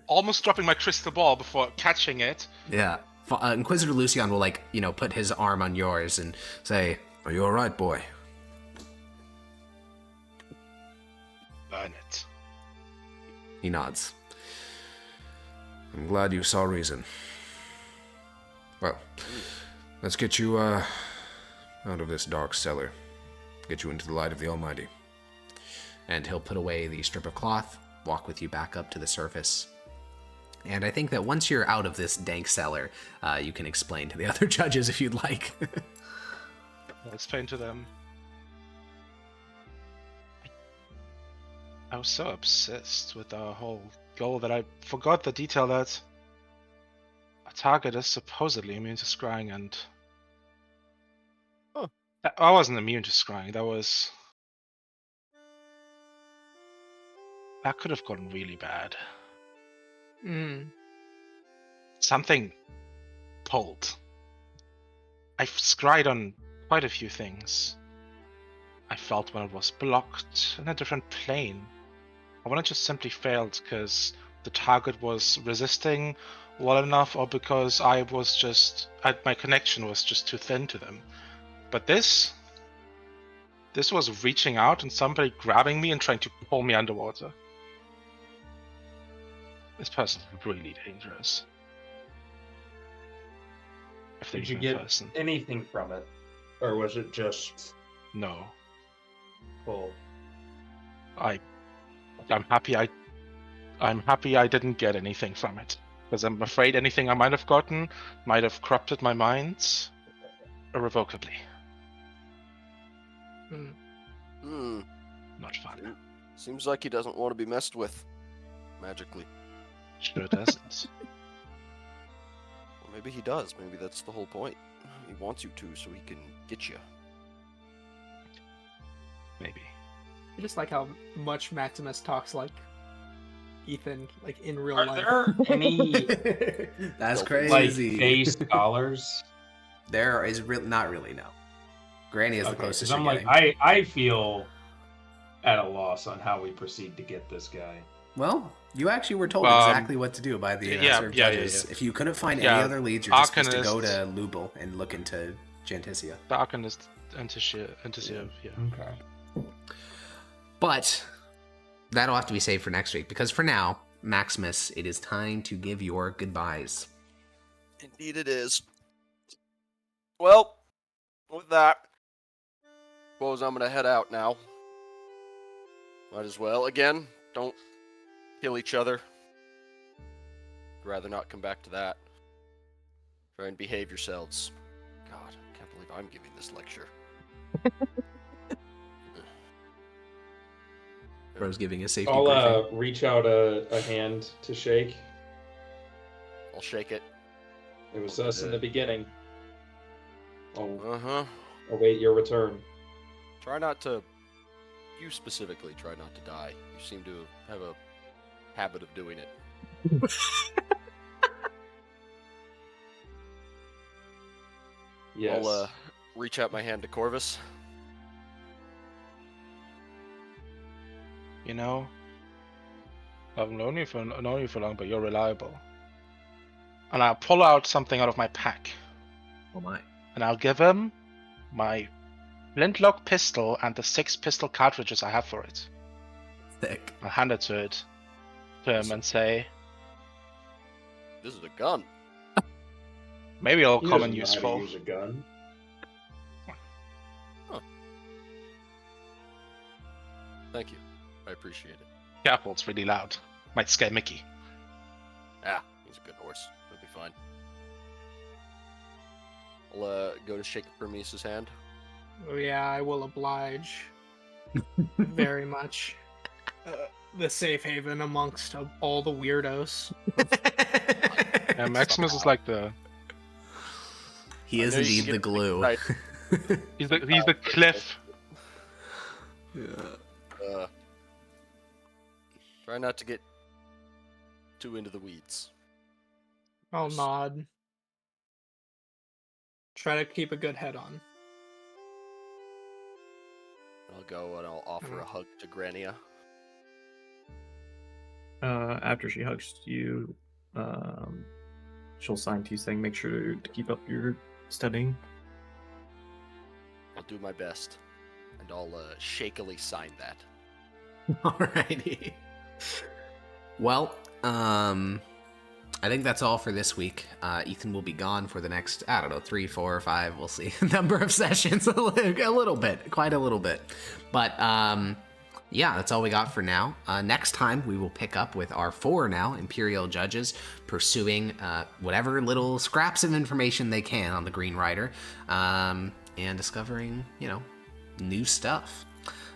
almost dropping my crystal ball before catching it. Yeah. Inquisitor Lucian will, put his arm on yours and say, "Are you all right, boy?" Burn it. He nods. I'm glad you saw reason. Well, let's get you, out of this dark cellar. Get you into the light of the Almighty. And he'll put away the strip of cloth, walk with you back up to the surface. And I think that once you're out of this dank cellar, you can explain to the other judges if you'd like. I'll explain to them. I was so obsessed with our whole goal that I forgot the detail that a target is supposedly immune to scrying, and I wasn't immune to scrying. That could have gotten really bad. Something pulled. I've scryed on quite a few things. I felt when it was blocked in a different plane. I wouldn't just simply failed because the target was resisting well enough, or because my connection was just too thin to them. But this was reaching out and somebody grabbing me and trying to pull me underwater. This person's really dangerous. If Did there's you a get person. anything from it, or was it just No. full? I'm happy I didn't get anything from it, because I'm afraid anything I might have gotten might have corrupted my mind irrevocably. Not fun. Seems like he doesn't want to be messed with magically. Sure doesn't. Well, maybe he does. Maybe that's the whole point. He wants you to, so he can get you. Maybe. I just like how much Maximus talks like Ethan, like in real Are life. there any That's Like, crazy. Fey scholars? There is not really, no. Granny is the Okay, closest 'cause I'm you're like, getting. I feel at a loss on how we proceed to get this guy. Well, you actually were told exactly what to do by the served judges. yeah. If you couldn't find Yeah, any other leads, you're just supposed to go to Arcanist. Lubel and look into Genticia. The Arcanist Anticia, yeah. Okay. But that'll have to be saved for next week, because for now, Maximus, it is time to give your goodbyes. Indeed it is. Well, with that, suppose I'm gonna head out now. Might as well. Again, don't kill each other. I'd rather not come back to that. Try and behave yourselves. God, I'm giving this lecture. Bro's giving a safety I'll briefing. reach out a hand to shake. I'll shake it. It was I'll do us in the beginning. I'll Uh-huh. await your return. Try not to... You specifically try not to die. You seem to have a habit of doing it. Yes. I'll reach out my hand to Corvus. You know, I've known you for long, but you're reliable. And I'll pull out something out of my pack, Oh my. and I'll give him my flintlock pistol and the 6 pistol cartridges I have for it. Thick. I'll hand it to him and say, This is a gun. maybe it'll He come doesn't in know how to useful. use a gun. Thank you. I appreciate it. Careful, it's really loud. Might scare Mickey. Ah, he's a good horse. He'll be fine. I'll go to shake Prometheus' hand. Oh yeah, I will oblige. Very much. The safe haven amongst all the weirdos. Yeah, Maximus is like the He is know you indeed can the get glue. right. he's the cliff. Yeah. Try not to get too into the weeds. I'll nod. Try to keep a good head on. I'll go and I'll offer a hug to Grania. After she hugs you, she'll sign to you saying, make sure to keep up your studying. I'll do my best, and I'll shakily sign that. Alrighty. Well, I think that's all for this week. Ethan will be gone for the next, I don't know, 3, 4, or 5, we'll see. Number of sessions, a little bit, quite a little bit. But, yeah, that's all we got for now. Next time, we will pick up with our 4 now Imperial judges pursuing whatever little scraps of information they can on the Green Rider, and discovering, new stuff.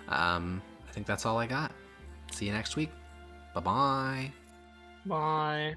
I think that's all I got. See you next week. Bye-bye. Bye.